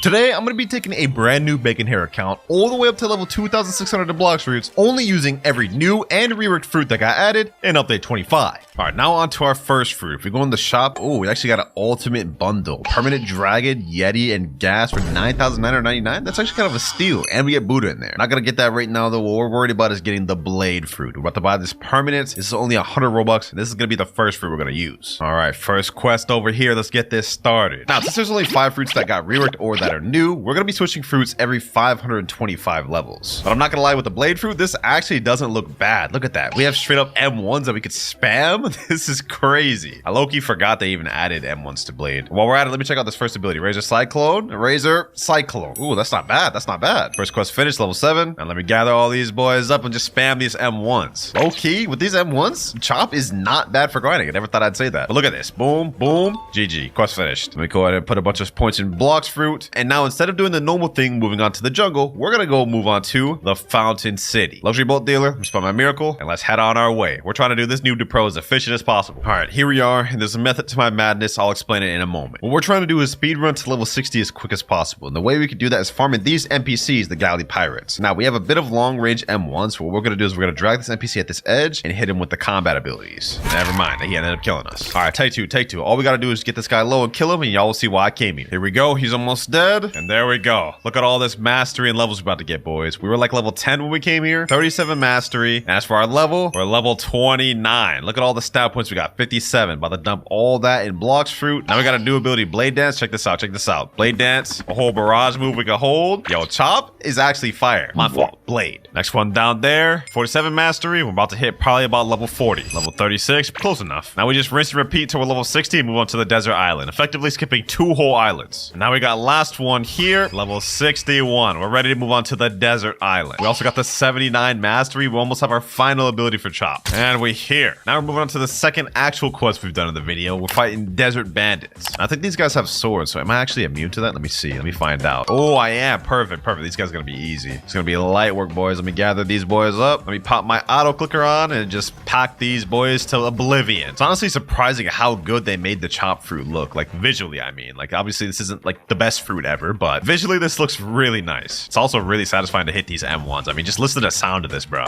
Today, I'm going to be taking a brand new bacon hair account all the way up to level 2,600 in Blox fruits, only using every new and reworked fruit that got added in update 25. All right, now on to our first fruit. If we go in the shop, oh, we actually got an ultimate bundle. Permanent Dragon, Yeti, and Gas for 9,999. That's actually kind of a steal, and we get Buddha in there. Not going to get that right now, though. What we're worried about is getting the Blade fruit. We're about to buy this permanent. This is only 100 Robux, and this is going to be the first fruit we're going to use. All right, first quest over here. Let's get this started. Now, since there's only 5 fruits that got reworked or that are new, we're going to be switching fruits every 525 levels. But I'm not going to lie, with the Blade fruit, this actually doesn't look bad. Look at that. We have straight up M1s that we could spam. This is crazy. I low-key forgot they even added M1s to Blade. While we're at it, let me check out this first ability. Razor Cyclone, Razor Cyclone. Ooh, that's not bad. That's not bad. First quest finished, level 7. And let me gather all these boys up and just spam these M1s. Low-key, with these M1s, Chop is not bad for grinding. I never thought I'd say that. But look at this. Boom, boom, GG. Quest finished. Let me go ahead and put a bunch of points in Blox fruit. And now instead of doing the normal thing, moving on to the jungle, we're going to go move on to the Fountain City. Luxury Bolt Dealer, let's spam my miracle, and let's head on our way. We're trying to do this Noob to Pro as efficient as possible. All right, here we are, and there's a method to my madness. I'll explain it in a moment. What we're trying to do is speed run to level 60 as quick as possible. And the way we can do that is farming these NPCs, the Galley Pirates. Now, we have a bit of long range M1, so what we're going to do is we're going to drag this NPC at this edge and hit him with the combat abilities. Never mind, he ended up killing us. All right, take two. All we got to do is get this guy low and kill him, and y'all will see why I came here. Here we go. He's almost dead. And there we go. Look at all this mastery and levels we're about to get, boys. We were like level 10 when we came here. 37 mastery. And as for our level, we're level 29. Look at all the stat points we got. 57. About to dump all that in Blox fruit. Now we got a new ability, Blade Dance. Check this out. Blade Dance. A whole barrage move we can hold. Yo, Chop is actually fire. My fault. Blade. Next one down there. 47 mastery. We're about to hit probably about level 40. Level 36. Close enough. Now we just rinse and repeat till we're level 60 and move on to the desert island. Effectively skipping 2 whole islands. Now we got last one here. Level 61. We're ready to move on to the desert island. We also got the 79 mastery. We almost have our final ability for Chop. And we're here. Now we're moving on to the second actual quest we've done in the video. We're fighting desert bandits. I think these guys have swords, so am I actually immune to that? Let me see. Let me find out. Oh, I am. Perfect. These guys are going to be easy. It's going to be light work, boys. Let me gather these boys up. Let me pop my auto clicker on and just pack these boys to oblivion. It's honestly surprising how good they made the Chop fruit look. Like visually, I mean. Like obviously this isn't like the best fruit ever, but visually this looks really nice. It's also really satisfying to hit these M1s. I mean, just listen to the sound of this, bro.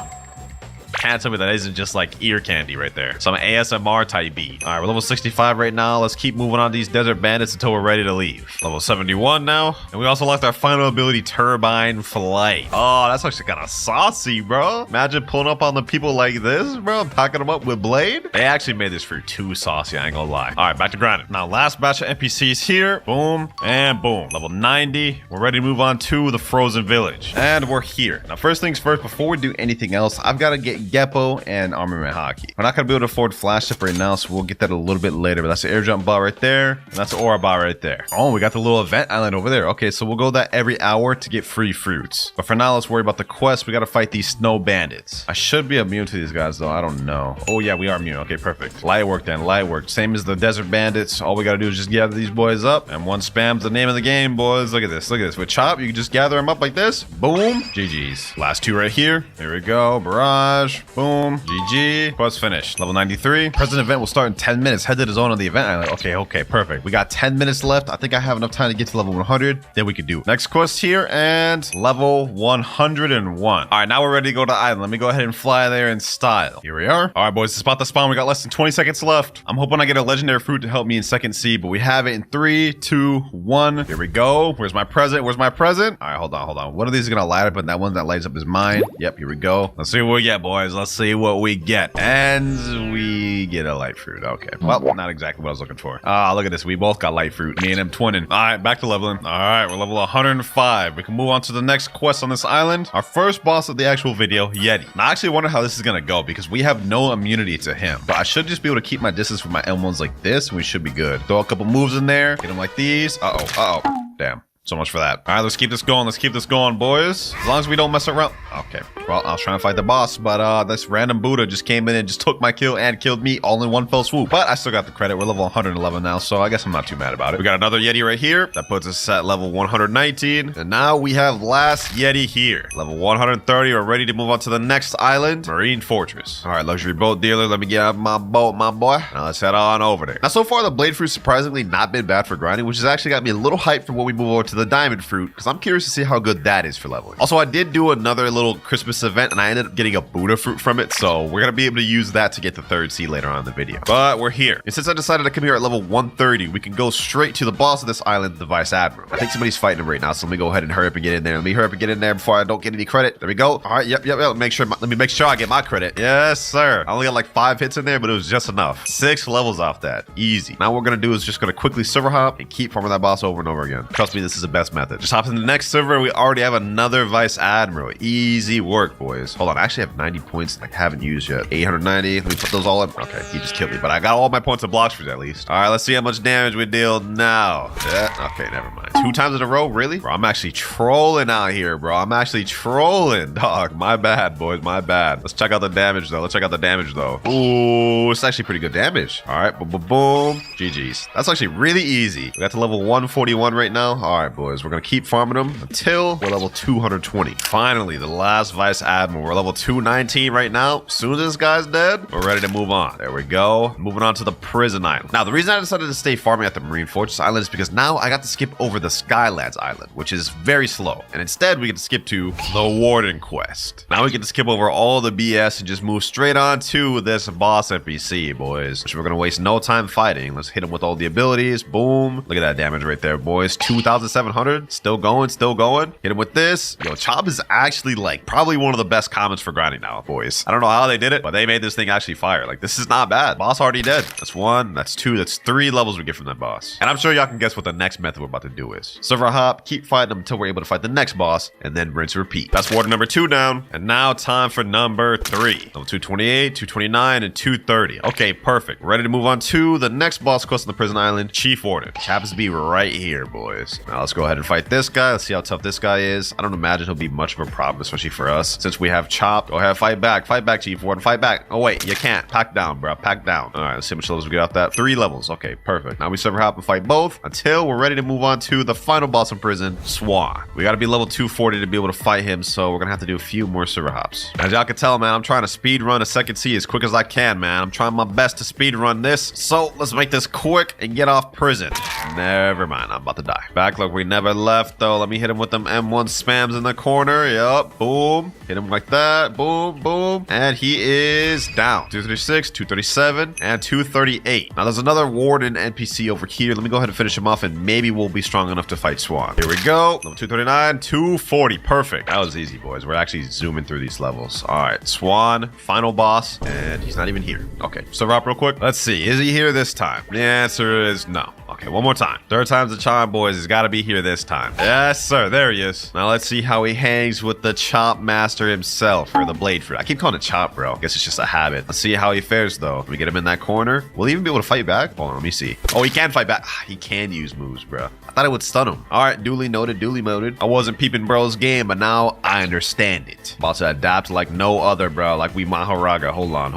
Can't tell me that isn't just like ear candy right there. Some ASMR type beat. All right, we're level 65 right now. Let's keep moving on these desert bandits until we're ready to leave. Level 71 now. And we also locked our final ability, Turbine Flight. Oh, that's actually kind of saucy, bro. Imagine pulling up on the people like this, bro, packing them up with Blade. They actually made this fruit too saucy, I ain't gonna lie. All right, back to grinding. Now, last batch of NPCs here. Boom and boom. Level 90. We're ready to move on to the Frozen Village. And we're here. Now, first things first, before we do anything else, I've got to get Geppo and Armament Hockey. We're not going to be able to afford Flash Tip right now, so we'll get that a little bit later. But that's the air jump bar right there. And that's the aura bar right there. Oh, we got the little event island over there. Okay, so we'll go that every hour to get free fruits. But for now, let's worry about the quest. We got to fight these snow bandits. I should be immune to these guys, though. I don't know. Oh, yeah, we are immune. Okay, perfect. Light work then. Light work. Same as the desert bandits. All we got to do is just gather these boys up. And one spam's the name of the game, boys. Look at this. Look at this. With Chop, you can just gather them up like this. Boom. GG's. Last 2 right here. Here we go. Barrage. Boom. GG. Quest finished. Level 93. Present event will start in 10 minutes. Head to the zone on the event island. Okay, perfect. We got 10 minutes left. I think I have enough time to get to level 100. Then we can do it. Next quest here and level 101. All right, now we're ready to go to the island. Let me go ahead and fly there in style. Here we are. All right, boys, it's about to spawn. We got less than 20 seconds left. I'm hoping I get a legendary fruit to help me in second seed, but we have it in 3, 2, 1. Here we go. Where's my present? All right, hold on. One of these is gonna light up, but that one that lights up is mine. Yep, here we go. Let's see what we get, boys. Let's see what we get. And we get a light fruit. Okay. Well, not exactly what I was looking for. Ah, look at this. We both got light fruit. Me and him twinning. All right, back to leveling. All right, we're level 105. We can move on to the next quest on this island. Our first boss of the actual video, Yeti. Now, I actually wonder how this is gonna go because we have no immunity to him. But I should just be able to keep my distance from my M1s like this, and we should be good. Throw a couple moves in there. Hit him like these. Uh-oh. Damn. So much for that. All right, let's keep this going, boys. As long as we don't mess around. Okay, well, I was trying to fight the boss, but this random Buddha just came in and just took my kill and killed me all in one fell swoop. But I still got the credit. We're level 111 now, so I guess I'm not too mad about it. We got another Yeti right here. That puts us at level 119. And now we have last Yeti here. Level 130. We're ready to move on to the next island, Marine Fortress. All right, luxury boat dealer. Let me get out my boat, my boy. Now let's head on over there. Now, so far, the Blade Fruit's surprisingly not been bad for grinding, which has actually got me a little hyped for when we move over to to the diamond fruit because I'm curious to see how good that is for leveling. Also, I did do another little Christmas event and I ended up getting a Buddha fruit from it. So we're going to be able to use that to get the third seed later on in the video. But we're here. And since I decided to come here at level 130, we can go straight to the boss of this island, the Vice Admiral. I think somebody's fighting him right now. So let me go ahead and hurry up and get in there. Let me hurry up and get in there before I don't get any credit. There we go. All right. Yep. Let me make sure I get my credit. Yes, sir. I only got like 5 hits in there, but it was just enough. 6 levels off that. Easy. Now what we're going to do is just going to quickly server hop and keep farming that boss over and over again. Trust me, this is the best method. Just hop in the next server. We already have another Vice Admiral. Easy work, boys. Hold on. I actually have 90 points I haven't used yet. 890. Let me put those all in. Okay, he just killed me, but I got all my points of Blox for at least. All right, let's see how much damage we deal now. Yeah, okay, never mind. 2 times in a row? Really? Bro, I'm actually trolling out here, bro. I'm actually trolling, dog. My bad, boys. My bad. Let's check out the damage, though. Ooh, it's actually pretty good damage. All right, boom, boom, boom. GG's. That's actually really easy. We got to level 141 right now. All right, boys. We're going to keep farming them until we're level 220. Finally, the last Vice Admiral. We're level 219 right now. As soon as this guy's dead, we're ready to move on. There we go. Moving on to the prison island. Now, the reason I decided to stay farming at the Marine Fortress Island is because now I got to skip over the Skylands Island, which is very slow. And instead, we get to skip to the Warden quest. Now we get to skip over all the BS and just move straight on to this boss NPC, boys. Which we're going to waste no time fighting. Let's hit him with all the abilities. Boom. Look at that damage right there, boys. 2,700. Still going. Hit him with this. Yo, Chop is actually like probably one of the best commons for grinding now, boys. I don't know how they did it, but they made this thing actually fire. Like, this is not bad. Boss already dead. That's 1. That's 2. That's 3 levels we get from that boss. And I'm sure y'all can guess what the next method we're about to do is. Server hop, keep fighting them until we're able to fight the next boss, and then rinse and repeat. That's Warden number 2 down. And now time for number 3. Level 228, 229, and 230. Okay, perfect. Ready to move on to the next boss quest on the prison island, Chief Warden. Happens to be right here, boys. Now let's go ahead and fight this guy. Let's see how tough this guy is. I don't imagine he'll be much of a problem, especially for us. Since we have Chop, go ahead, fight back. Fight back, Chief Warden. Fight back. Oh, wait, you can't. Pack down, bro. Pack down. All right, let's see how much levels we get off that. 3 levels. Okay, perfect. Now we server hop and fight both until we're ready to move on to the final boss in prison, Swan. We got to be level 240 to be able to fight him, so we're going to have to do a few more server hops. As y'all can tell, man, I'm trying to speed run a second C as quick as I can, man. I'm trying my best to speed run this, so let's make this quick and get off prison. Never mind, I'm about to die. Back like we never left, though. Let me hit him with them M1 spams in the corner. Yup, boom. Hit him like that. Boom, boom. And he is down. 236, 237, and 238. Now, there's another Warden NPC over here. Let me go ahead and finish him off, and maybe we'll be strong enough to fight Swan. Here we go. Level 239, 240. Perfect. That was easy, boys. We're actually zooming through these levels. All right, Swan, final boss, and he's not even here. Okay, server up real quick. Let's see. Is he here this time? The answer is no. Okay, one more time. 3rd time's the charm, boys. He's got to be here this time. Yes, sir. There he is. Now let's see how he hangs with the Chop Master himself, or the Blade Fruit. I keep calling it Chop, bro. I guess it's just a habit. Let's see how he fares, though. Let me get him in that corner. Will he even be able to fight back? Hold on, let me see. Oh, he can fight back. He can use moves, bro. I thought it would stun him. All right, duly noted, duly noted. I wasn't peeping bro's game, but now I understand it. About to adapt like no other, bro. Like we Maharaga. Hold on.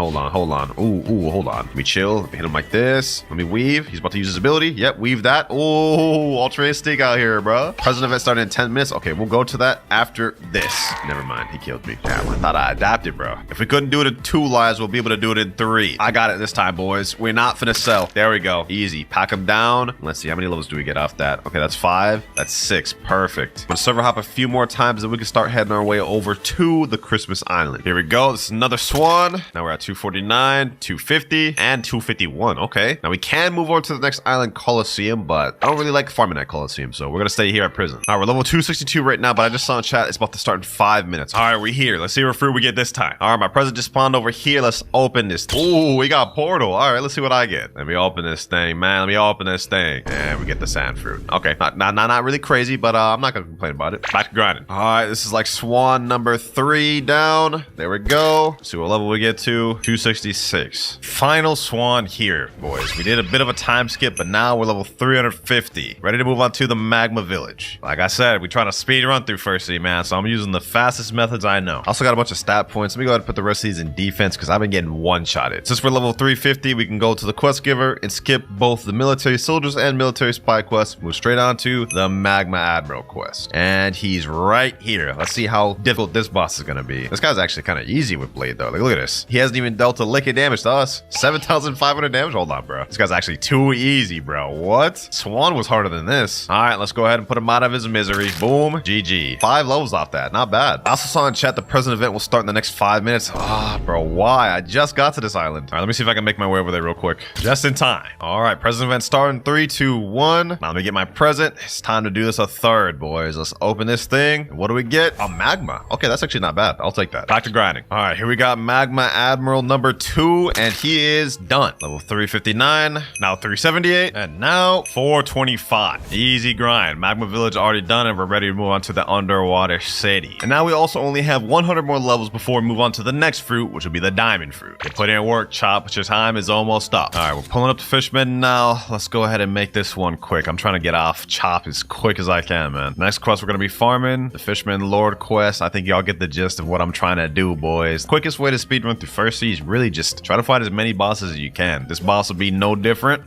Ooh, hold on. Let me chill. Let me hit him like this. Let me weave. He's about to use his ability. Yep, weave that. Oh, ultra instinct out here, bro. Present event started in 10 minutes. Okay, we'll go to that after this. Never mind, he killed me. Damn, I thought I adapted, bro. If we couldn't do it in 2 lives, we'll be able to do it in 3. I got it this time, boys. We're not finna sell. There we go. Easy. Pack him down. Let's see, how many levels do we get off that? Okay, that's 5. That's 6. Perfect. I'm gonna server hop a few more times, and we can start heading our way over to the Christmas Island. Here we go. This is another Swan. Now we're at 249, 250, and 251. Okay. Now we can move over to the next island, Coliseum, but I don't really like farming at Coliseum, so we're gonna stay here at prison. All right, we're level 262 right now, but I just saw in chat it's about to start in 5 minutes. All right, we're here. Let's see what fruit we get this time. All right, my present just spawned over here. Let's open this. Ooh, we got portal. All right, let's see what I get. Let me open this thing, man. Let me open this thing. And we get the sand fruit. Okay, not really crazy, but I'm not gonna complain about it. Back to grinding. All right, this is like Swan number 3 down. There we go. Let's see what level we get to. 266. Final Swan here, boys. We did a bit of a time skip, but now we're level 350. Ready to move on to the Magma Village. Like I said, we trying to speed run through First Sea, man, so I'm using the fastest methods I know. Also got a bunch of stat points. Let me go ahead and put the rest of these in defense because I've been getting one-shotted. Since we're level 350, we can go to the quest giver and skip both the military soldiers and military spy quests. Move straight on to the Magma Admiral quest. And he's right here. Let's see how difficult this boss is going to be. This guy's actually kind of easy with Blade, though. Like, look at this. He hasn't even dealt a lick of damage to us. 7,500 damage? Hold on, bro. This guy's actually too easy, bro. What? Swan was harder than this. All right, let's go ahead and put him out of his misery. Boom. GG. 5 levels off that. Not bad. I also saw in chat the present event will start in the next 5 minutes. Ah, bro, why? I just got to this island. All right, let me see if I can make my way over there real quick. Just in time. All right, present event starting. 3, 2, 1. Now let me get my present. It's time to do this a third, boys. Let's open this thing. What do we get? A Magma. Okay, that's actually not bad. I'll take that. Back to grinding. All right, here we got Magma Admiral number 2, and he is done. Level 359, now 378, and now 425. Easy grind. Magma Village already done, and we're ready to move on to the underwater city. And now we also only have 100 more levels before we move on to the next fruit, which will be the diamond fruit. You put in work, Chop, but your time is almost up. All right, we're pulling up the Fishman now. Let's go ahead and make this one quick. I'm trying to get off Chop as quick as I can, man. Next quest, we're going to be farming the Fishman Lord quest. I think y'all get the gist of what I'm trying to do, boys. Quickest way to speedrun through First Sea is really just try to fight as many bosses as you can. This boss will be no different.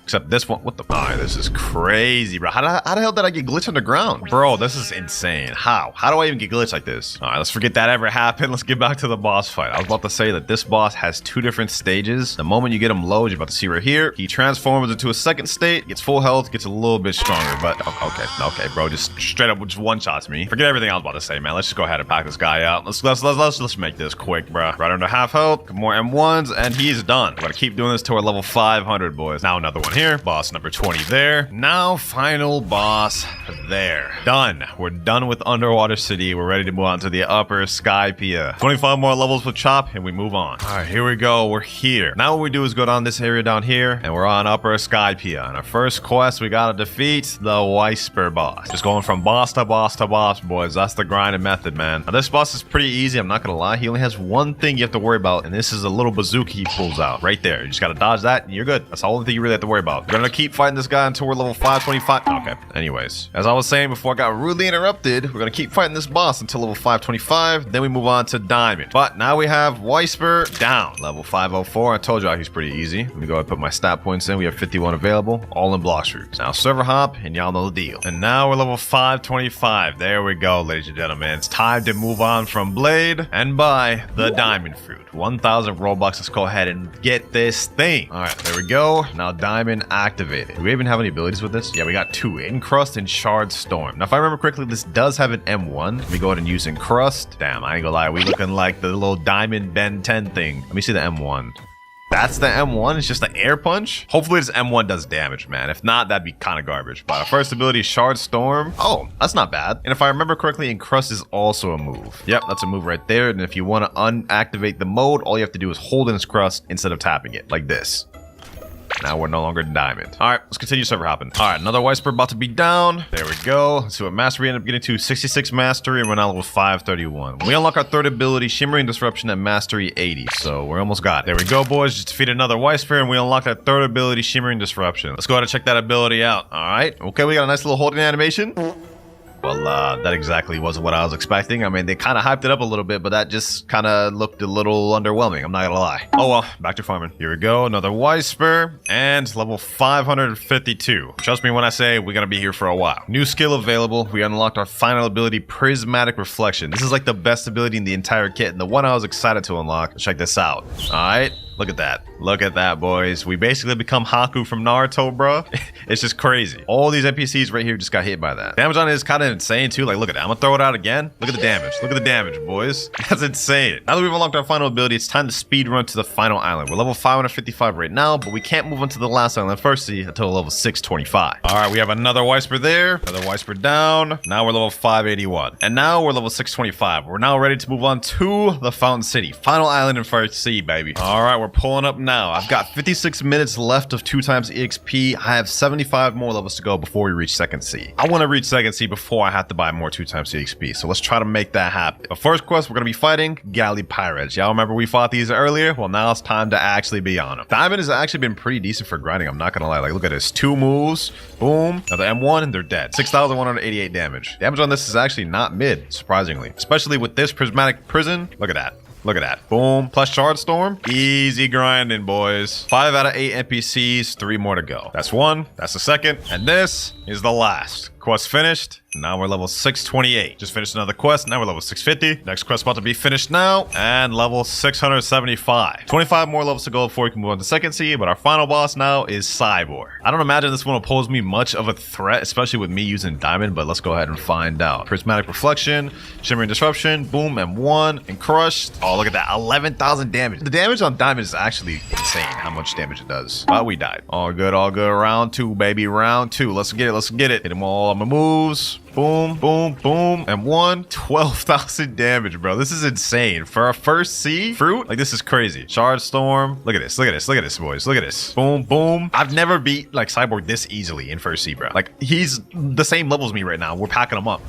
Except this one, what the? Oh, this is crazy, bro. How the hell did I get glitched underground? Bro, this is insane. How? How do I even get glitched like this? All right, let's forget that ever happened. Let's get back to the boss fight. I was about to say that this boss has 2 different stages. The moment you get him low, you're about to see right here, he transforms into a second state, gets full health, gets a little bit stronger, but okay, bro, just straight up just one-shots me. Forget everything I was about to say, man. Let's just go ahead and pack this guy out. Let's make this quick, bro. Right under half health, more M1s, and he's done. We're gonna keep doing this till we're level 500, boys. Now another one here. Boss number 20 there. Now final boss there. Done. We're done with Underwater City. We're ready to move on to the Upper Skypia. 25 more levels with Chop and we move on. All right, here we go. We're here. Now what we do is go down this area down here and we're on Upper Skypia. And our first quest, we gotta defeat the Whisper boss. Just going from boss to boss to boss, boys. That's the grinding method, man. Now this boss is pretty easy. I'm not gonna lie. He only has one thing you have to worry about, and this is a little bazooka he pulls out right there. You just gotta dodge that and you're good. That's the only thing you really have to worry about. We're gonna keep fighting this guy until we're level 525. Okay, anyways, as I was saying before I got rudely interrupted, we're gonna keep fighting this boss until level 525, then we move on to Diamond. But now we have Whisper down, level 504. I told y'all he's pretty easy. Let me go ahead and put my stat points in. We have 51 available, all in Blox fruits. Now server hop, and y'all know the deal. And now we're level 525. There we go, ladies and gentlemen. It's time to move on from Blade and buy the Diamond fruit. 1,000 Robux. Let's go ahead and get this thing. All right, there we go. Now Diamond activated. Do we even have any abilities with this? Yeah, we got 2, Encrust and Shard Storm. Now if I remember correctly, this does have an M1. Let me go ahead and use Encrust. Damn, I ain't gonna lie, we looking like the little Diamond Ben 10 thing. Let me see the M1. That's the M1. It's just an air punch. Hopefully this M1 does damage, man. If not, that'd be kind of garbage. But our first ability is Shard Storm. Oh, that's not bad. And if I remember correctly, Encrust is also a move. Yep, that's a move right there. And if you want to unactivate the mode, all you have to do is hold Encrust instead of tapping it, like this. Now we're no longer Diamond. All right, let's continue server hopping. All right, another Whisper about to be down. There we go. Let's see what mastery we end up getting to. 66 mastery, and we're now level 531. We unlock our third ability, Shimmering Disruption, at mastery 80. So we're almost got it. There we go, boys. Just defeated another Whisper, and we unlocked our third ability, Shimmering Disruption. Let's go ahead and check that ability out. All right. Okay, we got a nice little holding animation. Well, that exactly wasn't what I was expecting. I mean, they kind of hyped it up a little bit, but that just kind of looked a little underwhelming. I'm not gonna lie. Oh well, back to farming. Here we go, another Whisper, and level 552. Trust me when I say we're gonna be here for a while. New skill available. We unlocked our final ability, Prismatic Reflection. This is like the best ability in the entire kit, and the one I was excited to unlock. Check this out. All right. Look at that. Look at that, boys. We basically become Haku from Naruto, bro. It's just crazy. All these NPCs right here just got hit by that. Damage on it is kind of insane, too. Like, look at that. I'm going to throw it out again. Look at the damage. Look at the damage, boys. That's insane. Now that we've unlocked our final ability, it's time to speed run to the final island. We're level 555 right now, but we can't move on to the last island first until level 625. All right, we have another Whisper there. Another Whisper down. Now we're level 581. And now we're level 625. We're now ready to move on to the Fountain City. Final island in First Sea, baby. All right, we're pulling up now. I've got 56 minutes left of 2 times EXP. I have 75 more levels to go before we reach Second Sea. I want to reach Second Sea before I have to buy more 2 times EXP. So let's try to make that happen. But first quest, we're going to be fighting Galley Pirates. Y'all remember we fought these earlier? Well, now it's time to actually be on them. Diamond has actually been pretty decent for grinding. I'm not going to lie. Like, look at this. 2 moves. Boom. Now the M1 and they're dead. 6,188 damage. Damage on this is actually not mid, surprisingly. Especially with this Prismatic Prison. Look at that. Look at that. Boom. Plus Shard Storm. Easy grinding, boys. 5 out of 8 NPCs, 3 more to go. That's 1. That's the second. And this is the last. Quest finished. Now we're level 628. Just finished another quest. Now we're level 650. Next quest about to be finished now. And level 675. 25 more levels to go before we can move on to second sea. But our final boss now is Cyborg. I don't imagine this one will pose me much of a threat, especially with me using Diamond. But let's go ahead and find out. Prismatic Reflection, Shimmering Disruption, boom, M1, and crushed. Oh, look at that. 11,000 damage. The damage on Diamond is actually insane how much damage it does. But we died. All good, all good. Round 2, baby. Round 2. Let's get it. Let's get it. Hit him all on my moves. Boom, boom, boom, and 12,000 damage, bro. This is insane. For our first sea fruit, like, this is crazy. Shard Storm. Look at this, look at this, look at this, boys. Look at this. Boom, boom. I've never beat, like, Cyborg this easily in first sea, bro. Like, he's the same level as me right now. We're packing him up.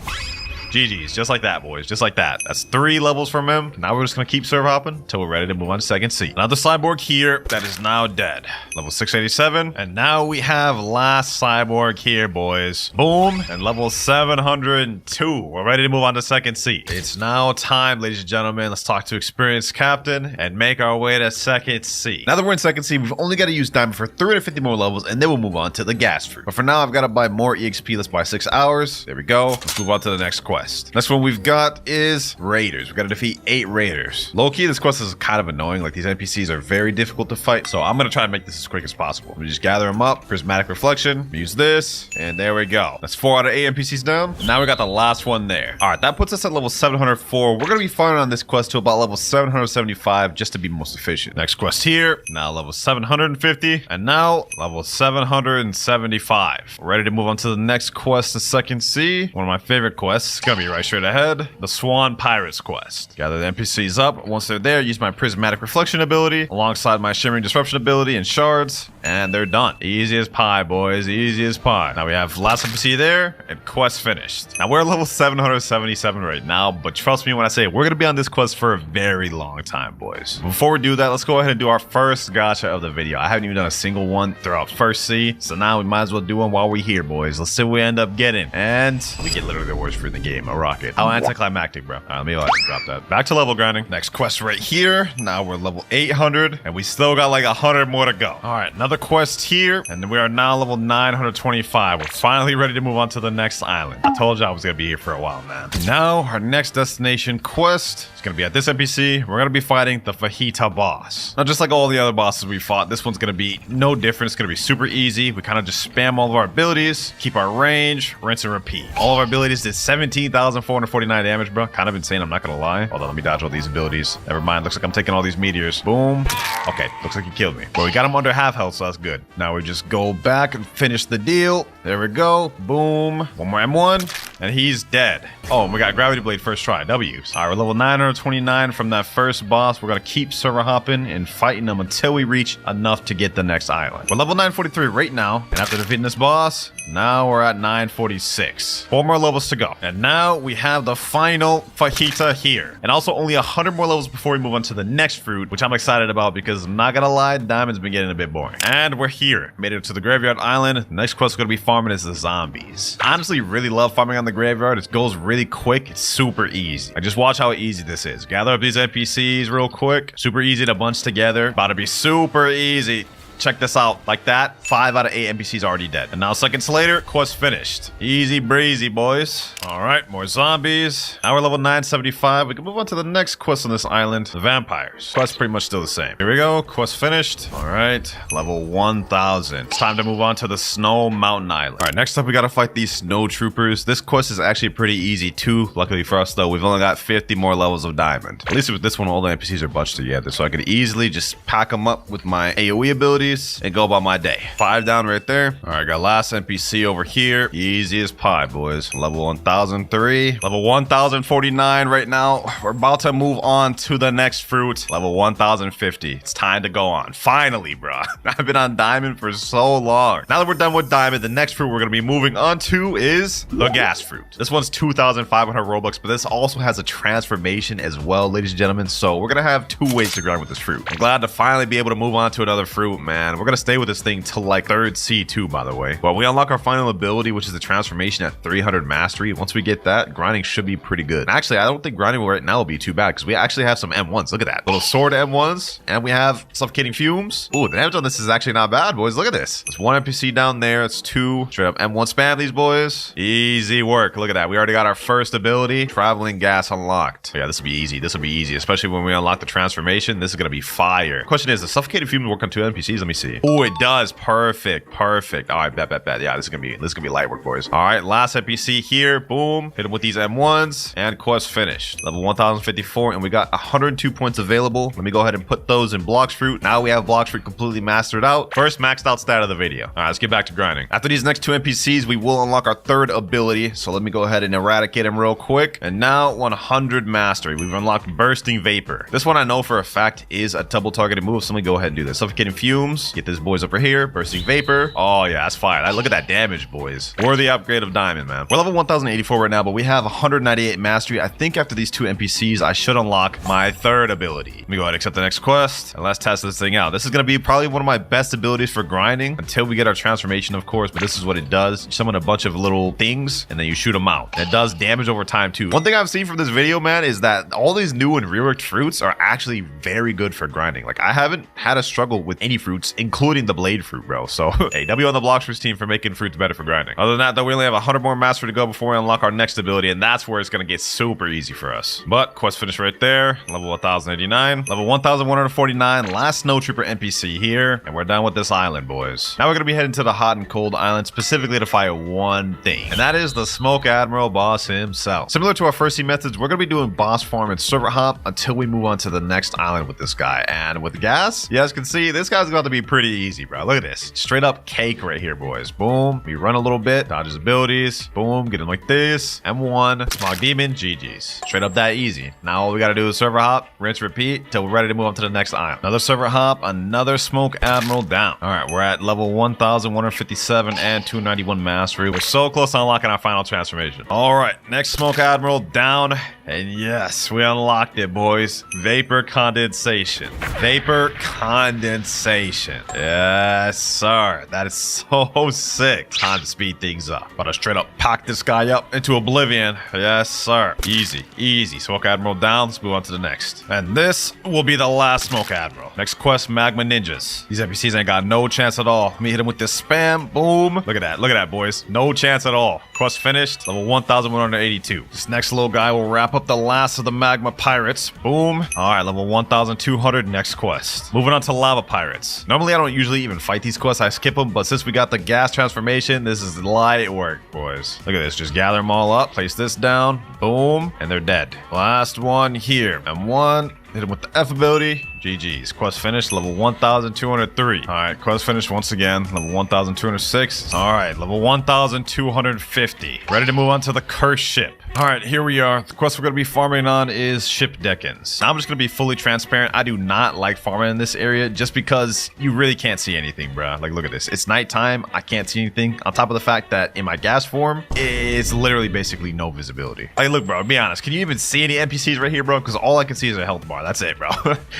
GG's, just like that, boys, just like that. That's 3 levels from him. Now we're just gonna keep serve hopping until we're ready to move on to second sea. Another Cyborg here that is now dead. Level 687, and now we have last Cyborg here, boys. Boom, and level 702. We're ready to move on to second sea. It's now time, ladies and gentlemen. Let's talk to experienced captain and make our way to second sea. Now that we're in second sea, we've only got to use Diamond for 350 more levels, and then we'll move on to the gas fruit. But for now, I've got to buy more EXP. Let's buy 6 hours. There we go. Let's move on to the next quest. Next one we've got is Raiders. We've got to defeat 8 Raiders. Low-key, this quest is kind of annoying. Like, these NPCs are very difficult to fight, so I'm going to try and make this as quick as possible. We just gather them up. Prismatic Reflection. Use this, and there we go. That's 4 out of 8 NPCs down. And now we got the last one there. All right, that puts us at level 704. We're going to be fighting on this quest to about level 775 just to be most efficient. Next quest here. Now level 750, and now level 775. We're ready to move on to the next quest in second sea. One of my favorite quests. It's going to be right straight ahead. The Swan Pirates quest. Gather the NPCs up. Once they're there, use my Prismatic Reflection ability alongside my Shimmering Disruption ability and shards, and they're done. Easy as pie, boys. Easy as pie. Now we have last NPC there, and quest finished. Now we're level 777 right now, but trust me when I say we're going to be on this quest for a very long time, boys. Before we do that, let's go ahead and do our first gacha of the video. I haven't even done a single one throughout first sea, so now we might as well do one while we're here, boys. Let's see what we end up getting. And we get literally the worst fruit in the game, a rocket. How anticlimactic, bro. All right, let me drop that. Back to level grinding. Next quest right here. Now we're level 800, and we still got like 100 more to go. All right, another quest here, and we are now level 925. We're finally ready to move on to the next island. I told you I was gonna be here for a while, man. Now our next destination quest is gonna be at this NPC. We're gonna be fighting the Fajita boss. Now, just like all the other bosses we fought, this one's gonna be no different. It's gonna be super easy. We kind of just spam all of our abilities, keep our range, rinse and repeat. All of our abilities did 17,449 damage, bro. Kind of insane, I'm not gonna lie. Hold on, let me dodge all these abilities. Never mind, looks like I'm taking all these meteors. Boom. Okay, looks like he killed me. But we got him under half health, so that's good. Now we just go back and finish the deal. There we go. Boom. One more M1, and he's dead. Oh, and we got Gravity Blade first try. W's. All right, we're level 929 from that first boss. We're gonna keep server hopping and fighting them until we reach enough to get the next island. We're level 943 right now, and after defeating this boss, now we're at 946. 4 more levels to go. And now we have the final Fajita here. And also only 100 more levels before we move on to the next fruit, which I'm excited about because I'm not gonna lie, Diamond's been getting a bit boring. And we're here. Made it to the Graveyard Island. The next quest we're gonna be farming is the zombies. I honestly really love farming on the Graveyard. It goes really quick. It's super easy. Just watch how easy this is. Gather up these NPCs real quick. Super easy to bunch together. About to be super easy. Check this out. Like that, 5 out of 8 NPCs already dead. And now seconds later, quest finished. Easy breezy, boys. All right, more zombies. Now we're level 975. We can move on to the next quest on this island, the vampires. Quest pretty much still the same. Here we go, quest finished. All right, level 1000. It's time to move on to the Snow Mountain Island. All right, next up we gotta fight these snow troopers. This quest is actually pretty easy too. Luckily for us though, we've only got 50 more levels of diamond. At least with this one, all the NPCs are bunched together, so I could easily just pack them up with my AoE abilities and go about my day. 5 down right there. All right, got last NPC over here. Easy as pie, boys. Level 1003. Level 1049 right now. We're about to move on to the next fruit. Level 1050. It's time to go on. Finally, bro. I've been on diamond for so long. Now that we're done with diamond, the next fruit we're going to be moving on to is the gas fruit. This one's 2,500 Robux, but this also has a transformation as well, ladies and gentlemen. So we're going to have 2 ways to grind with this fruit. I'm glad to finally be able to move on to another fruit, man. man. We're gonna stay with this thing till like 3rd C2, by the way. Well, we unlock our final ability, which is the transformation at 300 mastery. Once we get that, grinding should be pretty good. Actually, I don't think grinding right now will be too bad because we actually have some M1s. Look at that. Little sword M1s. And we have suffocating fumes. Ooh, the damage on this is actually not bad, boys. Look at this. It's 1 NPC down there. It's 2. Straight up M1 spam these boys. Easy work. Look at that. We already got our first ability. Traveling gas unlocked. Yeah, this will be easy. This will be easy, especially when we unlock the transformation. This is going to be fire. Question is, does suffocating fumes work on 2 NPCs? Let me see. Oh, it does. Perfect. Perfect. All right, bet. Yeah, this is gonna be light work, boys. All right, last NPC here. Boom. Hit him with these M1s and quest finished. Level 1054, and we got 102 points available. Let me go ahead and put those in Blox fruit. Now we have Blox fruit completely mastered out. First maxed out stat of the video. All right, let's get back to grinding. After these next 2 NPCs, we will unlock our 3rd ability. So let me go ahead and eradicate him real quick. And now 100 mastery. We've unlocked bursting vapor. This one I know for a fact is a double targeted move. So let me go ahead and do this. Suffocating fumes. Get this boys over here. Bursting vapor. Oh yeah, that's fire. Look at that damage, boys. Worthy upgrade of diamond, man. We're level 1084 right now, but we have 198 mastery. I think after these 2 NPCs, I should unlock my 3rd ability. Let me go ahead and accept the next quest, and let's test this thing out. This is going to be probably one of my best abilities for grinding until we get our transformation, of course, but this is what it does. You summon a bunch of little things, and then you shoot them out. And it does damage over time, too. One thing I've seen from this video, man, is that all these new and reworked fruits are actually very good for grinding. Like, I haven't had a struggle with any fruits, including the blade fruit, bro. So, hey, W on the Blox fruits team for making fruits better for grinding. Other than that, though, we only have 100 more mastery to go before we unlock our next ability, and that's where it's going to get super easy for us. But quest finish right there. Level 1089. Level 1149. Last snow trooper NPC here, and we're done with this island, boys. Now we're going to be heading to the hot and cold island specifically to fight one thing, and that is the Smoke Admiral boss himself. Similar to our first C methods, we're going to be doing boss farm and server hop until we move on to the next island with this guy. And with gas, you guys can see this guy's about to be pretty easy, bro. Look at this. Straight up cake right here, boys. Boom. We run a little bit, dodge his abilities. Boom. Get him like this. M1. Smog Demon. GG's. Straight up that easy. Now all we got to do is server hop, rinse, repeat till we're ready to move on to the next island. Another server hop, another Smoke Admiral down. All right, we're at level 1157 and 291 mastery. We're so close to unlocking our final transformation. All right, next Smoke Admiral down. And yes, we unlocked it, boys. Vapor condensation. Vapor condensation. Yes, sir. That is so sick. Time to speed things up. About to straight up pack this guy up into oblivion. Yes, sir. Easy, easy. Smoke Admiral down. Let's move on to the next. And this will be the last Smoke Admiral. Next quest, Magma Ninjas. These NPCs ain't got no chance at all. Let me hit him with this spam. Boom. Look at that. Look at that, boys. No chance at all. Quest finished. Level 1182. This next little guy will wrap up the last of the Magma Pirates. Boom. All right, level 1200. Next quest. Moving on to Lava Pirates. Normally, I don't usually even fight these quests. I skip them, but since we got the gas transformation, this is light work, boys. Look at this. Just gather them all up. Place this down. Boom. And they're dead. Last one here. M1. Hit him with the F ability. GG's. Quest finished. Level 1203. All right. Quest finished once again. Level 1206. All right. Level 1250. Ready to move on to the cursed ship. All right. Here we are. The quest we're going to be farming on is Ship Deckins. Now I'm just going to be fully transparent. I do not like farming in this area just because you really can't see anything, bro. Like, look at this. It's nighttime. I can't see anything. On top of the fact that in my gas form, it's literally basically no visibility. Like, look, bro, be honest. Can you even see any NPCs right here, bro? Because all I can see is a health bar. That's it, bro.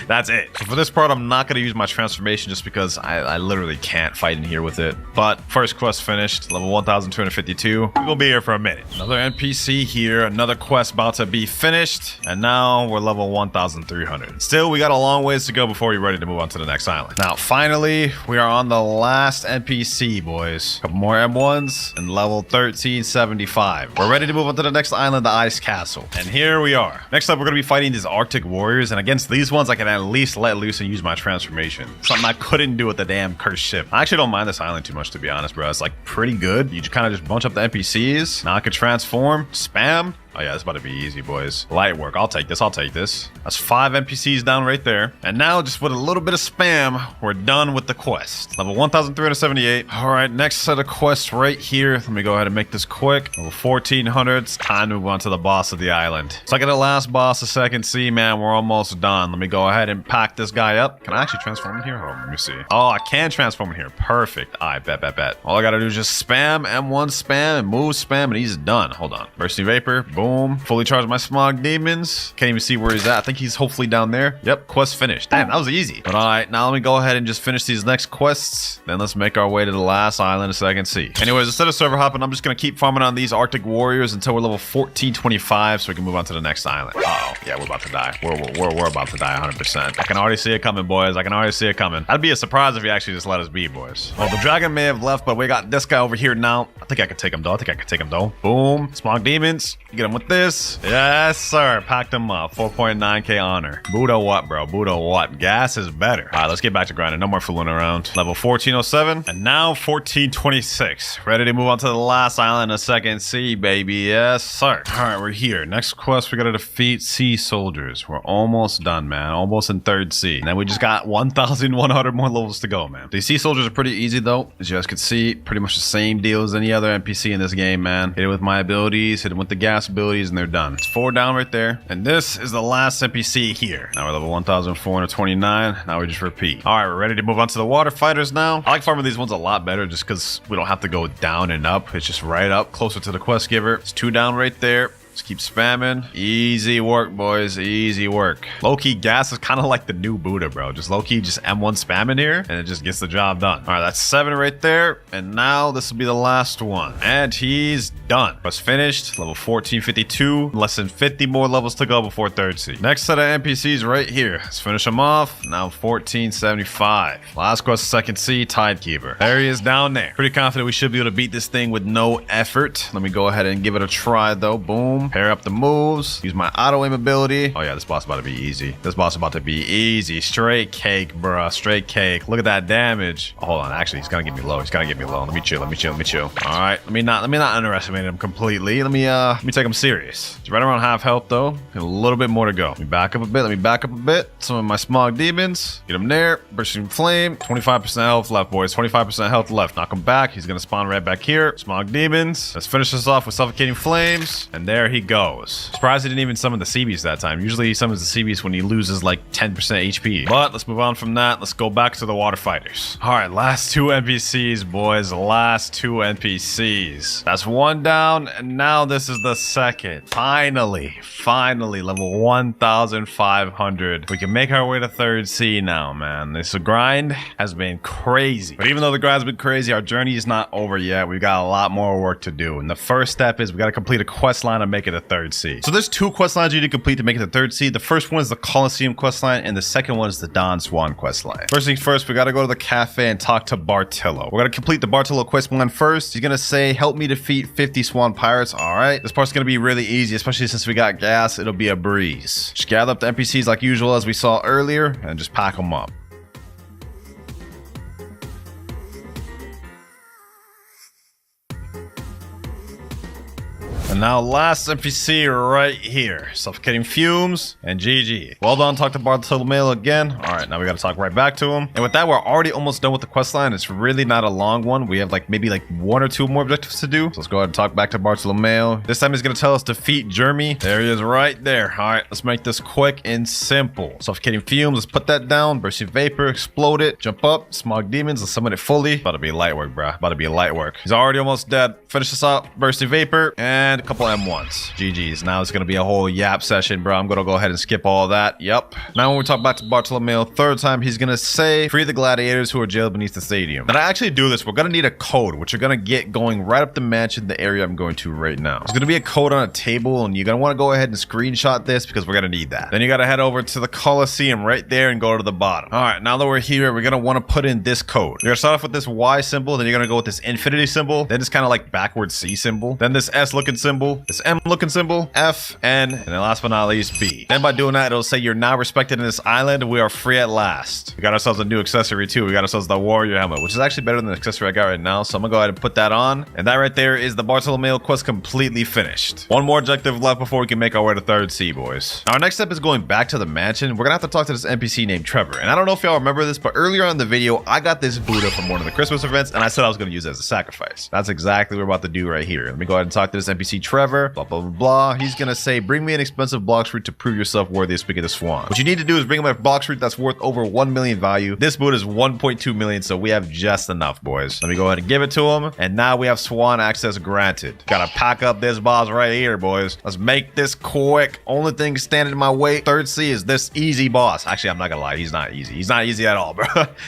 That's it. So for this part, I'm not going to use my transformation just because I literally can't fight in here with it. But first quest finished. Level 1252. We're going to be here for a minute. Another NPC here. Another quest about to be finished. And now we're level 1300. Still, we got a long ways to go before we're ready to move on to the next island. Now, finally, we are on the last NPC, boys. A couple more M1s and level 1375. We're ready to move on to the next island, the Ice Castle. And here we are. Next up, we're going to be fighting these Arctic Warriors. And against these ones, I can at least let loose and use my transformation. Something I couldn't do with the damn cursed ship. I actually don't mind this island too much, to be honest, bro. It's like pretty good. You kind of just bunch up the NPCs. Now I can transform, spam. Oh yeah, it's about to be easy, boys. Light work. I'll take this. I'll take this. That's 5 NPCs down right there. And now, just with a little bit of spam, we're done with the quest. Level 1378. All right, next set of quests right here. Let me go ahead and make this quick. Level 1400. It's time to move on to the boss of the island. So I get the last boss of second C, man. We're almost done. Let me go ahead and pack this guy up. Can I actually transform in here? Oh, let me see. Oh, I can transform in here. Perfect. All right, bet. All I gotta do is just spam M1 spam and move spam, and he's done. Hold on. Bursting Vapor. Boom. Boom. Fully charged my smog demons. Can't even see where he's at. I think he's hopefully down there. Yep, quest finished. Damn, that was easy. But all right, now let me go ahead and just finish these next quests. Then let's make our way to the last island so I can see. Anyways, instead of server hopping, I'm just going to keep farming on these Arctic warriors until we're level 1425 so we can move on to the next island. Uh-oh. Yeah, we're about to die. We're about to die 100%. I can already see it coming, boys. I can already see it coming. That'd be a surprise if you actually just let us be, boys. Well, the dragon may have left, but we got this guy over here now. I think I can take him, though. Boom. Smog demons. Get him with this. Yes, sir. Packed him up. 4.9k honor. Buddha what, bro? Buddha what? Gas is better. All right, let's get back to grinding. No more fooling around. Level 1407. And now 1426. Ready to move on to the last island of second sea, baby. Yes, sir. All right, we're here. Next quest, we got to defeat sea soldiers. We're almost done, man. Almost in third sea. And then we just got 1,100 more levels to go, man. These sea soldiers are pretty easy, though. As you guys can see, pretty much the same deal as any other NPC in this game, man. Hit it with my abilities, hit it with the gas abilities, and they're done. It's 4 down right there. And this is the last NPC here. Now we're level 1,429. Now we just repeat. All right, we're ready to move on to the water fighters now. I like farming these ones a lot better just because we don't have to go down and up. It's just right up, closer to the quest giver. It's 2 down right there. Just keep spamming. Easy work, boys. Easy work. Low-key gas is kind of like the new Buddha, bro. Just low-key just M1 spamming here, and it just gets the job done. All right, that's 7 right there. And now this will be the last one. And he's done. Quest finished. Level 1452. Less than 50 more levels to go before third sea. Next set of NPCs right here. Let's finish them off. Now 1475. Last quest, second sea, Tidekeeper. There he is down there. Pretty confident we should be able to beat this thing with no effort. Let me go ahead and give it a try, though. Boom. Pair up the moves. Use my auto aim ability. Oh yeah, this boss about to be easy. This boss about to be easy. Straight cake, bruh. Straight cake. Look at that damage. Oh, hold on. Actually, he's gonna get me low. Let me chill. All right. Let me not underestimate him completely. Let me take him serious. He's right around half health though. And a little bit more to go. Let me back up a bit. Some of my smog demons. Get him there. Bursting flame. 25% health left, boys. 25% health left. Knock him back. He's gonna spawn right back here. Smog demons. Let's finish this off with suffocating flames. And there he goes. Surprised he didn't even summon the sea beast that time. Usually he summons the sea beast when he loses like 10% HP. But let's move on from that. Let's go back to the water fighters. All right, last 2 NPCs, boys. Last 2 NPCs. That's 1 down, and now this is the second. Finally, level 1,500. We can make our way to third sea now, man. This grind has been crazy. But even though the grind's been crazy, our journey is not over yet. We've got a lot more work to do. And the first step is we got to complete a quest line to make it a third sea. So there's 2 quest lines you need to complete to make it a third sea. The first one is the Colosseum quest line, and the second one is the Don Swan quest line. First things first, we got to go to the cafe and talk to Bartillo. We're going to complete the Bartillo quest line first. He's going to say, help me defeat 50 Swan pirates. All right. This part's going to be really easy, especially since we got gas. It'll be a breeze. Just gather up the NPCs like usual as we saw earlier and just pack them up. And now last NPC right here. Suffocating fumes and GG. Well done, talk to Bartolomeo again. All right, now we got to talk right back to him. And with that, we're already almost done with the quest line. It's really not a long one. We have maybe 1 or 2 more objectives to do. So let's go ahead and talk back to Bartolomeo. This time he's going to tell us defeat Jeremy. There he is right there. All right, let's make this quick and simple. Suffocating fumes, let's put that down. Bursting vapor, explode it. Jump up, smog demons, let's summon it fully. About to be light work, bro. About to be light work. He's already almost dead. Finish this up. Bursting vapor and a couple M1s. GG's. Now it's going to be a whole yap session, bro. I'm going to go ahead and skip all that. Yep. Now when we talk back to Bartolomeo third time, he's going to say, free the gladiators who are jailed beneath the stadium. But I actually do this, we're going to need a code, which you're going to get going right up the mansion, the area I'm going to right now. There's going to be a code on a table, and you're going to want to go ahead and screenshot this because we're going to need that. Then you got to head over to the Colosseum right there and go to the bottom. All right, now that we're here, we're going to want to put in this code. You're going to start off with this Y symbol, then you're going to go with this infinity symbol, then this kind of like backwards C symbol, then this S looking symbol, this M looking symbol, F, N, and then last but not least, B. Then by doing that, it'll say you're now respected in this island and we are free at last. We got ourselves a new accessory too. We got ourselves the warrior helmet, which is actually better than the accessory I got right now. So I'm gonna go ahead and put that on. And that right there is the Bartolomeo quest completely finished. 1 more objective left before we can make our way to third sea, boys. Our next step is going back to the mansion. We're gonna have to talk to this NPC named Trevor. And I don't know if y'all remember this, but earlier on in the video, I got this Buddha from one of the Christmas events and I said I was gonna use it as a sacrifice. That's exactly what we're about to do right here. Let me go ahead and talk to this NPC Trevor, blah, blah, blah, blah. He's gonna say, bring me an expensive Blox fruit to prove yourself worthy of speaking to Swan. What you need to do is bring him a Blox fruit that's worth over 1 million value. This boot is 1.2 million, so we have just enough, boys. Let me go ahead and give it to him. And now we have Swan access granted. Gotta pack up this boss right here, boys. Let's make this quick. Only thing standing in my way, third C, is this easy boss. Actually, I'm not gonna lie, he's not easy. He's not easy at all, bro.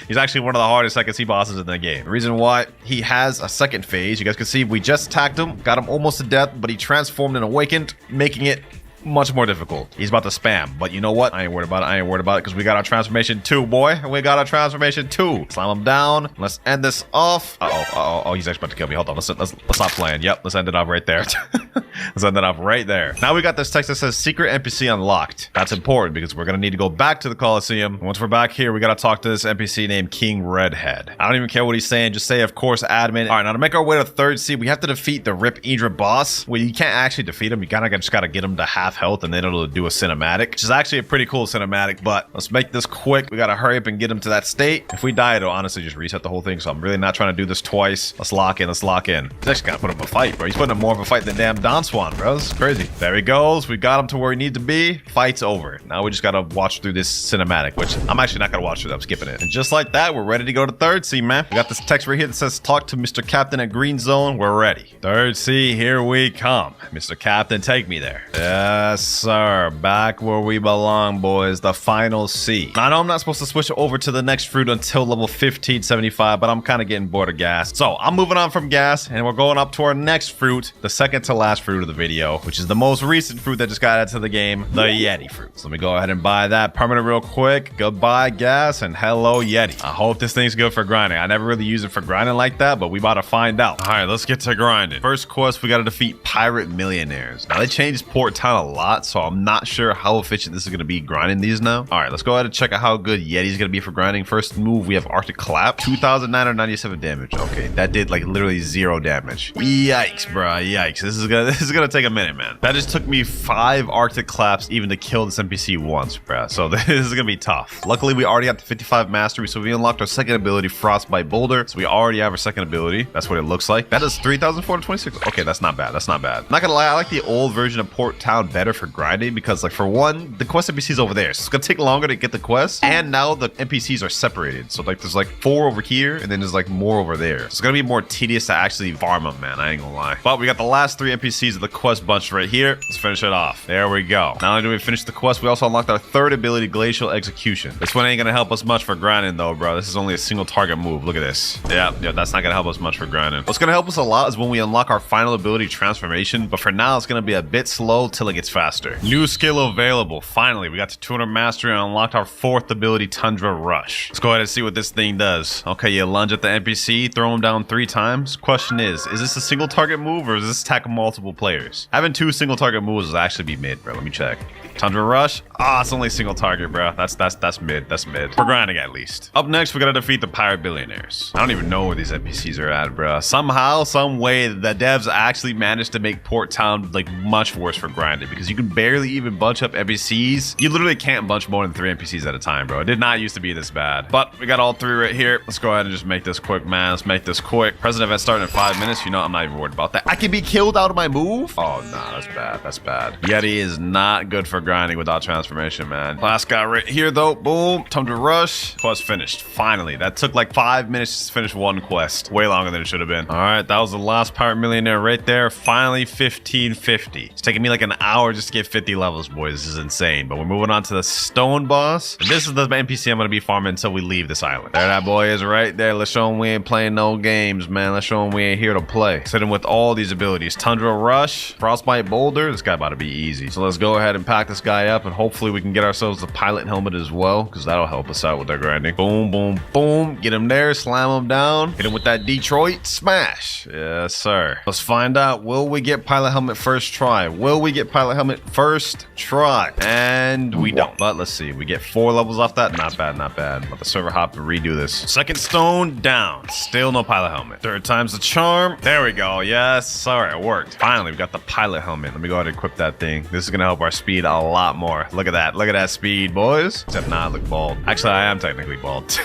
He's actually one of the hardest second C bosses in the game. The reason why, he has a second phase. You guys can see we just attacked him, got him almost to death, but he transformed and awakened, making it much more difficult. He's about to spam, but you know what? I ain't worried about it. I ain't worried about it because we got our transformation 2, boy. We got our transformation 2. Slam him down. Let's end this off. Oh, he's actually about to kill me. Hold on. Let's stop playing. Yep, let's end it off right there. Let's end it off right there. Now we got this text that says secret NPC unlocked. That's important because we're gonna need to go back to the Coliseum. Once we're back here, we gotta talk to this NPC named King Redhead. I don't even care what he's saying. Just say, of course, admin. All right, now to make our way to third C, we have to defeat the Rip Hydra boss. Well, you can't actually defeat him. You just gotta get him to half health and then it'll do a cinematic, which is actually a pretty cool cinematic, but let's make this quick. We gotta hurry up and get him to that state. If we die, it'll honestly just reset the whole thing, so I'm really not trying to do this twice. Let's lock in. He's actually gotta put him in a fight, bro. He's putting him more of a fight than damn Don Swan, bro. This is crazy. There he goes. We got him to where he needs to be. Fight's over. Now we just gotta watch through this cinematic, which I'm actually not gonna watch through. I'm skipping it. And just like that, we're ready to go to third C, man. We got this text right here that says, talk to Mr. Captain at Green Zone. We're ready. Third C, here we come. Mr. Captain, take me there. Yes, sir. Back where we belong, boys. The final C. I know I'm not supposed to switch over to the next fruit until level 1575, but I'm kind of getting bored of gas. So I'm moving on from gas, and we're going up to our next fruit, the second to last fruit of the video, which is the most recent fruit that just got added to the game, the Yeti fruit. So let me go ahead and buy that permanent real quick. Goodbye, gas, and hello, Yeti. I hope this thing's good for grinding. I never really use it for grinding like that, but we about to find out. All right, let's get to grinding. First quest, we got to defeat pirate millionaires. Now, they changed Port Town a lot, so I'm not sure how efficient this is going to be grinding these now. All right, let's go ahead and check out how good Yeti's going to be for grinding. First move, we have Arctic Clap, 2,997 damage. Okay, that did like literally 0 damage. Yikes, bro. Yikes. This is gonna take a minute, man. That just took me 5 Arctic Claps even to kill this NPC once, bro. So this is gonna be tough. Luckily, we already have the 55 mastery, so we unlocked our second ability, Frostbite Boulder. So we already have our second ability. That's what it looks like. That is 3,426. Okay, that's not bad. That's not bad. Not gonna lie, I like the old version of Port Town better for grinding because, like, for one, the quest NPC's over there, so it's gonna take longer to get the quest. And now the NPCs are separated. So like there's like 4 over here, and then there's like more over there. So it's gonna be more tedious to actually farm them, man. I ain't gonna lie. But we got the last 3 NPCs of the quest bunch right here. Let's finish it off. There we go. Not only do we finish the quest, we also unlocked our third ability, Glacial Execution. This one ain't gonna help us much for grinding though, bro. This is only a single target move. Look at this. Yeah, that's not gonna help us much for grinding. What's gonna help us a lot is when we unlock our final ability, Transformation. But for now, it's gonna be a bit slow till it gets faster. New skill available. Finally, we got to 200 mastery and unlocked our 4th ability, Tundra Rush. Let's go ahead and see what this thing does. Okay, you lunge at the NPC, throw him down 3 times. Question is this a single target move or does this attack multiple players? Having 2 single target moves will actually be mid, bro. Let me check. Tundra Rush. It's only a single target, bro. That's mid. That's mid. For grinding, at least. Up next, we gotta defeat the pirate billionaires. I don't even know where these NPCs are at, bro. Somehow, some way, the devs actually managed to make Port Town like much worse for grinding because you can barely even bunch up NPCs. You literally can't bunch more than 3 NPCs at a time, bro. It did not used to be this bad. But we got all 3 right here. Let's go ahead and just make this quick, man. Let's make this quick. Present event starting in 5 minutes. You know, I'm not even worried about that. I can be killed out of my move. Oh, nah, that's bad. That's bad. Yeti is not good for grinding without transformation, man. Last guy right here, though. Boom. Tundra Rush. Quest finished. Finally. That took like 5 minutes to finish 1 quest. Way longer than it should have been. All right, that was the last pirate millionaire right there. Finally, 1550. It's taking me like an hour just to get 50 levels, boys. This is insane. But we're moving on to the stone boss. And this is the NPC I'm going to be farming until we leave this island. There that boy is right there. Let's show him we ain't playing no games, man. Let's show him we ain't here to play. Let's hit him with all these abilities. Tundra Rush, Frostbite Boulder. This guy about to be easy. So let's go ahead and pack this guy up, and hopefully we can get ourselves the pilot helmet as well, because that'll help us out with our grinding. Boom, boom, boom. Get him there. Slam him down. Hit him with that Detroit smash. Yes, sir. Let's find out. Will we get pilot helmet first try? Will we get pilot helmet first try? And we don't. But let's see. We get 4 levels off that. Not bad, not bad. Let the server hop and redo this. Second stone down. Still no pilot helmet. Third time's the charm. There we go. Yes, sir. It worked. Finally, we got the pilot helmet. Let me go ahead and equip that thing. This is going to help our speed a lot more. Look at that. Look at that speed, boys. Except now I look bald. Actually, I am technically bald.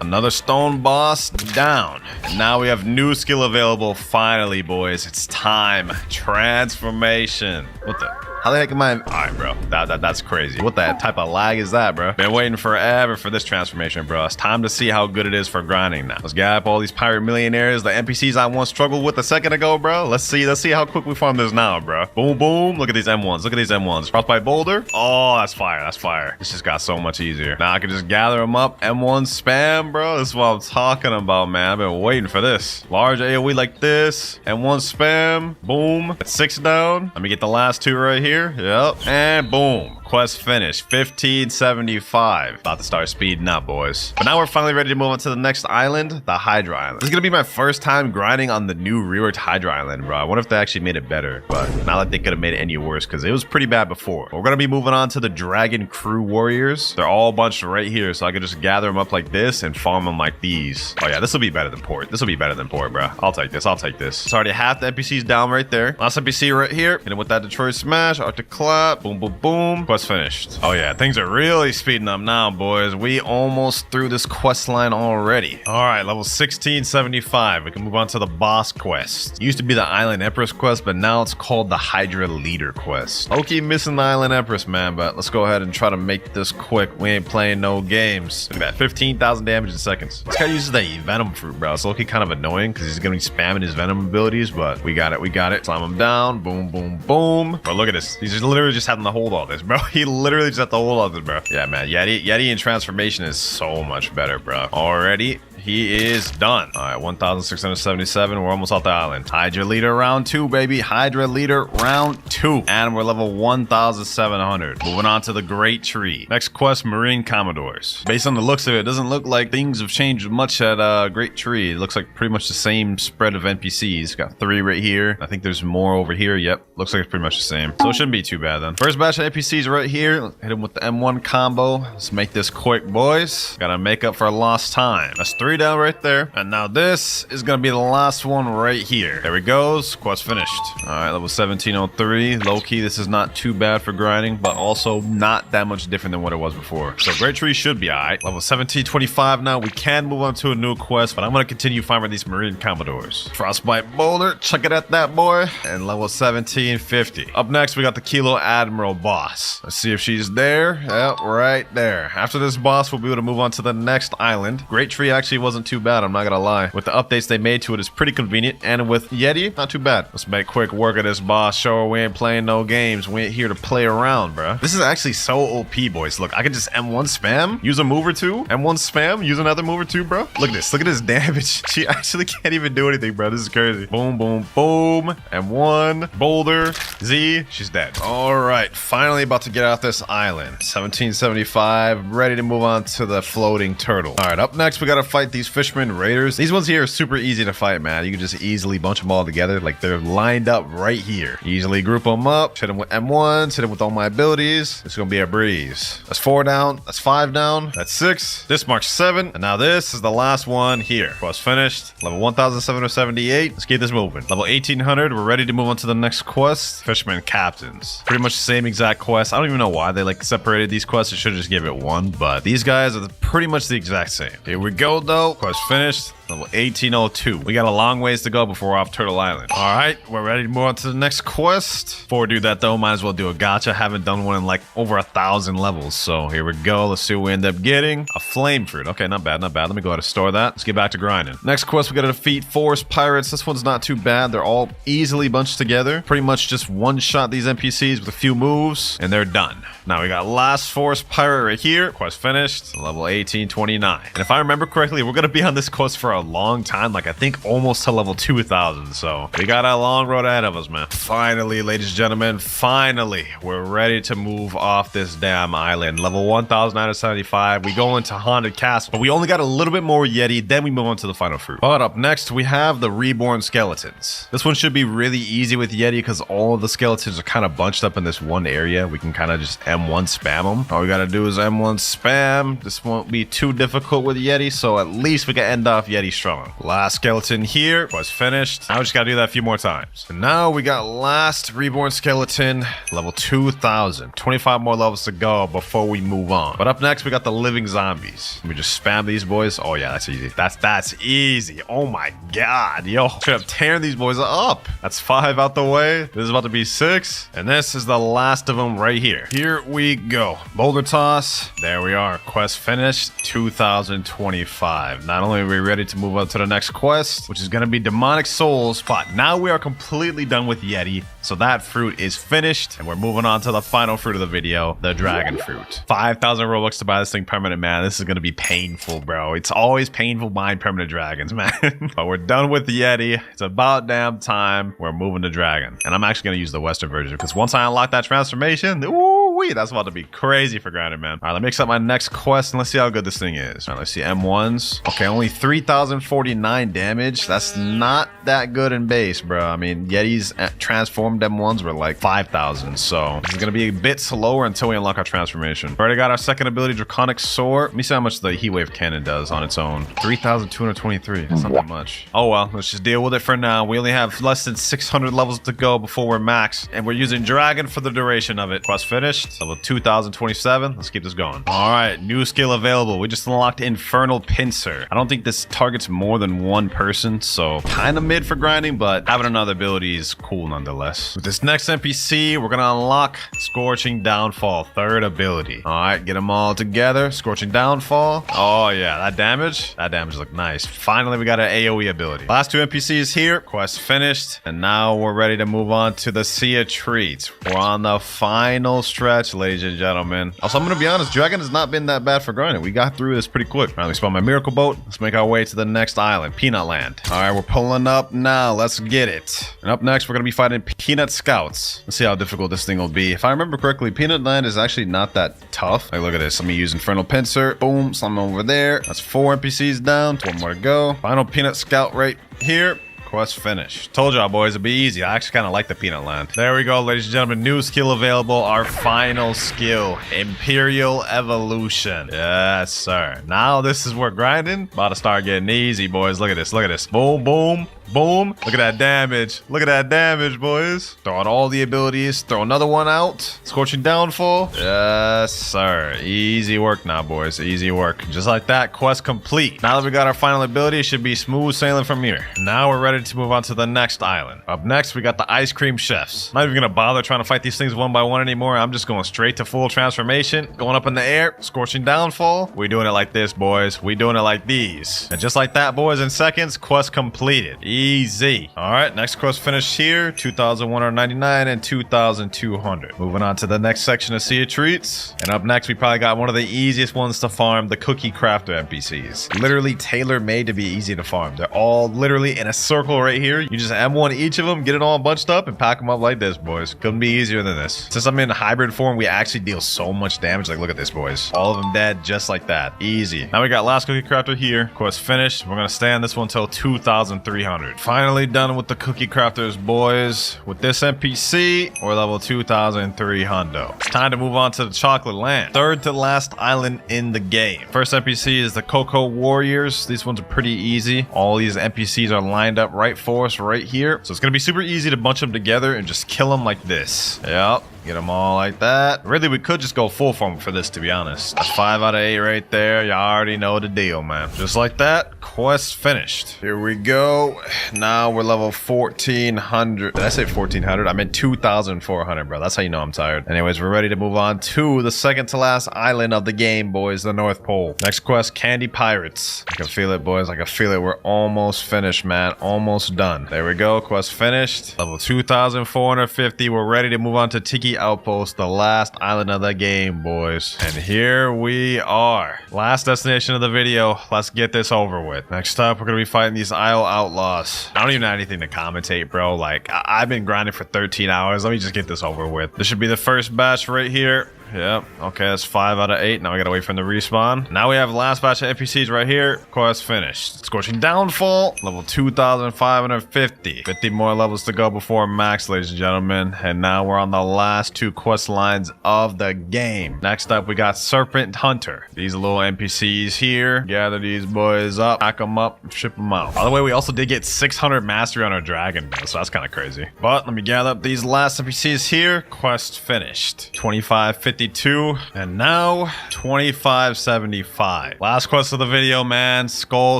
Another stone boss down. And now we have new skill available. Finally, boys. It's time. Transformation. What the? How the heck am I? All right, bro. That's crazy. What the type of lag is that, bro? Been waiting forever for this transformation, bro. It's time to see how good it is for grinding now. Let's get up all these pirate millionaires, the NPCs I once struggled with a second ago, bro. Let's see how quick we farm this now, bro. Boom, boom. Look at these M1s. Look at these M1s. Frostbite boulder. Oh, that's fire. That's fire. This just got so much easier. Now I can just gather them up. M1 spam, bro. This is what I'm talking about, man. I've been waiting for this. Large AoE like this. M1 spam. Boom. That's 6 down. Let me get the last 2 right here. Yep. And boom. Quest finished. 1575. About to start speeding up, boys. But now we're finally ready to move on to the next island, the Hydra Island. This is gonna be my first time grinding on the new reworked Hydra Island, bro. I wonder if they actually made it better, but not that they could have made it any worse because it was pretty bad before. We're gonna be moving on to the Dragon Crew Warriors. They're all bunched right here, so I can just gather them up like this and farm them like these. Oh yeah, this will be better than port. This will be better than port, bro. I'll take this. I'll take this. It's already half the NPCs down right there. Last NPC right here. Hit him with that Detroit Smash. Arctic Clap. Boom, boom, boom. Quest finished. Oh yeah, things are really speeding up now, boys. We almost through this quest line already. All right, level 1675. We can move on to the boss quest. It used to be the Island Empress quest, but now it's called the Hydra Leader quest. Okay, missing the Island Empress, man, but let's go ahead and try to make this quick. We ain't playing no games. Look at that, 15,000 damage in seconds. This guy uses the Venom fruit, bro. It's looking kind of annoying because he's gonna be spamming his Venom abilities, but we got it. We got it. Slam him down. Boom, boom, boom. Bro, look at this. He's just literally just having to hold all this, bro. He literally just had to hold all this, bro. Yeah, man. Yeti and transformation is so much better, bro. Already. He is done. All right, 1,677. We're almost off the island. Hydra Leader round 2, baby. Hydra Leader round 2. And we're level 1,700. Moving on to the Great Tree. Next quest, Marine Commodores. Based on the looks of it, it doesn't look like things have changed much at Great Tree. It looks like pretty much the same spread of NPCs. Got 3 right here. I think there's more over here. Yep, looks like it's pretty much the same. So it shouldn't be too bad then. First batch of NPCs right here. Hit him with the M1 combo. Let's make this quick, boys. Gotta make up for lost time. That's 3 down right there. And now this is gonna be the last one right here. There we go. Quest finished. All right, level 1703. Low-key, this is not too bad for grinding, but also not that much different than what it was before. So Great Tree should be all right. Level 1725 now. We can move on to a new quest, but I'm gonna continue farming these Marine Commodores. Frostbite Boulder. Chuck it at that boy. And level 1750. Up next, we got the Kilo Admiral boss. Let's see if she's there. Yep, right there. After this boss, we'll be able to move on to the next island. Great Tree actually wasn't too bad, I'm not gonna lie. With the updates they made to it, it's pretty convenient. And with Yeti, not too bad. Let's make quick work of this boss. Show her we ain't playing no games. We ain't here to play around, bro. This is actually so OP, boys. Look, I can just M1 spam, use a move or two, M1 spam, use another move or two, bro. Look at this. Look at this damage. She actually can't even do anything, bro. This is crazy. Boom, boom, boom. M1, boulder, Z. She's dead. All right, finally about to get out this island. 1775, ready to move on to the floating turtle. All right, up next, we gotta fight these fishermen raiders. These ones here are super easy to fight, man. You can just easily bunch them all together. Like they're lined up right here. Easily group them up, hit them with M1s, hit them with all my abilities. It's gonna be a breeze. That's 4 down, that's 5 down, that's 6. This marks 7, and now this is the last one here. Quest finished. Level 1,778. Let's keep this moving. Level 1800, we're ready to move on to the next quest. Fisherman Captains. Pretty much the same exact quest. I don't even know why they like separated these quests. They should just give it one, but these guys are pretty much the exact same. Here we go though. Quest finished. Level 1802. We got a long ways to go before we're off Turtle Island. All right, we're ready to move on to the next quest. Before we do that though, might as well do a gacha. Haven't done one in like over 1,000 levels. So here we go. Let's see what we end up getting. A flame fruit. Okay, not bad, not bad. Let me go ahead and store that. Let's get back to grinding. Next quest, we gotta defeat forest pirates. This one's not too bad. They're all easily bunched together. Pretty much just one-shot these NPCs with a few moves, and they're done. Now we got last forest pirate right here. Quest finished. Level 1829. And if I remember correctly, we're gonna be on this quest for a long time, like I think almost to level 2,000. So we got a long road ahead of us, man. Finally, ladies and gentlemen, finally, we're ready to move off this damn island. Level 1,975. We go into Haunted Castle, but we only got a little bit more Yeti, then we move on to the final fruit. But up next, we have the Reborn Skeletons. This one should be really easy with Yeti because all of the skeletons are kind of bunched up in this one area. We can kind of just M1 spam them. All we gotta do is M1 spam. This won't be too difficult with Yeti, so at least we can end off Yeti Yeti strong. Last skeleton here was finished. Now we just gotta do that a few more times. And now we got last reborn skeleton, level 2000. 25 more levels to go before we move on. But up next, we got the living zombies. Let me just spam these boys. Oh yeah, that's easy. That's easy. Oh my god, yo. Straight up tearing these boys up. That's 5 out the way. This is about to be 6. And this is the last of them right here. Here we go. Boulder toss. There we are. Quest finished. 2025. Not only are we ready to move on to the next quest, which is going to be demonic souls, but now we are completely done with Yeti. So that fruit is finished, and we're moving on to the final fruit of the video, the dragon fruit. 5,000 Robux to buy this thing permanent, man. This is going to be painful, bro. It's always painful buying permanent dragons, man. But we're done with the Yeti. It's about damn time. We're moving to dragon. And I'm actually going to use the Western version, because once I unlock that transformation, ooh-wee, that's about to be crazy for grinding, man. All right, let me accept my next quest, and let's see how good this thing is. All right, let's see M1s. Okay, only 3,049 damage. That's not that good in base, bro. I mean, Yetis transformed M1s were like 5,000, so this is gonna be a bit slower until we unlock our transformation. Already got our second ability, Draconic Sword. Let me see how much the Heat Wave Cannon does on its own. 3,223. That's not that much. Oh well, let's just deal with it for now. We only have less than 600 levels to go before we're max, and we're using Dragon for the duration of it. Quest finished. Level 2027. Let's keep this going. All right, new skill available. We just unlocked Infernal Pincer. I don't think this targets more than one person, so kind of mid for grinding, but having another ability is cool nonetheless. With this next NPC, we're gonna unlock Scorching Downfall, third ability. All right, get them all together. Scorching Downfall. Oh yeah, that damage looked nice. Finally, we got an AoE ability. Last two NPCs here. Quest finished, and now we're ready to move on to the Sea of Treats. We're on the final stretch, ladies and gentlemen. Also, I'm gonna be honest, Dragon has not been that bad for grinding. We got through this pretty quick. All right, let me spawn my miracle boat. Let's make our way to the next island, Peanut Land. All right, we're pulling up now. Let's get it. And up next, we're gonna be fighting Peanut Scouts. Let's see how difficult this thing will be. If I remember correctly, Peanut Land is actually not that tough. Like, look at this. Let me use Infernal Pincer. Boom, slime over there. That's 4 NPCs down. 1 more to go. Final Peanut Scout right here. Quest finished. Told y'all boys it'd be easy. I actually kind of like the Peanut Land. There we go, ladies and gentlemen. New skill available. Our final skill, Imperial Evolution. Yes, sir. Now this is where grinding about to start getting easy, boys. Look at this. Look at this. Boom, boom. Boom. Look at that damage. Look at that damage, boys. Throw out all the abilities. Throw another one out. Scorching Downfall. Yes, sir. Easy work now, boys. Easy work. Just like that, quest complete. Now that we got our final ability, it should be smooth sailing from here. Now we're ready to move on to the next island. Up next, we got the Ice Cream Chefs. Not even gonna bother trying to fight these things one by one anymore. I'm just going straight to full transformation. Going up in the air. Scorching Downfall. We doing it like this, boys. We doing it like these. And just like that, boys, in seconds, quest completed. Easy. All right, next quest finished here. 2,199 and 2,200. Moving on to the next section of Sea of Treats. And up next, we probably got one of the easiest ones to farm, the Cookie Crafter NPCs. Literally tailor-made to be easy to farm. They're all literally in a circle right here. You just M1 each of them, get it all bunched up, and pack them up like this, boys. Couldn't be easier than this. Since I'm in hybrid form, we actually deal so much damage. Like, look at this, boys. All of them dead just like that. Easy. Now we got last Cookie Crafter here. Quest finished. We're gonna stay on this one until 2,300. Finally done with the Cookie Crafters, boys. With this NPC, we're level 2,300. It's time to move on to the Chocolate Land. Third to last island in the game. First NPC is the Cocoa Warriors. These ones are pretty easy. All these NPCs are lined up right for us right here. So it's gonna be super easy to bunch them together and just kill them like this. Yep. Get them all like that. Really, we could just go full form for this, to be honest. That's 5 out of 8 right there. You already know the deal, man. Just like that, quest finished. Here we go. Now we're level 1,400. Did I say 1,400? I meant 2,400, bro. That's how you know I'm tired. Anyways, we're ready to move on to the second to last island of the game, boys, the North Pole. Next quest, Candy Pirates. I can feel it, boys. I can feel it. We're almost finished, man. Almost done. There we go. Quest finished. Level 2,450. We're ready to move on to Tiki Outpost, the last island of the game, boys. And here we are. Last destination of the video. Let's get this over with. Next up, we're gonna be fighting these Isle Outlaws. I don't even have anything to commentate, bro. Like, I've been grinding for 13 hours. Let me just get this over with. This should be the first batch right here. Yep. Okay, that's 5 out of 8. Now we gotta wait for them to respawn. Now we have the last batch of NPCs right here. Quest finished. Scorching Downfall, level 2,550. 50 more levels to go before max, ladies and gentlemen. And now we're on the last 2 quest lines of the game. Next up, we got Serpent Hunter. These little NPCs here. Gather these boys up, pack them up, ship them out. By the way, we also did get 600 mastery on our dragon, so that's kind of crazy. But let me gather up these last NPCs here. Quest finished. 2552, and now 2575. Last quest of the video, man. Skull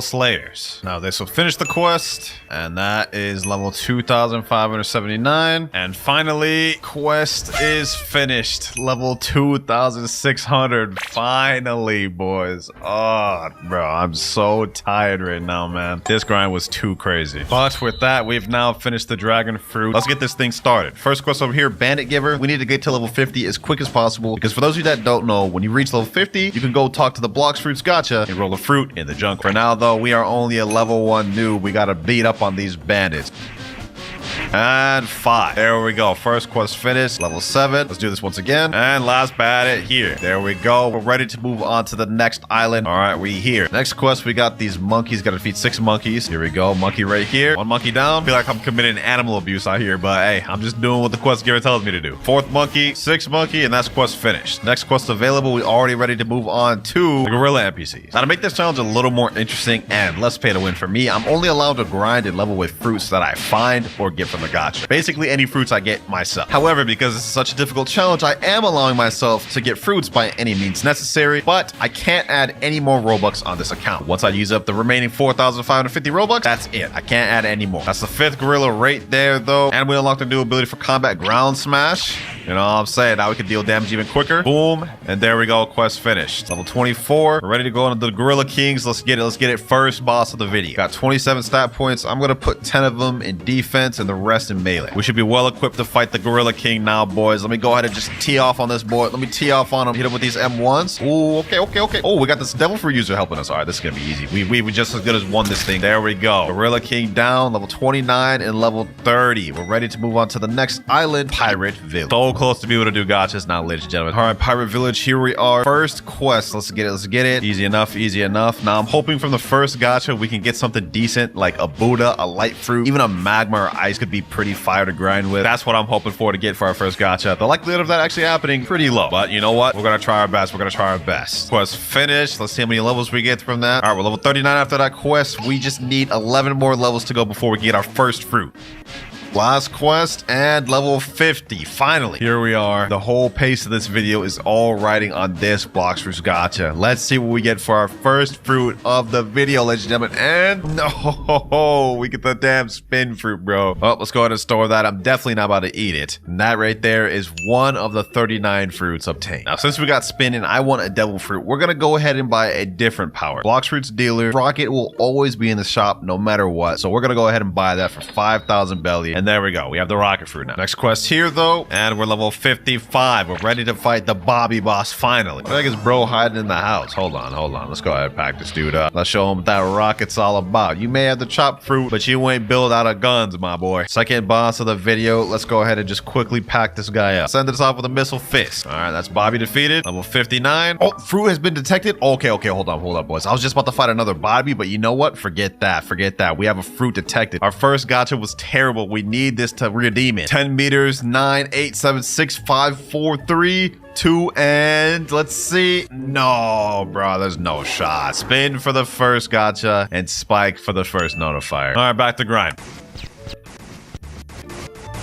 Slayers. Now this will finish the quest, and that is level 2,579. And finally, quest is finished. Level 2,600. Finally, boys. Oh, bro, I'm so tired right now, man. This grind was too crazy. But with that, we've now finished the dragon fruit. Let's get this thing started. First quest over here, Bandit Giver. We need to get to level 50 as quick as possible, because for those of you that don't know, when you reach level 50, you can go talk to the Blox fruits gotcha and roll a fruit in the jungle. For now, though, we are only a level 1 noob. We gotta beat up on these bandits. And 5. There we go. First quest finished. Level 7. Let's do this once again. And last bandit here. There we go. We're ready to move on to the next island. All right, we here. Next quest, we got these monkeys. Got to defeat 6 monkeys. Here we go. Monkey right here. 1 monkey down. Feel like I'm committing animal abuse out here, but hey, I'm just doing what the quest giver tells me to do. 4th monkey, 6th monkey, and that's quest finished. Next quest available. We already ready to move on to the gorilla NPCs. Now to make this challenge a little more interesting and less pay to win for me, I'm only allowed to grind and level with fruits that I find or get from the gotcha. Basically any fruits I get myself. However, because it's such a difficult challenge, I am allowing myself to get fruits by any means necessary, but I can't add any more Robux on this account. Once I use up the remaining 4,550 Robux, that's it. I can't add any more. That's the 5th gorilla right there, though. And we unlocked the new ability for combat ground smash. You know what I'm saying? Now we can deal damage even quicker. Boom. And there we go. Quest finished. Level 24. We're ready to go into the Gorilla Kings. Let's get it. Let's get it. First boss of the video. Got 27 stat points. I'm going to put 10 of them in defense and the rest in melee. We should be well equipped to fight the Gorilla King now, boys. Let me go ahead and just tee off on this boy. Let me tee off on him. Hit him with these M1s. Ooh, okay. Oh, we got this Devil Fruit user helping us. All right, this is going to be easy. We just as good as won this thing. There we go. Gorilla King down. Level 29 and level 30. We're ready to move on to the next island, Pirate Village. So close to be able to do gotchas now, ladies and gentlemen. All right, Pirate Village, here we are. First quest. Let's get it. Easy enough. Now I'm hoping from the first gotcha we can get something decent like a Buddha, a light fruit, even a magma or ice could be pretty fire to grind with. That's what I'm hoping for to get for our first gotcha. The likelihood of that actually happening pretty low, but you know what? We're gonna try our best. Quest finished. Let's see how many levels we get from that. All right, we're level 39 after that quest. We just need 11 more levels to go before we get our first fruit. Last quest and level 50. Finally, here we are. The whole pace of this video is all riding on this Blox Fruits gotcha. Let's see what we get for our first fruit of the video, ladies and gentlemen. And no, we get the damn spin fruit, bro. Oh, let's go ahead and store that. I'm definitely not about to eat it. And that right there is one of the 39 fruits obtained. Now, since we got spin and I want a devil fruit, we're gonna go ahead and buy a different power. Blox Fruits dealer. Rocket will always be in the shop no matter what. So we're gonna go ahead and buy that for 5,000 belly. And there we go. We have the rocket fruit now. Next quest here, though, and we're level 55. We're ready to fight the Bobby boss finally. I think it's bro hiding in the house. Hold on. Let's go ahead and pack this dude up. Let's show him what that rocket's all about. You may have the chop fruit, but you ain't built out of guns, my boy. Second boss of the video. Let's go ahead and just quickly pack this guy up. Send this off with a missile fist. All right, that's Bobby defeated. Level 59. Oh, fruit has been detected. Okay, hold on, boys. I was just about to fight another Bobby, but you know what? Forget that. We have a fruit detected. Our first gotcha was terrible. We need this to redeem it. 10 meters, 9, 8, 7, 6, 5, 4, 3, 2, and let's see. No, bro, there's no shot. Spin for the first gotcha and spike for the first notifier. All right, back to grind.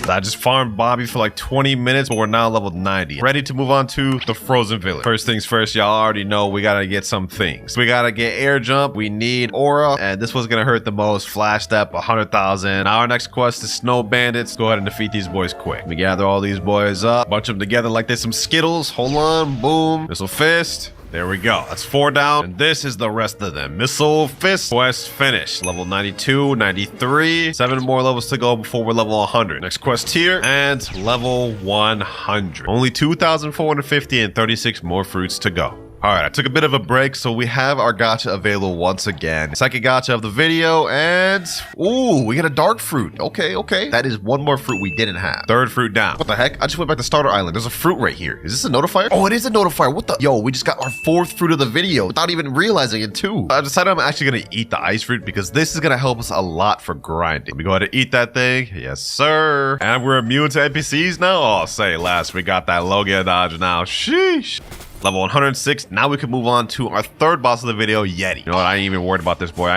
I just farmed Bobby for like 20 minutes, but we're now level 90. Ready to move on to the Frozen Village. First things first, y'all already know we gotta get some things. We gotta get air jump, we need aura, and this was gonna hurt the most. Flash step, 100,000. Now our next quest is Snow Bandits. Go ahead and defeat these boys quick. We gather all these boys up, bunch them together like there's some Skittles. Hold on, boom. Missile fist. There we go. That's 4 down. And this is the rest of them. Missile fist. Quest finished. Level 92, 93. 7 more levels to go before we're level 100. Next quest here. And level 100. Only 2,450 and 36 more fruits to go. All right, I took a bit of a break, so we have our gacha available once again. Second gacha of the video, and ooh, we got a dark fruit. Okay. That is one more fruit we didn't have. Third fruit down. What the heck? I just went back to Starter Island. There's a fruit right here. Is this a notifier? Oh, it is a notifier. What the? Yo, we just got our fourth fruit of the video without even realizing it too. I decided I'm actually gonna eat the ice fruit because this is gonna help us a lot for grinding. Let me go ahead and eat that thing. Yes, sir. And we're immune to NPCs now. Oh, say less. We got that Logia dodge now. Sheesh. Level 106. Now we can move on to our third boss of the video, Yeti. You know what? I ain't even worried about this boy.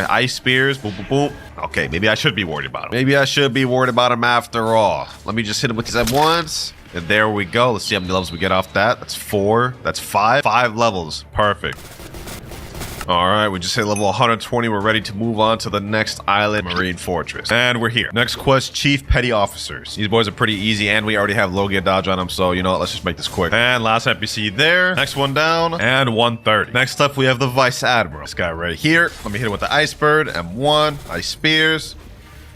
Ice spears. Boom, boom, boom. Okay, maybe I should be worried about him. Maybe I should be worried about him after all. Let me just hit him with these at once. And there we go. Let's see how many levels we get off that. That's 4. That's 5. 5 levels. Perfect. All right, we just hit level 120. We're ready to move on to the next island, Marine Fortress. And we're here. Next quest, Chief Petty Officers. These boys are pretty easy, and we already have Logia dodge on them, so you know what, let's just make this quick. And last NPC there. Next one down, and 130. Next up, we have the Vice Admiral. This guy right here. Let me hit him with the Ice Bird, M1, Ice Spears.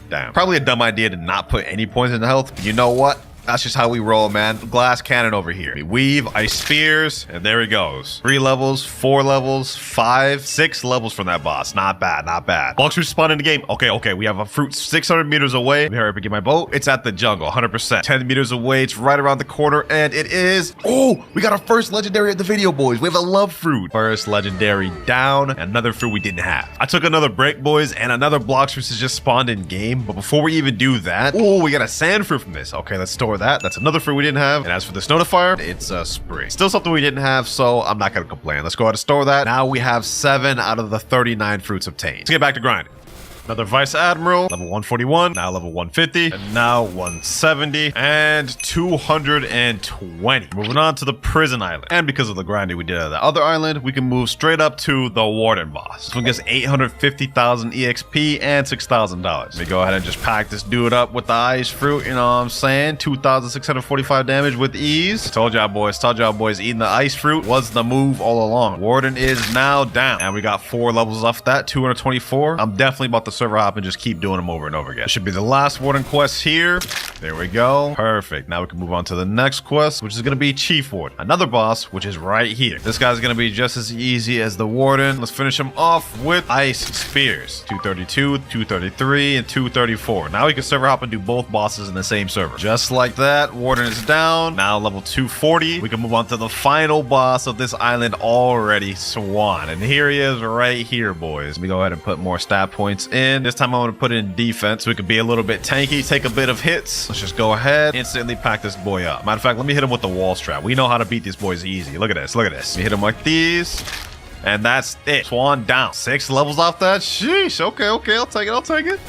Damn. Probably a dumb idea to not put any points in the health, but you know what? That's just how we roll, man. Glass cannon over here. We weave, ice spears, and there he goes. 3 levels, 4 levels, 5, 6 levels from that boss. Not bad, not bad. Blox fruit spawned in the game. Okay. We have a fruit 600 meters away. Let me hurry up and get my boat. It's at the jungle, 100%. 10 meters away. It's right around the corner, and it is... Oh, we got our first legendary of the video, boys. We have a love fruit. First legendary down. Another fruit we didn't have. I took another break, boys, and another Blox fruit has just spawned in game. But before we even do that... Oh, we got a sand fruit from this. Okay, let's store that. That's another fruit we didn't have. And as for this notifier, it's a spring. Still something we didn't have, so I'm not gonna complain. Let's go ahead and store that. Now we have 7 out of the 39 fruits obtained. Let's get back to grinding. Another Vice Admiral, level 141, now level 150, and now 170, and 220. Moving on to the Prison Island. And because of the grinding we did at the other island, we can move straight up to the Warden boss. This one gets 850,000 EXP and $6,000. Let me go ahead and just pack this dude up with the ice fruit, you know what I'm saying? 2,645 damage with ease. Told y'all boys, eating the ice fruit was the move all along. Warden is now down, and we got 4 levels off that, 224. I'm definitely about to server hop and just keep doing them over and over again. This should be the last Warden quest here. There we go. Perfect. Now we can move on to the next quest, which is going to be Chief Warden. Another boss, which is right here. This guy's going to be just as easy as the Warden. Let's finish him off with Ice Spears. 232, 233, and 234. Now we can server hop and do both bosses in the same server. Just like that, Warden is down. Now level 240. We can move on to the final boss of this island already, Swan. And here he is right here, boys. Let me go ahead and put more stat points in. This time I'm going to put it in defense so we can be a little bit tanky, take a bit of hits. Let's just go ahead, instantly pack this boy up. Matter of fact, let me hit him with the wall strap. We know how to beat these boys easy. Look at this. Let me hit him like these. And that's it. Swan down. 6 levels off that. Sheesh. Okay. I'll take it.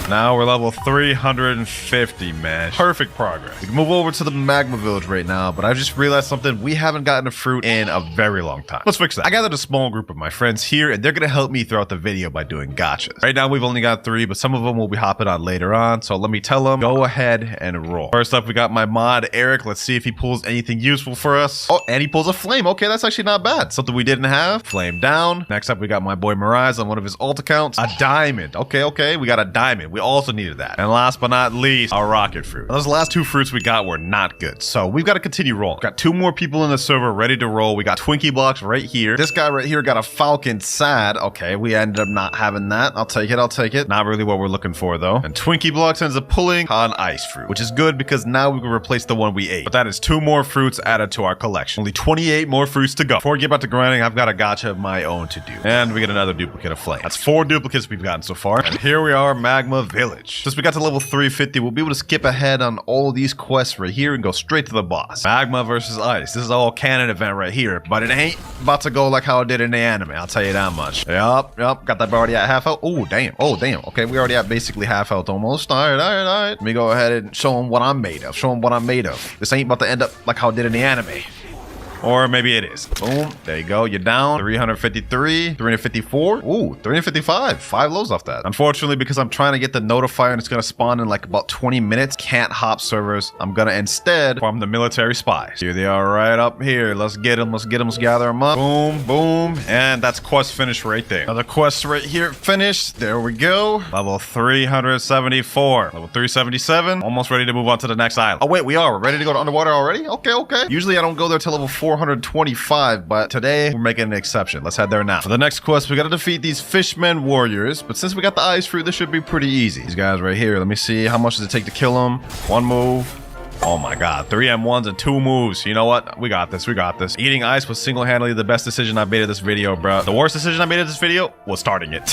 Now we're level 350, man. Perfect progress. We can move over to the Magma village right now, but I just realized something. We haven't gotten a fruit in a very long time. Let's fix that. I gathered a small group of my friends here, and they're going to help me throughout the video by doing gachas. Right now, we've only got 3, but some of them will be hopping on later on, so let me tell them, go ahead and roll. First up, we got my mod, Eric. Let's see if he pulls anything useful for us. Oh, and he pulls a flame. Okay, that's actually not bad. Something we didn't have. Flame down. Next up, we got my boy Mirage on one of his alt accounts. A diamond. Okay. We got a diamond. We also needed that. And last but not least, a rocket fruit. Those last 2 fruits we got were not good, so we've got to continue rolling. Got 2 more people in the server ready to roll. We got Twinkie Blox right here. This guy right here got a Falcon Sad. Okay, we ended up not having that. I'll take it. Not really what we're looking for though. And Twinkie Blox ends up pulling an ice fruit, which is good because now we can replace the one we ate. But that is 2 more fruits added to our collection. Only 28 more fruits to go. Before we get back to grinding, I've got a gacha of my own to do. And we get another duplicate of flame. That's 4 duplicates we've gotten so far. And here we are, Magma Village. Since we got to level 350, we'll be able to skip ahead on all these quests right here and go straight to the boss. Magma versus Ice. This is all canon event right here, but it ain't about to go like how it did in the anime. I'll tell you that much. Yup. Got that already at half health. Oh, damn. Okay, we already at basically half health almost. All right. Let me go ahead and show him what I'm made of. This ain't about to end up like how it did in the anime. Or maybe it is. Boom. There you go. You're down. 353, 354. Ooh, 355. 5 lows off that. Unfortunately, because I'm trying to get the notifier and it's going to spawn in like about 20 minutes, can't hop servers. I'm going to instead farm the military spies. Here they are right up here. Let's get them. Let's get them. Let's gather them up. Boom, boom. And that's quest finished right there. Another quest right here finished. There we go. Level 374. Level 377. Almost ready to move on to the next island. Oh, wait, we are. We're ready to go to underwater already? Okay, okay. Usually I don't go there till level 425, but today we're making an exception. Let's head there now. For the next quest, we got to defeat these fishmen warriors, but since we got the ice fruit, this should be pretty easy. These guys right here. Let me see. How much does it take to kill them? 1 move. Oh my god, 3 M1s and 2 moves. You know what? We got this. We got this. Eating ice was single-handedly the best decision I made in this video, bro. The worst decision I made in this video was starting it.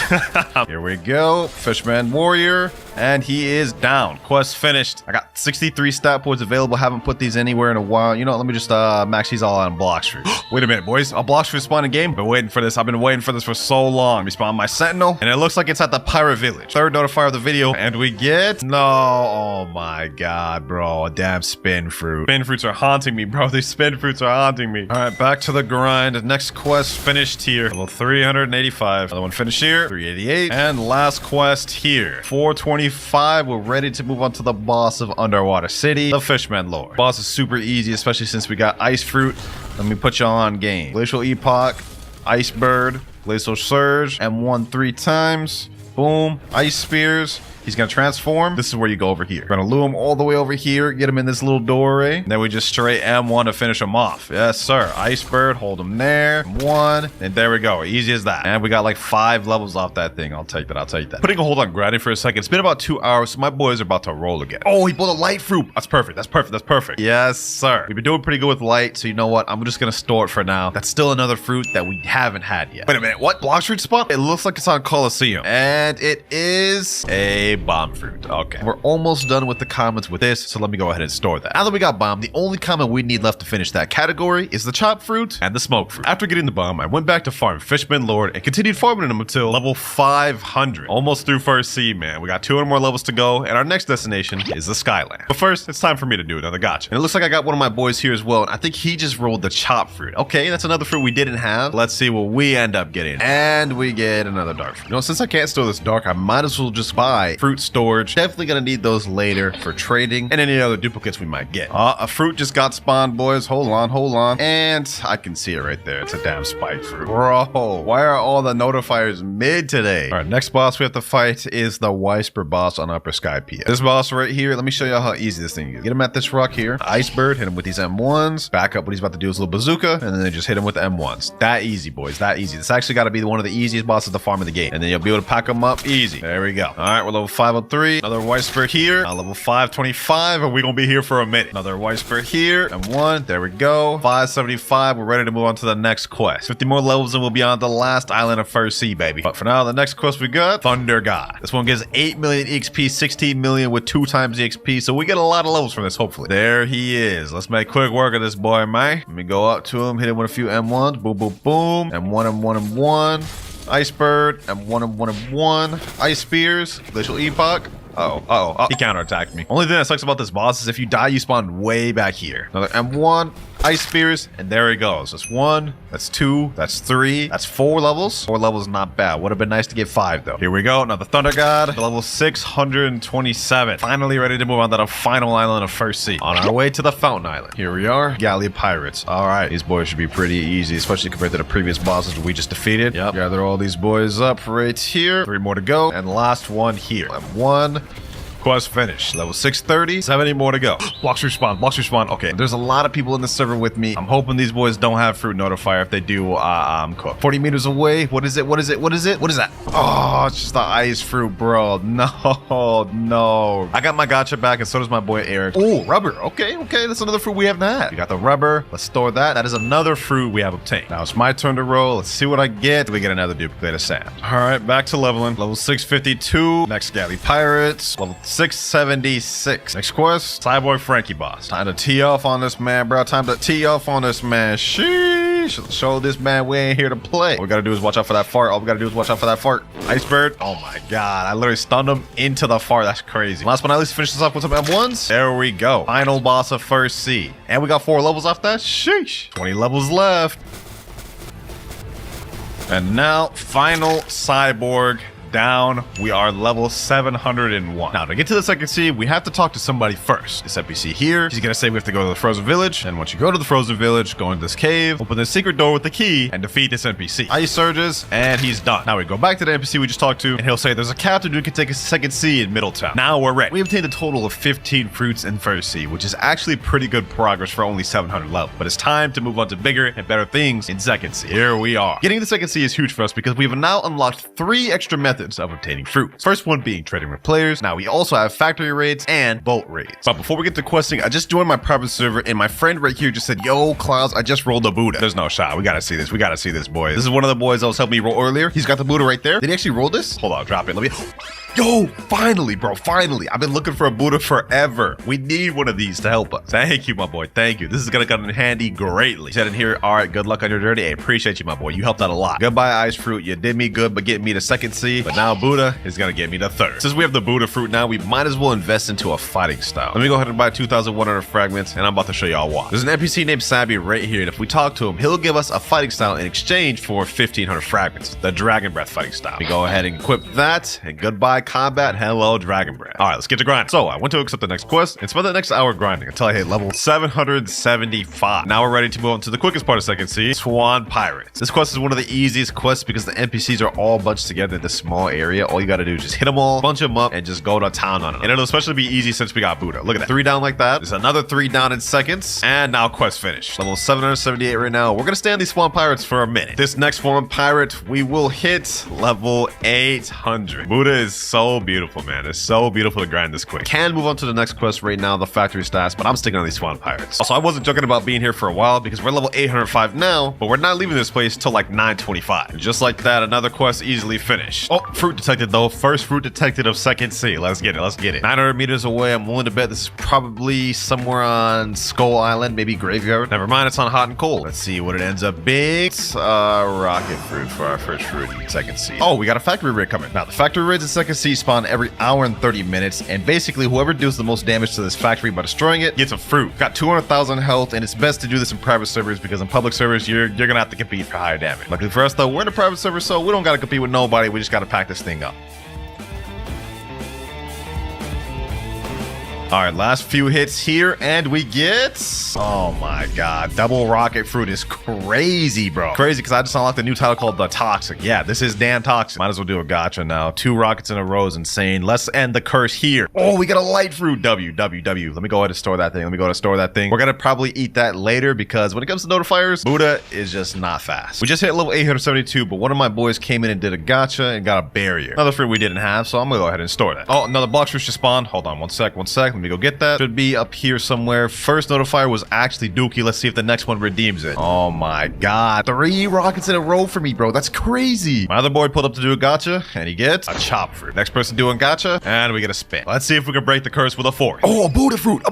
Here we go. Fishman warrior. And he is down. Quest finished. I got 63 stat points available. Haven't put these anywhere in a while. You know what? Let me just max these all out on Blox fruit. Wait a minute, boys. A Blox fruit spawn in game? Been waiting for this. I've been waiting for this for so long. We spawn my sentinel, and it looks like it's at the pirate village. 3rd notifier of the video, and we get oh my god, bro. A damn spin fruit. Spin fruits are haunting me, bro. These spin fruits are haunting me. All right, back to the grind. Next quest finished here. Level 385. Another one finished here. 388. And last quest here. 425. We're ready to move on to the boss of Underwater City, the Fishman Lord. Boss is super easy, especially since we got ice fruit. Let me put you on game. Glacial Epoch, Ice Bird, Glacial Surge, M1 3 times. Boom. Ice Spears. He's going to transform. This is where you go over here. We're going to lure him all the way over here, get him in this little doorway. Then we just straight M1 to finish him off. Yes, sir. Ice Bird, hold him there. M1, and there we go. Easy as that. And we got like 5 levels off that thing. I'll take that. I'll take that. Putting a hold on grinding for a second. It's been about 2 hours, so my boys are about to roll again. Oh, he pulled a light fruit. That's perfect. That's perfect. That's perfect. Yes, sir. We've been doing pretty good with light, so you know what? I'm just going to store it for now. That's still another fruit that we haven't had yet. Wait a minute. What? Blox fruit spawn? It looks like it's on Coliseum. And it is a bomb fruit. Okay, we're almost done with the comments with this, so let me go ahead and store that. Now that we got bomb, the only comment we need left to finish that category is the chop fruit and the smoke fruit. After getting the bomb, I went back to farm Fishman Lord and continued farming them until level 500. Almost through first seed, man. We got 200 more levels to go, and our next destination is the Skylands. But first, it's time for me to do another gacha. And it looks like I got one of my boys here as well, and I think he just rolled the chop fruit. Okay, that's another fruit we didn't have. Let's see what we end up getting. And we get another dark fruit. You know, since I can't store this dark, I might as well just buy fruit storage. Definitely gonna need those later for trading and any other duplicates we might get. A fruit just got spawned, boys. Hold on, hold on. And I can see it right there. It's a damn spike fruit. Bro, why are all the notifiers mid today? All right, next boss we have to fight is the Whisper boss on Upper Sky PS. This boss right here, let me show you how easy this thing is. Get him at this rock here. Ice Bird, hit him with these M1s. Back up what he's about to do is a little bazooka, and then just hit him with the M1s. That easy, boys. That easy. This actually got to be one of the easiest bosses to farm in the game. And then you'll be able to pack them up easy. There we go. All right, we're level 503. Another Whisper here. Level 525, and we're gonna be here for a minute. Another Whisper here, and 1. There we go. 575. We're ready to move on to the next quest. 50 more levels, and we'll be on the last island of First Sea, baby. But for now, the next quest we got, Thunder God. This one gives 8 million XP, 16 million with 2 times the XP, so we get a lot of levels from this, hopefully. There he is. Let's make quick work of this boy, man. Let me go up to him, hit him with a few M1s. Boom, boom, boom. M1, M1, M1. Ice Bird, M1, M1, M1. Ice Spears, Glacial Epoch. Oh, he counterattacked me. Only thing that sucks about this boss is if you die, you spawn way back here. Another M1, Ice Spears, and there he goes. That's 1, that's 2, that's 3, that's 4 levels. 4 levels not bad. Would have been nice to get 5 though. Here we go, another Thunder God, level 627. Finally ready to move on to the final island of First Sea. On our way to the Fountain Island. Here we are, Galley Pirates. All right, these boys should be pretty easy, especially compared to the previous bosses we just defeated. Yep, gather all these boys up right here. 3 more to go, and last one here. M1. Quest finished. Level 630. 70 more to go. Blox respawn. Blox respawn. Okay, there's a lot of people in the server with me. I'm hoping these boys don't have fruit notifier. If they do, I'm cooked. 40 meters away. What is it? What is it? What is it? What is that? Oh, it's just the ice fruit, bro. No, no. I got my gacha back, and so does my boy Eric. Oh, rubber. Okay, that's another fruit we haven't had. We got the rubber. Let's store that. That is another fruit we have obtained. Now it's my turn to roll. Let's see what I get. We get another duplicate of sand. All right, back to leveling. Level 652. Next Galley Pirates. Level 676. Next quest, Cyborg Frankie boss. Time to tee off on this man, bro. Time to tee off on this man. Sheesh. Sheesh. Let's show this man we ain't here to play. All we gotta do is watch out for that fart. All we gotta do is watch out for that fart. Iceberg. Oh my god. I literally stunned him into the fart. That's crazy. Last but not least, finish this off with some M1s. There we go. Final boss of first sea. And we got 4 levels off that. Sheesh. 20 levels left. And now, final cyborg down. We are level 701. Now, to get to the second sea, we have to talk to somebody first. This NPC here, he's gonna say we have to go to the frozen village. And once you go to the frozen village, go into this cave, open the secret door with the key, and defeat this NPC. Ice surges, and he's done. Now we go back to the NPC we just talked to, and he'll say there's a captain who can take a second sea in Middletown. Now we're ready. We obtained a total of 15 fruits in first sea, which is actually pretty good progress for only 700 level. But it's time to move on to bigger and better things in second sea. Here we are. Getting the second sea is huge for us because we've now unlocked 3 extra methods of obtaining fruits. First one being trading with players. Now we also have factory raids and boat raids. But before we get to questing, I just joined my private server and my friend right here just said, yo, Clouds, I just rolled a Buddha. There's no shot. We gotta see this. We gotta see this, boys. This is one of the boys that was helping me roll earlier. He's got the Buddha right there. Did he actually roll this? Hold on, drop it. Let me... Yo, finally, bro, finally. I've been looking for a Buddha forever. We need one of these to help us. Thank you, my boy. Thank you. This is gonna come in handy greatly. He said in here, all right, good luck on your journey. I appreciate you, my boy. You helped out a lot. Goodbye, ice fruit. You did me good, but getting me the second sea. But now Buddha is gonna get me the third. Since we have the Buddha fruit now, we might as well invest into a fighting style. Let me go ahead and buy 2,100 fragments, and I'm about to show y'all why. There's an NPC named Sabby right here, and if we talk to him, he'll give us a fighting style in exchange for 1,500 fragments. The Dragon Breath fighting style. We go ahead and equip that, and goodbye combat. Hello, Dragon Breath. All right, let's get to grinding. So I went to accept the next quest and spent the next hour grinding until I hit level 775. Now we're ready to move on to the quickest part of second sea, Swan Pirates. This quest is one of the easiest quests because the NPCs are all bunched together in this small area. All you got to do is just hit them all, bunch them up, and just go to town on them. And it'll especially be easy since we got Buddha. Look at that. 3 down like that. There's another 3 down in seconds. And now quest finished. Level 778 right now. We're going to stay on these Swan Pirates for a minute. This next Swan Pirate, we will hit level 800. Buddha is so beautiful, man. It's so beautiful to grind this quick. Can move on to the next quest right now, the factory stats, but I'm sticking on these Swan Pirates. Also, I wasn't joking about being here for a while because we're level 805 now, but we're not leaving this place till like 925. And just like that, another quest easily finished. Oh, fruit detected though. First fruit detected of second sea. Let's get it. Let's get it. 900 meters away. I'm willing to bet this is probably somewhere on Skull Island, maybe Graveyard. Never mind, it's on Hot and Cold. Let's see what it ends up being. Rocket fruit for our first fruit in second sea. Oh, we got a factory raid coming. Now, the factory raids in second sea spawn every hour and 30 minutes, and basically whoever deals the most damage to this factory by destroying it gets a fruit. Got 200,000 health, and it's best to do this in private servers because in public servers you're gonna have to compete for higher damage. Luckily for us though, we're in a private server, so we don't gotta compete with nobody. We just gotta pack this thing up. All right, last few hits here, and we get... Oh my god, double rocket fruit is crazy, bro. Crazy, because I just unlocked a new title called The Toxic. Yeah, this is damn toxic. Might as well do a gacha now. 2 rockets in a row is insane. Let's end the curse here. Oh, we got a light fruit. W. Let me go ahead and store that thing. We're gonna probably eat that later because when it comes to notifiers, Buddha is just not fast. We just hit level 872, but one of my boys came in and did a gacha and got a barrier. Another fruit we didn't have, so I'm gonna go ahead and store that. Oh, another Blox fruit just spawned. Hold on, one sec. Let me go get that. Should be up here somewhere. First notifier was actually Dookie. Let's see if the next one redeems it. Oh my god. 3 rockets in a row for me, bro. That's crazy. My other boy pulled up to do a gacha, and he gets a chop fruit. Next person doing gacha, and we get a spin. Let's see if we can break the curse with a 4. Oh, a Buddha fruit,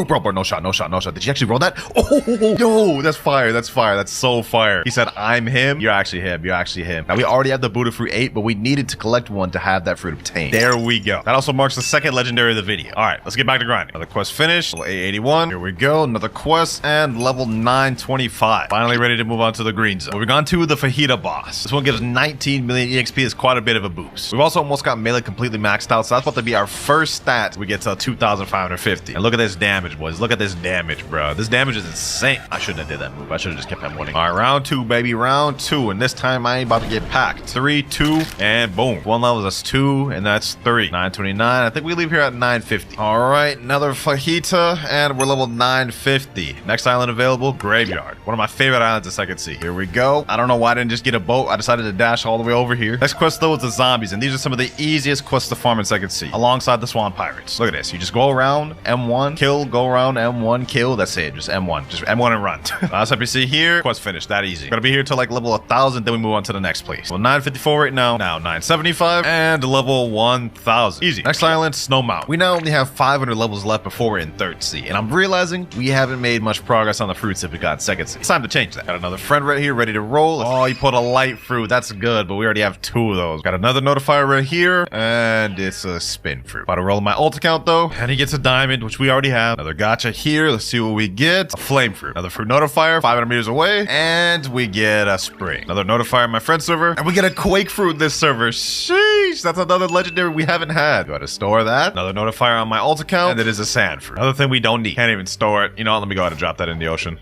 bro. No shot. Did you actually roll that? Oh, yo, that's fire. That's so fire. He said, I'm him. You're actually him. Now, we already have the Buddha fruit 8, but we needed to collect one to have that fruit obtained. There we go. That also marks the second legendary of the video. All right, let's get back to grinding. Another quest finished. Level 881. Here we go. Another quest and level 925. Finally ready to move on to the green zone. Moving on to the Fajita boss. This one gives 19 million EXP. It's quite a bit of a boost. We've also almost got melee completely maxed out, so that's about to be our first stat. We get to 2,550. And look at this damage, boys. Look at this damage, bro. This damage is insane. I shouldn't have did that move. I should have just kept that winning. All right, round 2, baby. Round 2. And this time I ain't about to get packed. 3, 2, and boom. One level, that's 2, and that's 3. 929. I think we leave here at 950. All right, another Fajita, and we're level 950. Next island available, Graveyard. One of my favorite islands in second sea. Here we go. I don't know why I didn't just get a boat. I decided to dash all the way over here. Next quest though is the zombies, and these are some of the easiest quests to farm in second sea, alongside the Swan Pirates. Look at this. You just go around, M1, kill, go around, M1, kill. That's it. Just M1. Just M1 and run. Last NPC here. Quest finished. That easy. Gonna be here till like level 1,000, then we move on to the next place. Well, 954 right now 975, and level 1,000. Easy. Next island, Snow Mountain. We now only have 500 levels left before we're in 3rd sea. And I'm realizing we haven't made much progress on the fruits if we got 2nd sea. It's time to change that. Got another friend right here ready to roll. Oh, he put a light fruit. That's good, but we already have 2 of those. Got another notifier right here, and it's a spin fruit. About to roll my ult account though, and he gets a diamond, which we already have. Another gacha here. Let's see what we get. A flame fruit. Another fruit notifier, 500 meters away, and we get a spring. Another notifier in my friend server, and we get a quake fruit in this server. Sheesh, that's another legendary we haven't had. Got to store that. Another notifier on my ult account, and it is a sand fruit. Another thing we don't need. Can't even store it. You know what? Let me go ahead and drop that in the ocean.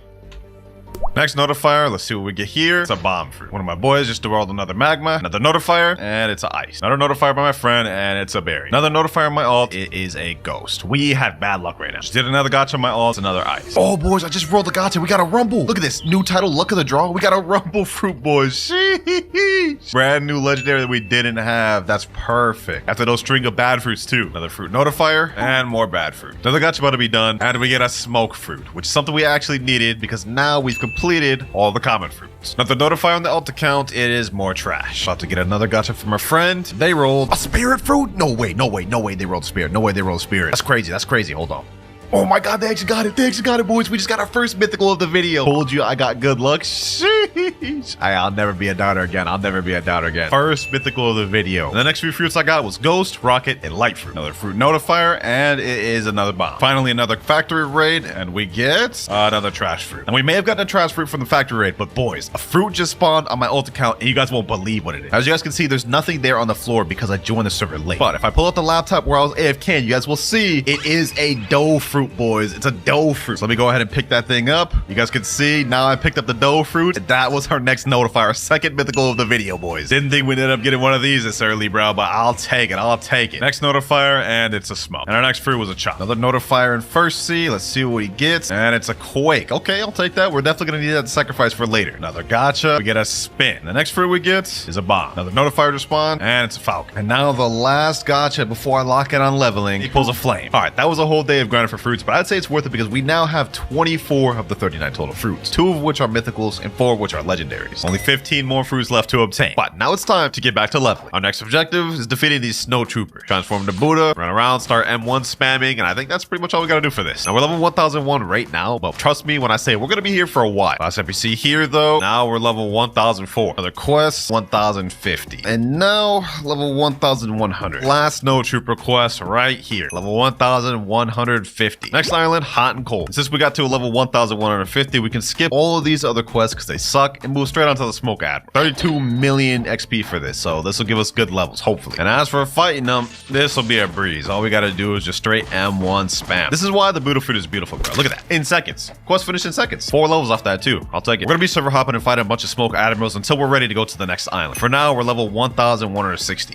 Next notifier, let's see what we get here. It's a bomb fruit. One of my boys just rolled another magma, another notifier, and it's an ice. Another notifier by my friend, and it's a berry. Another notifier on my ult, it is a ghost. We have bad luck right now. Just did another gacha on my ult, another ice. Oh, boys, I just rolled a gacha. We got a rumble. Look at this. New title, luck of the draw. We got a rumble fruit, boys. Sheesh. Brand new legendary that we didn't have. That's perfect. After those string of bad fruits, too. Another fruit notifier, and more bad fruit. Another gacha about to be done, and we get a smoke fruit, which is something we actually needed because now we've completed all the common fruits. Another notifier on the alt account, it is more trash. About to get another gacha from a friend. They rolled a spirit fruit? No way, no way, no way they rolled spirit. No way they rolled spirit. That's crazy, that's crazy. Hold on. Oh my god, they actually got it. They actually got it, boys. We just got our first mythical of the video. Told you I got good luck. Sheesh. I'll never be a doubter again. I'll never be a doubter again. First mythical of the video. And the next few fruits I got was Ghost, Rocket, and Light Fruit. Another fruit notifier, and it is another bomb. Finally, another factory raid, and we get another trash fruit. And we may have gotten a trash fruit from the factory raid, but boys, a fruit just spawned on my ult account, and you guys won't believe what it is. As you guys can see, there's nothing there on the floor because I joined the server late. But if I pull out the laptop where I was AFK, you guys will see it is a dough fruit, boys. It's a dough fruit. So let me go ahead and pick that thing up. You guys can see now I picked up the dough fruit. That was our next notifier, our second mythical of the video, boys. Didn't think we'd end up getting one of these this early, bro, but I'll take it. I'll take it. Next notifier, and it's a smoke. And our next fruit was a chop. Another notifier in first sea. Let's see what he gets. And it's a quake. Okay, I'll take that. We're definitely gonna need that to sacrifice for later. Another gacha. We get a spin. The next fruit we get is a bomb. Another notifier to spawn, and it's a falcon. And now the last gacha before I lock it on leveling, he pulls a flame. All right, that was a whole day of grinding for fruits, but I'd say it's worth it because we now have 24 of the 39 total fruits, 2 of which are mythicals and 4 of which are legendaries. Only 15 more fruits left to obtain. But now it's time to get back to leveling. Our next objective is defeating these snow troopers. Transform into Buddha, run around, start M1 spamming, and I think that's pretty much all we gotta do for this. Now we're level 1001 right now, but trust me when I say we're gonna be here for a while. Last NPC here though, now we're level 1004. Another quest, 1050. And now level 1100. Last snow trooper quest right here, level 1150. Next island, hot and cold. Since we got to a level 1150, we can skip all of these other quests because they suck and move straight onto the smoke admiral. 32 million XP for this, so this will give us good levels, hopefully. And as for fighting them, this will be a breeze. All we gotta do is just straight M1 spam. This is why the Buddha fruit is beautiful, bro. Look at that. In seconds. Quest finished in seconds. 4 levels off that too. I'll take it. We're gonna be server hopping and fighting a bunch of smoke admirals until we're ready to go to the next island. For now, we're level 1160.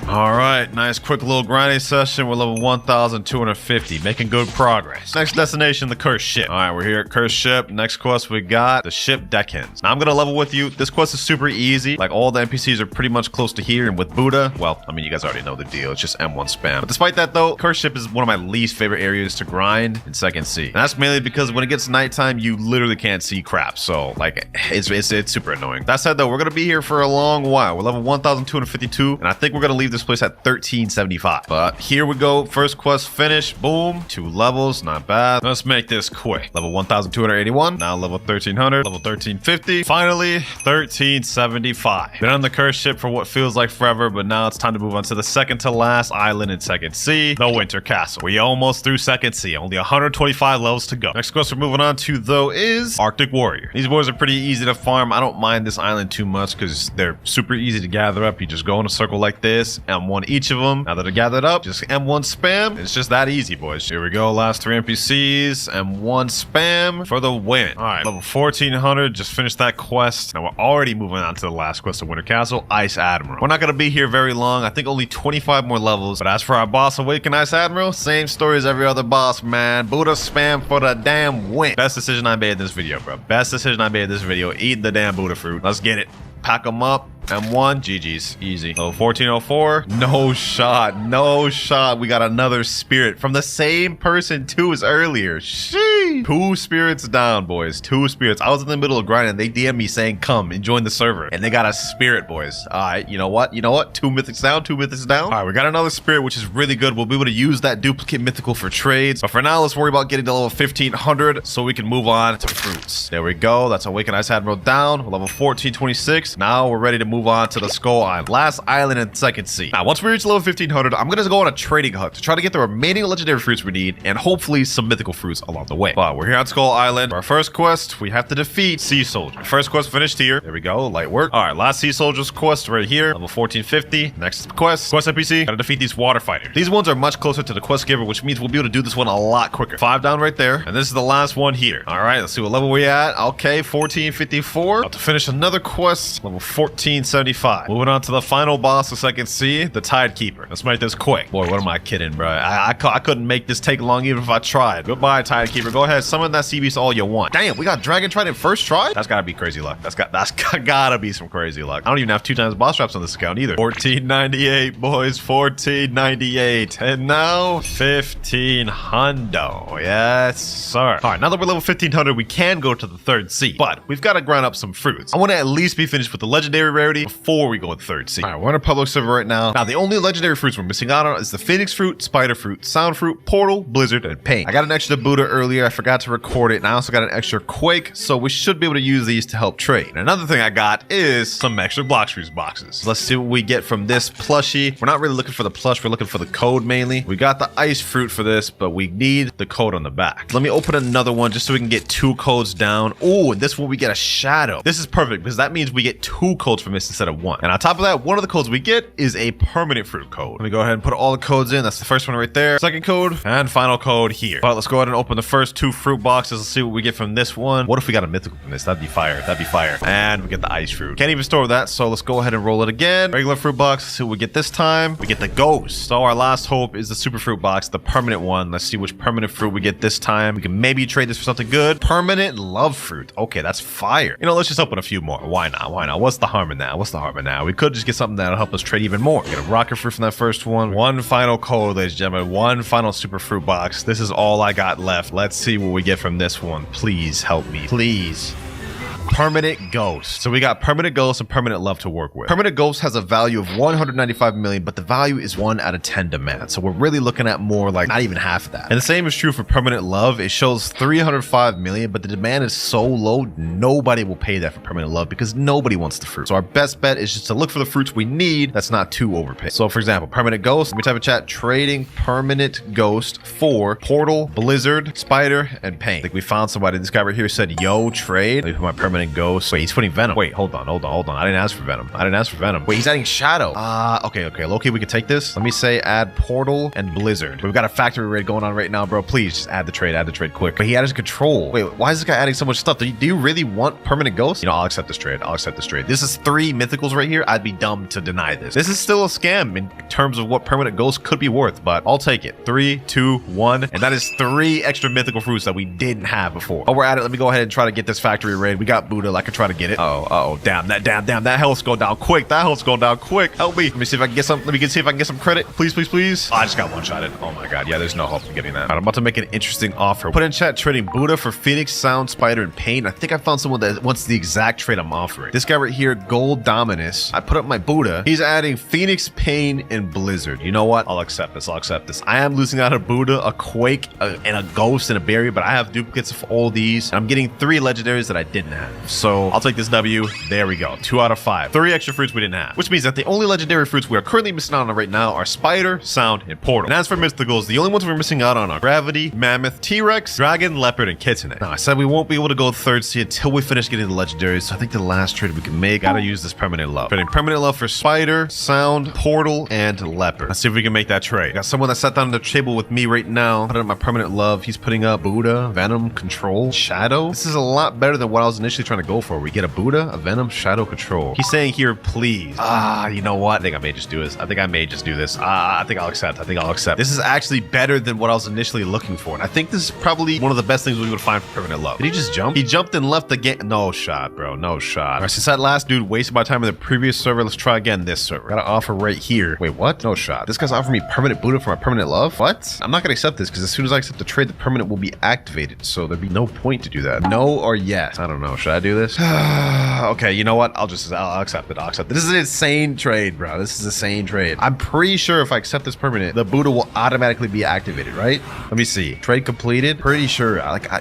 All right, nice quick little grinding session. We're level 1250, making good progress. Next destination, the cursed ship. All right, we're here at cursed ship. Next quest we got the ship deckhens. Now I'm gonna level with you. This quest is super easy. Like all the NPCs are pretty much close to here, and with Buddha, well, I mean, you guys already know the deal. It's just M1 spam. But despite that though, cursed ship is one of my least favorite areas to grind in second sea. And that's mainly because when it gets nighttime, you literally can't see crap. So like, it's super annoying. That said though, we're gonna be here for a long while. We're level 1252, and I think we're gonna leave this place at 1375. But here we go. First quest finished. Boom. 2 levels. Not bad. Let's make this quick. Level 1281. Now level 1300. Level 1350. Finally, 1375. Been on the cursed ship for what feels like forever, but now it's time to move on to the second to last island in second sea, the Winter Castle. We almost through second sea. Only 125 levels to go. Next quest we're moving on to though is Arctic Warrior. These boys are pretty easy to farm. I don't mind this island too much because they're super easy to gather up. You just go in a circle like this, M1 each of them. Now that they're gathered up, just M1 spam. It's just that easy, boys. Here we go. Last 3 NPCs. M1 spam for the win. All right, level 1400. Just finished that quest. Now we're already moving on to the last quest of Winter Castle, Ice Admiral. We're not going to be here very long. I think only 25 more levels. But as for our boss, Awaken Ice Admiral, same story as every other boss, man. Buddha spam for the damn win. Best decision I made in this video, bro. Best decision I made in this video. Eat the damn Buddha fruit. Let's get it. Pack them up. M1, GG's, easy. Oh, 1404, no shot, no shot. We got another spirit from the same person too as earlier. Sheesh. Sheesh. 2 spirits down, boys. 2 spirits. I was in the middle of grinding. They DM me saying, come and join the server. And they got a spirit, boys. All right, you know what? 2 mythics down, 2 mythics down. All right, we got another spirit, which is really good. We'll be able to use that duplicate mythical for trades. But for now, let's worry about getting to level 1500 so we can move on to fruits. There we go. That's Awakened Ice Admiral down. Level 1426. Now we're ready to move on to the Skull Island. Last island in Second Sea. Now, once we reach level 1500, I'm going to go on a trading hunt to try to get the remaining legendary fruits we need and hopefully some mythical fruits along the way. But we're here on Skull Island. For our first quest, we have to defeat Sea Soldier. First quest finished here. There we go. Light work. All right, last Sea Soldier's quest right here. Level 1450. Next quest. Quest NPC. Gotta defeat these water fighters. These ones are much closer to the quest giver, which means we'll be able to do this one a lot quicker. 5 down right there. And this is the last one here. All right, let's see what level we're at. Okay, 1454. About to finish another quest. Level 1475. Moving on to the final boss of Second Sea, the Tide Keeper. Let's make this quick. Boy, what am I kidding, bro? I couldn't make this take long even if I tried. Goodbye, Tide Keeper. Go ahead, summon that sea beast all you want. Damn, we got Dragon Trident first try? That's gotta be crazy luck. That's gotta be some crazy luck. I don't even have 2 times boss traps on this account either. 1498, boys. 1498. And now 1500. Yes, sir. All right, now that we're level 1500, we can go to the Third Sea, but we've got to grind up some fruits. I want to at least be finished with the legendary rarity before we go to the Third Sea. All right, we're on a public server right now. Now, the only legendary fruits we're missing out on is the Phoenix fruit, Spider fruit, Sound fruit, Portal, Blizzard, and Pain. I got an extra Buddha earlier. I forgot to record it, and I also got an extra Quake, so we should be able to use these to help trade. And another thing I got is some extra Blox fruits boxes. Let's see what we get from this plushie. We're not really looking for the plush. We're looking for the code mainly. We got the ice fruit for this, but we need the code on the back. Let me open another one just so we can get 2 codes down. Oh, and this one we get a shadow. This is perfect because that means we get 2 codes from this instead of 1. And on top of that, one of the codes we get is a permanent fruit code. Let me go ahead and put all the codes in. That's the first one right there. Second code and final code here. But let's go ahead and open the first 2 fruit boxes. Let's see what we get from this one. What if we got a mythical from this? That'd be fire. That'd be fire. And we get the ice fruit. Can't even store that, so let's go ahead and roll it again. Regular fruit box. Let's see what we get this time. We get the ghost. So our last hope is the super fruit box, the permanent one. Let's see which permanent fruit we get this time. We can maybe trade this for something good. Permanent love fruit. Okay, that's fire. You know, let's just open a few more. Why not? Why not? What's the harm in that? What's the harm in that? We could just get something that'll help us trade even more. Get a rocket fruit from that first one. One final code, ladies and gentlemen. One final super fruit box. This is all I got left. Let's see what we get from this one. Please help me. Please. Permanent ghost. So we got permanent ghost and permanent love to work with. Permanent ghost has a value of 195 million, but the value is 1 out of 10 demand. So we're really looking at more like not even half of that. And the same is true for permanent love. It shows 305 million, but the demand is so low, nobody will pay that for permanent love because nobody wants the fruit. So our best bet is just to look for the fruits we need that's not too overpaid. So for example, permanent ghost, let me type in chat, trading permanent ghost for Portal, Blizzard, Spider, and Pain. I think we found somebody. This guy right here said, yo, trade. Let me put my permanent ghost. Wait, he's putting venom. Wait, hold on. I didn't ask for venom. Wait, he's adding shadow. Okay. Low-key, we can take this. Let me say add Portal and Blizzard. We've got a factory raid going on right now, bro. Please just add the trade quick. But he added control. Wait, why is this guy adding so much stuff? Do you really want permanent ghost? You know, I'll accept this trade. This is 3 mythicals right here. I'd be dumb to deny this. This is still a scam in terms of what permanent ghost could be worth, but I'll take it. 3, 2, 1. And that is 3 extra mythical fruits that we didn't have before. Oh, we're at it. Let me go ahead and try to get this factory raid. We got Buddha. I could try to get it. Oh, damn. That health's going down quick. Help me. Let me see if I can get some credit. Please. Oh, I just got one-shotted. Oh my god. Yeah, there's no hope in getting that. All right, I'm about to make an interesting offer. Put in chat trading Buddha for Phoenix, Sound, Spider, and Pain. I think I found someone that wants the exact trade I'm offering. This guy right here, Gold Dominus. I put up my Buddha. He's adding Phoenix, Pain, and Blizzard. You know what? I'll accept this. I am losing out a Buddha, a Quake, and a Ghost, and a Barrier, but I have duplicates of all these. And I'm getting 3 legendaries that I didn't have. So I'll take this W. There we go. 2 out of 5. 3 extra fruits we didn't have. Which means that the only legendary fruits we are currently missing out on right now are Spider, Sound, and Portal. And as for mysticals, the only ones we're missing out on are Gravity, Mammoth, T-Rex, Dragon, Leopard, and Kitsune. Now, I said we won't be able to go Third Sea until we finish getting the legendaries, so I think the last trade we can make, gotta use this permanent love. Trading permanent love for Spider, Sound, Portal, and Leopard. Let's see if we can make that trade. Got someone that sat down at the table with me right now. Put up my permanent love. He's putting up Buddha, Venom, Control, Shadow. This is a lot better than what I was initially actually trying to go for? We get a Buddha, a Venom, Shadow Control. He's saying here, please. You know what? I think I may just do this. I think I'll accept. This is actually better than what I was initially looking for. And I think this is probably one of the best things we would find for permanent love. Did he just jump? He jumped and left the game. No shot, bro. No shot. All right, since that last dude wasted my time in the previous server, let's try again this server. Got an offer right here. Wait, what? No shot. This guy's offering me permanent Buddha for my permanent love? What? I'm not gonna accept this because as soon as I accept the trade, the permanent will be activated. So there'd be no point to do that. No or yes? I don't know. Should I do this? Okay, you know what? I'll accept it. I'll accept it. This is an insane trade, bro. This is an insane trade. I'm pretty sure if I accept this permanent, the Buddha will automatically be activated, right? Let me see. Trade completed. Pretty sure.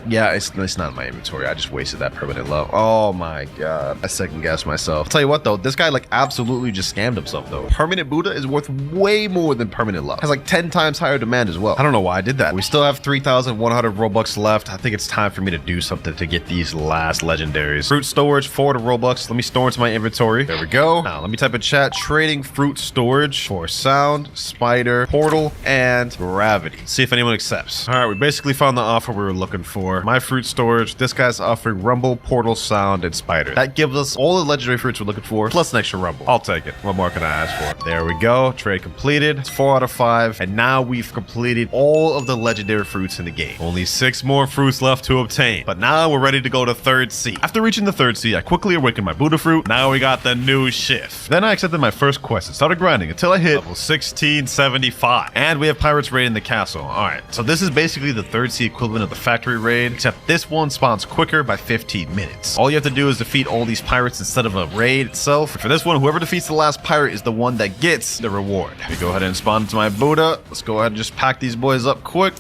Yeah, it's not in my inventory. I just wasted that permanent love. Oh my god. I second guessed myself. I'll tell you what though, this guy like absolutely just scammed himself though. Permanent Buddha is worth way more than permanent love. Has like 10 times higher demand as well. I don't know why I did that. We still have 3,100 Robux left. I think it's time for me to do something to get these last legendaries. Fruit storage, 4 to Robux. Let me store into my inventory. There we go. Now let me type in chat. Trading fruit storage for sound, spider, portal, and gravity. See if anyone accepts. All right, we basically found the offer we were looking for. My fruit storage. This guy's offering rumble, portal, sound, and spider. That gives us all the legendary fruits we're looking for, plus an extra rumble. I'll take it. What more can I ask for? There we go. Trade completed. It's 4 out of 5. And now we've completed all of the legendary fruits in the game. Only 6 more fruits left to obtain. But now we're ready to go to 3rd sea. After reaching the 3rd sea, I quickly awakened my Buddha fruit. Now we got the new shift. Then I accepted my first quest and started grinding until I hit level 1675. And we have pirates raiding the castle. Alright, so this is basically the 3rd sea equivalent of the factory raid, except this one spawns quicker by 15 minutes. All you have to do is defeat all these pirates instead of a raid itself. For this one, whoever defeats the last pirate is the one that gets the reward. Let me go ahead and spawn into my Buddha. Let's go ahead and just pack these boys up quick.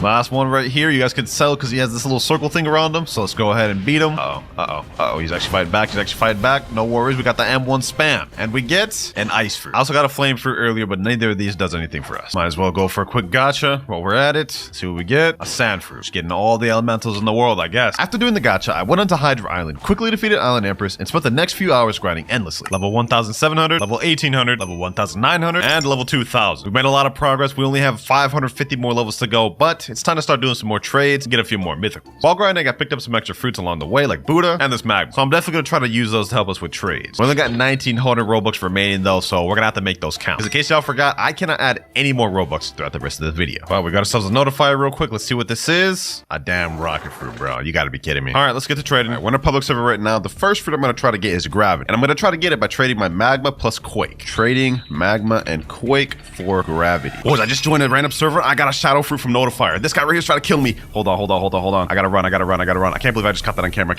Last one right here. You guys can tell because he has this little circle thing around him. So let's go ahead and beat him. He's actually fighting back. No worries. We got the M1 spam. And we get an ice fruit. I also got a flame fruit earlier, but neither of these does anything for us. Might as well go for a quick gacha while we're at it. See what we get. A sand fruit. Just getting all the elementals in the world, I guess. After doing the gacha, I went onto Hydra Island, quickly defeated Island Empress, and spent the next few hours grinding endlessly. Level 1,700, level 1,800, level 1,900, and level 2,000. We've made a lot of progress. We only have 550 more levels to go, but it's time to start doing some more trades and get a few more mythicals. While grinding, I picked up some extra fruits along the way, like Buddha and this Magma. So I'm definitely going to try to use those to help us with trades. We only got 1,900 Robux remaining though, so we're going to have to make those count. Because in case y'all forgot, I cannot add any more Robux throughout the rest of this video. Well, we got ourselves a notifier real quick. Let's see what this is. A damn rocket fruit, bro. You got to be kidding me. All right, let's get to trading. All right, we're in a public server right now. The first fruit I'm going to try to get is gravity. And I'm going to try to get it by trading my Magma plus Quake. Trading Magma and Quake for gravity. Boys, I just joined a random server. I got a shadow fruit from notifier. This guy right here is trying to kill me. Hold on. I gotta run. I can't believe I just caught that on camera.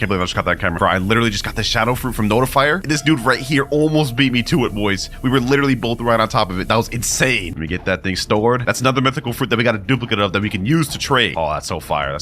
Bro, I literally just got the shadow fruit from notifier. This dude right here almost beat me to it, boys. We were literally both right on top of it. That was insane. Let me get that thing stored. That's another mythical fruit that we got a duplicate of that we can use to trade. Oh, that's so fire.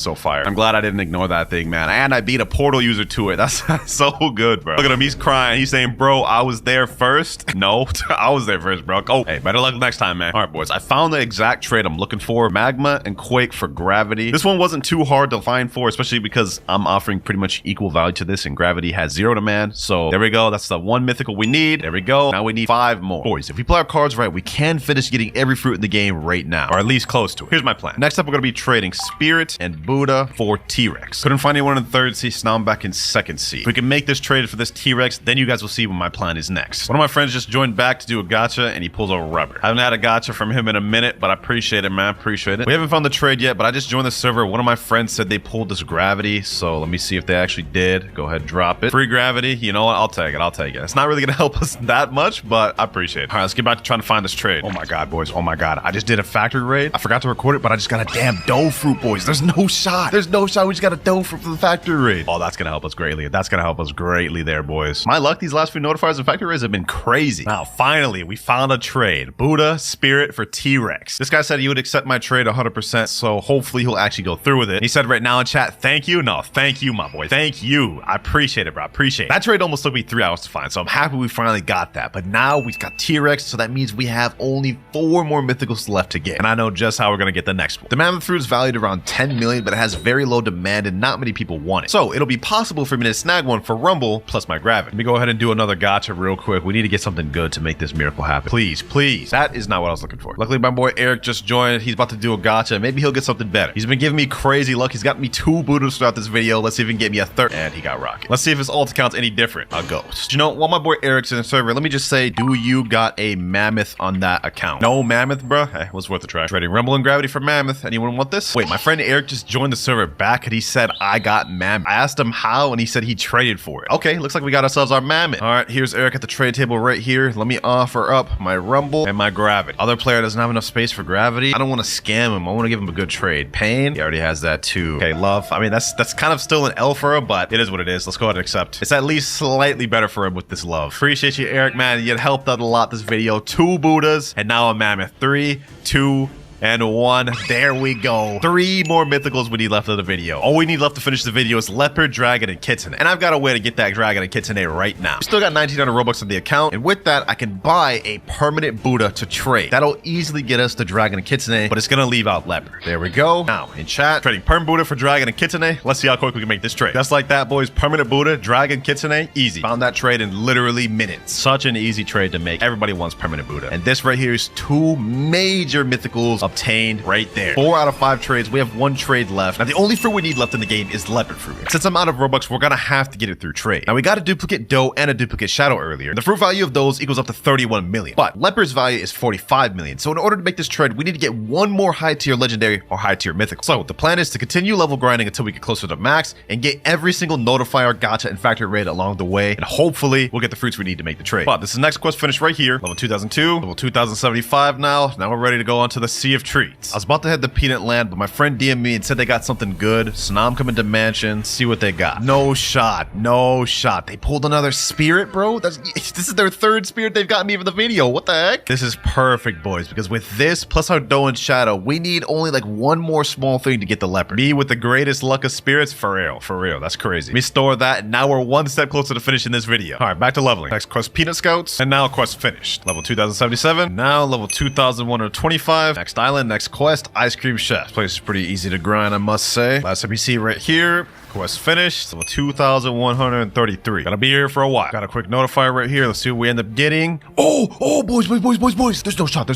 I'm glad I didn't ignore that thing, man. And I beat a portal user to it. That's so good, bro. Look at him. He's crying. He's saying, bro, I was there first. No, I was there first, bro. Oh, hey, better luck next time, man. All right, boys. I found the exact trade I'm looking for. Magma and Quake for gravity. This one wasn't too hard to find for, especially because I'm offering pretty much equal value to this and gravity has 0 demand. So there we go. That's the one mythical we need. There we go. Now we need 5 more. Boys, if we play our cards right, we can finish getting every fruit in the game right now, or at least close to it. Here's my plan. Next up, we're going to be trading Spirit and Buddha for T-Rex. Couldn't find anyone in 3rd sea, so now I'm back in 2nd sea. If we can make this trade for this T-Rex, then you guys will see what my plan is next. One of my friends just joined back to do a gacha and he pulls a rubber. I haven't had a gacha from him in a minute, but I appreciate it, man. Appreciate it. We haven't found the trade yet, but I just joined the server. One of my friends said they pulled this gravity, so let me see if they actually did. Go ahead, drop it. Free gravity. You know what? I'll take it. It's not really gonna help us that much, but I appreciate it. All right, let's get back to trying to find this trade. Oh my god, boys. Oh my god. I just did a factory raid. I forgot to record it, but I just got a damn dough fruit, boys. There's no shot. We just got a dough fruit for the factory raid. Oh, that's gonna help us greatly. There, boys. My luck, these last few notifiers and factory raids have been crazy. Now, finally, we found a trade. Buddha Spirit for T-Rex. This guy said he would accept my trade 100%, so hopefully he'll actually go through with it. He said right now in chat, thank you. No, thank you, my boy. Thank you. I appreciate it, bro. I appreciate it. That trade almost took me 3 hours to find, so I'm happy we finally got that. But now we've got T-Rex, so that means we have only 4 more mythicals left to get. And I know just how we're going to get the next one. The Mammoth fruit is valued around 10 million, but it has very low demand and not many people want it. So it'll be possible for me to snag one for Rumble plus my gravity. Let me go ahead and do another gacha real quick. We need to get something good to make this miracle happen. Please, please. That is not what I was looking for. Luckily, my boy Eric just joined. He's about to do a gacha. Maybe he'll get get something better. He's been giving me crazy luck. He's got me 2 Buddhas throughout this video. Let's see if he can get me a 3rd. And he got rocket. Let's see if his ult account's any different. A ghost. You know, while my boy Eric's in the server, let me just say, do you got a mammoth on that account? No mammoth, bro? Hey, it was worth a try. Trading rumble and gravity for mammoth. Anyone want this? Wait, my friend Eric just joined the server back and he said, I got mammoth. I asked him how and he said he traded for it. Okay, looks like we got ourselves our mammoth. All right, here's Eric at the trade table right here. Let me offer up my rumble and my gravity. Other player doesn't have enough space for gravity. I don't want to scam him. I want to give him a good trade. Pain, he already has that too. Okay, love. I mean, that's kind of still an L for him, but it is what it is. Let's go ahead and accept. It's at least slightly better for him with this love. Appreciate you, Eric, man. You helped out a lot this video. 2 Buddhas and now a mammoth. 3, 2, and 1. There we go. 3 more mythicals we need left of the video. All we need left to finish the video is leopard, dragon, and kitsune. And I've got a way to get that dragon and kitsune right now. We still got 1900 Robux on the account, and with that I can buy a permanent Buddha to trade. That'll easily get us the dragon and kitsune, but it's gonna leave out leopard. There we go. Now in chat, trading perm Buddha for dragon and kitsune. Let's see how quick we can make this trade. Just like that, boys. Permanent Buddha, dragon, kitsune, easy. Found that trade in literally minutes. Such an easy trade to make. Everybody wants permanent Buddha, and this right here is 2 major mythicals obtained right there. 4 out of 5 trades. We have 1 trade left. Now the only fruit we need left in the game is leopard fruit. Since I'm out of Robux, we're gonna have to get it through trade. Now we got a duplicate doe and a duplicate shadow earlier. The fruit value of those equals up to 31 million, but leopard's value is 45 million. So in order to make this trade, we need to get 1 more high tier legendary or high tier mythical. So the plan is to continue level grinding until we get closer to max and get every single notifier, gacha, and factory raid along the way, and hopefully we'll get the fruits we need to make the trade. But this is the next quest finished right here. Level 2002, level 2075 now. Now we're ready to go on to the Sea of Treats. I was about to head to Peanut Land, but my friend DM'd me and said they got something good. So now I'm coming to Mansion, see what they got. No shot. No shot. They pulled another spirit, bro. This is their 3rd spirit they've gotten me for the video. What the heck? This is perfect, boys, because with this plus our doe and shadow, we need only like 1 more small thing to get the leopard. Me with the greatest luck of spirits? For real. For real. That's crazy. Let me store that, and now we're 1 step closer to finishing this video. All right, back to leveling. Next quest, Peanut Scouts, and now quest finished. Level 2077. Now level 2125. Next island, next quest, Ice Cream Chef. This place is pretty easy to grind, I must say. Last NPC right here. Quest finished. Level 2133. Gotta be here for a while. Got a quick notifier right here. Let's see what we end up getting. Oh, boys. There's no shot. We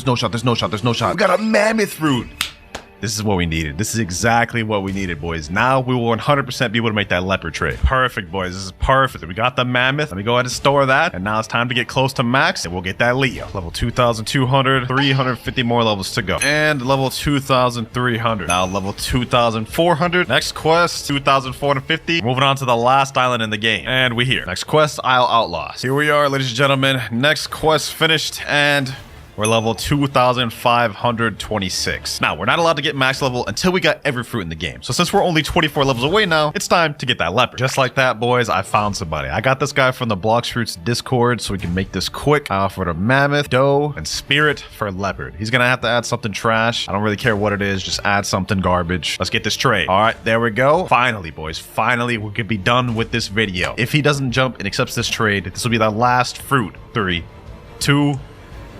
got a mammoth fruit. This is what we needed. This is exactly what we needed, boys. Now we will 100% be able to make that leopard trade. Perfect, boys. This is perfect. We got the mammoth. Let me go ahead and store that. And now it's time to get close to max, and we'll get that Leo. Level 2200, 350 more levels to go. And level 2300. Now level 2400. Next quest, 2450. Moving on to the last island in the game. And we here. Next quest, Isle Outlaws. Here we are, ladies and gentlemen. Next quest finished, and we're level 2526. Now, we're not allowed to get max level until we got every fruit in the game. So since we're only 24 levels away now, it's time to get that leopard. Just like that, boys, I found somebody. I got this guy from the Blox Fruits Discord, so we can make this quick. I offered a mammoth, doe, and spirit for leopard. He's gonna have to add something trash. I don't really care what it is. Just add something garbage. Let's get this trade. All right, there we go. Finally, boys. Finally, we could be done with this video. If he doesn't jump and accepts this trade, this will be the last fruit. 3, 2,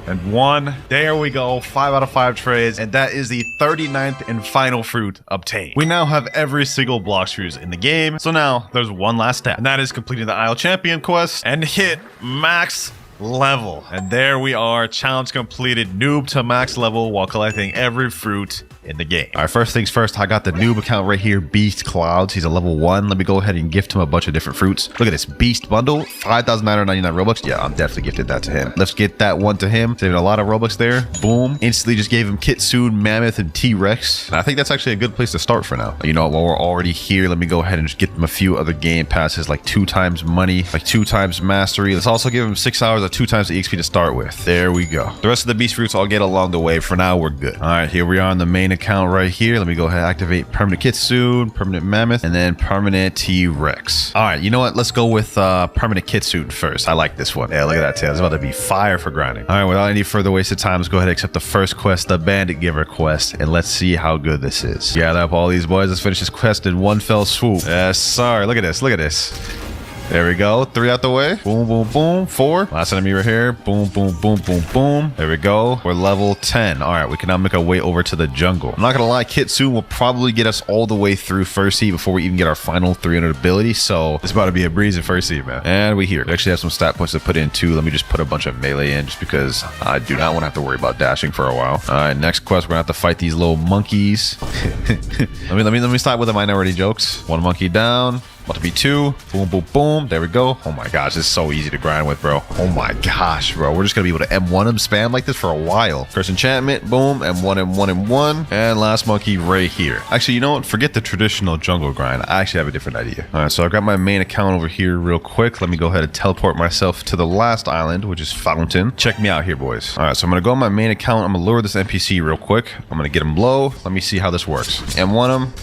and 1. There we go. 5 out of 5 trades, and that is the 39th and final fruit obtained. We now have every single Blox fruit in the game, so now there's one last step, and that is completing the Isle Champion quest and hit max level. And there we are. Challenge completed. Noob to max level while collecting every fruit in the game. All right, first things first, I got the Noob account right here, WinterKloudz. He's a level 1. Let me go ahead and gift him a bunch of different fruits. Look at this beast bundle, 5,999 Robux. Yeah, I'm definitely gifted that to him. Let's get that one to him. Saving a lot of Robux there. Boom. Instantly just gave him Kitsune, Mammoth, and T-Rex. And I think that's actually a good place to start for now. You know, while we're already here, let me go ahead and just get him a few other game passes, like 2 times money, like 2 times mastery. Let's also give him 6 hours of 2 times the EXP to start with. There we go. The rest of the beast fruits I'll get along the way. For now, we're good. All right, here we are on the main account right here. Let me go ahead and activate permanent Kitsune, permanent Mammoth, and then permanent T-Rex. All right, you know what? Let's go with permanent Kitsune first. I like this one. Yeah, look at that tail. It's about to be fire for grinding. All right, without any further wasted time, let's go ahead and accept the first quest, the Bandit Giver quest, and let's see how good this is. Gather up all these boys. Let's finish this quest in one fell swoop. Yes, sir. Look at this. Look at this. There we go. 3 out the way. Boom, boom, boom. 4. Last enemy right here. Boom, boom, boom, boom, boom. There we go. We're level 10. All right, we can now make our way over to the jungle. I'm not gonna lie, Kitsune will probably get us all the way through first heat before we even get our final 300 ability. So it's about to be a breeze in first heat, man. And we here. We actually have some stat points to put in too. Let me just put a bunch of melee in just because I do not want to have to worry about dashing for a while. All right, next quest, we're gonna have to fight these little monkeys. let me start with the minority jokes. 1 monkey down. About to be 2. Boom, boom, boom. There we go. Oh my gosh, this is so easy to grind with, bro. Oh my gosh, bro. We're just gonna be able to M1 him, spam like this for a while. Curse enchantment, boom, M1, M1, M1. And last monkey right here. Actually, you know what? Forget the traditional jungle grind. I actually have a different idea. All right, so I got my main account over here real quick. Let me go ahead and teleport myself to the last island, which is Fountain. Check me out here, boys. All right, so I'm gonna go on my main account. I'm gonna lure this NPC real quick. I'm gonna get him low. Let me see how this works. M1 him.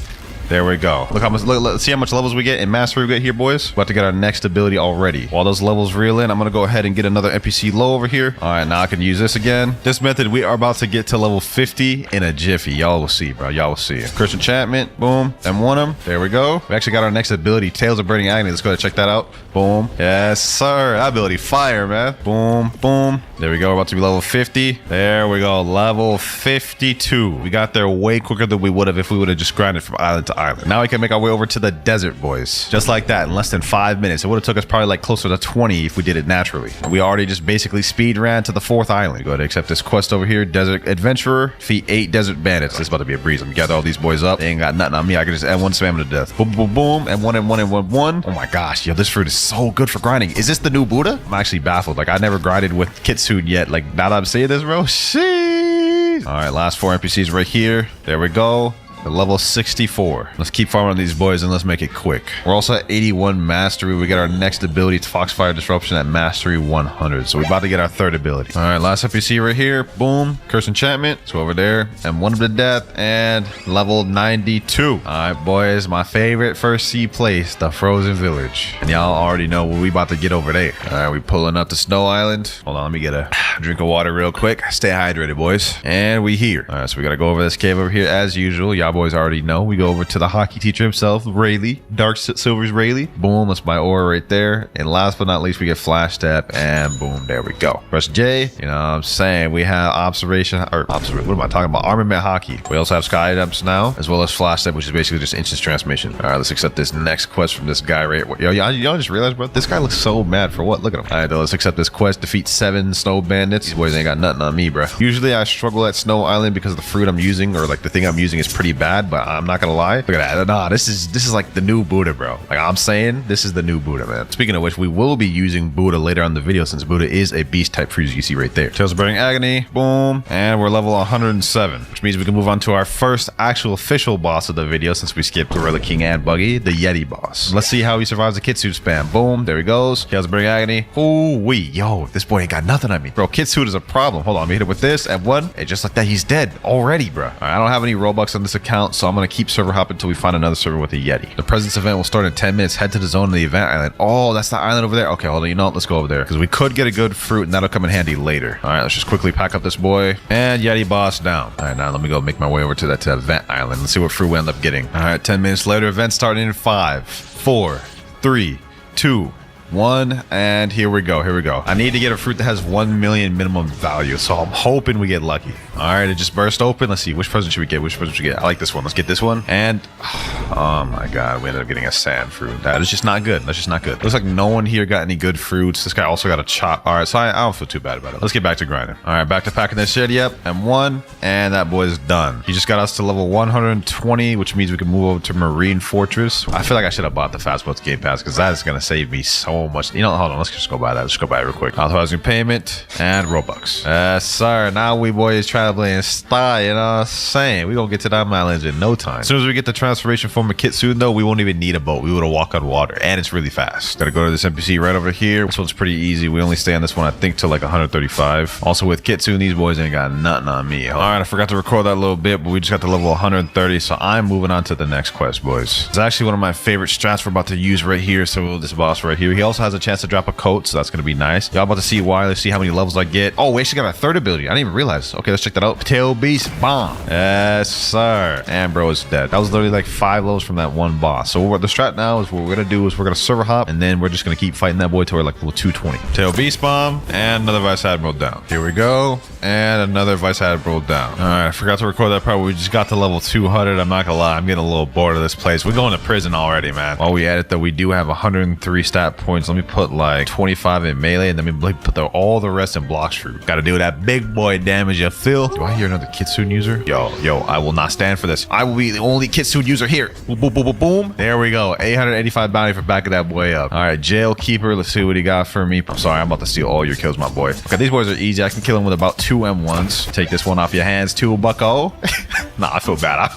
There we go. Look how much. Let's see how much levels we get in mastery we get here, boys. About to get our next ability already. While those levels reel in, I'm gonna go ahead and get another NPC low over here. All right, now I can use this again. This method, we are about to get to level 50 in a jiffy. Y'all will see, bro. Y'all will see. Curse enchantment. Boom. M1 him. There we go. We actually got our next ability, Tales of Burning Agony. Let's go ahead and check that out. Boom. Yes, sir. That ability, fire, man. Boom, boom. There we go. We're about to be level 50. There we go. Level 52. We got there way quicker than we would have if we would have just grinded from island to island. Now we can make our way over to the desert, boys. Just like that, in less than 5 minutes. It would have took us probably like closer to 20 if we did it naturally. We already just basically speed ran to the 4th island. Go ahead and accept this quest over here. Desert Adventurer. Defeat 8 desert bandits. This is about to be a breeze. I'm gonna gather all these boys up. They ain't got nothing on me. I can just M1 spam them to death. Boom, boom, boom. M1, M1, M1, M1. Oh my gosh, yo, this fruit is so good for grinding. Is this the new Buddha? I'm actually baffled. Like, I never grinded with Kitsune yet. Like, now that I'm saying this, bro. Sheesh. All right, last 4 NPCs right here. There we go. Level 64. Let's keep farming on these boys and let's make it quick. We're also at 81 mastery. We get our next ability to Foxfire Disruption at mastery 100. So we're about to get our 3rd ability. All right, last NPC right here. Boom. Curse enchantment. So over there. And 1 of the death. And level 92. All right, boys. My favorite first sea place, the Frozen Village. And y'all already know what we about to get over there. All right, we pulling up to Snow Island. Hold on, let me get a drink of water real quick. Stay hydrated, boys. And we here. All right, so we got to go over this cave over here as usual. Y'all boys already know. We go over to the hockey teacher himself, Rayleigh. Dark Silver's Rayleigh. Boom, that's my aura right there. And last but not least, we get flash step and boom, there we go. Press J. You know what I'm saying? We have observation, what am I talking about? Armament hockey. We also have sky jumps now, as well as flash step, which is basically just instant transmission. All right, let's accept this next quest from this guy right here. Y'all just realized, bro, this guy looks so mad for what? Look at him. All right, let's accept this quest. Defeat 7 snow bandits. These boys ain't got nothing on me, bro. Usually I struggle at Snow Island because the fruit I'm using, or like the thing I'm using, is pretty bad, but I'm not gonna lie. Look at that. Nah, this is like the new Buddha, bro. Like I'm saying, this is the new Buddha, man. Speaking of which, we will be using Buddha later on in the video since Buddha is a beast type fruit, as you see right there. Tales of Burning Agony, boom, and we're level 107, which means we can move on to our first actual official boss of the video since we skipped Gorilla King and Buggy, the Yeti boss. Let's see how he survives the Kitsune spam. Boom, there he goes. Tales of Burning Agony. Ooh wee, yo, this boy ain't got nothing on me, bro. Kitsune is a problem. Hold on, let me hit it with this and 1, and just like that, he's dead already, bro. All right, I don't have any Robux on this account, so I'm gonna keep server hopping until we find another server with a Yeti. The presence event will start in 10 minutes. Head to the zone of the event island. Oh, that's the island over there. Okay, hold on. You know what? Let's go over there because we could get a good fruit and that'll come in handy later. All right, let's just quickly pack up this boy and Yeti boss down. All right, now let me go make my way over to that event island. Let's see what fruit we end up getting. All right, 10 minutes later, event starting in 5, 4, 3, 2, 1, and here we go. I need to get a fruit that has 1 million minimum value, so I'm hoping we get lucky. All right, it just burst open. Let's see, which present should we get? I like this one. Let's get this one. And oh my god, we ended up getting a sand fruit. That is just not good. Looks like no one here got any good fruits. This guy also got a chop. All right, so I don't feel too bad about it. Let's get back to grinding. All right, back to packing this shit. Yep, and 1, and that boy's done. He just got us to level 120, which means we can move over to Marine Fortress. I feel like I should have bought the Fast Boats Game Pass because that is gonna save me so much. You know, hold on, let's just go buy that. Let's go buy it real quick. Authorizing payment and Robux. Sir, now we boys traveling in style, you know what I'm saying? We gonna get to that island in no time. As soon as we get the transformation form of Kitsune though, we won't even need a boat. We would have walked on water and it's really fast. Gotta go to this NPC right over here. This one's pretty easy. We only stay on this one, I think, till like 135. Also with Kitsune, these boys ain't got nothing on me. All right, I forgot to record that a little bit, but we just got to level 130, so I'm moving on to the next quest, boys. It's actually one of my favorite strats we're about to use right here. So this boss right here, he also has a chance to drop a coat, so that's gonna be nice. Y'all about to see why. Let's see how many levels I get. Oh, we actually got a third ability. I didn't even realize. Okay, let's check that out. Tail Beast Bomb. Yes, sir. And bro is dead. That was literally like 5 levels from that one boss. So what the strat now is what we're gonna do is we're gonna server hop, and then we're just gonna keep fighting that boy till we're like level 220. Tail Beast Bomb, and another Vice Admiral down. Here we go. And another Vice Admiral down. All right, I forgot to record that part. We just got to level 200. I'm not gonna lie, I'm getting a little bored of this place. We're going to prison already, man. While we at it though, we do have 103 stat points. Let me put like 25 in melee, and then we put all the rest in Blox fruit. Gotta do that big boy damage, you feel? Do I hear another Kitsune user? Yo, I will not stand for this. I will be the only Kitsune user here. Boom, boom, boom, boom, boom. There we go. 885 bounty for backing that boy up. All right, Jail Keeper. Let's see what he got for me. I'm sorry, I'm about to steal all your kills, my boy. Okay, these boys are easy. I can kill him with about 2 M1s. Take this one off your hands, too, bucko. Nah, I feel bad.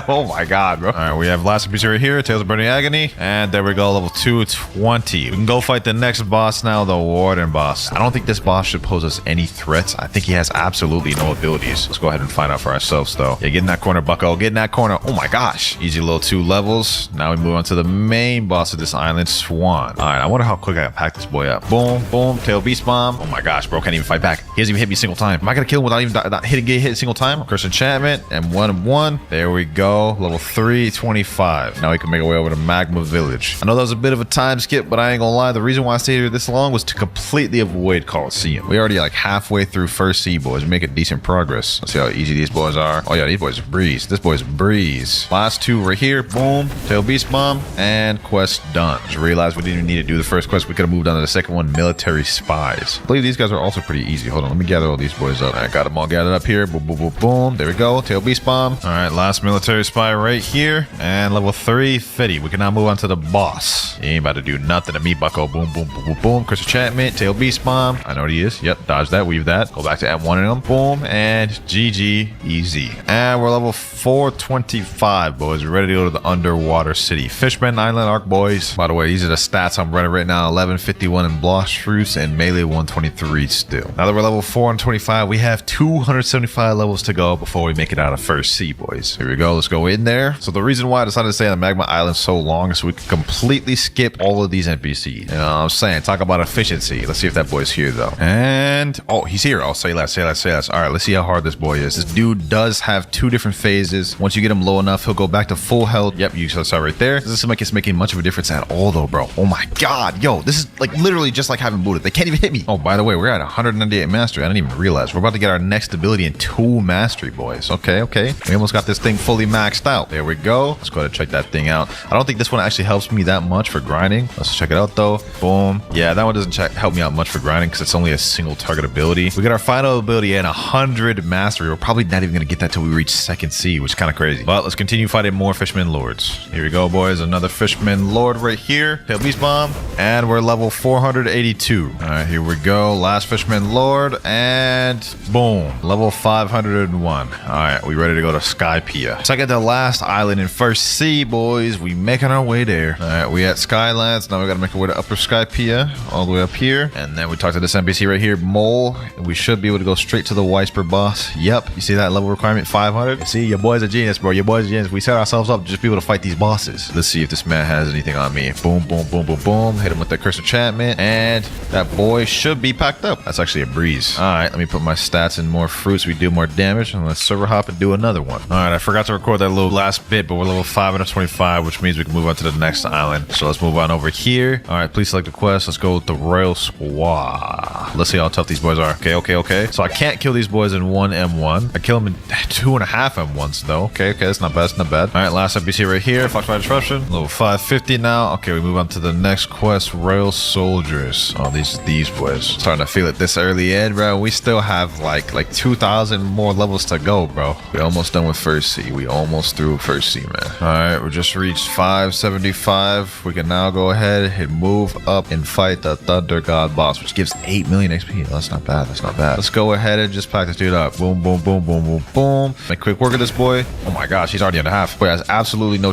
Oh my god, bro. All right, we have last piece right here. Tales of Burning Agony. And there we go, level 220. We can go fight the next boss now, the Warden boss. I don't think this boss should pose us any threats. I think he has absolutely no abilities. Let's go ahead and find out for ourselves, though. Yeah, get in that corner, bucko. Get in that corner. Oh my gosh. Easy little 2 levels. Now we move on to the main boss of this island, Swan. All right, I wonder how quick I can pack this boy up. Boom, boom, Tail Beast Bomb. Oh my gosh, bro, can't even fight back. He hasn't even hit me a single time. Am I gonna kill him without even not hitting get hit a single time? Curse Enchantment and 1 There we go. Level 325. Now we can make our way over to Magma Village. I know that was a bit of a time skip, but I ain't gonna lie. The reason why I stayed here this long was to completely avoid Coliseum. We already like halfway through first sea, boys. We're making decent progress. Let's see how easy these boys are. Oh yeah, these boys are breeze. This boy's breeze. Last 2 right here. Boom. Tail Beast Bomb and quest done. Just realized we didn't even need to do the first quest. We could have moved on to the second one, Military Spies. I believe these guys are also pretty easy. Hold on, let me gather all these boys up. I got them all gathered up here. Boom, boom, boom, boom. There we go. Tail Beast Bomb. All right, last Military Spy right here. And level 350. We can now move on to the boss. He ain't about to do nothing to me, bucko. Boom, boom, boom, boom, boom. Curse Enchantment. Tail Beast Bomb. I know what he is. Yep, dodge that, weave that. Go back to M1 in them. Boom, and GG, easy. And we're level 425, boys. We're ready to go to the underwater city. Fishman Island Arc, boys. By the way, these are the stats I'm running right now. 1151 in Blox fruits and melee 123 still. Now that we're level 425, we have 275 levels to go before we make it out of first sea, boys. Here we go. Let's go in there. So the reason why I decided to stay on the Magma Island so long is so we can completely skip all of these NPCs. You know what I'm saying? Talk about efficiency. Let's see if that boy's here, though. And oh, he's here. I'll say less, say less, say less. All right, let's see how hard this boy is. This dude does have 2 different phases. Once you get him low enough, he'll go back to full health. Yep, you saw right there. This doesn't seem like it's making much of a difference at all, though, bro. Oh my god, yo, this is like literally just like having booted. They can't even hit me. Oh, by the way, we're at 198 mastery. I didn't even realize. We're about to get our next ability in 2 mastery, boys. Okay. We almost got this thing fully maxed out. There we go. Let's go ahead and check that thing out. I don't think this one actually helps me that much for grinding. Let's check it out, though. Boom. Yeah, that one doesn't help me out much for grinding because it's only a single target ability. We get our final ability at 100 mastery. We're probably not even going to get that till we reach second sea, which is kind of crazy. But let's continue fighting more Fishman Lords. Here we go, boys. Another Fishman Lord right here. Tail Beast Bomb. And we're level 482. All right, here we go. Last Fishman Lord. And boom. Level 501. All right, we ready to go to Skypia. Second to last island in first sea, boys. We making our way there. All right, we at Skylands. Now we got to make our way to upper Skypia. All the way up here. And then we talk to this NPC right here, Mole. And we should be able to go straight to the Whisper boss. Yep. You see that level requirement, 500? See, your boy's a genius, bro. Your boy's a genius. We set ourselves up to just be able to fight these bosses. Let's see if this man has anything on me. Boom, boom, boom, boom, boom. Hit him with that Curse Enchantment. And that boy should be packed up. That's actually a breeze. All right, let me put my stats in more fruits. We do more damage. And let's server hop and do another one. All right, I forgot to record that little last bit, but we're level 525, which means we can move on to the next island. So let's move on over here. All right, please select the quest. Let's go with the Royal Squad. Let's see how tough these boys are. Okay. So I can't kill these boys in 1 M1. I kill them in 2.5 M1s, though. Okay, that's not bad. All right, last NPC right here. Foxfire Disruption. Level 550 now. Okay, we move on to the next quest, Royal Soldiers. Oh, these boys. Starting to feel it this early in, bro. We still have like 2,000 more levels to go, bro. We almost done with first sea. We almost through first sea, man. All right, we just reached 575. We can now go ahead and move up and fight the Thunder God boss, which gives 8 million XP. That's not bad. Let's go ahead and just pack this dude up. Boom, boom, boom, boom, boom, boom. Make quick work of this boy. Oh my gosh, he's already under half. Boy has absolutely no I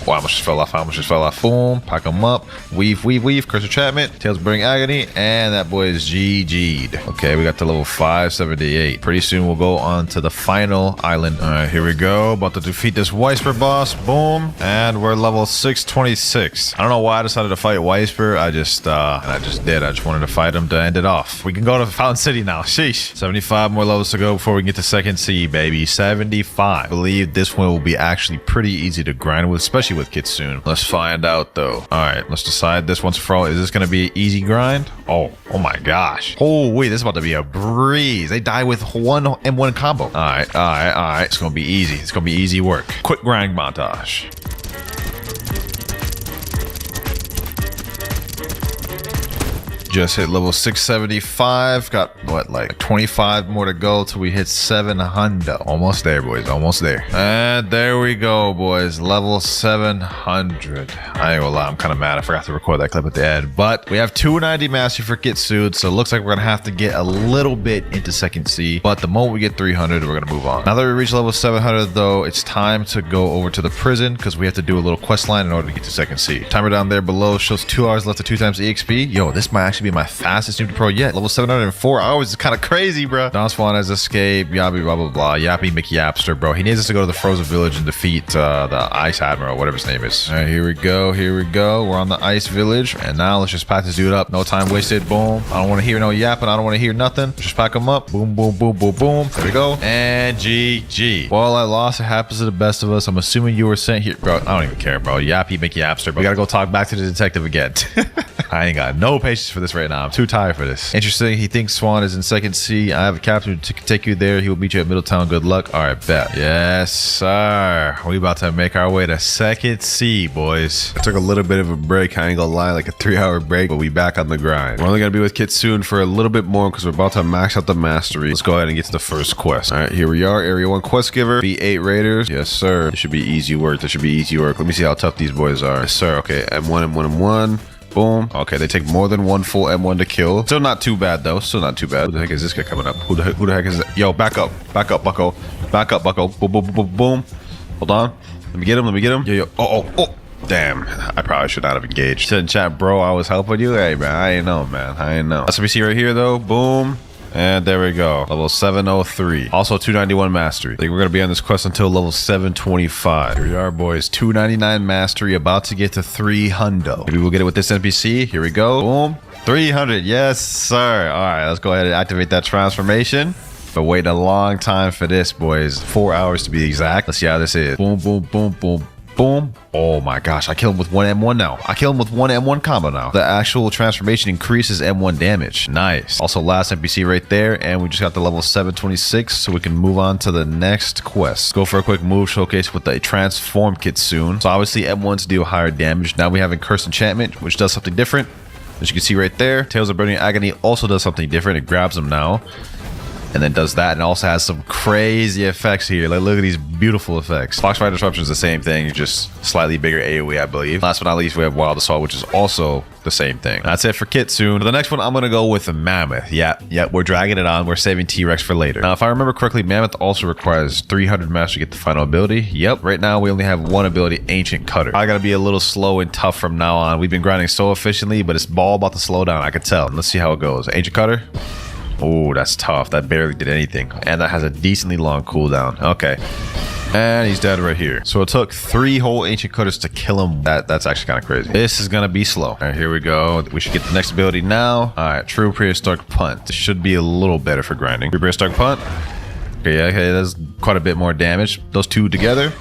almost just fell off. Boom, pack him up. Weave. Curse Enchantment. Tails Bring Agony. And that boy is GG'd. Okay, we got to level 578. Pretty soon we'll go on to the final island. All right, here we go. About to defeat this Whisper boss. Boom. And we're level 626. I don't know why I decided to fight twice, bro. I just did. I just wanted to fight him to end it off. We can go to Fountain City now. Sheesh. 75 more levels to go before we get to second C, baby. 75. I believe this one will be actually pretty easy to grind with, especially with Kitsune. Let's find out though. All right, let's decide this once for all. Is this gonna be an easy grind? Oh my gosh. Oh wait, this is about to be a breeze. They die with one M1 combo. All right. It's gonna be easy. It's gonna be easy work. Quick grind montage. Just hit level 675. Got what, like 25 more to go till we hit 700. Almost there, boys. Almost there. And there we go, boys. Level 700. I ain't gonna lie, I'm kind of mad. I forgot to record that clip at the end. But we have 290 mastery for Kitsune, so it looks like we're gonna have to get a little bit into second C. But the moment we get 300, we're gonna move on. Now that we reach level 700, though, it's time to go over to the prison because we have to do a little quest line in order to get to second C. Timer down there below shows 2 hours left to 2 times EXP. Yo, this might actually be my fastest Noob Pro yet. Level 704 hours is kind of crazy, bro. Don Swan has escaped. Yappy, blah, blah, blah. Yappy McYapster, bro. He needs us to go to the frozen village and defeat the Ice Admiral, whatever his name is. All right, here we go. Here we go. We're on the Ice Village. And now let's just pack this dude up. No time wasted. Boom. I don't want to hear no yapping. I don't want to hear nothing. Just pack him up. Boom, boom, boom, boom, boom. There we go. And GG. Well, I lost. It happens to the best of us. I'm assuming you were sent here. Bro, I don't even care, bro. Yappy McYapster, bro. We gotta go talk back to the detective again. I ain't got no patience for this right now. I'm too tired for this. Interesting. He thinks Swan is in second C. I have a captain to take you there. He will meet you at Middletown. Good luck. All right, bet. Yes, sir. We about to make our way to second C, boys. I took a little bit of a break. I ain't gonna lie, like a 3-hour break, but we back on the grind. We're only gonna be with Kitsune for a little bit more because we're about to max out the mastery. Let's go ahead and get to the first quest. All right, here we are. Area 1 quest giver. B8 raiders. Yes, sir. This should be easy work. This should be easy work. Let me see how tough these boys are. Yes, sir. Okay, M1, M1, M1. Boom. Okay, they take more than one full M1 to kill. Still not too bad, though. Still not too bad. Who the heck is this guy coming up? Who the heck is that? Yo, back up. Back up, bucko. Back up, bucko. Boom, boom, boom, boom, boom. Hold on. Let me get him. Let me get him. Yo. Oh. Damn. I probably should not have engaged. Said in chat, bro, I was helping you. Hey, man. I ain't know, man. I ain't know. That's what we see right here, though. Boom. And there we go. Level 703. Also 291 mastery. I think we're going to be on this quest until level 725. Here we are, boys. 299 mastery. About to get to 300. Maybe we'll get it with this NPC. Here we go. Boom. 300. Yes, sir. All right. Let's go ahead and activate that transformation. But wait a long time for this, boys. 4 hours to be exact. Let's see how this is. Boom, boom, boom, boom. Boom. Oh my gosh, I kill him with one M1 now. I kill him with one M1 combo now. The actual transformation increases M1 damage. Nice. Also, last NPC right there, and we just got the level 726, so we can move on to the next quest. Go for a quick move showcase with the transform Kitsune. So obviously M1s deal higher damage. Now we have Cursed Enchantment, which does something different. As you can see right there, Tales of Burning Agony also does something different. It grabs them now. And then does that, and also has some crazy effects here. Like, look at these beautiful effects. Foxfire Disruption is the same thing, just slightly bigger AoE, I believe. Last but not least, we have Wild Assault, which is also the same thing. That's it for Kitsune. For the next one, I'm gonna go with Mammoth. Yeah, we're dragging it on. We're saving T-Rex for later. Now, if I remember correctly, Mammoth also requires 300 mastery to get the final ability. Yep, right now we only have one ability, Ancient Cutter. I gotta be a little slow and tough from now on. We've been grinding so efficiently, but it's all about to slow down. I can tell. Let's see how it goes. Ancient Cutter. Oh, that's tough. That barely did anything. And that has a decently long cooldown. Okay. And he's dead right here. So it took 3 whole Ancient Cutters to kill him. That's actually kind of crazy. This is going to be slow. All right, here we go. We should get the next ability now. All right, True Prehistoric Punt. This should be a little better for grinding. True Prehistoric Punt. Okay, that's quite a bit more damage. Those two together.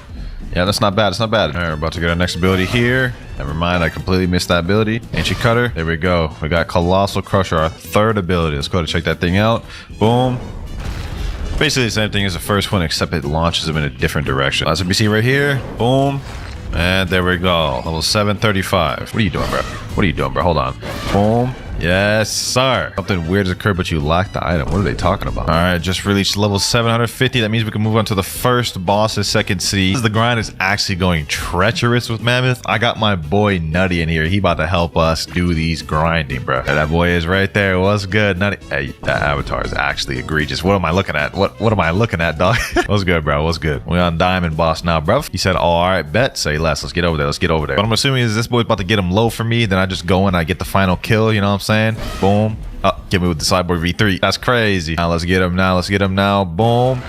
Yeah, that's not bad. It's not bad. All right, we're about to get our next ability here. Never mind, I completely missed that ability. Ancient Cutter. There we go. We got Colossal Crusher, our 3rd ability. Let's go ahead and check that thing out. Boom. Basically the same thing as the first one, except it launches them in a different direction. Last NPC right here. Boom. And there we go. Level 735. What are you doing, bro? What are you doing, bro? Hold on. Boom. Yes, sir. Something weird has occurred, but you lack the item. What are they talking about? All right, just reached level 750. That means we can move on to the first boss's second C. The grind is actually going treacherous with Mammoth. I got my boy Nutty in here. He about to help us do these grinding, bro. That boy is right there. What's good, Nutty? Hey, that avatar is actually egregious. What am I looking at? What am I looking at, dog? What's good, bro? What's good? We on Diamond Boss now, bro. He said, oh, all right, bet. Say less. Let's get over there. Let's get over there. What I'm assuming is this boy's about to get him low for me. Then I just go and I get the final kill. You know what I'm saying? Boom. Oh, get me with the Cyborg V3. That's crazy. Now let's get him now. Let's get him now. Boom.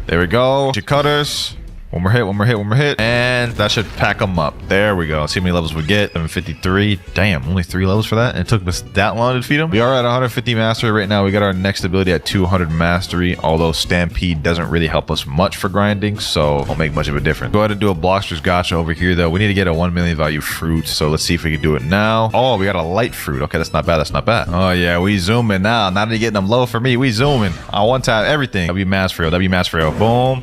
There we go. Your cutters. One more hit, one more hit, one more hit. And that should pack them up. There we go. See how many levels we get. 753. Damn, only 3 levels for that. And it took us that long to defeat him. We are at 150 mastery right now. We got our next ability at 200 mastery. Although Stampede doesn't really help us much for grinding, so won't make much of a difference. Go ahead and do a Bloxter's Gotcha over here, though. We need to get a 1 million value fruit. So let's see if we can do it now. Oh, we got a light fruit. Okay, that's not bad. That's not bad. Oh, yeah. We zooming now. Now that you're getting them low for me, we zooming. I one tap everything. W mass real. W mass real. Boom.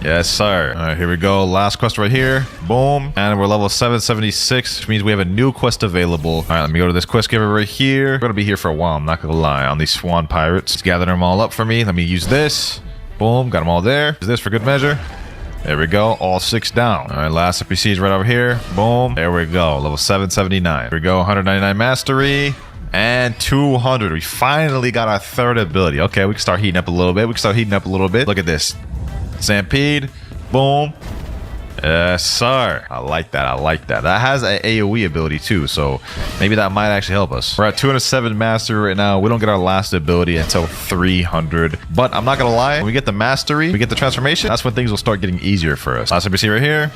Yes, sir. All right, here we go. Last quest right here. Boom. And we're level 776, which means we have a new quest available. All right, let me go to this quest giver right here. We're going to be here for a while. I'm not going to lie on these Swan pirates. Let's gather them all up for me. Let me use this. Boom. Got them all there. Use this for good measure. There we go. All 6 down. All right, last NPC is right over here. Boom. There we go. Level 779. Here we go. 199 mastery. And 200. We finally got our 3rd ability. Okay, we can start heating up a little bit. Look at this. Stampede. Boom. Yes, sir. I like that. That has an AoE ability too, so maybe that might actually help us. We're at 207 mastery right now. We don't get our last ability until 300. But I'm not gonna lie, when we get the mastery, we get the transformation, that's when things will start getting easier for us. Last NPC right here.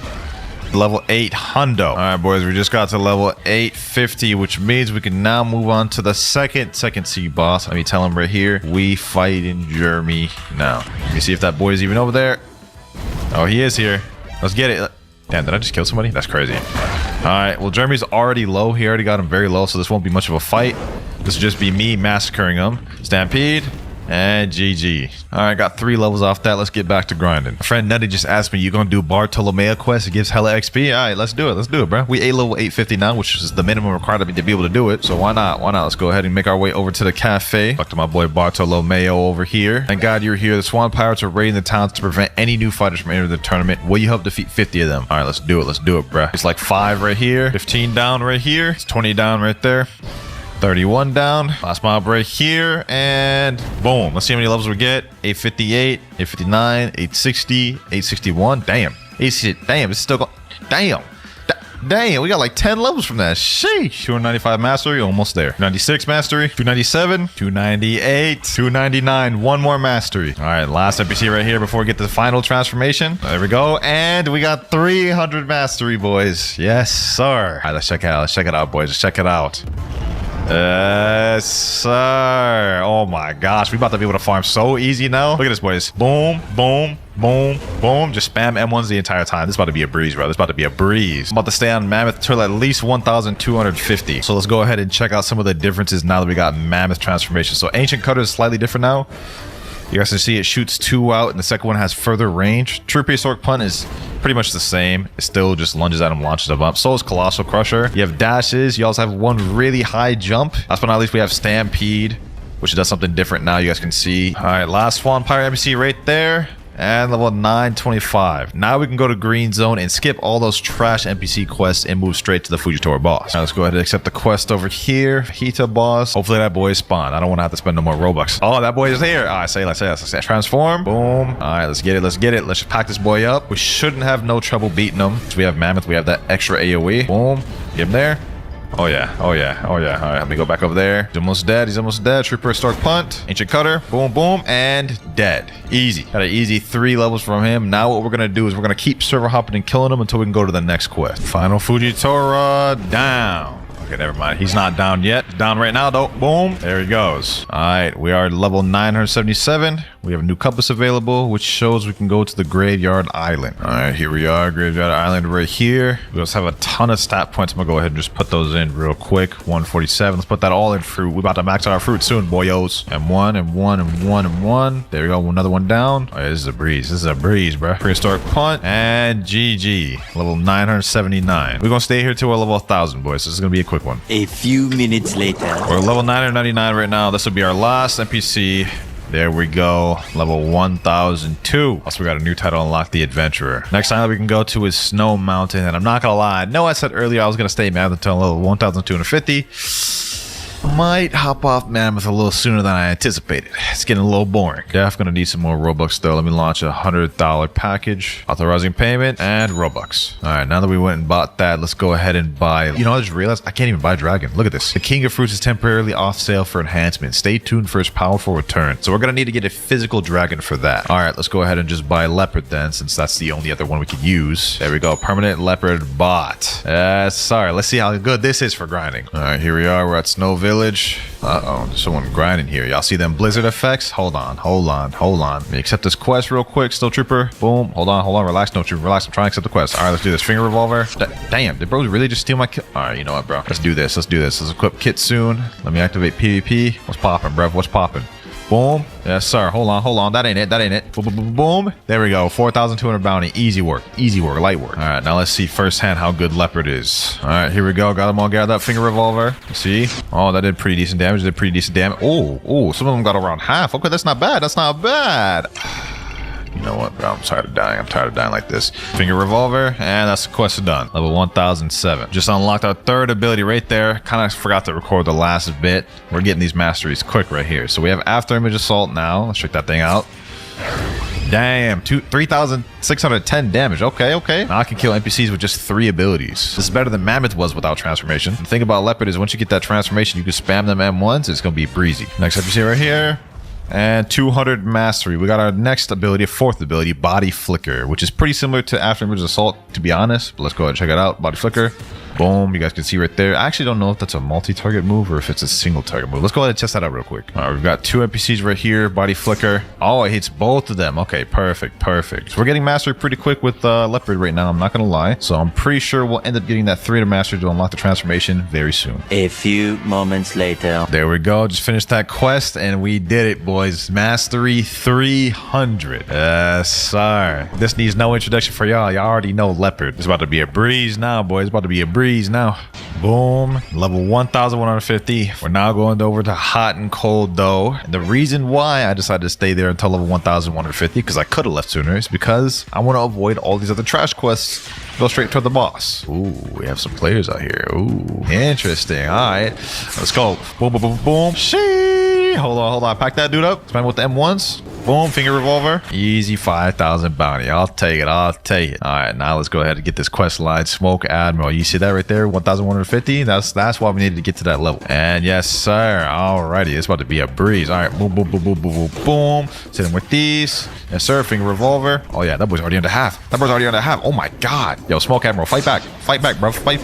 Level 8 hundo. All right, boys, we just got to level 850, which means we can now move on to the second sea boss. Let me tell him right here. We fight in Jeremy now. Let me see if that boy is even over there. Oh, he is here. Let's get it. Damn, did I just kill somebody? That's crazy. All right, well, Jeremy's already low. He already got him very low, so this won't be much of a fight. This will just be me massacring him. Stampede. And GG. All right, got 3 levels off that. Let's get back to grinding. My friend Nutty just asked me, you gonna do Bartolomeo quest? It gives hella XP. All right, let's do it, bro. We A level 850 now, which is the minimum requirement to be able to do it. So why not? Let's go ahead and make our way over to the cafe. Talk to my boy Bartolomeo over here. Thank God you're here. The Swan pirates are raiding the towns to prevent any new fighters from entering the tournament. Will you help defeat 50 of them? All right, let's do it, bro. It's like 5 right here, 15 down right here, it's 20 down right there. 31 down. Last mob right here. And boom. Let's see how many levels we get. 858, 859, 860, 861. Damn. 860. Damn. It's still going. Damn. Damn. We got like 10 levels from that. Sheesh. 295 mastery. Almost there. 96 mastery. 297. 298. 299. 1 more mastery. All right. Last NPC right here before we get to the final transformation. There we go. And we got 300 mastery, boys. Yes, sir. All right. Let's check it out. Let's check it out, boys. Let's check it out. Yes, sir. Oh my gosh, we about to be able to farm so easy now. Look at this, boys. Boom, boom, boom, boom. Just spam M1s the entire time. This is about to be a breeze, bro. This is about to be a breeze. I'm about to stay on Mammoth till at least 1,250. So let's go ahead and check out some of the differences now that we got Mammoth transformation. So Ancient Cutter is slightly different now. You guys can see it shoots 2 out, and the second one has further range. True Prehistoric Punt is pretty much the same. It still just lunges at him, launches him up. So is Colossal Crusher. You have dashes. You also have 1 really high jump. Last but not least, we have Stampede, which does something different now. You guys can see. All right, last Swan Pirate NPC right there. And level 925. Now we can go to Green Zone and skip all those trash NPC quests and move straight to the Fujitora boss. Now let's go ahead and accept the quest over here. Hita boss. Hopefully that boy is spawned. I don't want to have to spend no more Robux. Oh, that boy is here. Oh, I say. Transform. Boom. All right, let's get it. Let's just pack this boy up. We shouldn't have no trouble beating him. So we have Mammoth. We have that extra AoE. Boom. Get him there. Oh yeah. All right, let me go back over there. He's almost dead. True Prehistoric Punt. Ancient Cutter. Boom, boom, and dead. Easy. Got an easy 3 levels from him. Now what we're gonna do is we're gonna keep server hopping and killing him until we can go to the next quest. Final Fujitora down. Okay, never mind. He's not down yet. Down right now, though. Boom. There he goes. All right, we are level 977. We have a new compass available, which shows we can go to the Graveyard Island. All right, here we are. Graveyard Island right here. We also have a ton of stat points. I'm going to go ahead and just put those in real quick. 147. Let's put that all in fruit. We're about to max out our fruit soon, boyos. And 1, and 1, and 1, and 1. There we go. Another one down. All right, this is a breeze. This is a breeze, bro. Prehistoric Punt. And GG. Level 979. We're going to stay here till we're level 1,000, boys. So this is going to be a quick one. A few minutes later. We're level 999 right now. This will be our last NPC. There we go. Level 1002. Also, we got a new title unlocked, the Adventurer. Next time we can go to is Snow Mountain. And I'm not going to lie. I know I said earlier I was going to stay mad until level 1250. Might hop off Mammoth a little sooner than I anticipated. It's getting a little boring. Def gonna need some more Robux though. Let me launch a $100 package, authorizing payment, and Robux. All right, now that we went and bought that, let's go ahead and buy. You know, I just realized I can't even buy Dragon. Look at this. The King of Fruits is temporarily off sale for enhancement. Stay tuned for his powerful return. So we're gonna need to get a physical dragon for that. All right, let's go ahead and just buy Leopard then, since that's the only other one we could use. There we go. Permanent Leopard bought. Sorry. Let's see how good this is for grinding. All right, here we are. We're at Snow Village. Uh-oh, there's someone grinding here. Y'all see them blizzard effects? Hold on. Let me accept this quest real quick. Snow Trooper. Boom. Hold on. Relax, Snow Trooper. Relax. I'm trying to accept the quest. All right, let's do this. Finger Revolver. Damn, did bro really just steal my kill? All right, you know what, bro? Let's do this. Let's equip Kitsune. Let me activate PvP. What's popping, bro? What's popping? Boom. Yes, sir. Hold on. That ain't it. Boom. There we go. 4,200 bounty. Easy work. Light work. All right, now let's see firsthand how good Leopard is. All right, here we go. Got them all gathered up. Finger Revolver. See? Oh, that did pretty decent damage. Oh, some of them got around half. Okay, that's not bad. You know what, bro? I'm tired of dying like this. Finger Revolver, and that's the quest done. Level 1007. Just unlocked our third ability right there. Kind of forgot to record the last bit. We're getting these masteries quick right here. So we have After Image Assault now. Let's check that thing out. Damn, 3,610 damage. Okay. Now I can kill NPCs with just 3 abilities. This is better than Mammoth was without transformation. The thing about Leopard is once you get that transformation, you can spam them M1s. It's going to be breezy. Next NPC right here. And 200 mastery. We got our next ability, 4th ability, Body Flicker, which is pretty similar to After Image Assault, to be honest. But let's go ahead and check it out. Body Flicker. Boom. You guys can see right there. I actually don't know if that's a multi-target move or if it's a single target move. Let's go ahead and test that out real quick. All right, we've got 2 NPCs right here. Body Flicker. Oh, it hits both of them. Okay, perfect. So we're getting mastery pretty quick with Leopard right now. I'm not going to lie. So I'm pretty sure we'll end up getting that 300 mastery to unlock the transformation very soon. A few moments later. There we go. Just finished that quest and we did it, boys. Mastery 300. Yes, sir. This needs no introduction for y'all. Y'all already know Leopard. It's about to be a breeze now, boys. It's about to be a breeze now. Boom. Level 1150. We're now going over to hot and cold though. And the reason why I decided to stay there until level 1150, because I could have left sooner, is because I want to avoid all these other trash quests. Go straight to the boss. Ooh, we have some players out here. Ooh, interesting. All right, let's go. Boom. Shee. Hold on. Pack that dude up. Spam with the M1s. Boom, Finger Revolver. Easy 5,000 bounty. I'll take it. All right, now let's go ahead and get this quest line. Smoke Admiral. You see that right there? 1,150. That's why we needed to get to that level. And yes, sir. Alrighty, it's about to be a breeze. All right, boom. Sitting with these. Yes, sir. Finger Revolver. Oh yeah, that boy's already under half. Oh my God. Yo, Smoke Admiral, fight back, bro. Fight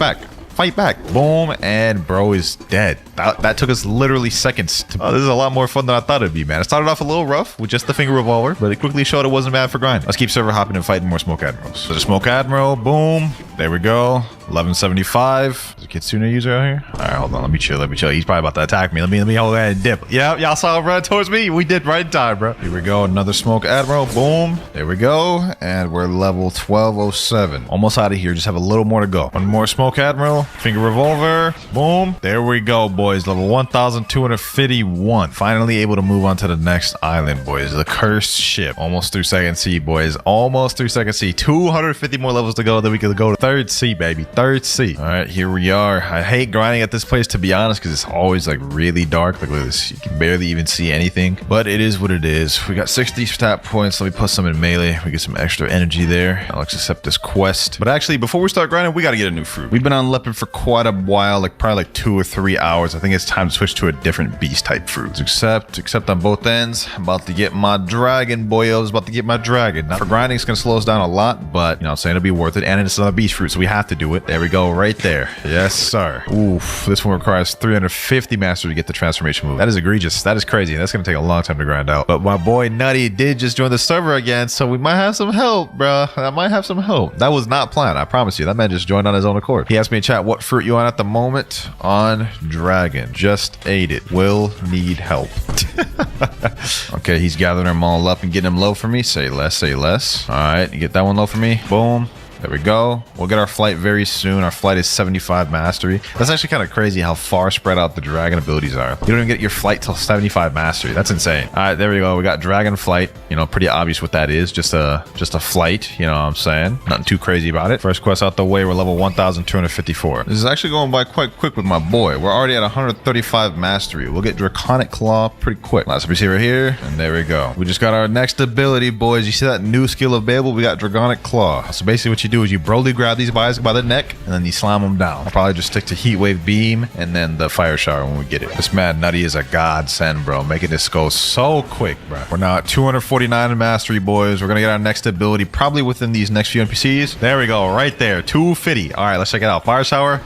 back. Boom, and bro is dead. That took us literally seconds. This is a lot more fun than I thought it'd be, man. It started off a little rough with just the Finger Revolver, but it quickly showed it wasn't bad for grinding. Let's keep server hopping and fighting more Smoke Admirals. So the Smoke Admiral, boom. There we go. 1175. Is a Kitsune user out here? All right, hold on. Let me chill. He's probably about to attack me. Let me hold that and dip. Yeah, y'all saw him run towards me. We did right in time, bro. Here we go. Another Smoke Admiral. Boom. There we go. And we're level 1207. Almost out of here. Just have a little more to go. One more Smoke Admiral. Finger Revolver. Boom. There we go, boys. Level 1251. Finally able to move on to the next island, boys. The cursed ship. Almost through second sea, boys. Almost through second sea. 250 more levels to go. Then we could go to third sea, baby. Third sea. All right, here we are. I hate grinding at this place, to be honest, because it's always like really dark. Like, look at this. You can barely even see anything, but it is what it is. We got 60 stat points. Let me put some in melee. We get some extra energy there. Now let's accept this quest. But actually, before we start grinding, we got to get a new fruit. We've been on Leopard for quite a while, like probably like 2 or 3 hours. I think it's time to switch to a different beast type fruit. Accept on both ends. I'm about to get my dragon, boyos. About to get my dragon. Now for grinding, it's going to slow us down a lot, but you know what I'm saying, it'll be worth it. And it's another beast fruit, so we have to do it. There we go, right there. Yes, sir. Oof, this one requires 350 mastery to get the transformation move. That is egregious. That is crazy. That's going to take a long time to grind out. But my boy Nutty did just join the server again, so we might have some help, bro. I might have some help. That was not planned, I promise you. That man just joined on his own accord. He asked me in chat what fruit you on at the moment. On dragon. Just ate it. Will need help. Okay, he's gathering them all up and getting them low for me. Say less. All right, you get that one low for me. Boom. There we go. We'll get our flight very soon. Our flight is 75 mastery. That's actually kind of crazy how far spread out the dragon abilities are. You don't even get your flight till 75 mastery. That's insane. All right, there we go. We got dragon flight. You know, pretty obvious what that is. Just a flight. You know what I'm saying? Nothing too crazy about it. First quest out the way. We're level 1,254. This is actually going by quite quick with my boy. We're already at 135 mastery. We'll get draconic claw pretty quick. Last we see right here, and there we go. We just got our next ability, boys. You see that new skill available? We got draconic claw. So basically what you do is you broly grab these guys by the neck and then you slam them down. I'll probably just stick to heat wave beam and then the fire shower when we get it. This mad nutty is a godsend, bro, making this go so quick, bro. We're now at 249 in mastery, boys. We're gonna get our next ability probably within these next few NPCs. There we go, right there, 250. All right, let's check it out. Fire shower.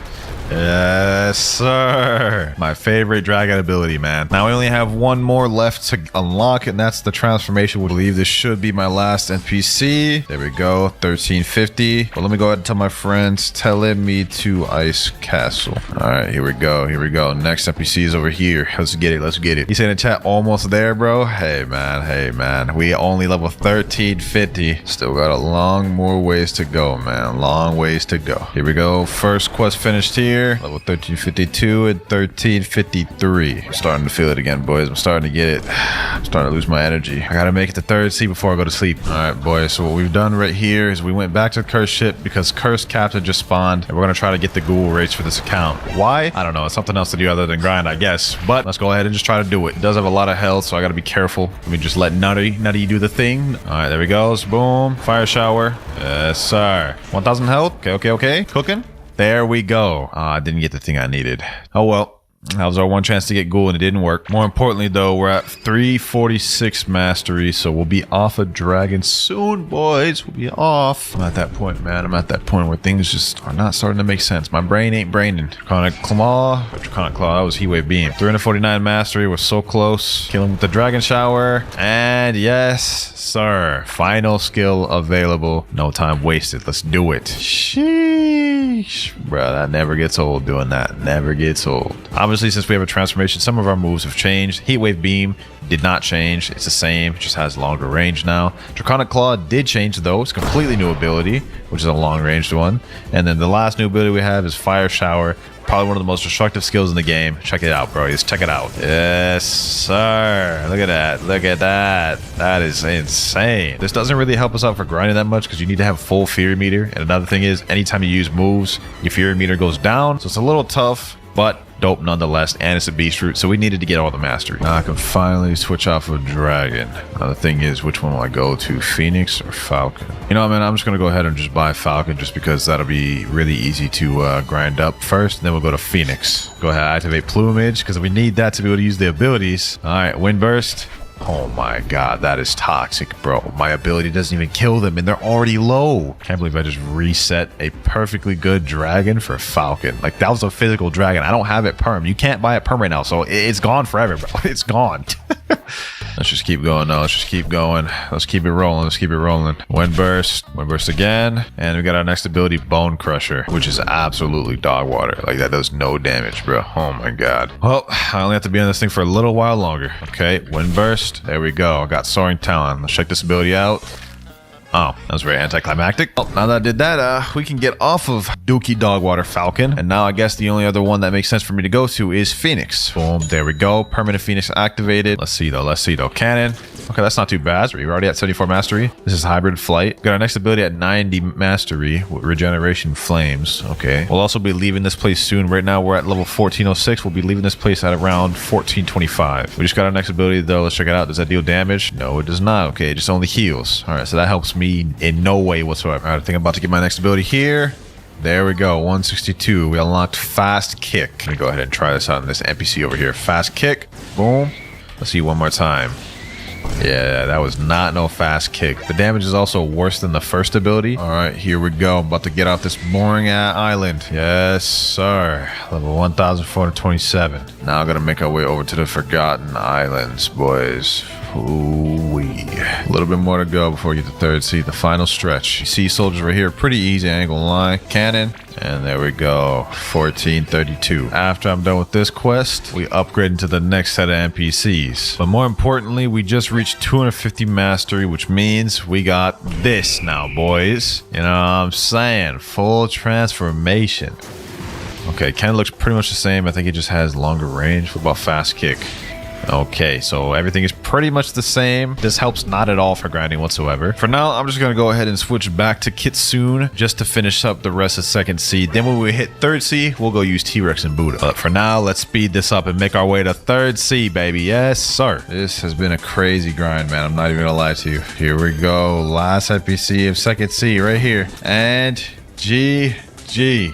Yes, sir. My favorite dragon ability, man. Now we only have one more left to unlock, and that's the transformation. We believe this should be my last NPC. There we go, 1350. Well, let me go ahead and tell my friends, telling me to Ice Castle. All right, here we go. Here we go. Next NPC is over here. Let's get it. Let's get it. He said in chat, almost there, bro. Hey, man. Hey, man. We only level 1350. Still got a long more ways to go, man. Long ways to go. Here we go. First quest finished here. Level 1352 and 1353. I'm starting to feel it again, boys. I'm starting to get it. I'm starting to lose my energy. I gotta make it to 3rd sea before I go to sleep. All right, boys. So what we've done right here is we went back to the cursed ship because cursed captain just spawned, and we're gonna try to get the ghoul rates for this account. Why? I don't know. It's something else to do other than grind, I guess. But let's go ahead and just try to do it. It does have a lot of health, so I gotta be careful. Let me just let Nutty do the thing. All right, there we go. Boom. Fire shower. Yes, sir. 1,000 health. Okay. Cooking. There we go. I didn't get the thing I needed. Oh well. That was our one chance to get ghoul and it didn't work. More importantly though, we're at 346 mastery, so we'll be off a dragon soon, boys. We'll be off. I'm at that point, man. I'm at that point where things just are not starting to make sense. My brain ain't braining. Draconic claw. That was heat wave beam. 349 mastery. We're so close. Kill him with the dragon shower. And yes, sir. Final skill available. No time wasted. Let's do it. Sheesh. Bro, that never gets old doing that. Never gets old. Obviously, since we have a transformation, some of our moves have changed. Heat wave beam did not change. It's the same. It just has longer range now. Draconic claw did change though. It's a completely new ability, which is a long ranged one. And then the last new ability we have is fire shower. Probably one of the most destructive skills in the game. Check it out, bro. Just check it out. Yes, sir. Look at that. Look at that. That is insane. This doesn't really help us out for grinding that much because you need to have full fear meter. And another thing is, anytime you use moves, your fear meter goes down. So it's a little tough, but dope nonetheless, and it's a beast route, so we needed to get all the mastery. Now I can finally switch off of dragon. Now the thing is, which one will I go to, Phoenix or Falcon? You know what, man, I'm just gonna go ahead and just buy Falcon just because that'll be really easy to grind up first, and then we'll go to Phoenix. Go ahead, activate plumage because we need that to be able to use the abilities. All right, wind burst. Oh my god, that is toxic, bro. My ability doesn't even kill them and they're already low. Can't believe I just reset a perfectly good dragon for Falcon. Like, that was a physical dragon. I don't have it perm. You can't buy it perm right now, so it's gone forever, bro. It's gone. Let's just keep going now. Let's just keep going. Let's keep it rolling. Let's keep it rolling. Wind burst again. And we got our next ability, Bone Crusher, which is absolutely dog water. Like, that does no damage, bro. Oh my god. Well, I only have to be on this thing for a little while longer. Okay, wind burst. There we go. I got Soaring Talon. Let's check this ability out. Oh, that was very anticlimactic. Well, now that I did that, we can get off of Dookie Dogwater Falcon. And now I guess the only other one that makes sense for me to go to is Phoenix. Boom, there we go. Permanent Phoenix activated. Let's see though. Cannon. Okay, that's not too bad. We're already at 74 mastery. This is hybrid flight. Got our next ability at 90 mastery with regeneration flames. Okay. We'll also be leaving this place soon. Right now we're at level 1406. We'll be leaving this place at around 1425. We just got our next ability though. Let's check it out. Does that deal damage? No, it does not. Okay, it just only heals. All right, so that helps me in no way whatsoever. All right, I think I'm about to get my next ability here. There we go, 162. We unlocked Fast Kick. Let me go ahead and try this out on this NPC over here. Fast Kick. Boom. Let's see one more time. Yeah, that was not no fast kick. The damage is also worse than the first ability. All right, here we go. I'm about to get off this boring island. Yes, sir. Level 1,427. Now I'm gonna make our way over to the Forgotten Islands, boys. Ooh-wee. A little bit more to go before we get to third sea, the final stretch. You see soldiers right here, pretty easy, I ain't gonna lie. Cannon, and there we go, 1432. After I'm done with this quest, we upgrade into the next set of NPCs. But more importantly, we just reached 250 mastery, which means we got this now, boys. You know what I'm saying? Full transformation. Okay, Ken looks pretty much the same. I think he just has longer range. What about fast kick? Okay, so everything is pretty much the same. This helps not at all for grinding whatsoever. For now, I'm just gonna go ahead and switch back to Kitsune just to finish up the rest of second sea. Then when we hit third sea, we'll go use T-Rex and Buddha. But for now, let's speed this up and make our way to third sea, baby. Yes, sir. This has been a crazy grind, man. I'm not even gonna lie to you. Here we go. Last NPC of second sea right here. And GG.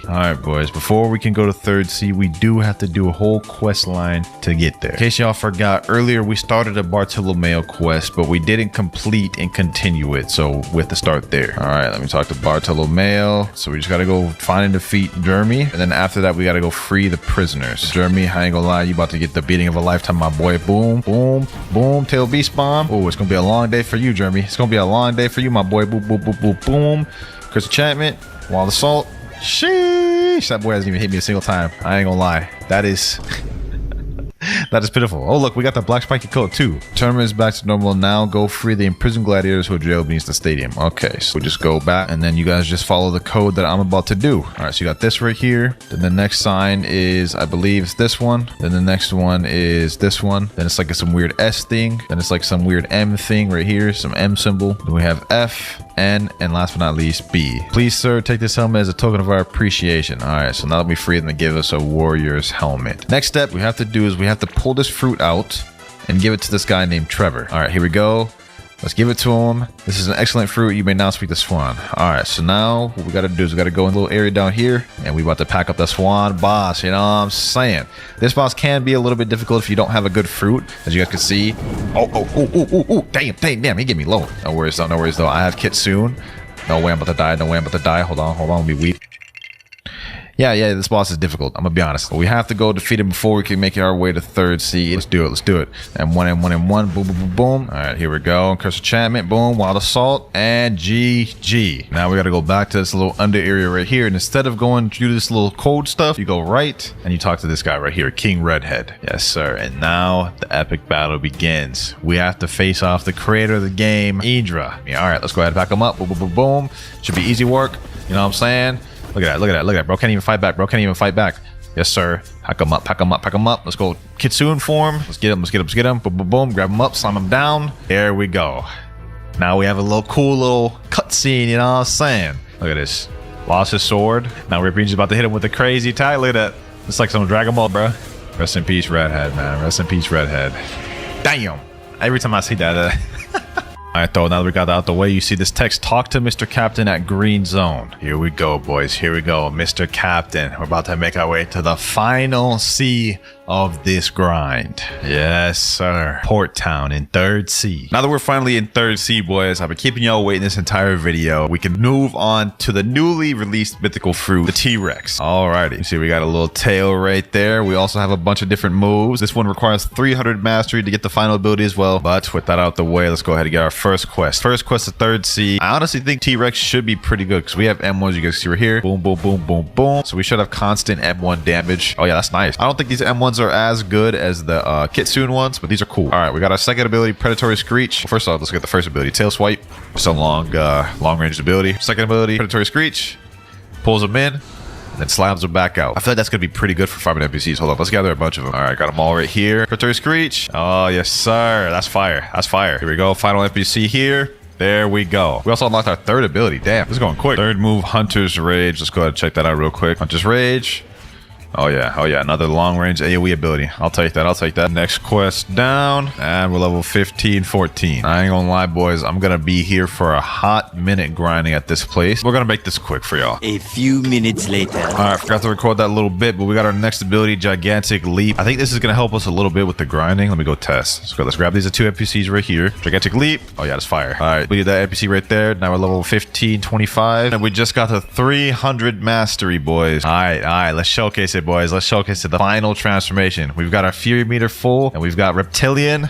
All right, boys, before we can go to third sea, we do have to do a whole quest line to get there. In case y'all forgot, earlier we started a Bartolomeo quest, but we didn't complete and continue it, so we have to start there. All right, let me talk to Bartolomeo. So we just gotta go find and defeat Jeremy, and then after that we gotta go free the prisoners. Jeremy, I ain't gonna lie, you about to get the beating of a lifetime, my boy. Boom, boom, boom, tail beast bomb. Oh, it's gonna be a long day for you, Jeremy. It's gonna be a long day for you, my boy. Boom, boom, boom, boom, boom. Chris enchantment, wild assault. Sheesh, that boy hasn't even hit me a single time. I ain't gonna lie. That is that is pitiful. Oh, look, we got the black spiky coat too. Tournament is back to normal now. Go free the imprisoned gladiators who are jailed beneath the stadium. Okay, so we just go back and then you guys just follow the code that I'm about to do. All right, so you got this right here. Then the next sign is, I believe it's this one. Then the next one is this one. Then it's like some weird S thing. Then it's like some weird M thing right here, some M symbol. Then we have F, N, and last but not least, B. Please, sir, take this helmet as a token of our appreciation. All right, so now that we free them to give us a warrior's helmet. Next step we have to do is we have to pull this fruit out and give it to this guy named Trevor. All right, here we go. Let's give it to him. This is an excellent fruit. You may now speak to Swan. All right, so now what we got to do is we got to go in a little area down here, and we about to pack up the Swan boss. You know what I'm saying? This boss can be a little bit difficult if you don't have a good fruit, as you guys can see. Oh, damn, he gave me low. No worries though. I have Kitsune. No way I'm about to die. Hold on, be weak. Yeah, this boss is difficult. I'm gonna be honest. But we have to go defeat him before we can make our way to third sea. Let's do it. And one. Boom. All right, here we go. Curse enchantment. Boom. Wild assault. And GG. Now we gotta go back to this little under area right here. And instead of going through this little code stuff, you go right and you talk to this guy right here, King Redhead. Yes, sir. And now the epic battle begins. We have to face off the creator of the game, Hydra. Yeah, all right, let's go ahead and pack him up. Boom. Should be easy work. You know what I'm saying? Look at that. Bro can't even fight back. Yes, sir. Pack him up. Let's go Kitsune form. Let's get him. Boom. Grab him up. Slam him down. There we go. Now we have a cool little cutscene, you know what I'm saying? Look at this. Lost his sword. Now Ripion's about to hit him with a crazy attack. Look at that. It's like some Dragon Ball, bro. Rest in peace, Redhead, man. Damn. Every time I see that, Alright, though, now that we got that out the way, you see this text, talk to Mr. Captain at Green Zone. Here we go, boys. Here we go, Mr. Captain. We're about to make our way to the final sea of this grind. Yes, sir. Port Town in third sea. Now that we're finally in third sea, boys, I've been keeping y'all waiting this entire video. We can move on to the newly released mythical fruit, the T-Rex. Alrighty. You see, we got a little tail right there. We also have a bunch of different moves. This one requires 300 mastery to get the final ability as well. But with that out the way, let's go ahead and get our first quest. First quest to third sea. I honestly think T-Rex should be pretty good because we have M1s. You guys see right here. Boom. So we should have constant M1 damage. Oh yeah, that's nice. I don't think these M1s are as good as the Kitsune ones, but these are cool. All right, we got our second ability, Predatory Screech. Well, first off, let's get the first ability, Tail Swipe. It's a long range ability. Second ability, Predatory Screech. Pulls them in, and then slams them back out. I feel like that's gonna be pretty good for farming NPCs. Hold up, let's gather a bunch of them. All right, got them all right here. Predatory Screech. Oh yes, sir. That's fire. Here we go. Final NPC here. There we go. We also unlocked our third ability. Damn, this is going quick. Third move, Hunter's Rage. Let's go ahead and check that out real quick. Hunter's Rage. Oh yeah, another long range AoE ability. I'll take that. Next quest down, and we're level 15-14. I ain't gonna lie, boys, I'm gonna be here for a hot minute grinding at this place. We're gonna make this quick for y'all. A few minutes later. All right, forgot to record that a little bit, but we got our next ability, Gigantic Leap. I think this is gonna help us a little bit with the grinding. Let me go test. Let's grab these two NPCs right here. Gigantic Leap. Oh yeah, that's fire. All right, we did that NPC right there. Now we're level 15-25, and we just got to 300 mastery, boys. All right, let's showcase it, boys. Let's showcase the final transformation. We've got our Fury meter full, and we've got Reptilian.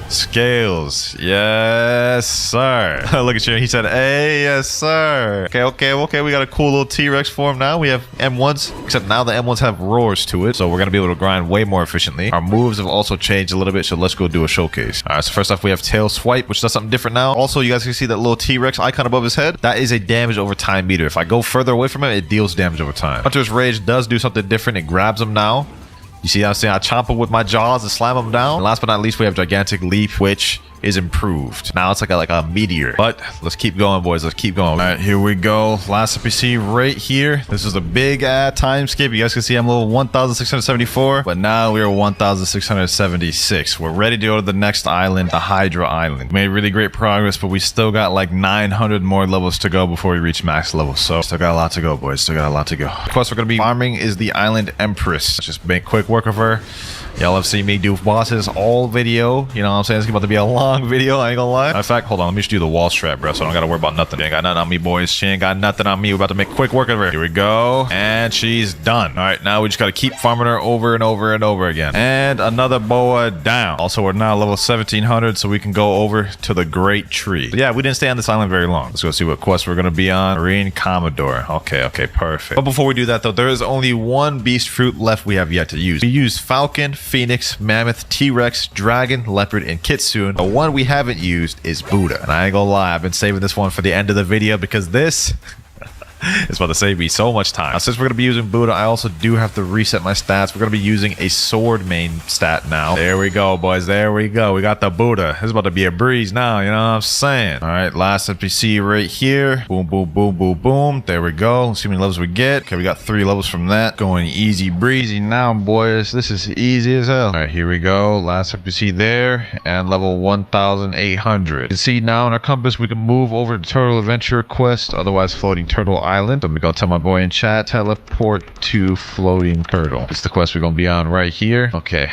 Scales. Yes, sir. Look at you. He said, hey, yes, sir. Okay. We got a cool little T-Rex form now. We have M1s, except now the M1s have roars to it. So we're going to be able to grind way more efficiently. Our moves have also changed a little bit. So let's go do a showcase. All right. So first off, we have tail swipe, which does something different now. Also, you guys can see that little T-Rex icon above his head. That is a damage over time meter. If I go further away from him, it deals damage over time. Hunter's Rage does do something different. It grabs him now. You see what I'm saying? I chomp him with my jaws and slam him down. And last but not least, we have Gigantic Leap, which is improved. Now it's like a meteor. But let's keep going, boys. Let's keep going. All right, here we go. Last NPC right here. This is a big time skip. You guys can see I'm level 1,674, but now we're 1,676. We're ready to go to the next island, the Hydra island. Made really great progress, but we still got like 900 more levels to go before we reach max level. So still got a lot to go, boys. Still got a lot to go. The quest we're going to be farming is the Island Empress. Let's just make quick work of her. Y'all have seen me do bosses all video. You know what I'm saying? It's about to be a long video. I ain't gonna lie. In fact, hold on. Let me just do the wall strap, bro. So I don't gotta worry about nothing. She ain't got nothing on me, boys. She ain't got nothing on me. We're about to make quick work of her. Here we go. And she's done. All right. Now we just gotta keep farming her over and over and over again. And another boa down. Also, we're now level 1700, so we can go over to the Great Tree. But yeah, we didn't stay on this island very long. Let's go see what quest we're gonna be on. Marine Commodore. Okay, perfect. But before we do that, though, there is only one beast fruit left we have yet to use. We use Falcon, Phoenix, Mammoth, T-Rex, Dragon, Leopard, and Kitsune. The one we haven't used is Buddha. And I ain't gonna lie, I've been saving this one for the end of the video because this it's about to save me so much time. Now, since we're going to be using Buddha, I also do have to reset my stats. We're going to be using a sword main stat now. There we go, boys. There we go. We got the Buddha. This is about to be a breeze now. You know what I'm saying? All right. Last NPC right here. Boom, boom, boom, boom, boom. There we go. Let's see how many levels we get. Okay, we got 3 levels from that. Going easy breezy now, boys. This is easy as hell. All right, here we go. Last NPC there. And level 1,800. You can see now in our compass, we can move over to Turtle Adventure Quest, otherwise Floating Turtle Island. I'm gonna tell my boy in chat, teleport to Floating Turtle. It's the quest we're gonna be on right here. Okay.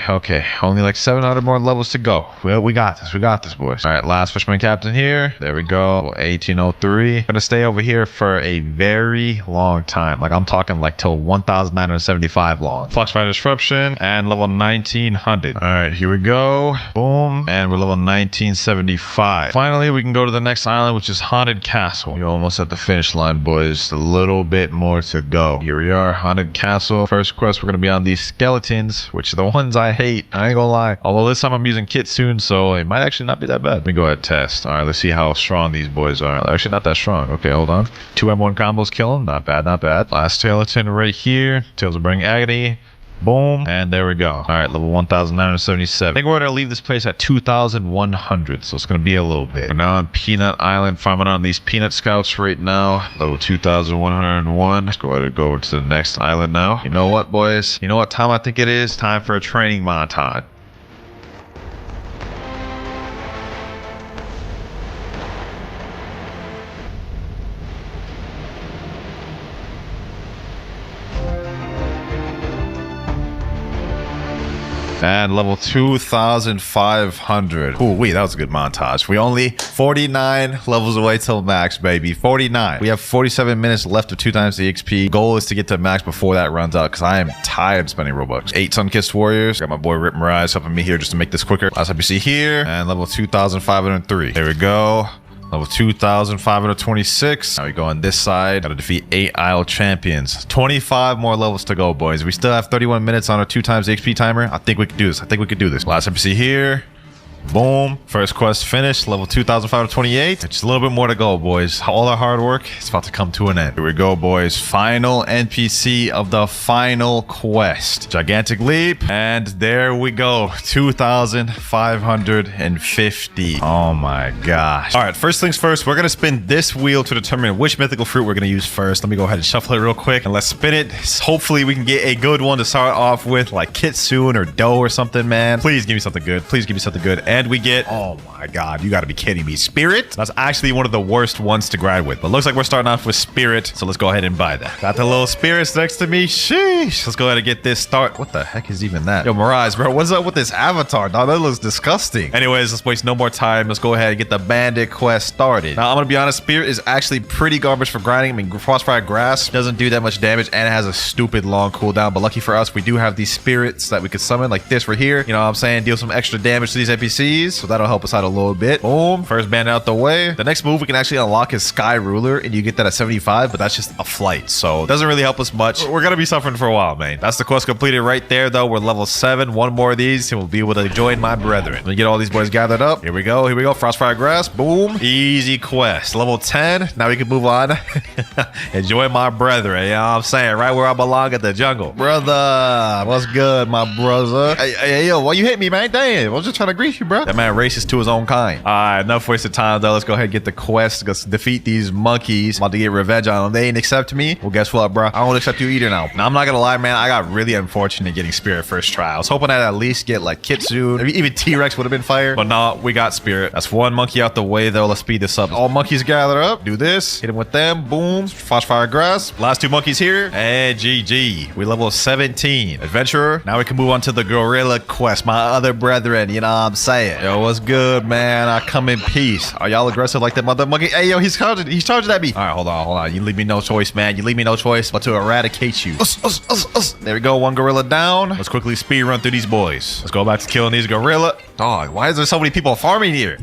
Only like 700 more levels to go. Well, we got this. We got this, boys. All right, last Fisherman Captain here. There we go. 1803. Gonna stay over here for a very long time. Like I'm talking like till 1,975 long. Foxfire Disruption and level 1900. All right, here we go. Boom. And we're level 1975. Finally, we can go to the next island, which is Haunted Castle. We're almost at the finish line, boys. A little bit more to go. Here we are, Haunted Castle. First quest, we're gonna be on these skeletons, which are the ones I hate. I ain't gonna lie. Although this time I'm using Kitsune, so it might actually not be that bad. Let me go ahead and test. All right, let's see how strong these boys are. They're actually not that strong. Okay, hold on. 2 M1 combos kill them. Not bad, not bad. Last skeleton right here. Tails of Bring Agony. Boom. And there we go. All right, level 1,977. I think we're going to leave this place at 2,100, so it's going to be a little bit. We're now on Peanut Island, farming on these Peanut Scouts right now. Level 2,101. Let's go ahead and go over to the next island now. You know what, boys? You know what time I think it is? Time for a training montage. And level 2,500. Ooh, wait, that was a good montage. We only 49 levels away till max, baby. 49. We have 47 minutes left of 2 times the XP. Goal is to get to max before that runs out, because I am tired of spending Robux. 8 Sun-Kissed Warriors. Got my boy Rip Mirage helping me here just to make this quicker. Last NPC here. And level 2,503. There we go. Level 2,526. Now we go on this side. Gotta defeat 8 Isle Champions. 25 more levels to go, boys. We still have 31 minutes on our 2 times the XP timer. I think we can do this. Last NPC here. Boom. First quest finished. Level 2,528. Just a little bit more to go, boys. All our hard work is about to come to an end. Here we go, boys. Final NPC of the final quest. Gigantic Leap. And there we go. 2,550. Oh my gosh. All right, first things first. We're going to spin this wheel to determine which mythical fruit we're going to use first. Let me go ahead and shuffle it real quick. And let's spin it. Hopefully we can get a good one to start off with, like Kitsune or Doe or something, man. Please give me something good. Please give me something good. And we get, oh my god, you gotta be kidding me, Spirit. That's actually one of the worst ones to grind with, but looks like we're starting off with Spirit, so let's go ahead and buy that. Got the little spirits next to me. Sheesh. Let's go ahead and get this start. What the heck is even that? Yo, Mirage, bro, what's up with this avatar, dog? That looks disgusting. Anyways, let's waste no more time. Let's go ahead and get the bandit quest started. Now, I'm gonna be honest, Spirit is actually pretty garbage for grinding. I mean, Frostfire Grass doesn't do that much damage, and it has a stupid long cooldown, but lucky for us, we do have these spirits that we could summon, like this right here. You know what I'm saying? Deal some extra damage to these NPCs. NPCs, so that'll help us out a little bit. Boom. First band out the way. The next move we can actually unlock is Sky Ruler, and you get that at 75, but that's just a flight, so it doesn't really help us much. We're gonna be suffering for a while, man. That's the quest completed right there, though. We're level 7. One more of these, and we'll be able to join my brethren. Let me get all these boys gathered up. Here we go. Here we go. Frostfire Grass. Boom. Easy quest. Level 10. Now we can move on. Enjoy my brethren. You know what I'm saying? Right where I belong at the jungle. Brother, what's good, my brother? Hey, yo, why you hit me, man? Damn, I was just trying to greet you, bro. That man racist to his own kind. All right, enough wasted time, though. Let's go ahead and get the quest. Let's defeat these monkeys. I'm about to get revenge on them. They ain't accept me. Well, guess what, bro? I don't accept you either now. Now, I'm not gonna lie, man. I got really unfortunate getting Spirit first try. I was hoping I'd at least get like Kitsune. Even T-Rex would have been fire. But no, we got Spirit. That's one monkey out the way, though. Let's speed this up. All monkeys gather up. Do this. Hit him with them. Boom. Frostfire Grass. Last two monkeys here. And GG. We level 17. Adventurer. Now we can move on to the Gorilla quest. My other brethren. You know what I'm saying? Yo, what's good, man? I come in peace. Are y'all aggressive like that mother monkey? Hey, yo, he's charging at me. All right, hold on. You leave me no choice, man. You leave me no choice but to eradicate you. There we go. One gorilla down. Let's quickly speed run through these boys. Let's go back to killing these gorilla. Dog, why is there so many people farming here?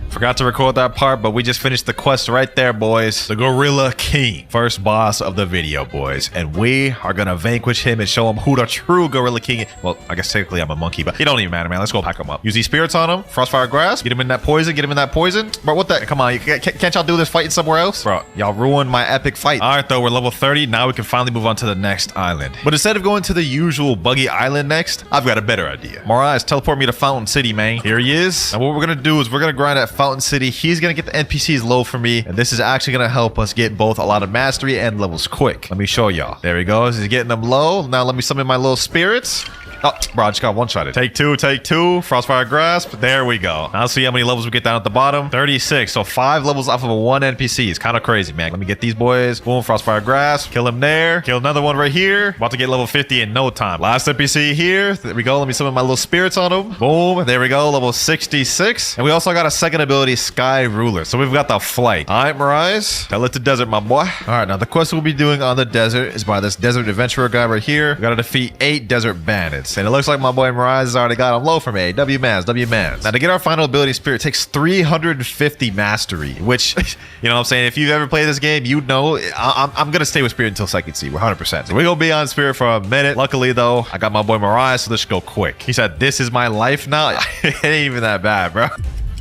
Forgot to record that part, but we just finished the quest right there, boys. The Gorilla King. First boss of the video, boys. And we are gonna vanquish him and show him who the true Gorilla King is. Well, I guess technically I'm a monkey, but it don't even matter, man. Let's go pack him up. Use these spirits on him. Frostfire Grass. Get him in that poison. Get him in that poison. Bro, what the? Come on. Can't y'all do this fighting somewhere else? Bro, y'all ruined my epic fight. All right, though. We're level 30. Now we can finally move on to the next island. But instead of going to the usual buggy island next, I've got a better idea. Morais, teleport me to Fountain City, man. Here he is. And what we're gonna do is we're gonna grind at Fountain City. He's gonna get the NPCs low for me, and this is actually gonna help us get both a lot of mastery and levels quick. Let me show y'all. There he goes. He's getting them low. Now let me summon my little spirits. Oh, bro, I just got one-shotted. Take two. Frostfire Grasp. There we go. Now let's see how many levels we get down at the bottom. 36. So 5 levels off of one NPC. It's kind of crazy, man. Let me get these boys. Boom, Frostfire Grasp. Kill him there. Kill another one right here. About to get level 50 in no time. Last NPC here. There we go. Let me summon my little spirits on him. Boom. There we go. Level 66. And we also got a second ability, Sky Ruler. So we've got the flight. All right, Morais. Tell it to desert, my boy. All right, now the quest we'll be doing on the desert is by this desert adventurer guy right here. We got to defeat 8 desert bandits. And it looks like my boy Morais has already got him low for me. W-Mans. Now to get our final ability, Spirit takes 350 mastery, which, you know what I'm saying? If you've ever played this game, you know I'm going to stay with Spirit until Second C. We're 100%. So we're going to be on Spirit for a minute. Luckily, though, I got my boy Morais, so this should go quick. He said, this is my life now. It ain't even that bad, bro.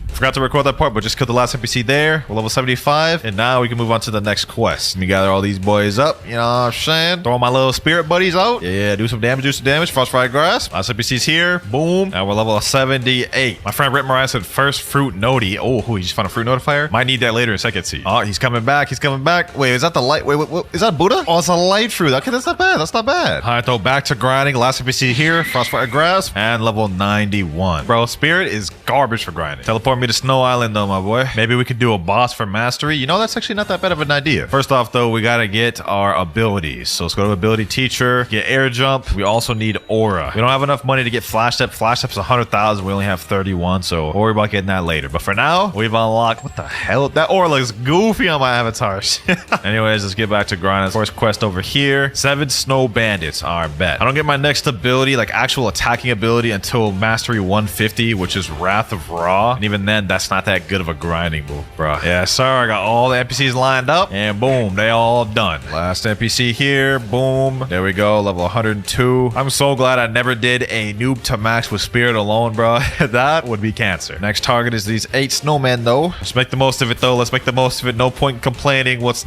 Forgot to record that part, but just killed the last NPC there. We're level 75, and now we can move on to the next quest. Let me gather all these boys up, you know what I'm saying? Throw my little spirit buddies out. Yeah, do some damage. Frostfire Grass. Last NPC's here. Boom. Now we're level 78. My friend Rip Morais said first fruit noti. Oh, he just found a fruit notifier. Might need that later in Second C. Oh, he's coming back. Wait, is that the light? Wait, is that Buddha? Oh, it's a light fruit. Okay, that's not bad. All right, though, back to grinding. Last NPC here. Frostfire Grass. And level 91. Bro, Spirit is garbage for grinding. Teleport me to Snow Island, though, my boy. Maybe we could do a boss for mastery. You know, that's actually not that bad of an idea. First off, though, we gotta get our abilities. So let's go to ability teacher, get air jump. We also need aura. We don't have enough money to get flash step. Flash step's 100,000. We only have 31, so we'll worry about getting that later. But for now, we've unlocked. What the hell? That aura looks goofy on my avatar. Anyways, let's get back to grinding. First quest over here. 7 snow bandits. All right, bet. I don't get my next ability, like actual attacking ability, until mastery 150, which is Wrath of Ra. And even then, that's not that good of a grinding move, bro. Yeah, sir. I got all the NPCs lined up, and boom, they all done. Last NPC here. Boom. There we go. Level 102. I'm so glad I never did a noob to max with Spirit alone, bro. That would be cancer. Next target is these 8 snowmen, though. Let's make the most of it, though. Let's make the most of it. No point in complaining. What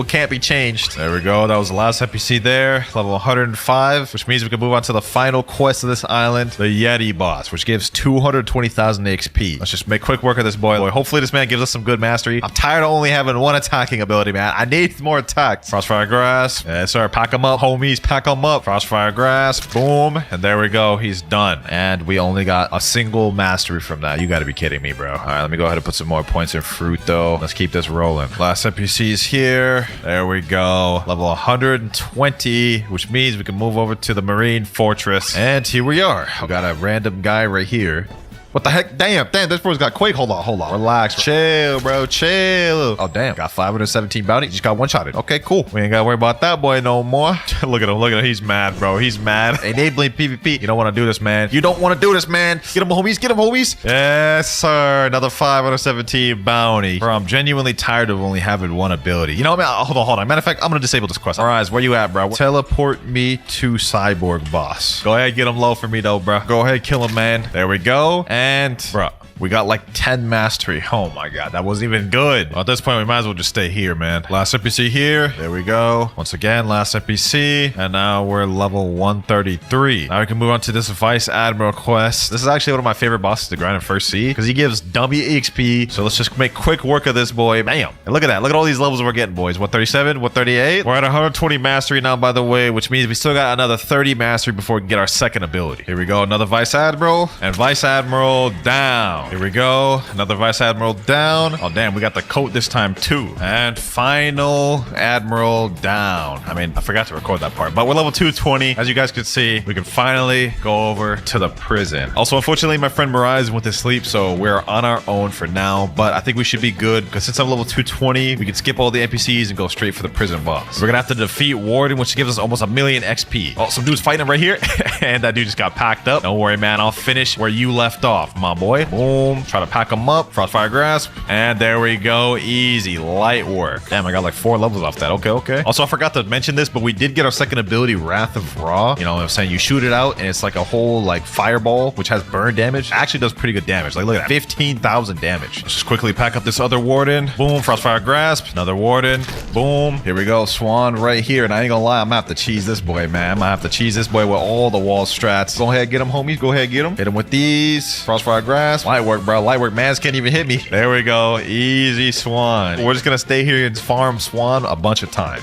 can't be changed. There we go. That was the last NPC there. Level 105, which means we can move on to the final quest of this island, the Yeti boss, which gives 220,000 XP. Let's just make quick work of this boy. Hopefully this man gives us some good mastery. I'm tired of only having one attacking ability, man. I need more attacks. Frostfire Grass. Yes, sir. Pack him up, homies. Pack him up. Frostfire Grass. Boom. And there we go. He's done. And we only got a single mastery from that. You got to be kidding me, bro. All right, let me go ahead and put some more points in fruit, though. Let's keep this rolling. Last NPC's here. There we go. Level 120, which means we can move over to the Marine Fortress. And here we are. We got a random guy right here. What the heck? Damn, this bro's got Quake. Hold on. Relax. Chill, bro. Chill. Oh, damn. Got 517 bounty. Just got one-shotted. Okay, cool. We ain't got to worry about that boy no more. Look at him. He's mad, bro. He's mad. Enabling PvP. You don't want to do this, man. You don't want to do this, man. Get him, homies. Yes, sir. Another 517 bounty. Bro, I'm genuinely tired of only having one ability. You know what, man? Hold on. Matter of fact, I'm going to disable this quest. All right, where you at, bro? Teleport me to Cyborg Boss. Go ahead, get him low for me, though, bro. Go ahead, kill him, man. There we go. And, bro, we got like 10 mastery. Oh my god, that wasn't even good. Well, at this point, we might as well just stay here, man. Last NPC here. There we go. Once again, last NPC. And now we're level 133. Now we can move on to this Vice Admiral quest. This is actually one of my favorite bosses to grind in First Sea because he gives W EXP. So let's just make quick work of this boy. Bam. And look at that. Look at all these levels we're getting, boys. 137, 138. We're at 120 mastery now, by the way, which means we still got another 30 mastery before we can get our second ability. Here we go. Another Vice Admiral. And Vice Admiral down. Here we go. Another Vice Admiral down. Oh, damn. We got the coat this time, too. And final Admiral down. I mean, I forgot to record that part, but we're level 220. As you guys can see, we can finally go over to the prison. Also, unfortunately, my friend Mirage went to sleep, so we're on our own for now, but I think we should be good because since I'm level 220, we can skip all the NPCs and go straight for the prison boss. We're gonna have to defeat Warden, which gives us almost 1,000,000 XP. Oh, some dude's fighting him right here, and that dude just got packed up. Don't worry, man. I'll finish where you left off, my boy. Boom. Try to pack him up. Frostfire Grasp. And there we go. Easy. Light work. Damn, I got like 4 levels off that. Okay. Also, I forgot to mention this, but we did get our second ability, Wrath of Ra. You know what I'm saying? You shoot it out, and it's like a whole like fireball, which has burn damage. It actually does pretty good damage. Like, look at that. 15,000 damage. Let's just quickly pack up this other Warden. Boom. Frostfire Grasp. Another Warden. Boom. Here we go. Swan right here. And I ain't gonna lie, I'm gonna have to cheese this boy, man. I'm gonna have to cheese this boy with all the wall strats. Go ahead, get him, homies. Go ahead, get him. Hit him with these. Frostfire Grasp. Light work, bro. Light work. Mans can't even hit me. There we go. Easy Swan. We're just gonna stay here and farm Swan a bunch of time.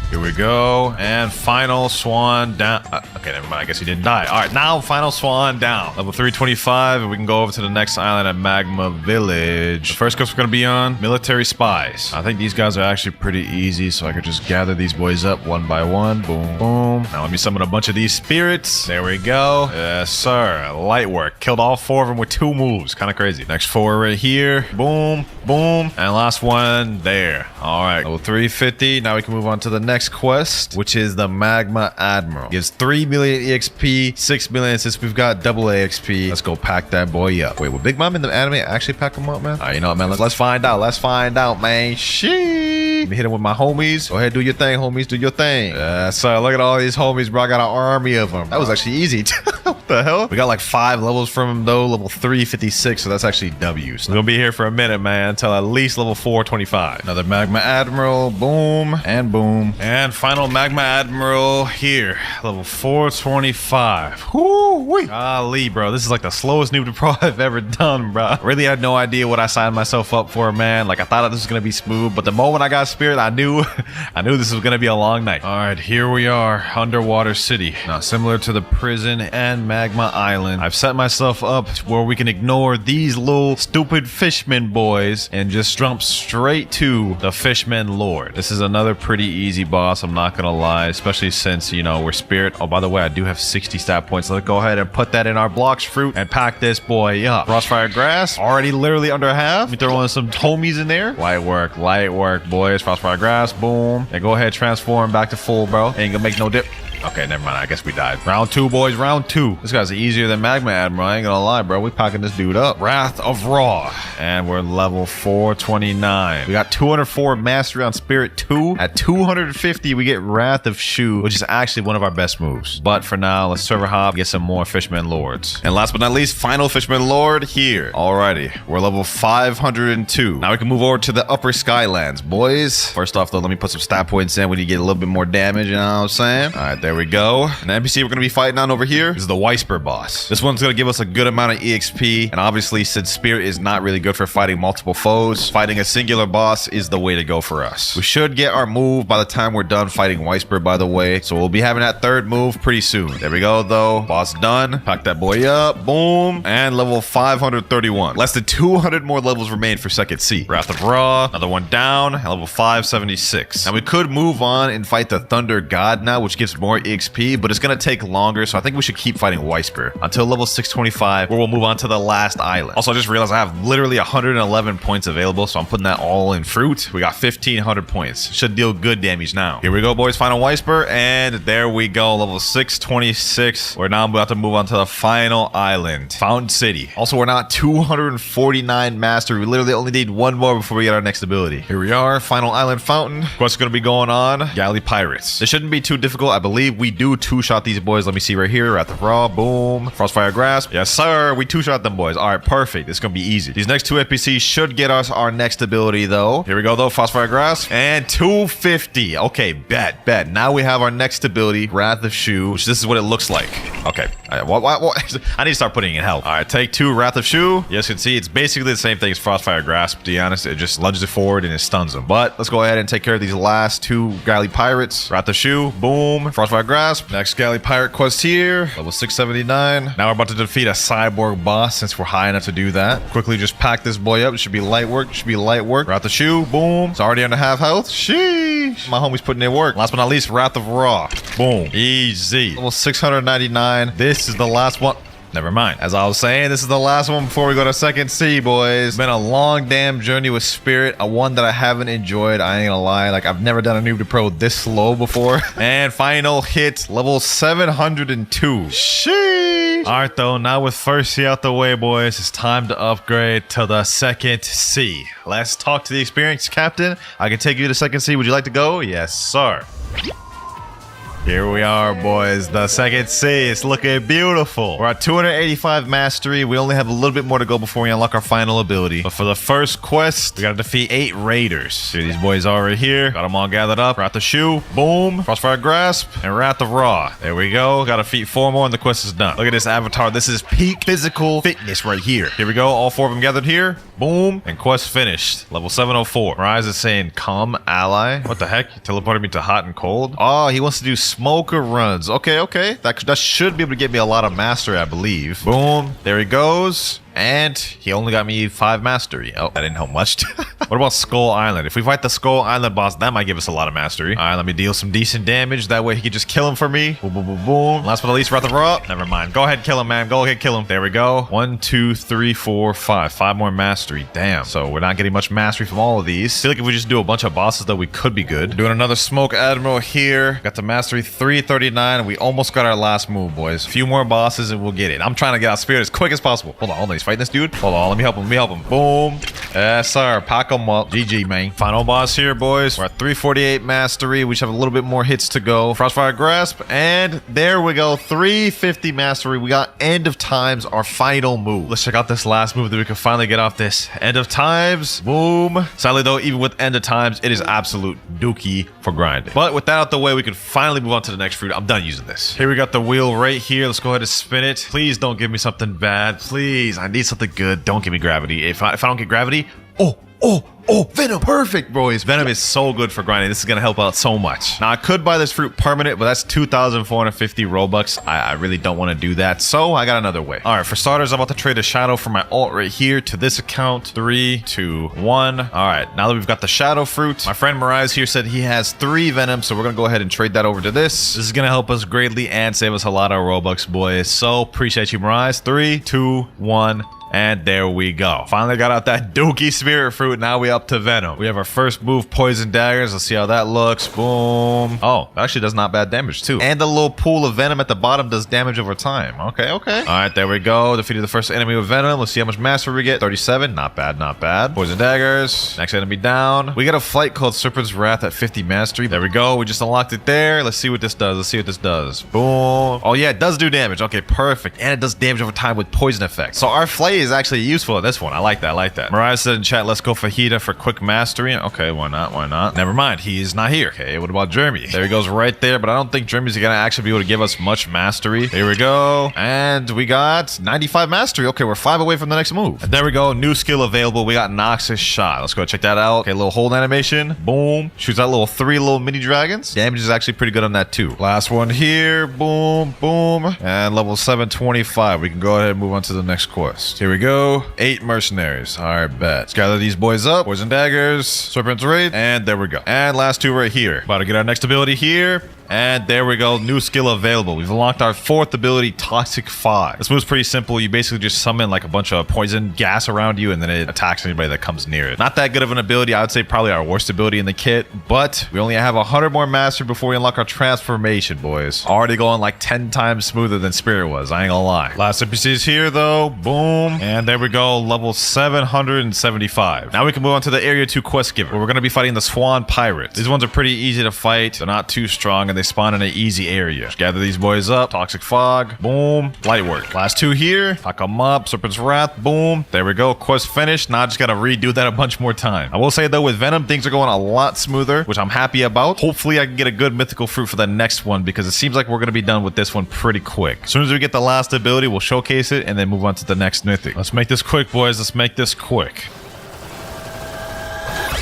Here we go. And final Swan down. Okay, never mind. I guess he didn't die. All right, now final Swan down. Level 325, and we can go over to the next island at Magma Village. The first quest we're going to be on, Military Spies. I think these guys are actually pretty easy, so I could just gather these boys up one by one. Boom, boom. Now let me summon a bunch of these spirits. There we go. Yes, sir. Light work. Killed all 4 of them with 2 moves. Kind of crazy. Next 4 right here. Boom, boom. And last one there. All right, level 350. Now we can move on to the next quest, which is the Magma Admiral. Gives 3 million EXP, 6 million since we've got double AXP. Let's go pack that boy up. Wait, will Big Mom in the anime actually pack him up, man? All right, you know what, man? Let's find out. Let's find out, man. Sheesh. Let me hit him with my homies. Go ahead, do your thing, homies. Do your thing. So look at all these homies, bro. I got an army of them. That was actually easy. What the hell? We got like 5 levels from him, though. Level 356, so that's actually W. So we're gonna be here for a minute, man, until at least level 425. Another Magma Admiral. Boom. And boom. And final Magma Admiral here. Level 425. Woo-wee. Golly, bro. This is like the slowest Noob to Pro I've ever done, bro. Really had no idea what I signed myself up for, man. Like, I thought this was gonna be smooth, but the moment I got Spirit, I knew this was gonna be a long night. All right, here we are. Underwater City. Now, similar to the prison and Magma Island, I've set myself up to where we can ignore these little stupid fishmen boys and just jump straight to the Fishman Lord. This is another pretty easy boss, I'm not gonna lie, especially since, you know, we're Spirit. Oh, by the way, I do have 60 stat points. Let's go ahead and put that in our Blox fruit and pack this boy up. Frostfire Grass, already literally under half. We throw in some homies in there. Light work, boys. Frostfire Grass, boom. And go ahead, transform back to full, bro. Ain't gonna make no dip. Okay, never mind. I guess we died. Round 2, boys. Round 2. This guy's easier than Magma Admiral. I ain't gonna lie, bro. We packing this dude up. Wrath of Ra. And we're level 429. We got 204 mastery on Spirit 2. At 250, we get Wrath of Shu, which is actually one of our best moves. But for now, let's server hop, get some more Fishman Lords. And last but not least, final Fishman Lord here. Alrighty. We're level 502. Now we can move over to the upper Skylands, boys. First off, though, let me put some stat points in. We need to get a little bit more damage, you know what I'm saying? Alright, there we go. And the NPC we're going to be fighting on over here is the Whisper boss. This one's going to give us a good amount of EXP. And obviously, since Spirit is not really good for fighting multiple foes, fighting a singular boss is the way to go for us. We should get our move by the time we're done fighting Whisper, by the way. So we'll be having that 3rd move pretty soon. There we go, though. Boss done. Pack that boy up. Boom. And level 531. Less than 200 more levels remain for Second C. Wrath of Ra. Another one down. And level 576. Now we could move on and fight the Thunder God now, which gives more more EXP, but it's gonna take longer, so I think we should keep fighting Whisper until level 625, where we'll move on to the last island. Also, I just realized I have literally 111 points available, so I'm putting that all in fruit. We got 1,500 points. Should deal good damage now. Here we go, boys. Final Whisper, and there we go. Level 626. We're now about to move on to the final island, Fountain City. Also, we're not 249 mastery. We literally only need one more before we get our next ability. Here we are, final island Fountain. What's going to be going on? Galley Pirates. This shouldn't be too difficult. I believe we do two-shot these boys. Let me see right here. Wrath of Raw. Boom. Frostfire Grasp. Yes, sir. We two-shot them boys. All right, perfect. It's going to be easy. These next two NPCs should get us our next ability, though. Here we go, though. Frostfire Grasp. And 250. Okay, bet. Now we have our next ability, Wrath of Shoe, which this is what it looks like. Okay. All right, what? I need to start putting in health. All right, take 2, Wrath of Shoe. Yes, you can see it's basically the same thing as Frostfire Grasp. To be honest, it just lunges it forward and it stuns them. But let's go ahead and take care of these last 2 Galley Pirates. Wrath of Shoe. Boom. Frostfire Grasp. Next Galley Pirate quest here. Level 679. Now we're about to defeat a cyborg boss since we're high enough to do that. Quickly just pack this boy up. It should be light work. Wrath of Shoe. Boom. It's already under half health. Sheesh. My homie's putting in work. Last but not least, Wrath of Raw. Boom. Easy. Level 699. This is the last one. Never mind. As I was saying, this is the last one before we go to second C, boys. It's been a long damn journey with Spirit, a one that I haven't enjoyed. I ain't gonna lie. Like, I've never done a Noob to Pro this slow before. And final hit, level 702. Sheesh. All right, though. Now with first C out the way, boys, it's time to upgrade to the second C. Let's talk to the experienced captain. I can take you to second C. Would you like to go? Yes, sir. Here we are, boys. The second C. It's looking beautiful. We're at 285 mastery. We only have a little bit more to go before we unlock our final ability. But for the first quest, we gotta defeat 8 raiders. Here these boys are right here. Got them all gathered up. Wrath of Shoe. Boom. Frostfire Grasp. And Wrath of Raw. There we go. Gotta defeat 4 more and the quest is done. Look at this avatar. This is peak physical fitness right here. Here we go. All 4 of them gathered here. Boom. And quest finished. Level 704. Rise is saying, come, ally. What the heck? You teleported me to hot and cold? Oh, he wants to do smoker runs. Okay. That should be able to get me a lot of mastery, I believe. Boom. There he goes. And he only got me 5 mastery. Oh, that didn't help much. What about Skull Island? If we fight the Skull Island boss, that might give us a lot of mastery. All right, let me deal some decent damage. That way he can just kill him for me. Boom, boom, boom, boom. Last but not least, Wrath of Raw. Never mind. Go ahead, kill him, man. Go ahead, kill him. There we go. 1, 2, 3, 4, 5. 5 more mastery. Damn. So we're not getting much mastery from all of these. I feel like if we just do a bunch of bosses, though, we could be good. Doing another Smoke Admiral here. Got the mastery 339. And we almost got our last move, boys. A few more bosses and we'll get it. I'm trying to get out Spirit as quick as possible. Hold on. He's fighting this dude. Hold on. Let me help him. Boom. Yes, sir. Pack him up. GG, man. Final boss here, boys. We're at 348 mastery. We should have a little bit more hits to go. Frostfire Grasp. And there we go. 350 mastery. We got End of Times, our final move. Let's check out this last move that we can finally get off this. End of Times. Boom. Sadly, though, even with End of Times, it is absolute dookie for grinding. But with that out the way, we can finally move on to the next fruit. I'm done using this. Here we got the wheel right here. Let's go ahead and spin it. Please don't give me something bad. Please. I need something good. Don't give me gravity. If I don't get gravity, oh, Venom. Perfect, boys. Venom is so good for grinding. This is going to help out so much. Now, I could buy this fruit permanent, but that's 2,450 Robux. I really don't want to do that, so I got another way. All right, for starters, I'm about to trade a shadow from my alt right here to this account. 3, 2, 1. All right, now that we've got the shadow fruit, my friend Mirage here said he has 3 Venom, so we're going to go ahead and trade that over to this. This is going to help us greatly and save us a lot of Robux, boys. So, appreciate you, Mirage. 3, 2, 1. And there we go. Finally got out that dookie spirit fruit. Now we up to Venom. We have our first move, Poison Daggers. Let's see how that looks. Boom. Oh, that actually does not bad damage too. And the little pool of Venom at the bottom does damage over time. Okay. All right, there we go. Defeated the first enemy with Venom. Let's see how much mastery we get. 37. Not bad. Poison Daggers. Next enemy down. We got a fight called Serpent's Wrath at 50 mastery. There we go. We just unlocked it there. Let's see what this does. Boom. Oh yeah, it does do damage. Okay, perfect. And it does damage over time with poison effect. So our flay is actually useful in this one. I like that. Mariah said in chat, let's go for Hydra for quick mastery. Okay, why not? Never mind, he is not here. Okay, what about Jeremy? There he goes right there, but I don't think Jeremy's gonna actually be able to give us much mastery. Here we go. And we got 95 mastery. Okay, we're 5 away from the next move. And there we go. New skill available. We got Noxus Shot. Let's go check that out. Okay, little hold animation. Boom. Shoots out 3 little mini dragons. Damage is actually pretty good on that too. Last one here. Boom. And level 725. We can go ahead and move on to the next quest. Here we go. 8 mercenaries. All right, bet. Let's gather these boys up. Poison Daggers, Serpent's Wraith, and there we go. And last 2 right here. About to get our next ability here. And there we go. New skill available. We've unlocked our 4th ability, Toxic Fog. This move's pretty simple. You basically just summon like a bunch of poison gas around you, and then it attacks anybody that comes near it. Not that good of an ability. I would say probably our worst ability in the kit, but we only have 100 more mastery before we unlock our transformation, boys. Already going like 10 times smoother than Spirit was. I ain't gonna lie. Last NPCs here though. Boom. And there we go. Level 775. Now we can move on to the Area 2 quest giver, where we're gonna be fighting the Swan pirates. These ones are pretty easy to fight. They're not too strong, and they spawn in an easy area. Just gather these boys up. Toxic Fog. Boom. Light work. Last 2 here. Fuck them up. Serpent's Wrath. Boom. There we go. Quest finished. Now I just gotta redo that a bunch more time. I will say though, with Venom, things are going a lot smoother, which I'm happy about. Hopefully I can get a good mythical fruit for the next one, because it seems like we're gonna be done with this one pretty quick. As soon as we get the last ability, we'll showcase it and then move on to the next mythic. Let's make this quick, boys. Let's make this quick.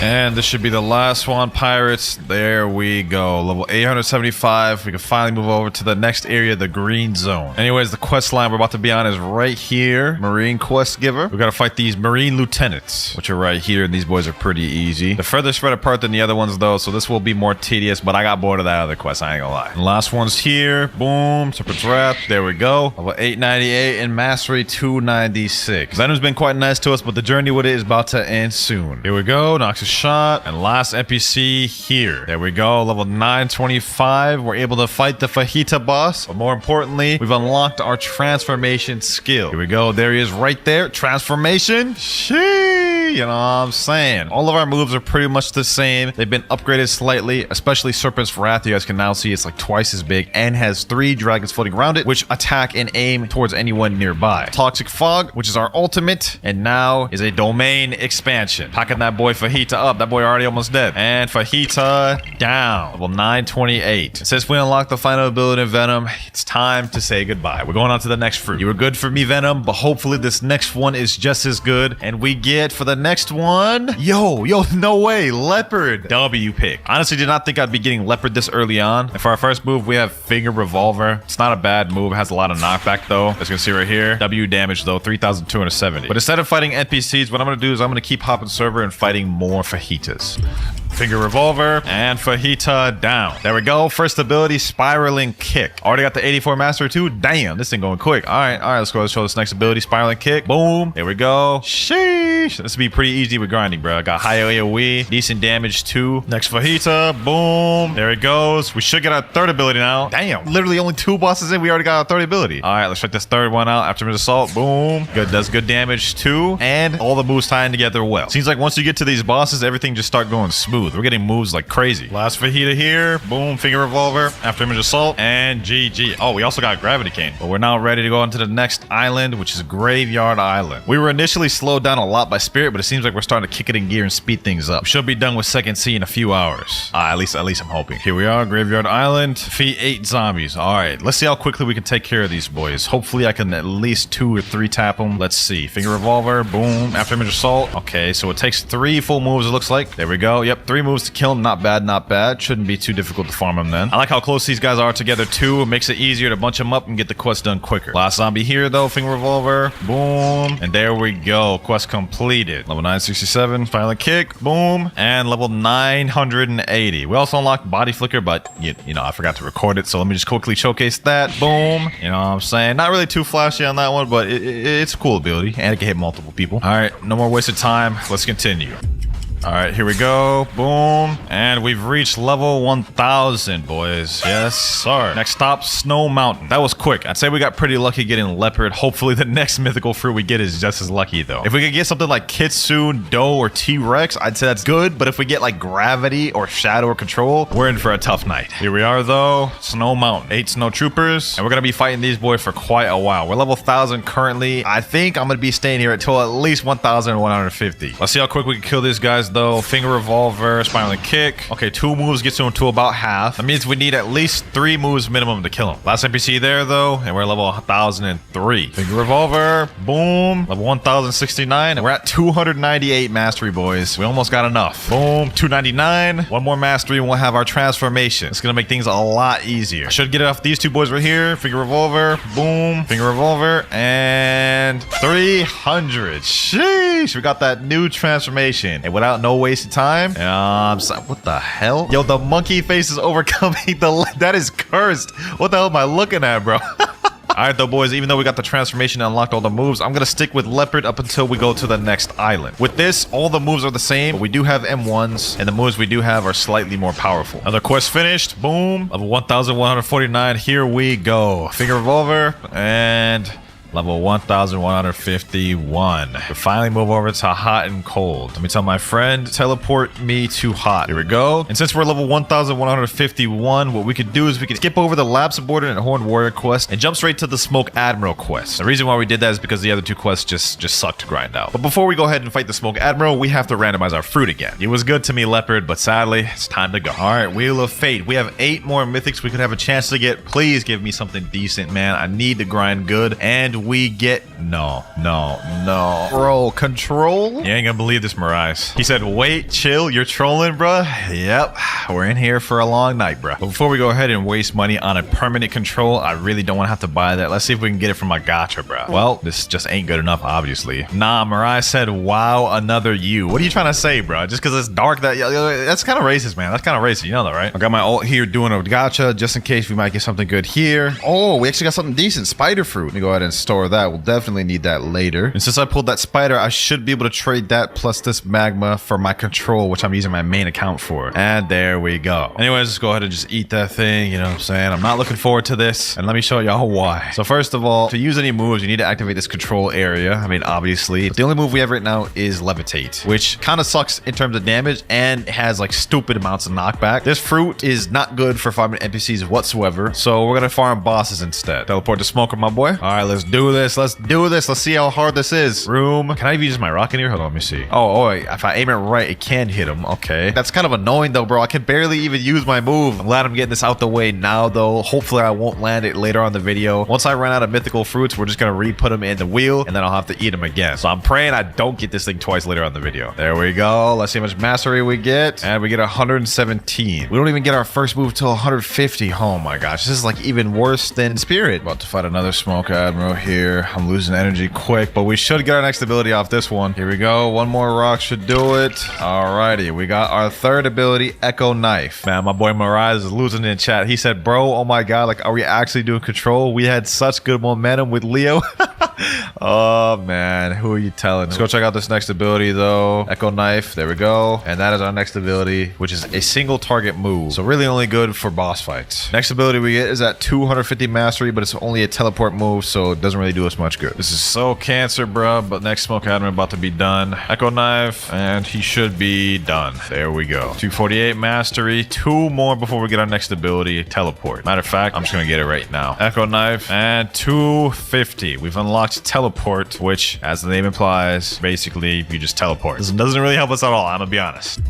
And this should be the last Swan Pirates. There we go. Level 875. We can finally move over to the next area, the green zone. Anyways, the quest line we're about to be on is right here. Marine quest giver. We got to fight these Marine lieutenants, which are right here. These boys are pretty easy. They're further spread apart than the other ones though, so this will be more tedious, but I got bored of that other quest. I ain't gonna lie. And last one's here. Boom. Serpent's Wrath. There we go. Level 898 and Mastery 296. Venom's been quite nice to us, but the journey with it is about to end soon. Here we go. Noxus shot, and last NPC here. There we go. Level 925. We're able to fight the Fajita boss, but more importantly, we've unlocked our transformation skill. Here we go. There he is right there. Transformation. Sheesh. You know what I'm saying? All of our moves are pretty much the same. They've been upgraded slightly, especially Serpent's Wrath. You guys can now see it's like twice as big and has 3 dragons floating around it, which attack and aim towards anyone nearby. Toxic Fog, which is our ultimate, and now is a domain expansion. Packing that boy Fajita up. That boy already almost dead. And Fajita down. Level 928. Since we unlocked the final ability in Venom, it's time to say goodbye. We're going on to the next fruit. You were good for me, Venom, but hopefully this next one is just as good. And we get for the next one, yo, no way, Leopard. W pick. Honestly, did not think I'd be getting Leopard this early on. And for our first move, we have Finger Revolver. It's not a bad move. It has a lot of knockback though. As you can see right here. W damage though, 3,270. But instead of fighting NPCs, what I'm going to do is I'm going to keep hopping server and fighting more Fajitas. Finger Revolver and Fajita down. There we go. First ability, Spiraling Kick. Already got the 84 Master too. Damn, this thing going quick. All right, let's go. Let's show this next ability, Spiraling Kick. Boom. There we go. Sheesh. This will be pretty easy with grinding, bro. I got high AoE, decent damage too. Next Fajita. Boom. There it goes. We should get our 3rd ability now. Damn, literally only 2 bosses in. We already got our 3rd ability. All right, let's check this 3rd one out. Aftermath Assault. Boom. Good. Does good damage too. And all the moves tying together well. Seems like once you get to these bosses, everything just start going smooth. We're getting moves like crazy. Last Fajita here. Boom. Finger Revolver. Aftermath Assault. And GG. Oh, we also got Gravity Cane. But we're now ready to go on to the next island, which is Graveyard Island. We were initially slowed down a lot by Spirit, but it seems like we're starting to kick it in gear and speed things up. We should be done with Second C in a few hours. At least I'm hoping. Here we are, Graveyard Island. Defeat 8 zombies. All right, let's see how quickly we can take care of these boys. Hopefully I can at least 2 or 3 tap them. Let's see. Finger Revolver. Boom. Aftermath Assault. Okay, so it takes 3 full moves, it looks like. There we go. Yep, 3 moves to kill him. Not bad, not bad. Shouldn't be too difficult to farm him then. I like how close these guys are together too. It makes it easier to bunch them up and get the quest done quicker. Last zombie here though. Finger Revolver. Boom. And there we go. Quest completed. Level 967. Spiraling Kick. Boom. And level 980. We also unlocked Body Flicker, but you know, I forgot to record it. So let me just quickly showcase that. Boom. You know what I'm saying? Not really too flashy on that one, but it's a cool ability. And it can hit multiple people. All right. No more wasted time. Let's continue. All right, here we go. Boom. And we've reached level 1000, boys. Yes, sir. Next stop, Snow Mountain. That was quick. I'd say we got pretty lucky getting Leopard. Hopefully the next mythical fruit we get is just as lucky, though. If we could get something like Kitsune, Doe, or T-Rex, I'd say that's good. But if we get like Gravity or Shadow or Control, we're in for a tough night. Here we are, though. Snow Mountain. 8 snow troopers. And we're going to be fighting these boys for quite a while. We're level 1000 currently. I think I'm going to be staying here until at least 1150. Let's see how quick we can kill these guys, though. Finger Revolver, Spiraling Kick. Okay, 2 moves gets him to about half. That means we need at least 3 moves minimum to kill him. Last NPC there, though, and we're level 1003. Finger Revolver, boom. Level 1069, and we're at 298 mastery, boys. We almost got enough. Boom, 299. 1 more mastery, and we'll have our transformation. It's gonna make things a lot easier. I should get it off these 2 boys right here. Finger Revolver, boom. Finger Revolver, and 300. Sheesh, we got that new transformation. And without no wasted time. What the hell? Yo, the monkey face is overcoming that is cursed. What the hell am I looking at, bro? Alright though, boys, even though we got the transformation and unlocked all the moves, I'm gonna stick with Leopard up until we go to the next island. With this, all the moves are the same, but we do have M1s, and the moves we do have are slightly more powerful. Another quest finished. Boom. Level 1149. Here we go. Finger revolver, and level 1151. We finally move over to hot and cold. Let me tell my friend, teleport me to hot. Here we go. And since we're level 1151, what we could do is we could skip over the lab subordinate and horned warrior quest and jump straight to the smoke admiral quest. The reason why we did that is because the other two quests just suck to grind out. But before we go ahead and fight the smoke admiral, we have to randomize our fruit again. It was good to me, Leopard, but sadly, it's time to go. All right, Wheel of Fate. We have 8 more mythics we could have a chance to get. Please give me something decent, man. I need to grind good. And we get no. Bro, control? You ain't gonna believe this, Mirais. He said, wait, chill, you're trolling, bruh? Yep, we're in here for a long night, bruh. But before we go ahead and waste money on a permanent control, I really don't want to have to buy that. Let's see if we can get it from a gacha, bruh. Well, this just ain't good enough, obviously. Nah, Mirais said, wow, another you. What are you trying to say, bruh? Just because it's dark, that's kind of racist, man. That's kind of racist, you know that, right? I got my ult here doing a gacha just in case we might get something good here. Oh, we actually got something decent. Spider fruit. Let me go ahead and store that. We'll definitely need that later. And since I pulled that spider, I should be able to trade that plus this magma for my control, which I'm using my main account for. And there we go. Anyways, let's go ahead and just eat that thing. You know what I'm saying? I'm not looking forward to this. And let me show y'all why. So first of all, to use any moves, you need to activate this control area. I mean, obviously. But the only move we have right now is levitate, which kind of sucks in terms of damage and has like stupid amounts of knockback. This fruit is not good for farming NPCs whatsoever. So we're going to farm bosses instead. Teleport to Smoker, my boy. All right, let's do this. Let's do this. Let's see how hard this is. Room. Can I even use my rocket here? Hold on, let me see. Oh, wait. If I aim it right, it can hit him. Okay. That's kind of annoying though, bro. I can barely even use my move. I'm glad I'm getting this out the way now though. Hopefully I won't land it later on the video. Once I run out of mythical fruits, we're just going to re-put them in the wheel and then I'll have to eat them again. So I'm praying I don't get this thing twice later on the video. There we go. Let's see how much mastery we get. And we get 117. We don't even get our first move till 150. Oh my gosh. This is like even worse than Spirit. About to fight another Smoke Admiral here. I'm losing energy quick, but we should get our next ability off this one. Here we go. One more rock should do it. Alrighty. We got our third ability, Echo Knife. Man, my boy Mirais is losing in chat. He said, bro, oh my god, like, are we actually doing control? We had such good momentum with Leo. Oh man, who are you telling? Let's go check out this next ability though. Echo Knife, there we go. And that is our next ability, which is a single target move. So really only good for boss fights. Next ability we get is at 250 mastery, but it's only a teleport move, so it doesn't really do us much good. This is so cancer, bruh, but next Smoke Admiral about to be done. Echo Knife, and he should be done. There we go. 248 mastery, 2 more before we get our next ability, teleport. Matter of fact, I'm just gonna get it right now. Echo Knife, and 250. We've unlocked teleport, which, as the name implies, basically you just teleport. This doesn't really help us at all, I'm gonna be honest.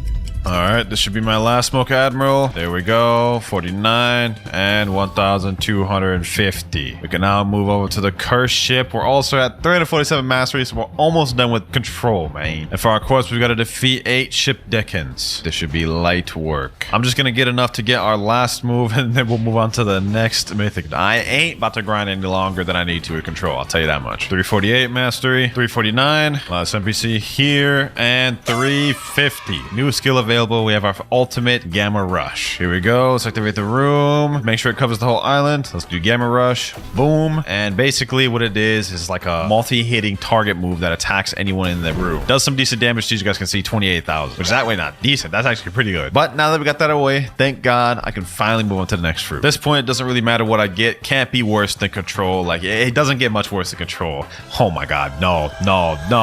Alright, this should be my last Smoke Admiral. There we go. 49 and 1,250. We can now move over to the Cursed Ship. We're also at 347 mastery, so we're almost done with control, man. And for our quest, we've got to defeat 8 ship deckhands. This should be light work. I'm just gonna get enough to get our last move, and then we'll move on to the next mythic. I ain't about to grind any longer than I need to with control, I'll tell you that much. 348 mastery, 349. Last NPC here, and 350. New skill available. We have our ultimate Gamma Rush. Here we go. Let's activate the room. Make sure it covers the whole island. Let's do Gamma Rush. Boom. And basically what it is like a multi-hitting target move that attacks anyone in the room. Does some decent damage to you. You guys can see 28,000, which is that way not decent. That's actually pretty good. But now that we got that away, thank God I can finally move on to the next fruit. At this point, it doesn't really matter what I get. Can't be worse than control. Like, it doesn't get much worse than control. Oh my God. No.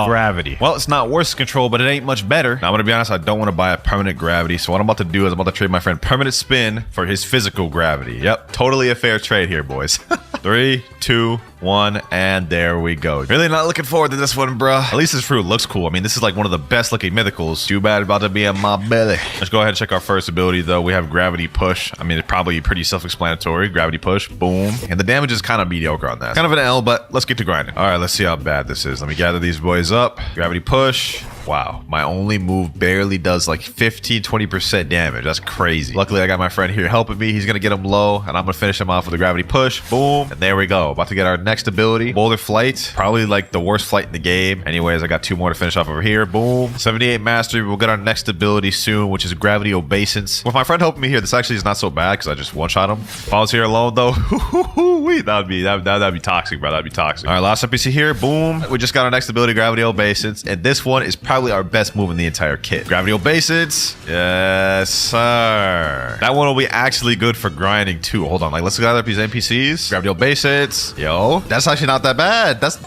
Gravity. Well, it's not worse than control, but it ain't much better. Now, I'm gonna be honest, I don't want to buy a permanent gravity, so what I'm about to do is I'm about to trade my friend permanent spin for his physical gravity. Yep, totally a fair trade here, boys. 3, 2, 1, and there we go. Really not looking forward to this one, bruh. At least this fruit looks cool. I mean, this is like one of the best looking mythicals. Too bad about to be in my belly. Let's go ahead and check our first ability though. We have gravity push. I mean, it's probably pretty self-explanatory. Gravity push, boom. And the damage is kind of mediocre on that. Kind of an L, but let's get to grinding. All right, let's see how bad this is. Let me gather these boys up. Gravity push. Wow, my only move barely does like 15-20% damage. That's crazy. Luckily, I got my friend here helping me. He's gonna get him low, and I'm gonna finish him off with a gravity push. Boom, and there we go. About to get our next next ability. Boulder Flight. Probably like the worst flight in the game. Anyways, I got 2 more to finish off over here. Boom. 78 mastery. We'll get our next ability soon, which is Gravity Obeisance. With my friend helping me here, this actually is not so bad because I just one-shot him. If I was here alone though, that'd be toxic, bro. That'd be toxic. All right, last NPC here. Boom. We just got our next ability, Gravity Obeisance. And this one is probably our best move in the entire kit. Gravity Obeisance. Yes, sir. That one will be actually good for grinding too. Hold on. Like, let's gather up these NPCs. Gravity Obeisance. Yo, that's actually not that bad. That's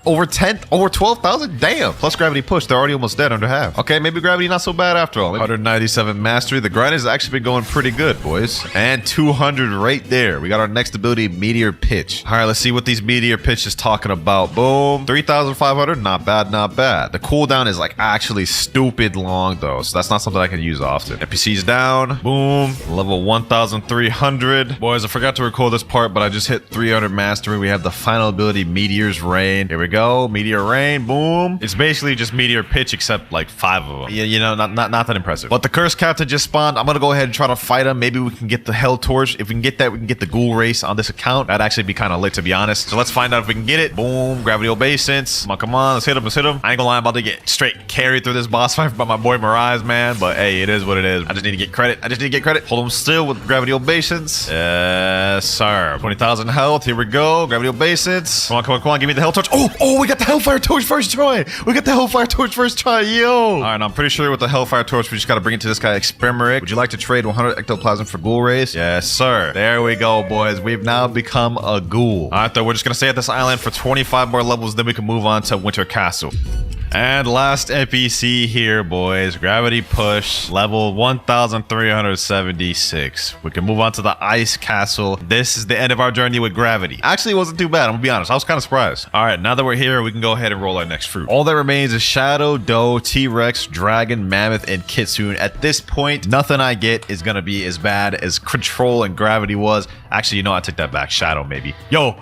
over 12,000. Damn. Plus gravity push. They're already almost dead, under half. Okay, maybe gravity not so bad after all. 197 mastery. The grind has actually been going pretty good, boys. And 200 right there. We got our next ability, Meteor Pitch. All right, let's see what these Meteor Pitch is talking about. Boom. 3,500. Not bad, not bad. The cooldown is like actually stupid long though, so that's not something I can use often. NPC's down. Boom. Level 1,300. Boys, I forgot to record this part, but I just hit 300 mastery. We have the final ability, Meteor's Rain. Here we go. Meteor Rain. Boom. It's basically just Meteor Pitch except like 5 of them. Yeah, you know, not that impressive. But the Cursed Captain just spawned. I'm gonna go ahead and try to fight him. Maybe we can get the Hell Torch. If we can get that, we can get the Ghoul Race on this account. That'd actually be kind of lit, to be honest. So let's find out if we can get it. Boom. Gravity Obeisance. Come on. Let's hit him. Let's hit him. I ain't gonna lie, I'm about to get straight carried through this boss fight by my boy Mirage, man. But hey, it is what it is. I just need to get credit. Hold him still with Gravity Obeisance. Yes, sir. 20,000 health. Here we go. Gravity Obeisance. Come on. Give me the Hell Torch. Oh, we got the Hellfire Torch first try. Yo. All right, I'm pretty sure with the Hellfire Torch, we just got to bring it to this guy, Experimeric. Would you like to trade 100 ectoplasm for Ghoul Race? Yes, sir. There we go, boys. We've now become a ghoul. All right, though, we're just going to stay at this island for 25 more levels, then we can move on to Winter Castle. And last NPC here, boys. Gravity Push, level 1,376. We can move on to the Ice Castle. This is the end of our journey with gravity. Actually, it wasn't too bad. I'm gonna be honest. I was kind of surprised. All right, now that we're here, we can go ahead and roll our next fruit. All that remains is Shadow, Doe, T-Rex, Dragon, Mammoth, and Kitsune. At this point, nothing I get is gonna be as bad as Control and Gravity was. Actually, you know, I take that back. Shadow, maybe. Yo,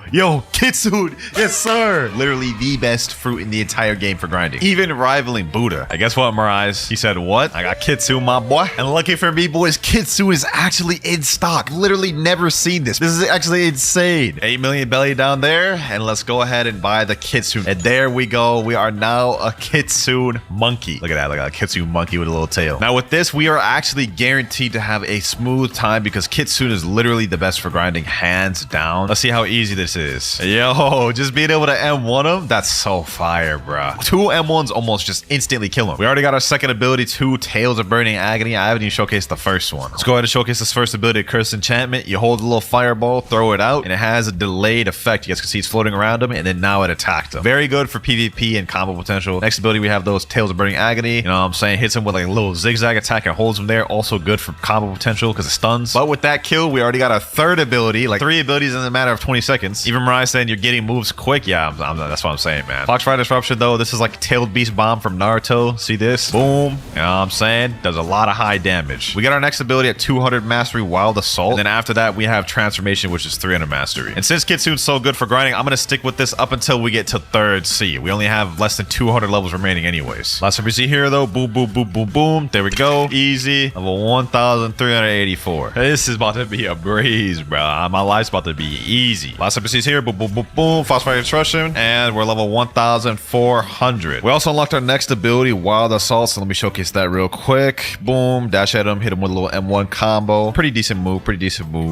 Kitsune. Yes, sir. Literally the best fruit in the entire game for grinding. Even rivaling Buddha. I guess what, Mirage? He said, what? I got Kitsune, my boy. And lucky for me, boys, Kitsune is actually in stock. Literally never seen this. This is actually insane. 8 million belly down there. And let's go ahead and buy the Kitsune. And there we go. We are now a Kitsune monkey. Look at that. Look at a Kitsune monkey with a little tail. Now with this, we are actually guaranteed to have a smooth time because Kitsune is literally the best for grinding, hands down. Let's see how easy this is. Yo, just being able to M1 him, that's so fire, bro. 2 M1s almost just instantly kill him. We already got our second ability, 2 Tails of Burning Agony. I haven't even showcased the first one. Let's go ahead and showcase this first ability, Cursed Enchantment. You hold a little fireball, throw it out, and it has a delayed effect. You guys can see it's floating around him, and then now it attacked him. Very good for PvP and combo potential. Next ability, we have those Tails of Burning Agony. You know what I'm saying? Hits him with like a little zigzag attack and holds him there. Also good for combo potential because it stuns. But with that kill, we already got our third ability, like 3 abilities in a matter of 20 seconds. Even Mariah saying you're getting moves quick. Yeah, that's what I'm saying, man. Foxfire Disruption, though, this is like Tailed Beast Bomb from Naruto. See this? Boom. You know what I'm saying? Does a lot of high damage. We got our next ability at 200 mastery, Wild Assault. And then after that, we have Transformation, which is 300 mastery. And since Kitsune's so good for grinding, I'm going to stick with this up until we get to 3rd C. We only have less than 200 levels remaining anyways. Last NPC here, though. Boom, boom, boom, boom, boom. There we go. Easy. Level 1,384. This is about to be a breeze, bro. My life's about to be easy. Last NPC's here. Boom, boom, boom, boom. Phosphorite Destruction. And we're level 1,400. We also unlocked our next ability, Wild Assault. So let me showcase that real quick. Boom. Dash at him. Hit him with a little M1 combo. Pretty decent move.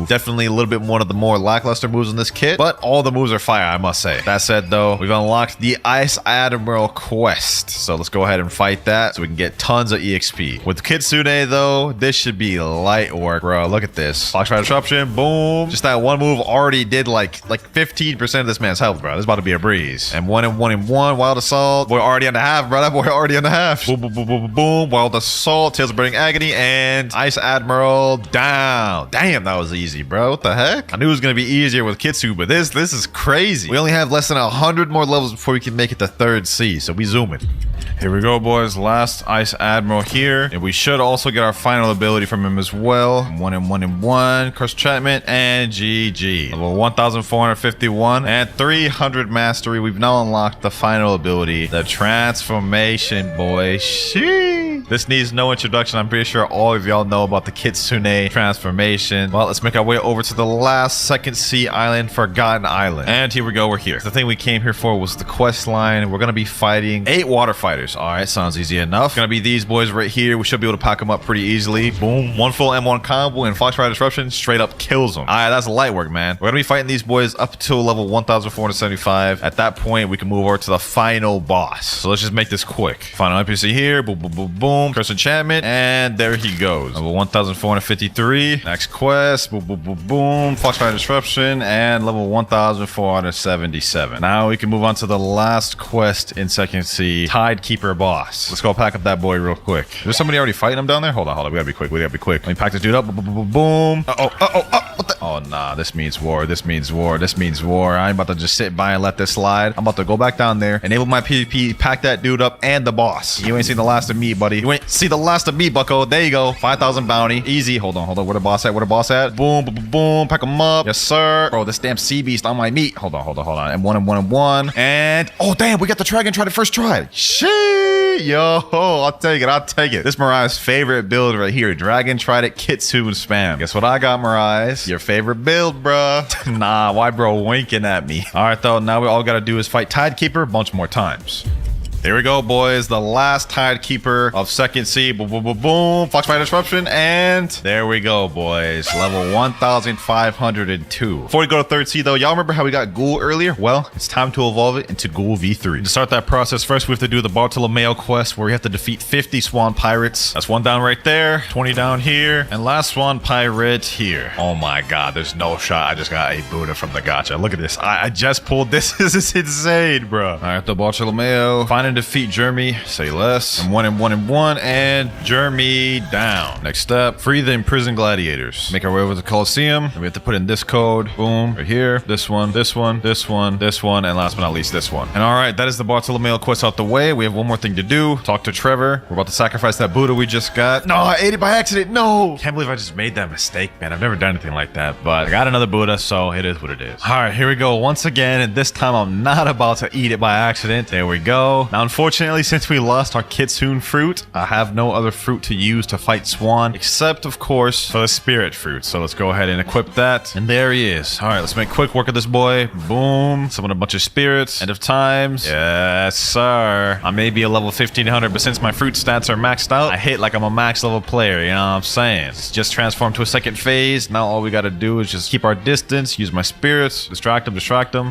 Definitely a little bit one of the more lackluster moves in this kit, but all the moves are fire, I must say. That said, though, we've unlocked the Ice Admiral quest. So let's go ahead and fight that so we can get tons of EXP. With Kitsune, though, this should be light work, bro. Look at this. Foxfire Disruption. Boom. Just that one move already did like 15% of this man's health, bro. This is about to be a breeze. And 1 Wild Assault. Boy, already on the half, bro. That boy already on the half. Boom, boom, boom, boom, boom. Wild Assault. Tails of Burning Agony. And Ice Admiral down. Damn, that was easy, bro. What the heck? I knew it was going to be easier with Kitsune, but this is crazy. We only have less than 100 more levels before we can make it to 3rd C, so we zooming. Here we go, boys. Last Ice Admiral here. And we should also get our final ability from him as well. 1 Cursed Enchantment and GG. Level 1,451 and 300 mastery. We've now unlocked the final ability, the Transformation. transformation, boy. Sheesh. This needs no introduction. I'm pretty sure all of y'all know about the Kitsune transformation. Well, let's make our way over to the last second sea island, Forgotten Island. And here we go, we're here. The thing we came here for was the quest line. We're gonna be fighting 8 water fighters. All right, sounds easy enough. Gonna be these boys right here. We should be able to pack them up pretty easily. Boom, one full M1 combo and Foxfire Disruption straight up kills them. All right, that's light work, man. We're gonna be fighting these boys up to level 1475. At that point, we can move over to the final boss. So let's just make this quick. Final NPC here. Boom, boom, boom, boom. Curse enchantment, and there he goes. Level 1453. Next quest. Boom, boom, boom, boom. Foxfire Disruption, and level 1477. Now we can move on to the last quest in Second Sea, Tidekeeper boss. Let's go pack up that boy real quick. Is there somebody already fighting him down there? Hold on. We gotta be quick. Let me pack this dude up. Boom, boom, boom, boom. What the? Oh, nah. This means war. I ain't about to just sit by and let this slide. I'm about to go back down there, enable my PvP, pack that dude up, and the boss. You ain't seen the last of me, buddy. You ain't see the last of me, bucko. There you go. 5,000 bounty. Easy. Hold on. Where the boss at? Boom, boom, boom, boom. Pack him up. Yes, sir. Bro, this damn sea beast on my meat. Hold on. M1. And oh, damn, we got the dragon try the first try. Shit. Yo, I'll take it. This Mariah's favorite build right here. Dragon tried it, Kitsune spam. Guess what I got, Mariah? Your favorite build, bruh. Nah, why bro winking at me? All right, though. Now we all gotta do is fight Tidekeeper a bunch more times. Here we go, boys. The last Tidekeeper of Second Sea. Boom, boom, boom, boom. Foxfire Disruption. And there we go, boys. Level 1502. Before we go to Third Sea, though, y'all remember how we got Ghoul earlier? Well, it's time to evolve it into Ghoul V3. To start that process, first we have to do the Bartolomeo quest, where we have to defeat 50 Swan pirates. That's one down right there, 20 down here, and last Swan pirate here. Oh my god, there's no shot. I just got a Buddha from the gacha. Look at this. I just pulled this. This is insane, bro. All right, the Bartolomeo. Find and defeat Jeremy, say less. And one, and Jeremy down. Next step, free the imprisoned gladiators. Make our way over to the Coliseum. And we have to put in this code. Boom, right here. This one, and last but not least, this one. And all right, that is the Bartolomeo quest out the way. We have one more thing to do. Talk to Trevor. We're about to sacrifice that Buddha we just got. No, I ate it by accident. No. Can't believe I just made that mistake, man. I've never done anything like that, but I got another Buddha, so it is what it is. All right, here we go once again, and this time I'm not about to eat it by accident. There we go. Now, unfortunately, since we lost our Kitsune fruit, I have no other fruit to use to fight Swan, except, of course, for the spirit fruit. So let's go ahead and equip that. And there he is. All right, let's make quick work of this boy. Boom. Summon a bunch of spirits. End of times. Yes, sir. I may be a level 1500, but since my fruit stats are maxed out, I hit like I'm a max level player. You know what I'm saying? It's just transform to a second phase. Now all we got to do is just keep our distance, use my spirits, distract them.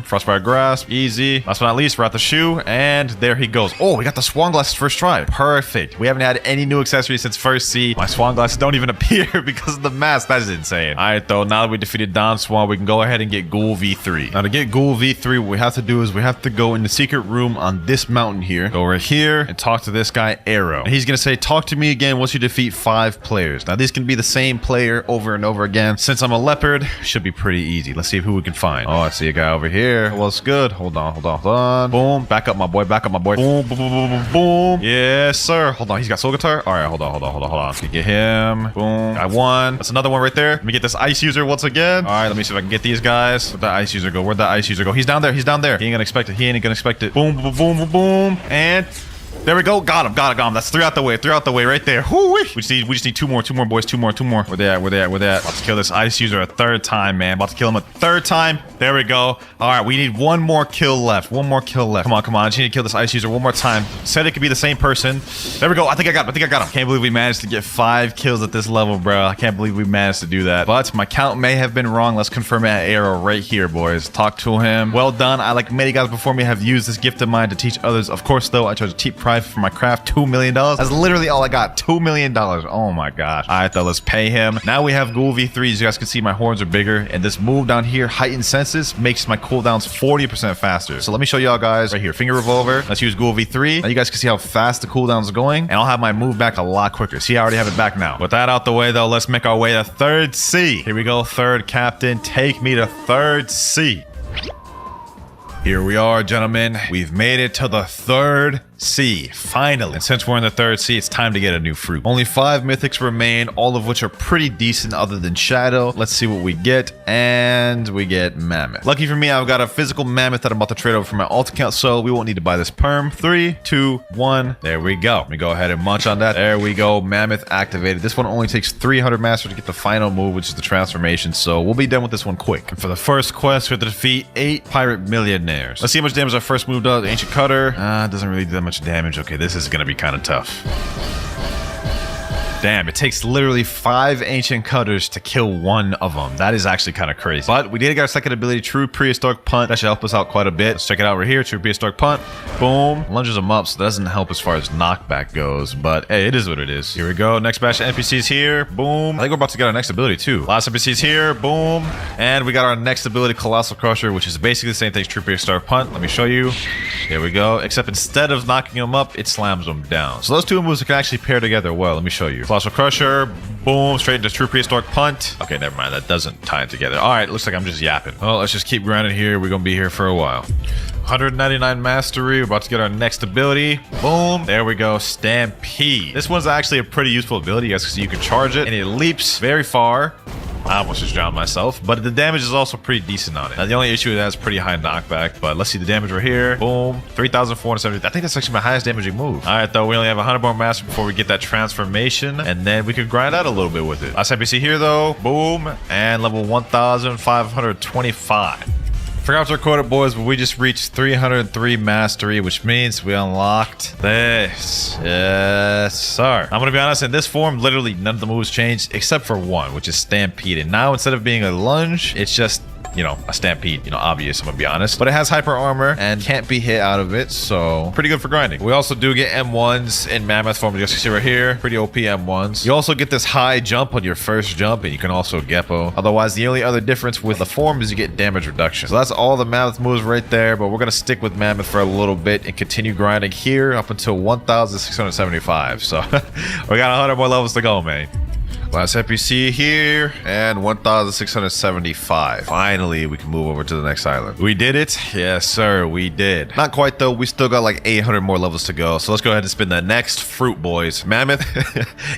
Frostfire Grasp. Easy. Last but not least, we're at the shoe. And there he goes. Oh, we got the Swan glasses first try. Perfect. We haven't had any new accessories since First Sea. My Swan glasses don't even appear because of the mask. That is insane. All right, though. Now that we defeated Don Swan, we can go ahead and get Ghoul V3. Now, to get Ghoul V3, what we have to do is we have to go in the secret room on this mountain here. Go right here and talk to this guy, Arrow. And he's going to say, talk to me again once you defeat 5 players. Now, these can be the same player over and over again. Since I'm a leopard, should be pretty easy. Let's see who we can find. Oh, I see a guy over here. Well, it's good. Hold on. Boom. Back up, my boy. Boom. Yes, sir. Hold on. He's got soul guitar. All right. Hold on. Let's get him. Boom. Got one. That's another one right there. Let me get this ice user once again. All right. Let me see if I can get these guys. Where'd that ice user go? He's down there. He ain't gonna expect it. Boom. And there we go. Got him. That's 3 out the way right there. We just need two more boys. Two more. Where they at? About to kill this ice user a 3rd time, man. About to kill him a 3rd time. There we go. All right, we need one more kill left. Come on. I just need to kill this ice user one more time. Said it could be the same person. There we go. I think I got him. Can't believe we managed to get 5 kills at this level, bro. I can't believe we managed to do that. But my count may have been wrong. Let's confirm it at Arrow right here, boys. Talk to him. Well done. I, like many guys before me, have used this gift of mine to teach others. Of course, though, I charge a cheap price for my craft. $2 million. That's literally all I got. $2 million. Oh my gosh. All right, though, let's pay him. Now we have Ghoul V3. As you guys can see, my horns are bigger, and this move down here, Heightened Senses, makes my cooldowns 40% faster. So let me show y'all guys right here. Finger Revolver. Let's use Ghoul V3. Now you guys can see how fast the cooldowns are going, and I'll have my move back a lot quicker. See, I already have it back now. With that out the way, though, let's make our way to Third Sea. Here we go. Third Captain, take me to Third Sea. Here we are, gentlemen. We've made it to the 3rd sea, finally. And since we're in the third sea, it's time to get a new fruit. Only 5 mythics remain, all of which are pretty decent other than Shadow. Let's see what we get. And we get Mammoth. Lucky for me, I've got a physical Mammoth that I'm about to trade over for my alt account, so we won't need to buy this perm. 3, 2, 1. There we go. Let me go ahead and munch on that. There we go. Mammoth activated. This one only takes 300 master to get the final move, which is the transformation, so we'll be done with this one quick. And for the first quest, we have to defeat 8 pirate millionaires. Let's see how much damage our first move does. Ancient Cutter. Doesn't really do that much damage. Okay, this is gonna be kind of tough. Damn, it takes literally 5 ancient cutters to kill one of them. That is actually kind of crazy. But we did get our second ability, True Prehistoric Punt. That should help us out quite a bit. Let's check it out right here. True Prehistoric Punt. Boom. Lunges them up, so that doesn't help as far as knockback goes. But hey, it is what it is. Here we go. Next batch of NPCs here. Boom. I think we're about to get our next ability too. Last NPCs here. Boom. And we got our next ability, Colossal Crusher, which is basically the same thing as True Prehistoric Punt. Let me show you. Here we go. Except instead of knocking them up, it slams them down. So those two moves can actually pair together well. Let me show you. Colossal Crusher. Boom. Straight into True Prehistoric Punt. Okay, never mind. That doesn't tie it together. All right. Looks like I'm just yapping. Well, let's just keep grinding here. We're going to be here for a while. 199 mastery. We're about to get our next ability. Boom. There we go. Stampede. This one's actually a pretty useful ability. As you can see, you can charge it and it leaps very far. I almost just drowned myself, but the damage is also pretty decent on it. Now, the only issue is it has pretty high knockback, but let's see the damage right here. Boom. 3,470. I think that's actually my highest damaging move. All right, though, we only have 100 more master before we get that transformation, and then we can grind out a little bit with it. Last NPC here, though. Boom. And level 1,525. Forgot to record it, boys, but we just reached 303 mastery, which means we unlocked this. Yes, sir. I'm gonna be honest, in this form, literally none of the moves changed except for one, which is Stampede. And now instead of being a lunge, it's just, you know, a stampede, you know, obvious, I'm gonna be honest. But it has hyper armor and can't be hit out of it, so pretty good for grinding. We also do get M1s in Mammoth form, just see right here. Pretty OP M1s. You also get this high jump on your first jump, and you can also Geppo. Otherwise, the only other difference with the form is you get damage reduction. So that's all the Mammoth moves right there, but we're gonna stick with Mammoth for a little bit and continue grinding here up until 1,675. So we got 100 more levels to go, man. Last NPC here, and 1,675. Finally, we can move over to the next island. We did it. Yes, sir, we did. Not quite, though. We still got like 800 more levels to go. So let's go ahead and spin the next fruit, boys. Mammoth,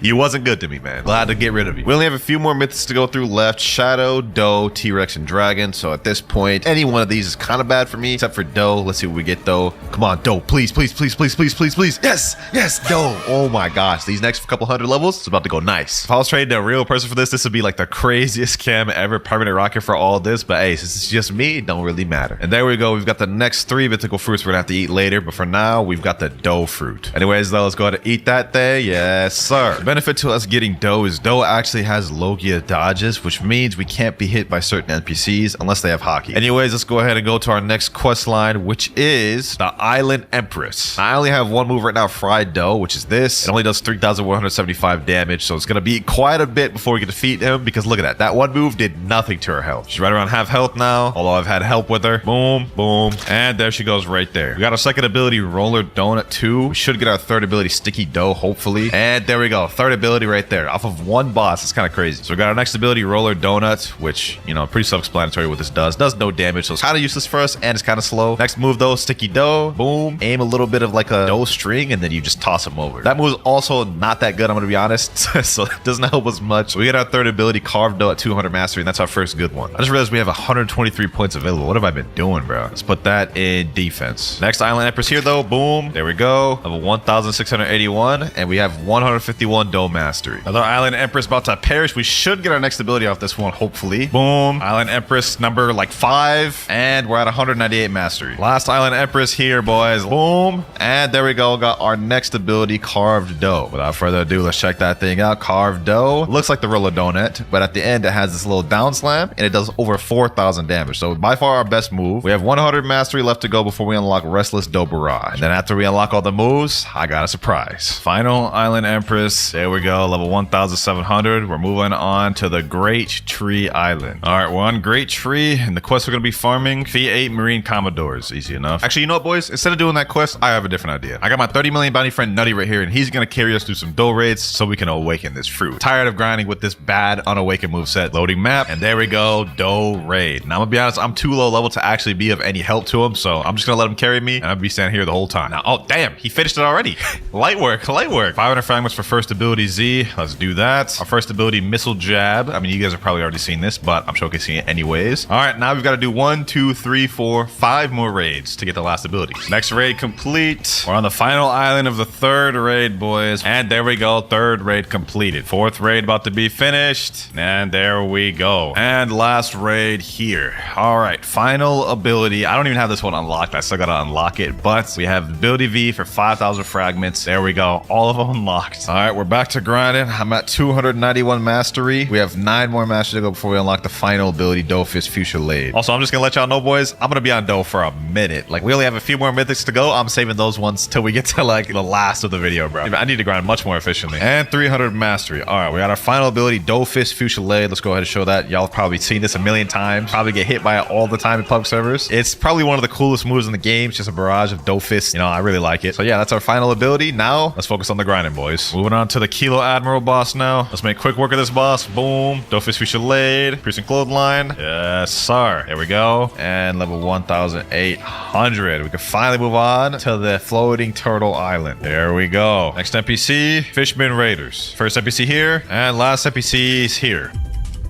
you wasn't good to me, man. Glad to get rid of you. We only have a few more myths to go through left. Shadow, Doe, T-Rex, and Dragon. So at this point, any one of these is kind of bad for me, except for Doe. Let's see what we get, though. Come on, Doe. Please, please, please, please, please, please, please. Yes, yes, Doe. Oh my gosh. These next couple hundred levels, it's about to go nice. If I was trading a real person for this would be like the craziest cam ever. Permanent rocket for all this, but hey, since it's just me, it don't really matter. And there we go. We've got the next 3 mythical fruits we're gonna have to eat later, but for now, we've got the Doe fruit. Anyways, though, let's go ahead and eat that thing. Yes, sir. The benefit to us getting Doe is Doe actually has Logia dodges, which means we can't be hit by certain NPCs unless they have hockey. Anyways, let's go ahead and go to our next quest line, which is the Island Empress. Now, I only have one move right now, Fried Doe, which is this. It only does 3,175 damage, so it's gonna be quite a bit before we get to defeat him, because look at that. That one move did nothing to her health. She's right around half health now, although I've had help with her. Boom, boom, and there she goes right there. We got our second ability, Roller Donut 2. We should get our third ability, Sticky Dough, hopefully. And there we go. Third ability right there, off of one boss. It's kind of crazy. So we got our next ability, Roller Donut, which, you know, pretty self-explanatory what this does. Does no damage, so it's kind of useless for us, and it's kind of slow. Next move, though, Sticky Dough. Boom. Aim a little bit of like a dough string, and then you just toss him over. That move is also not that good, I'm going to be honest, so it doesn't help us much. So we get our third ability, Carved Dough at 200 mastery, and that's our first good one. I just realized we have 123 points available. What have I been doing, bro? Let's put that in defense. Next Island Empress here, though. Boom. There we go. Level 1,681, and we have 151 Dough mastery. Another Island Empress about to perish. We should get our next ability off this one, hopefully. Boom. Island Empress number like 5, and we're at 198 mastery. Last Island Empress here, boys. Boom. And there we go. Got our next ability, Carved Dough. Without further ado, let's check that thing out. Carved Dough. Looks like the Roller Donut, but at the end it has this little down slam, and it does over 4,000 damage. So by far our best move. We have 100 mastery left to go before we unlock Restless Dough Barrage. And then after we unlock all the moves, I got a surprise. Final Island Empress. There we go. Level 1,700. We're moving on to the Great Tree Island. All right, we're on Great Tree, and the quest we're gonna be farming, Fee 8 Marine Commodores. Easy enough. Actually, you know what, boys? Instead of doing that quest, I have a different idea. I got my 30 million bounty friend Nutty right here, and he's gonna carry us through some dough raids so we can awaken this fruit. Tired tired of grinding with this bad unawakened moveset. Loading map, and there we go, Do raid. Now I'm gonna be honest, I'm too low level to actually be of any help to him, so I'm just gonna let him carry me, and I'll be standing here the whole time. Now, oh damn, he finished it already. Light work, light work. 500 fragments for first ability Z. Let's do that. Our first ability, missile jab. I mean, you guys have probably already seen this, but I'm showcasing it anyways. All right, now we've got to do 1, 2, 3, 4, 5 more raids to get the last ability. Next raid complete. We're on the final island of the third raid, boys. And there we go, third raid completed. Fourth raid about to be finished. And there we go. And last raid here. All right, final ability. I don't even have this one unlocked. I still got to unlock it, but we have ability V for 5,000 fragments. There we go. All of them unlocked. All right, we're back to grinding. I'm at 291 mastery. We have 9 more mastery to go before we unlock the final ability, Dofist Fusillade. Also, I'm just gonna let y'all know, boys, I'm gonna be on Do for a minute. Like, we only have a few more mythics to go. I'm saving those ones till we get to like the last of the video, bro. I need to grind much more efficiently. And 300 mastery. All right, we got our final ability, Dofist Fusillade. Let's go ahead and show that. Y'all have probably seen this a million times. Probably get hit by it all the time in public servers. It's probably one of the coolest moves in the game. It's just a barrage of Dofist. You know, I really like it. So yeah, that's our final ability. Now let's focus on the grinding, boys. Moving on to the Kilo Admiral boss now. Let's make quick work of this boss. Boom. Dofist Fusillade. Piercing Clothesline. Yes, sir. There we go. And level 1,800. We can finally move on to the Floating Turtle Island. There we go. Next NPC, Fishman Raiders. First NPC here, and last NPC is here.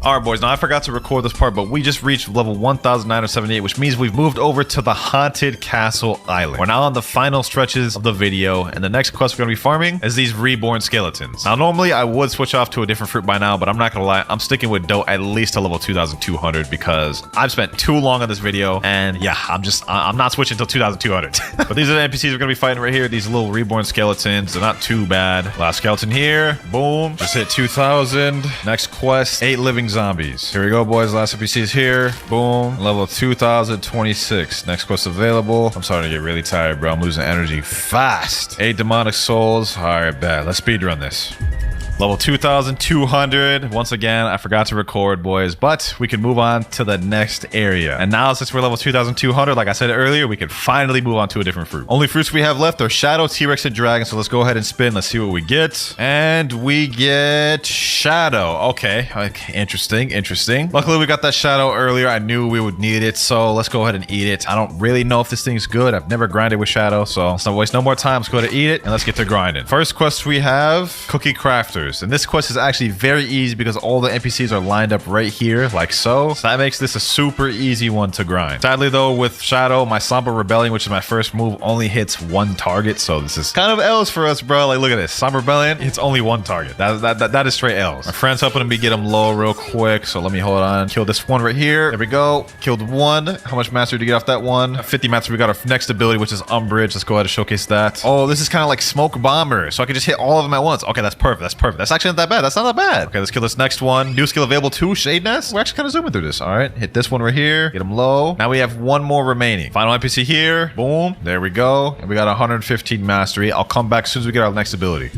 All right, boys, now I forgot to record this part, but we just reached level 1,978, which means we've moved over to the Haunted Castle Island. We're now on the final stretches of the video, and the next quest we're going to be farming is these reborn skeletons. Now, normally I would switch off to a different fruit by now, but I'm not going to lie, I'm sticking with Do at least to level 2,200 because I've spent too long on this video, and yeah, I'm not switching until 2,200. But these are the NPCs we're going to be fighting right here, these little reborn skeletons. They're not too bad. Last skeleton here, boom, just hit 2,000. Next quest, 8 living zombies. Here we go, boys. Last NPC is here. Boom. Level 2026. Next quest available. I'm starting to get really tired, bro. I'm losing energy fast. 8 demonic souls. All right, bad. Let's speedrun this. Level 2,200. Once again, I forgot to record, boys, but we can move on to the next area. And now, since we're level 2,200, like I said earlier, we can finally move on to a different fruit. Only fruits we have left are Shadow, T-Rex, and Dragon. So let's go ahead and spin. Let's see what we get. And we get Shadow. Okay, interesting, interesting. Luckily, we got that Shadow earlier. I knew we would need it, so let's go ahead and eat it. I don't really know if this thing's good. I've never grinded with Shadow, so let's not waste no more time. Let's go ahead and eat it, and let's get to grinding. First quest we have, Cookie Crafters. And this quest is actually very easy because all the NPCs are lined up right here, like so. So that makes this a super easy one to grind. Sadly, though, with Shadow, my Somber Rebellion, which is my first move, only hits 1 target. So this is kind of L's for us, bro. Like, look at this. Somber Rebellion hits only 1 target. That is straight L's. My friend's helping me get him low real quick. So let me hold on. Kill this one right here. There we go. Killed 1. How much mastery to get off that one? 50 mastery. We got our next ability, which is Umbrage. Let's go ahead and showcase that. Oh, this is kind of like Smoke Bomber. So I can just hit all of them at once. Okay, that's perfect. That's perfect. That's actually not that bad. That's not that bad. Okay, let's kill this next one. New skill available too, Shade Nest. We're actually kind of zooming through this. All right, hit this one right here. Get him low. Now we have 1 more remaining. Final NPC here. Boom. There we go. And we got 115 mastery. I'll come back as soon as we get our next ability.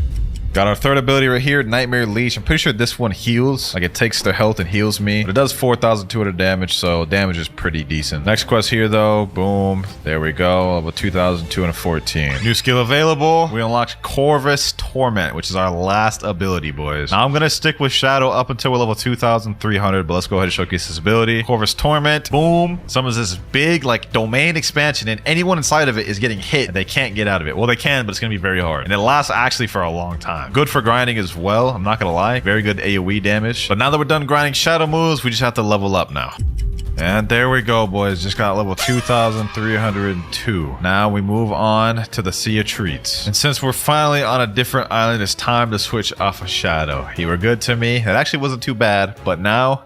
Got our third ability right here, Nightmare Leash. I'm pretty sure this one heals. Like, it takes their health and heals me. But it does 4,200 damage, so damage is pretty decent. Next quest here, though. Boom. There we go. Level 2,214. New skill available. We unlocked Corvus Torment, which is our last ability, boys. Now, I'm going to stick with Shadow up until we're level 2,300, but let's go ahead and showcase this ability. Corvus Torment. Boom. Summons this big, like, domain expansion, and anyone inside of it is getting hit, and they can't get out of it. Well, they can, but it's going to be very hard. And it lasts actually for a long time. Good for grinding as well, I'm not gonna lie. Very good AoE damage. But now that we're done grinding Shadow moves, we just have to level up now. And there we go, boys. Just got level 2,302. Now we move on to the Sea of Treats. And since we're finally on a different island, it's time to switch off of Shadow. He were good to me. It actually wasn't too bad, but now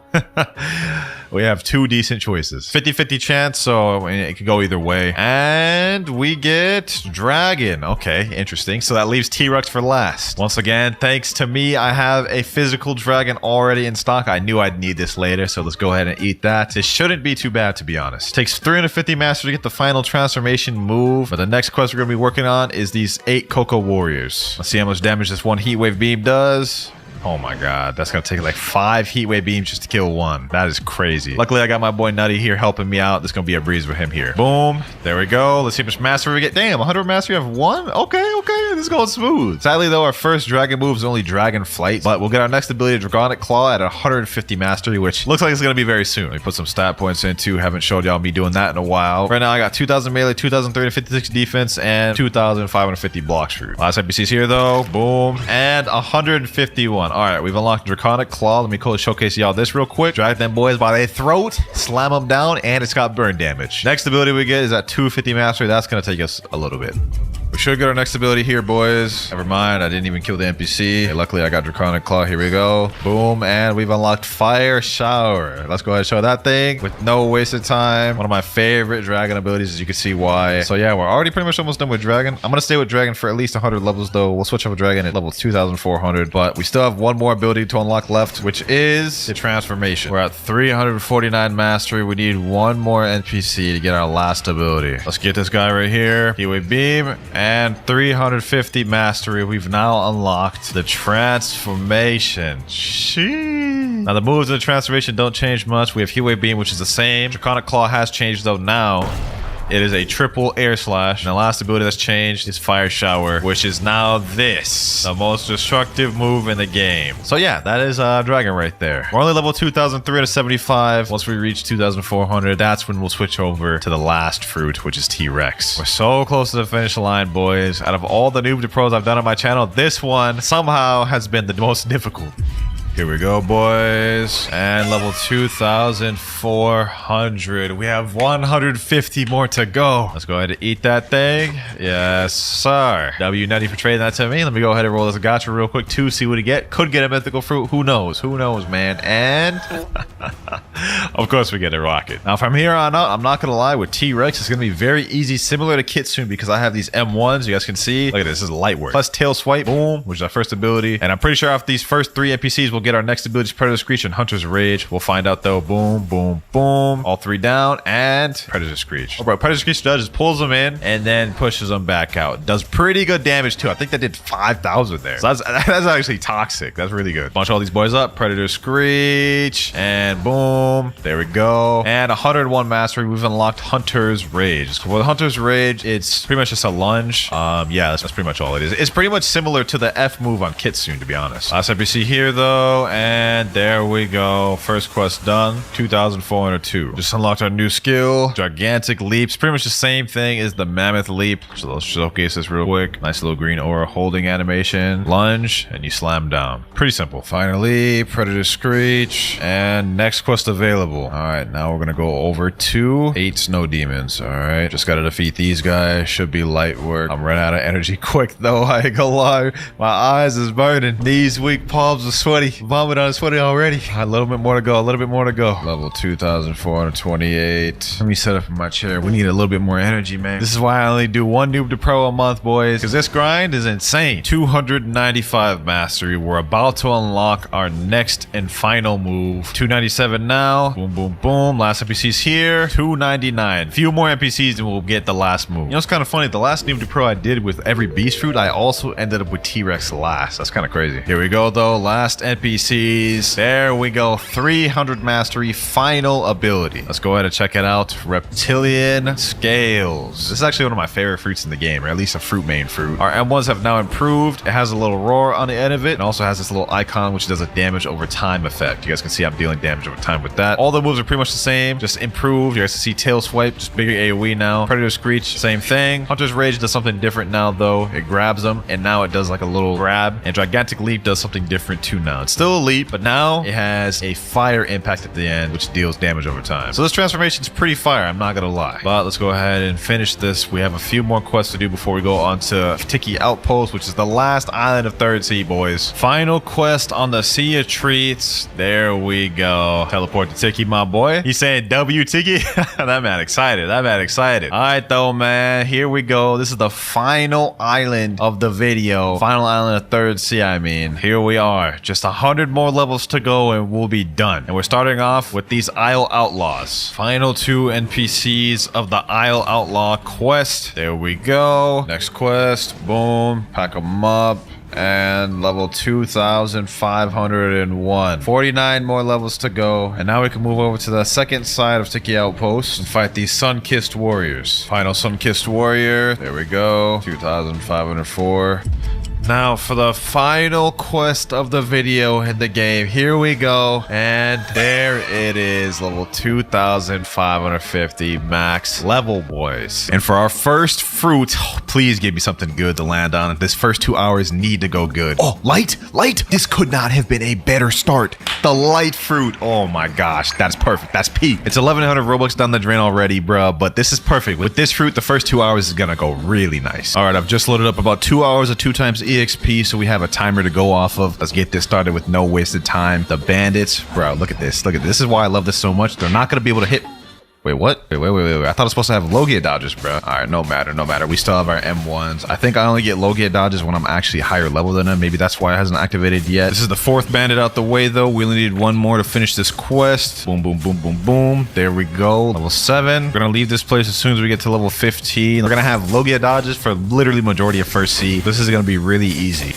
we have 2 decent choices. 50-50 chance, so it could go either way. And we get Dragon. Okay, interesting. So that leaves T-Rex for last. Once again, thanks to me, I have a physical dragon already in stock. I knew I'd need this later, so let's go ahead and eat that. This shouldn't be too bad, to be honest. Takes 350 mastery to get the final transformation move. But the next quest we're going to be working on is these 8 Cocoa Warriors. Let's see how much damage this one Heat Wave Beam does. Oh my god, that's gonna take like 5 heat wave beams just to kill one. That is crazy. Luckily, I got my boy Nutty here helping me out. This is gonna be a breeze with him here. Boom. There we go. Let's see how much mastery we get. Damn, 100 mastery of 1? Okay. This is going smooth. Sadly, though, our first dragon move is only Dragon Flight, but we'll get our next ability, Draconic Claw, at 150 mastery, which looks like it's gonna be very soon. Let me put some stat points in too. Haven't showed y'all me doing that in a while. Right now, I got 2,000 melee, 2,356 defense, and 2,550 blocks fruit. Last NPCs here, though. Boom. And 151. All right, we've unlocked Draconic Claw. Let me showcase y'all this real quick. Drag them boys by their throat, slam them down, and it's got burn damage. Next ability we get is at 250 mastery. That's gonna take us a little bit. We should get our next ability here, boys. Never mind, I didn't even kill the NPC. Hey, luckily, I got Draconic Claw. Here we go. Boom, and we've unlocked Fire Shower. Let's go ahead and show that thing with no wasted time. One of my favorite dragon abilities, as you can see why. So yeah, we're already pretty much almost done with dragon. I'm gonna stay with dragon for at least 100 levels, though. We'll switch up with dragon at level 2,400, but we still have one more ability to unlock left, which is the transformation. We're at 349 mastery. We need one more NPC to get our last ability. Let's get this guy right here. Heatwave Beam. And 350 mastery. We've now unlocked the transformation. Sheesh. Now the moves in the transformation don't change much. We have Heatwave Beam, which is the same. Draconic Claw has changed though now. It is a triple air slash. And the last ability that's changed is Fire Shower, which is now this, the most destructive move in the game. So yeah, that is dragon right there. We're only level 2,375. Once we reach 2,400, that's when we'll switch over to the last fruit, which is T-Rex. We're so close to the finish line, boys. Out of all the Noob to Pros I've done on my channel, this one somehow has been the most difficult. Here we go, boys. And level 2,400. We have 150 more to go. Let's go ahead and eat that thing. Yes, sir. W Nutty for trading that to me. Let me go ahead and roll this gacha real quick too. See what we get. Could get a mythical fruit. Who knows? Who knows, man? And of course we get a rocket. Now from here on out, I'm not gonna lie, with T-Rex, it's gonna be very easy, similar to Kitsune, because I have these M1s. You guys can see. Look at this. This is light work. Plus tail swipe. Boom, which is our first ability. And I'm pretty sure after these first 3 NPCs, we'll get our next ability, Predator Screech and Hunter's Rage. We'll find out though. Boom, boom, boom. All 3 down and Predator Screech. Oh, bro, Predator Screech does is pulls them in and then pushes them back out. Does pretty good damage too. I think that did 5,000 there. So that's actually toxic. That's really good. Bunch all these boys up. Predator Screech and boom. There we go. And 101 mastery. We've unlocked Hunter's Rage. So with Hunter's Rage, it's pretty much just a lunge. Yeah, that's pretty much all it is. It's pretty much similar to the F move on Kitsune, to be honest. Last NPC here though, and there we go. First quest done. 2,402. Just unlocked our new skill, Gigantic Leaps. Pretty much the same thing as the Mammoth Leap. So let's showcase this real quick. Nice little green aura holding animation. Lunge, and you slam down. Pretty simple. Finally, Predator Screech, and next quest available. All right, now we're gonna go over to 8 Snow Demons. All right, just gotta defeat these guys. Should be light work. I'm running out of energy quick though. I ain't gonna lie. My eyes is burning. Knees weak, palms are sweaty. Vomit on sweaty already. A little bit more to go. A little bit more to go. Level 2,428. Let me set up in my chair. We need a little bit more energy, man. This is why I only do 1 Noob to Pro a month, boys, because this grind is insane. 295 mastery. We're about to unlock our next and final move. 297 now. Boom, boom, boom. Last NPC's here. 299. Few more NPCs and we'll get the last move. You know, it's kind of funny. The last Noob to Pro I did with every beast fruit, I also ended up with T-Rex last. That's kind of crazy. Here we go, though. Last NPCs. There we go. 300 mastery. Final ability. Let's go ahead and check it out. Reptilian Scales. This is actually one of my favorite fruits in the game, or at least a fruit main fruit. Our M1s have now improved. It has a little roar on the end of it, and also has this little icon which does a damage over time effect. You guys can see I'm dealing damage over time with that. All the moves are pretty much the same, just improved. You guys can see tail swipe, just bigger AoE now. Predator Screech, same thing. Hunter's Rage does something different now though. It grabs them, and now it does like a little grab. And Gigantic Leap does something different too now. It's still a leap, but now it has a fire impact at the end, which deals damage over time. So this transformation is pretty fire, I'm not gonna lie. But let's go ahead and finish this. We have a few more quests to do before we go on to Tiki Outpost, which is the last island of Third Sea, boys. Final quest on the Sea of Treats. There we go. Teleport to Tiki, my boy. He's saying W Tiki. That man excited. That man excited. All right, though, man. Here we go. This is the final island of the video. Final island of Third Sea, I mean. Here we are. Just 100 more levels to go and we'll be done. And we're starting off with these Isle Outlaws. Final 2 NPCs of the Isle Outlaw quest. There we go. Next quest. Boom. Pack them up. And level 2,501. 49 more levels to go. And now we can move over to the second side of Sticky Outpost and fight these sun-kissed warriors. Final sun-kissed warrior. There we go. 2,504. Now for the final quest of the video in the game. Here we go. And there it is. Level 2,550 max level, boys. And for our first fruit, please give me something good to land on. This first 2 hours need to go good. Oh, light. This could not have been a better start. The light fruit. Oh my gosh. That's perfect. That's peak. It's 1,100 Robux down the drain already, bruh. But this is perfect. With this fruit, the first 2 hours is gonna go really nice. All right, I've just loaded up about 2 hours of 2 times EXP, so we have a timer to go off of. Let's get this started with no wasted time. The bandits, bro, look at this. This is why I love this so much. They're not gonna be able to hit. Wait, what? Wait. I thought I was supposed to have Logia dodges, bro. All right, no matter. We still have our M1s. I think I only get Logia dodges when I'm actually higher level than them. Maybe that's why it hasn't activated yet. This is the 4th bandit out the way, though. We only need 1 more to finish this quest. Boom, boom, boom, boom, boom. There we go. Level 7. We're gonna leave this place as soon as we get to level 15. We're gonna have Logia dodges for literally majority of first sea. This is gonna be really easy.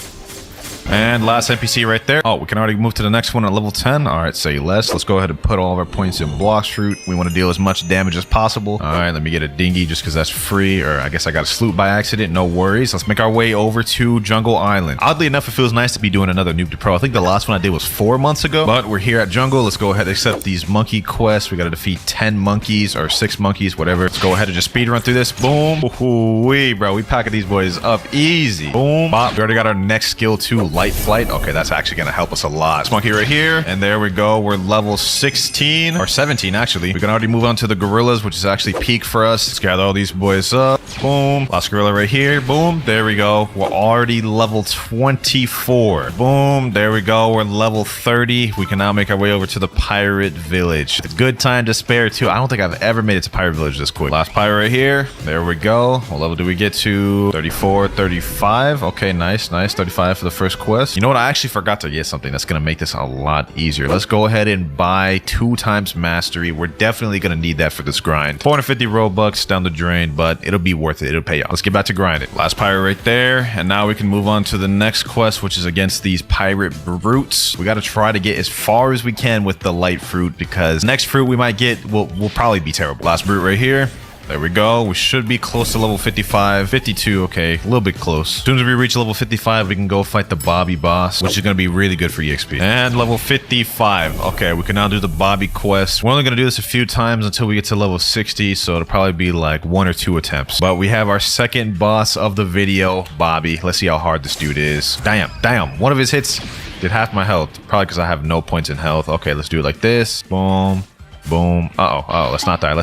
And last NPC right there. Oh, we can already move to the next one at level 10. All right, say less. Let's go ahead and put all of our points in Blox fruit. We want to deal as much damage as possible. All right, let me get a dinghy just because that's free. Or I guess I got a sloop by accident. No worries. Let's make our way over to Jungle Island. Oddly enough, it feels nice to be doing another Noob to Pro. I think the last one I did was 4 months ago. But we're here at Jungle. Let's go ahead and accept these monkey quests. We got to defeat 10 monkeys or 6 monkeys, whatever. Let's go ahead and just speed run through this. Boom. Ooh-wee, bro. We packing these boys up easy. Boom. Bop. We already got our next skill too. Light flight. Okay, that's actually going to help us a lot. This monkey right here. And there we go. We're level 16 or 17, actually. We can already move on to the gorillas, which is actually peak for us. Let's gather all these boys up. Boom. Last gorilla right here. Boom. There we go. We're already level 24. Boom. There we go. We're level 30. We can now make our way over to the pirate village. It's a good time to spare, too. I don't think I've ever made it to pirate village this quick. Last pirate right here. There we go. What level do we get to? 34, 35. Okay, nice. 35 for the first quest. You know what? I actually forgot to get something that's going to make this a lot easier. Let's go ahead and buy 2 times mastery. We're definitely going to need that for this grind. 450 Robux down the drain, but it'll be worth it. It'll pay off. Let's get back to grinding. Last pirate right there. And now we can move on to the next quest, which is against these pirate brutes. We got to try to get as far as we can with the light fruit, because next fruit we might get will probably be terrible. Last brute right here. There we go. We should be close to level 55, 52. Okay, a little bit close. As soon as we reach level 55, we can go fight the Bobby boss, which is going to be really good for EXP. And level 55. Okay, we can now do the Bobby quest. We're only going to do this a few times until we get to level 60, so it'll probably be like 1 or 2 attempts. But we have our second boss of the video, Bobby. Let's see how hard this dude is. Damn. One of his hits did half my health. Probably because I have no points in health. Okay, let's do it like this. Boom. Boom. Uh-oh. Let's not die.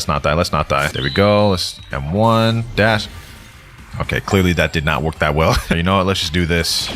There we go. Let's M1 dash. Okay, clearly that did not work that well. You know what? Let's just do this.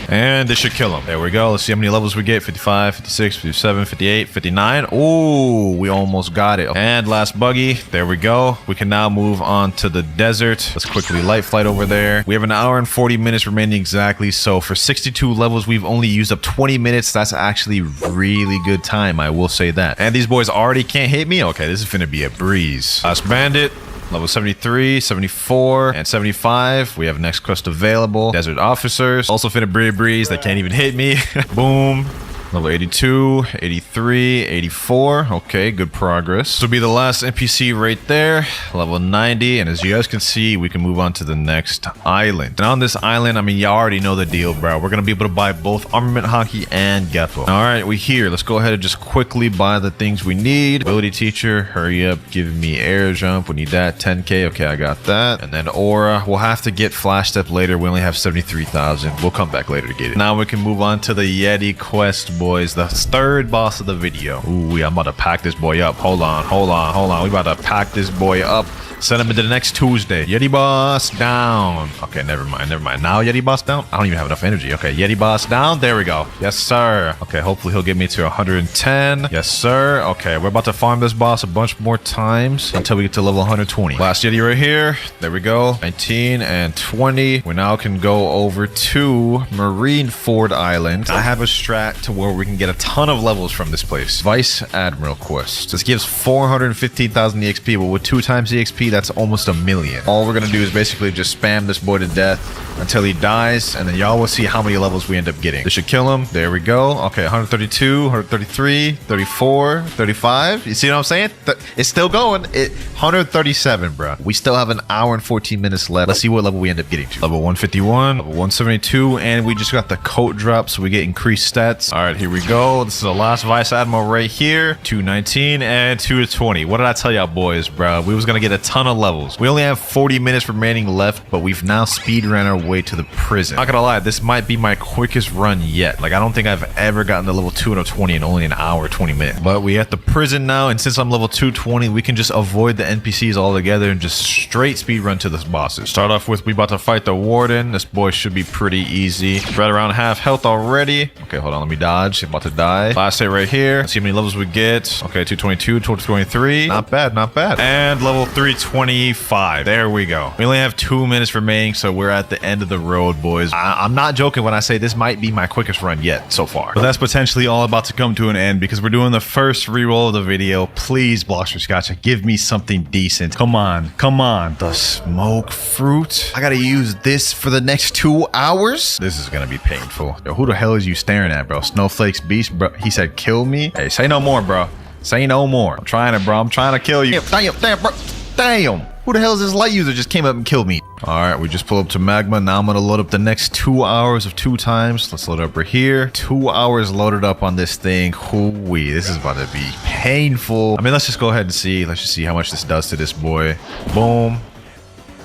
And this should kill him. There we go. Let's see how many levels we get. 55, 56, 57, 58, 59. Ooh, we almost got it. And last buggy. There we go. We can now move on to the desert. Let's quickly light flight over there. We have 1 hour and 40 minutes remaining exactly. So for 62 levels, we've only used up 20 minutes. That's actually really good time. I will say that. And these boys already can't hit me. Okay, this is finna be a breeze. Last bandit. Level 73, 74, and 75. We have next quest available. Desert officers. Also finna breeze. They can't even hit me. Boom. Level 82, 83, 84. Okay, good progress. This will be the last NPC right there. Level 90. And as you guys can see, we can move on to the next island. And on this island, I mean, you already know the deal, bro. We're going to be able to buy both armament hockey and Geppo. All right, we here. Let's go ahead and just quickly buy the things we need. Ability teacher, hurry up. Give me air jump. We need that. 10K. Okay, I got that. And then aura. We'll have to get flash step later. We only have 73,000. We'll come back later to get it. Now we can move on to the Yeti quest, boys, the 3rd boss of the video. Ooh, I'm about to pack this boy up. Hold on. We about to pack this boy up. Send him into the next Tuesday. Yeti boss down. Okay, never mind. Now Yeti boss down? I don't even have enough energy. Okay, Yeti boss down. There we go. Yes, sir. Okay, hopefully he'll get me to 110. Yes, sir. Okay, we're about to farm this boss a bunch more times until we get to level 120. Last Yeti right here. There we go. 19 and 20. We now can go over to Marineford Island. I have a strat to where we can get a ton of levels from this place. Vice Admiral quest. This gives 415,000 EXP, but with 2 times EXP, that's almost 1 million. All we're gonna do is basically just spam this boy to death until he dies, and then y'all will see how many levels we end up getting. This should kill him. There we go. Okay, 132, 133, 34, 35. You see what I'm saying? It's still going. 137, bro. We still have an hour and 14 minutes left. Let's see what level we end up getting to. Level 151, level 172, and we just got the coat drop, so we get increased stats. All right, here we go. This is the last Vice Admiral right here. 219 and 220. What did I tell y'all boys, bro? We was gonna get a ton of levels. We only have 40 minutes remaining left, but we've now speed ran our way to the prison. Not gonna lie, this might be my quickest run yet. Like, I don't think I've ever gotten to level 220 in only an hour 20 minutes. But we at the prison now, and since I'm level 220, we can just avoid the NPCs altogether and just straight speed run to the bosses. Start off with, we about to fight the warden. This boy should be pretty easy. Right around half health already. Okay, hold on, let me dodge. I'm about to die. Last hit right here. Let's see how many levels we get. Okay, 222, 223. Not bad, not bad. And level 325. There we go. We only have 2 minutes remaining, so we're at the end of the road, boys. I'm not joking when I say this might be my quickest run yet so far. But that's potentially all about to come to an end because we're doing the first reroll of the video. Please, Blox, gotcha, give me something decent. Come on, come on. The smoke fruit. I gotta use this for the next 2 hours. This is gonna be painful. Yo, who the hell is you staring at, bro? Snowflakes Beast, bro. He said, kill me. Hey, say no more, bro. Say no more. I'm trying it, bro. I'm trying to kill you. Damn, bro. Damn. Who the hell is this light user just came up and killed me? All right, we just pull up to Magma. Now I'm going to load up the next 2 hours of 2 times. Let's load up right here. 2 hours loaded up on this thing. Hoo-wee. This is about to be painful. I mean, let's just go ahead and see. Let's just see how much this does to this boy. Boom.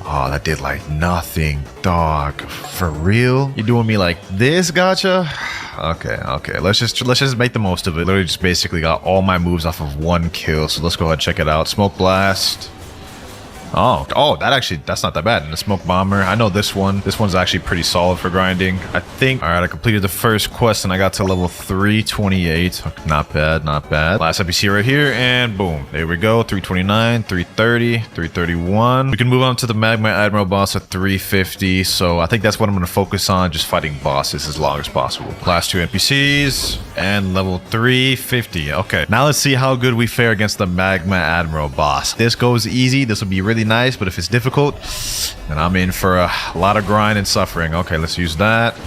Oh, that did like nothing, dog. For real? You doing me like this, gotcha? Okay. Let's just make the most of it. Literally just basically got all my moves off of 1 kill. So let's go ahead and check it out. Smoke blast. Oh, that's not that bad. And the smoke bomber, I know this one. This one's actually pretty solid for grinding, I think. All right, I completed the first quest and I got to level 328. Not bad, not bad. Last NPC right here, and boom, there we go. 329, 330, 331. We can move on to the Magma Admiral boss at 350. So I think that's what I'm going to focus on, just fighting bosses as long as possible. Last 2 NPCs and level 350. Okay, now let's see how good we fare against the Magma Admiral boss. This goes easy. This will be really nice, but if it's difficult, then I'm in for a lot of grind and suffering. Okay, let's use that.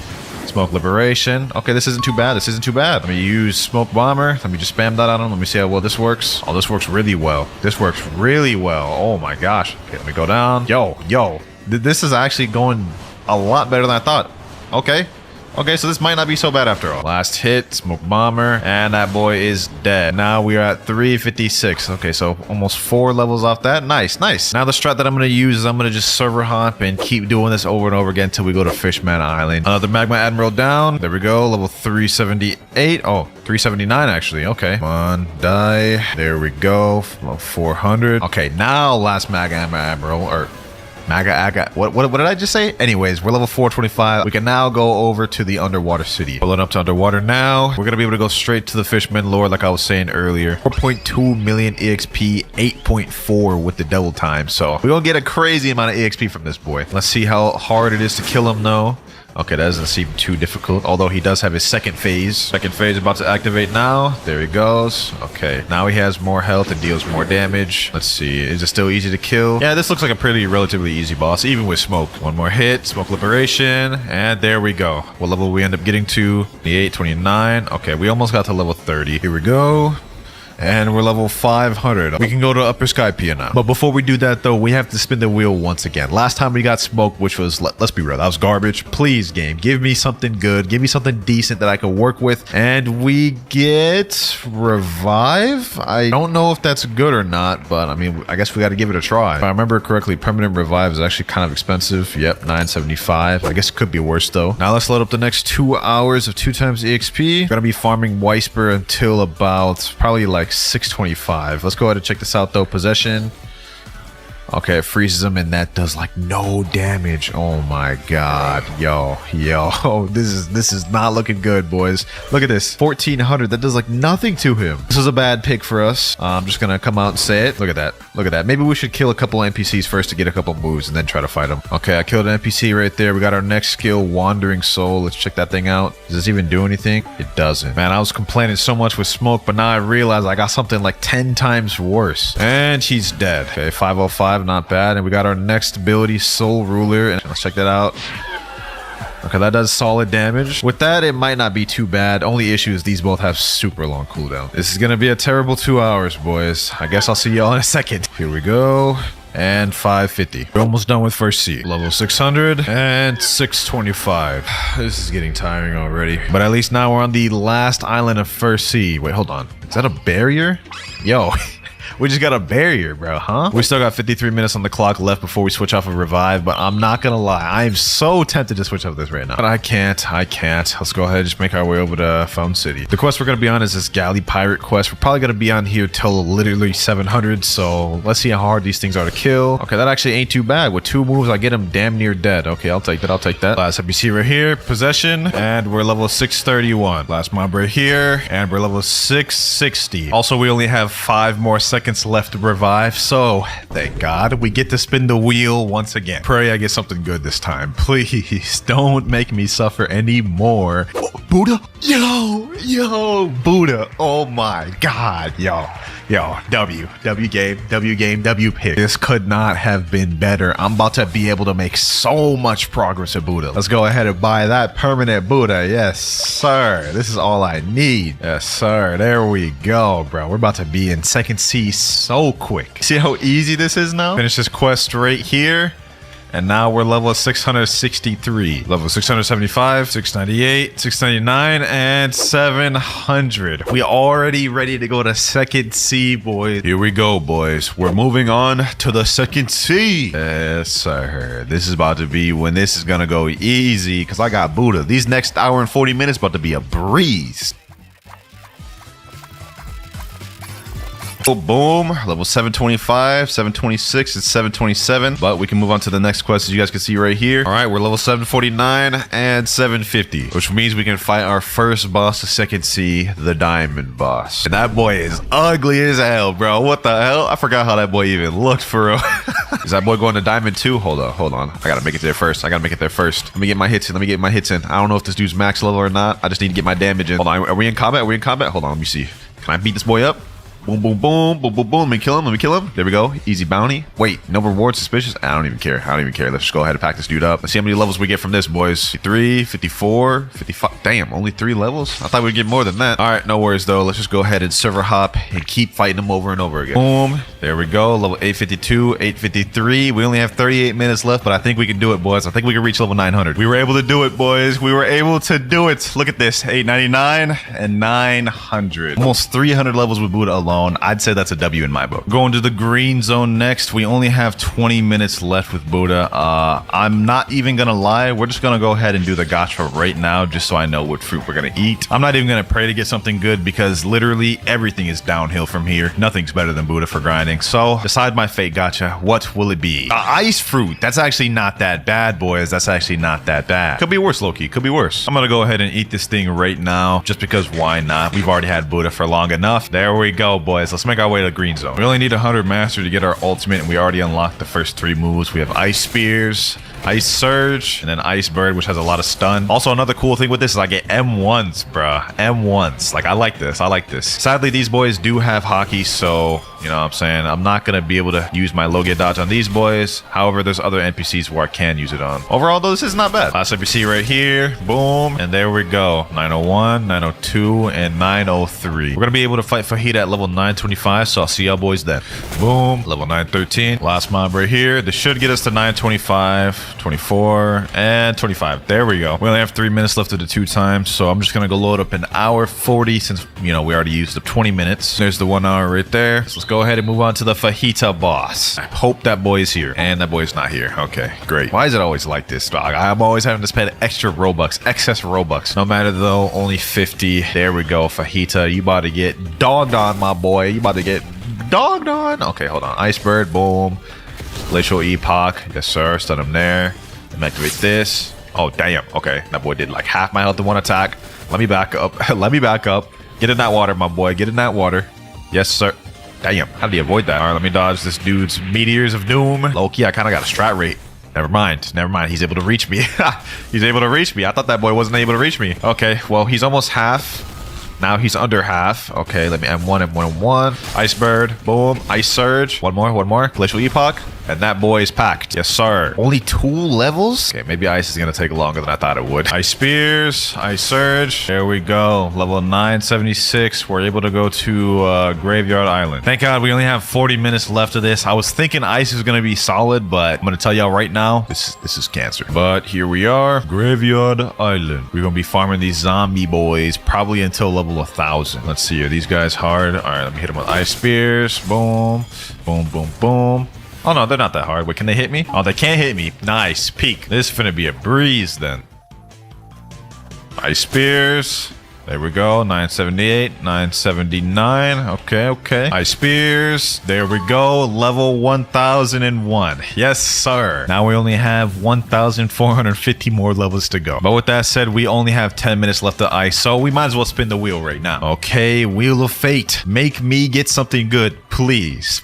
Smoke liberation. Okay, this isn't too bad. This isn't too bad. Let me use smoke bomber. Let me just spam that on him. Let me see how well this works. Oh, this works really well. This works really well. Oh my gosh. Okay, let me go down. Yo. This is actually going a lot better than I thought. Okay, so this might not be so bad after all. Last hit, smoke bomber, and that boy is dead. Now we are at 356. Okay, so almost 4 levels off that. Nice. Now the strat that I'm going to use is I'm going to just server hop and keep doing this over and over again until we go to Fishman Island. Another Magma Admiral down. There we go, level 378. Oh, 379 actually. Okay, come on, die. There we go, level 400. Okay, now last Magma Admiral, or what did I just say? Anyways, we're level 425. We can now go over to the underwater city. Pulling up to underwater now. We're gonna be able to go straight to the Fishman Lord, like I was saying earlier. 4.2 million EXP, 8.4 with the double time. So we're gonna get a crazy amount of EXP from this boy. Let's see how hard it is to kill him though. Okay, that doesn't seem too difficult, although he does have his second phase. Second phase about to activate now. There he goes. Okay, now he has more health and deals more damage. Let's see, is it still easy to kill? Yeah, this looks like a pretty relatively easy boss, even with smoke. One more hit, smoke liberation, and there we go. What level we end up getting to? 28, 29. Okay, we almost got to level 30. Here we go. And we're level 500. We can go to Upper Skypia now. But before we do that, though, we have to spin the wheel once again. Last time we got smoke, which was, let's be real, that was garbage. Please, game, give me something good. Give me something decent that I can work with. And we get revive. I don't know if that's good or not, but I mean, I guess we got to give it a try. If I remember correctly, permanent revive is actually kind of expensive. Yep, 975. I guess it could be worse, though. Now let's load up the next 2 hours of 2 times EXP. We're gonna be farming Whisper until about probably like 625. Let's go ahead and check this out though. Possession. Okay, it freezes him and that does like no damage. Oh my god. Yo. This is not looking good, boys. Look at this. 1400. That does like nothing to him. This was a bad pick for us. I'm just gonna come out and say it. Look at that. Look at that. Maybe we should kill a couple NPCs first to get a couple moves and then try to fight them. Okay, I killed an NPC right there. We got our next skill, Wandering Soul. Let's check that thing out. Does this even do anything? It doesn't. Man, I was complaining so much with smoke, but now I realize I got something like 10 times worse. And she's dead. Okay, 505. 75, not bad. And we got our next ability, Soul Ruler. And let's check that out. Okay, that does solid damage. With that, it might not be too bad. Only issue is these both have super long cooldown. This is gonna be a terrible 2 hours, boys. I guess I'll see y'all in a second. Here we go. And 550. We're almost done with first sea. Level 600 and 625. This is getting tiring already. But at least now we're on the last island of first sea. Wait, hold on. Is that a barrier? Yo. We just got a barrier, bro, huh? We still got 53 minutes on the clock left before we switch off of revive, but I'm not gonna lie. I am so tempted to switch off this right now. But I can't. Let's go ahead and just make our way over to Fountain City. The quest we're gonna be on is this galley pirate quest. We're probably gonna be on here till literally 700, so let's see how hard these things are to kill. Okay, that actually ain't too bad. With 2 moves, I get him damn near dead. Okay, I'll take that. Last NPC right here, Possession, and we're level 631. Last mob right here, and we're level 660. Also, we only have 5 more seconds left to revive, so thank God we get to spin the wheel once again. Pray I get something good this time. Please don't make me suffer anymore. Oh, Buddha? Yo, Buddha. Oh my God, yo, W game, W pick. This could not have been better. I'm about to be able to make so much progress at Buddha. Let's go ahead and buy that permanent Buddha. Yes, sir. This is all I need. Yes, sir. There we go, bro. We're about to be in second sea so quick. See how easy this is now? Finish this quest right here. And now we're level 663, level 675, 698, 699, and 700. We already ready to go to second sea, boys. Here we go, boys. We're moving on to the second sea. Yes, sir. This is about to be when this is gonna go easy because I got Buddha. These next hour and 40 minutes about to be a breeze. Boom, level 725, 726, and 727. But we can move on to the next quest, as you guys can see right here. All right, we're level 749 and 750, which means we can fight our first boss to second sea, the Diamond Boss. And that boy is ugly as hell, bro. What the hell? I forgot how that boy even looked for real. Is that boy going to Diamond 2? Hold on. I gotta make it there first. Let me get my hits in. I don't know if this dude's max level or not. I just need to get my damage in. Hold on, are we in combat? Hold on, let me see. Can I beat this boy up? Boom, boom, boom, boom, boom, boom. Let me kill him. There we go. Easy bounty. Wait, no reward, suspicious? I don't even care. Let's just go ahead and pack this dude up. Let's see how many levels we get from this, boys. 53, 54, 55. Damn, only 3 levels? I thought we'd get more than that. All right, no worries, though. Let's just go ahead and server hop and keep fighting them over and over again. Boom. There we go. Level 852, 853. We only have 38 minutes left, but I think we can do it, boys. I think we can reach level 900. We were able to do it, boys. We were able to do it. Look at this. 899 and 900. Almost 300 levels with Buddha alone. I'd say that's a W in my book. Going to the green zone next. We only have 20 minutes left with Buddha. I'm not even gonna lie. We're just gonna go ahead and do the gacha right now just so I know what fruit we're gonna eat. I'm not even gonna pray to get something good because literally everything is downhill from here. Nothing's better than Buddha for grinding. So decide my fate gacha. What will it be? Ice fruit. That's actually not that bad, boys. That's actually not that bad. Could be worse, Loki. Could be worse. I'm gonna go ahead and eat this thing right now just because why not? We've already had Buddha for long enough. There we go, boys. Let's make our way to the green zone. We only need 100 master to get our ultimate, and we already unlocked the first 3 moves. We have Ice Spears, Ice Surge, and then Ice Bird, which has a lot of stun. Also, another cool thing with this is I get M1s, bruh. M1s. Like, I like this. Sadly, these boys do have hockey, so, you know what I'm saying? I'm not going to be able to use my low get dodge on these boys. However, there's other NPCs where I can use it on. Overall, though, this is not bad. Last NPC right here. Boom. And there we go. 901, 902, and 903. We're going to be able to fight Fajita at level 925, so I'll see y'all boys then. Boom. Level 913. Last mob right here. This should get us to 925. 24 and 25. There we go. We only have 3 minutes left of the 2 times, so I'm just gonna go load up an hour 40 since, you know, we already used up 20 minutes. There's the 1 hour right there. So let's go ahead and move on to the Fajita boss. I hope that boy is here, and that boy is not here. Okay, great. Why is it always like this, dog? I'm always having to spend extra Robux, excess Robux. No matter though, only 50. There we go, Fajita. You about to get dogged on, my boy. You about to get dogged on. Okay, hold on. Ice Bird, boom. Glacial Epoch, yes sir, stun him there. Let me activate this. Oh damn, okay, that boy did like half my health in 1 attack. Let me back up. Get in that water, my boy, get in that water. Yes sir. Damn, how did he avoid that? All right, let me dodge this dude's Meteors of Doom. Low-key, I kind of got a strat rate. Never mind, he's able to reach me. He's able to reach me. I thought that boy wasn't able to reach me. Okay, well, he's almost half. Now he's under half. Okay, let me M1. Ice Bird, boom. Ice Surge. One more. Glacial Epoch. And that boy is packed. Yes, sir. Only 2 levels? Okay, maybe ice is going to take longer than I thought it would. Ice spears, ice surge. There we go. Level 976. We're able to go to Graveyard Island. Thank God we only have 40 minutes left of this. I was thinking ice is going to be solid, but I'm going to tell y'all right now, this is cancer. But here we are. Graveyard Island. We're going to be farming these zombie boys probably until level 1000. Let's see. Are these guys hard? All right, let me hit them with ice spears. Boom. Boom, boom, boom. Oh, no, they're not that hard. Wait, can they hit me? Oh, they can't hit me. Nice. Peak. This is finna be a breeze, then. Ice spears. There we go. 978. 979. Okay. Ice spears. There we go. Level 1001. Yes, sir. Now we only have 1,450 more levels to go. But with that said, we only have 10 minutes left of ice, so we might as well spin the wheel right now. Okay, Wheel of Fate. Make me get something good. Please.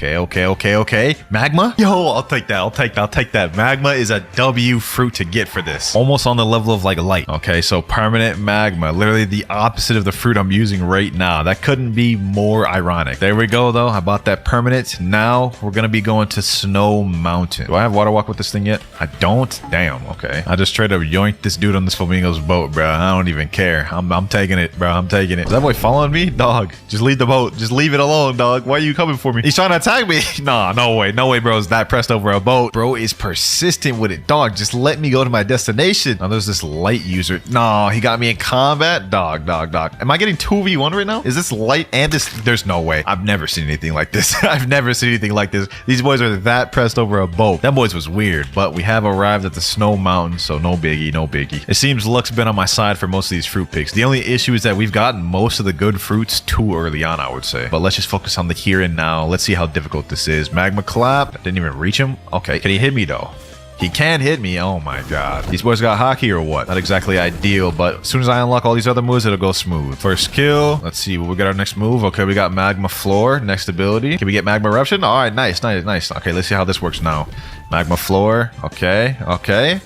Okay. Magma? Yo, I'll take that. Magma is a W fruit to get for this. Almost on the level of like light. Okay, so permanent magma. Literally the opposite of the fruit I'm using right now. That couldn't be more ironic. There we go, though. I bought that permanent. Now we're going to be going to Snow Mountain. Do I have water walk with this thing yet? I don't? Damn, okay. I just straight up yoinked this dude on this flamingo's boat, bro. I don't even care. I'm taking it, bro. I'm taking it. Is that boy following me? Dog, just leave the boat. Just leave it alone, dog. Why are you coming for me? He's trying to attack me. Nah, no way, bro. Is that pressed over a boat? Bro is persistent with it. Dog, just let me go to my destination. Now there's this light user. No, he got me in combat. Dog. Am I getting 2v1 right now? Is this light and this? There's no way. I've never seen anything like this. I've never seen anything like this. These boys are that pressed over a boat. That boys was weird, but we have arrived at the Snow Mountain, so no biggie. It seems luck's been on my side for most of these fruit picks. The only issue is that we've gotten most of the good fruits too early on, I would say. But let's just focus on the here and now. Let's see how difficult this is. Magma clap. I didn't even reach him. Okay, can he hit me though? He can hit me. Oh my god. These boys got hockey or what? Not exactly ideal, but as soon as I unlock all these other moves, it'll go smooth. First kill. Let's see. Will we get our next move? Okay, we got Magma Floor. Next ability. Can we get Magma Eruption? All right, nice. Okay, let's see how this works now. Magma Floor. Okay.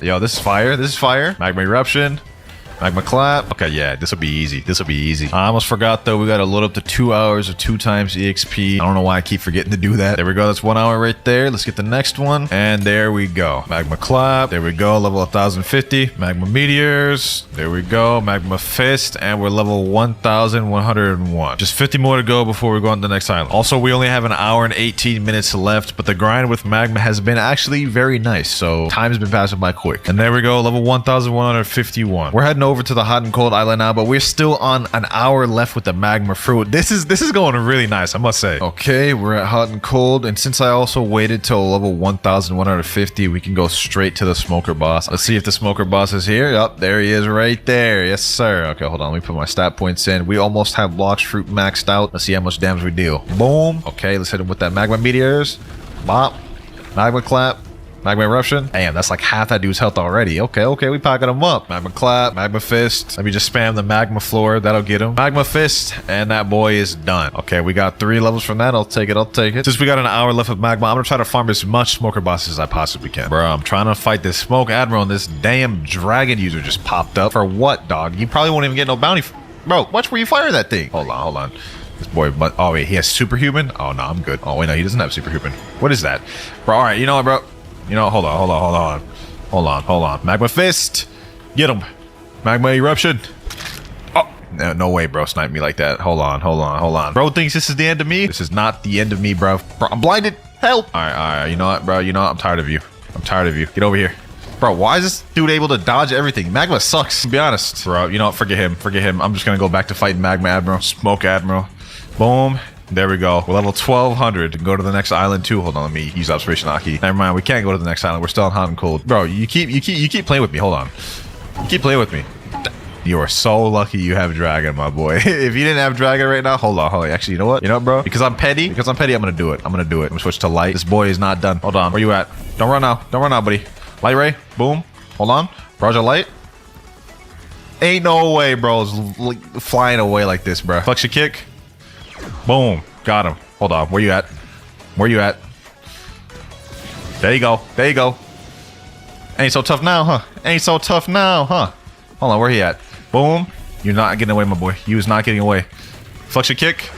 Yo, this is fire. Magma Eruption. Magma clap. Okay, yeah, this will be easy. I almost forgot though, we gotta load up to 2 hours of 2 times EXP. I don't know why I keep forgetting to do that. There we go, that's 1 hour right there. Let's get the next one. And there we go. Magma clap. There we go, level 1050. Magma meteors. There we go. Magma fist. And we're level 1101. Just 50 more to go before we go on to the next island. Also, we only have an hour and 18 minutes left, but the grind with Magma has been actually very nice. So time's been passing by quick. And there we go, level 1151. We're heading over to the hot and cold island now, but we're still on an hour left with the magma fruit. This is going really nice, I must say. Okay, we're at hot and cold, and since I also waited till level 1150, we can go straight to the smoker boss. Let's see if the smoker boss is here. Yup, there he is right there. Yes, sir. Okay, hold on. Let me put my stat points in. We almost have Blox fruit maxed out. Let's see how much damage we deal. Boom. Okay, let's hit him with that magma meteors. Bop. Magma clap. Magma eruption. Damn, that's like half that dude's health already. Okay, we packing him up. Magma clap, magma fist. Let me just spam the magma floor. That'll get him. Magma fist, and that boy is done. Okay, we got 3 levels from that. I'll take it. Since we got an hour left of magma, I'm gonna try to farm as much smoker bosses as I possibly can. Bro, I'm trying to fight this smoke admiral, and this damn dragon user just popped up. For what, dog? You probably won't even get no bounty. Bro, watch where you fire that thing. Hold on. This boy, but oh wait, he has superhuman? Oh no, I'm good. Oh wait, no, he doesn't have superhuman. What is that? Bro, all right, you know what, bro? You know, hold on. Magma fist. Get him. Magma eruption. Oh, no way, bro. Snipe me like that. Hold on. Bro thinks this is the end of me. This is not the end of me, bro. Bro, I'm blinded. Help. All right. You know what, bro? You know what? I'm tired of you. Get over here. Bro, why is this dude able to dodge everything? Magma sucks, to be honest. Bro, you know what? Forget him. I'm just going to go back to fighting Magma Admiral. Smoke Admiral. Boom. There we go. We're level 1200 to go to the next island too. Hold on, let me use observation Aki. Never mind, we can't go to the next island. We're still on hot and cold. Bro, you keep playing with me. Hold on. You keep playing with me. You are so lucky you have dragon, my boy. If you didn't have dragon right now, hold on. Actually, you know what? Bro? Because I'm petty, I'm gonna do it. I'm gonna switch to light. This boy is not done. Hold on. Where you at? Don't run now, buddy. Light ray. Boom. Hold on. Roger light. Ain't no way, bro. It's flying away like this, bro. Flexion kick. Boom. Got him. Hold on. Where you at? There you go. Ain't so tough now, huh? Hold on. Where he at? Boom. You're not getting away, my boy. You is not getting away. Flexion kick.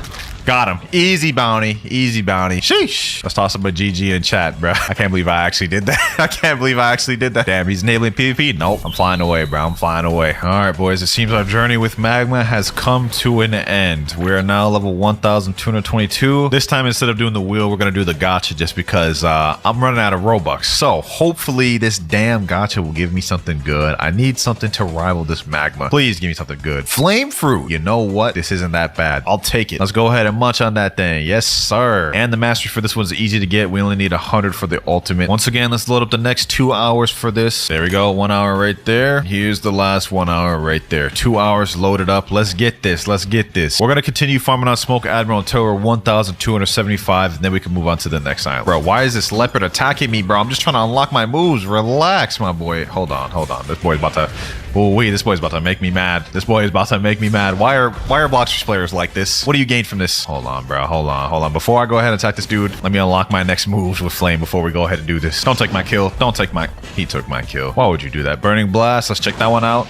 Got him. Easy bounty. Easy bounty. Sheesh. Let's toss up a GG in chat, bro. I can't believe I actually did that. I can't believe I actually did that. Damn, he's enabling PvP. Nope. I'm flying away, bro. I'm flying away. All right, boys. It seems our journey with Magma has come to an end. We are now level 1,222. This time, instead of doing the wheel, we're going to do the gacha just because I'm running out of Robux. So hopefully this damn gacha will give me something good. I need something to rival this Magma. Please give me something good. Flame fruit. You know what? This isn't that bad. I'll take it. Let's go ahead and munch on that thing. Yes, sir. And the mastery for this one's easy to get. We only need 100 for the ultimate. Once again, let's load up the next 2 hours for this. There we go. 1 hour right there. Here's the last 1 hour right there. 2 hours loaded up. Let's get this. Let's get this. We're going to continue farming on Smoke Admiral until we're 1,275, and then we can move on to the next island. Bro, why is this leopard attacking me, bro? I'm just trying to unlock my moves. Relax, my boy. Hold on. Hold on. This boy's about to... Oh, wait. This boy's about to make me mad. This boy is about to make me mad. Why are Blox players like this? What do you gain from this? Hold on, bro. Hold on. Before I go ahead and attack this dude, let me unlock my next moves with flame before we go ahead and do this. Don't take my kill. Don't take my... He took my kill. Why would you do that? Burning Blast. Let's check that one out.